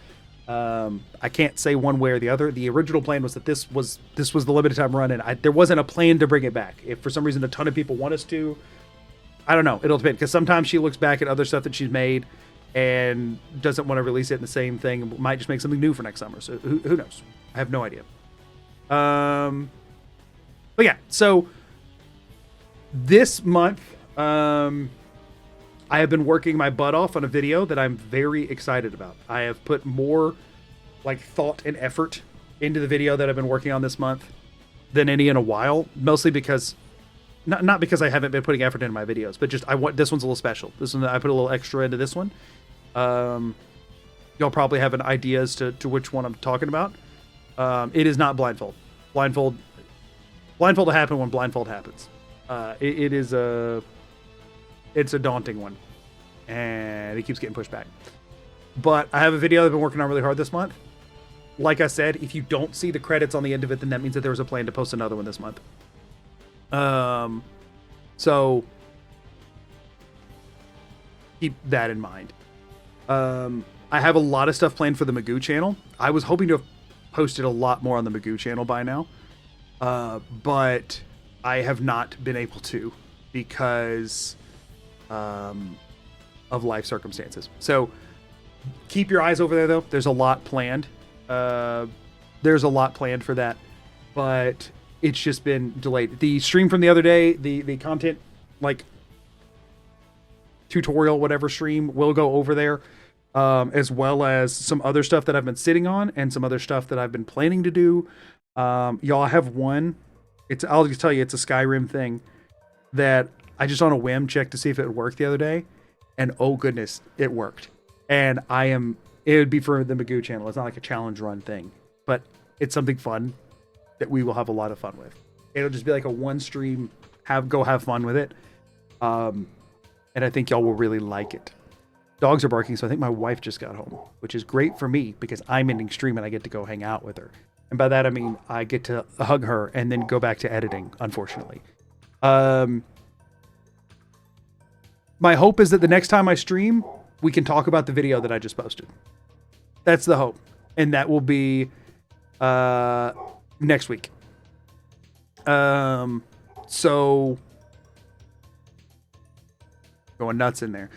I can't say one way or the other. The original plan was that this was the limited time run, and there wasn't a plan to bring it back. If for some reason a ton of people want us to, I don't know. It'll depend, because sometimes she looks back at other stuff that she's made and doesn't want to release it in the same thing, and might just make something new for next summer. So who knows? I have no idea. But yeah, so this month, I have been working my butt off on a video that I'm very excited about. I have put more like thought and effort into the video that I've been working on this month than any in a while, mostly because not because I haven't been putting effort into my videos, but just this one's a little special. This one, I put a little extra into this one. Y'all probably have an idea as to which one I'm talking about. It is not Blindfold. Blindfold will happen when Blindfold happens. It's a daunting one, and it keeps getting pushed back. But I have a video that I've been working on really hard this month. Like I said, if you don't see the credits on the end of it, then that means that there was a plan to post another one this month. So keep that in mind. I have a lot of stuff planned for the Magoo channel. I was hoping to have posted a lot more on the Magoo channel by now, but I have not been able to because of life circumstances. So keep your eyes over there, though. There's a lot planned. There's a lot planned for that, but it's just been delayed. The stream from the other day, the content, like tutorial, whatever stream, will go over there, as well as some other stuff that I've been sitting on and some other stuff that I've been planning to do. Y'all have one. I'll just tell you, it's a Skyrim thing that I just on a whim checked to see if it would work the other day, and oh goodness, it worked. And it would be for the Magoo channel. It's not like a challenge run thing, but it's something fun that we will have a lot of fun with. It'll just be like a one stream, go have fun with it. And I think y'all will really like it. Dogs are barking, so I think my wife just got home, which is great for me because I'm ending stream and I get to go hang out with her. And by that, I mean, I get to hug her and then go back to editing, unfortunately. My hope is that the next time I stream, we can talk about the video that I just posted. That's the hope. And that will be next week. So going nuts in there.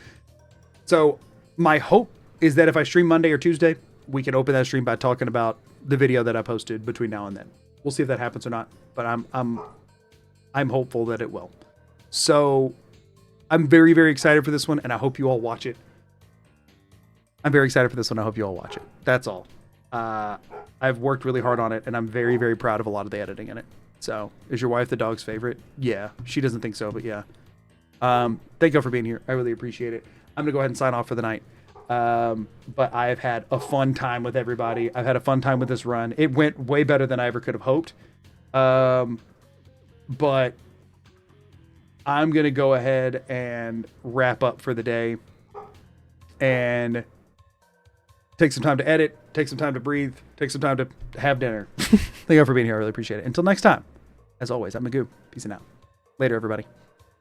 So my hope is that if I stream Monday or Tuesday, we can open that stream by talking about the video that I posted between now and then. We'll see if that happens or not, but I'm hopeful that it will. So I'm very, very excited for this one, and I hope you all watch it. I'm very excited for this one. I hope you all watch it. That's all. I've worked really hard on it, and I'm very, very proud of a lot of the editing in it. So, is your wife the dog's favorite? Yeah. She doesn't think so, but yeah. Thank you all for being here. I really appreciate it. I'm going to go ahead and sign off for the night. But I've had a fun time with everybody. I've had a fun time with this run. It went way better than I ever could have hoped. But I'm going to go ahead and wrap up for the day and take some time to edit, take some time to breathe, take some time to have dinner. Thank you all for being here. I really appreciate it. Until next time, as always, I'm Magoo. Peace and out. Later, everybody.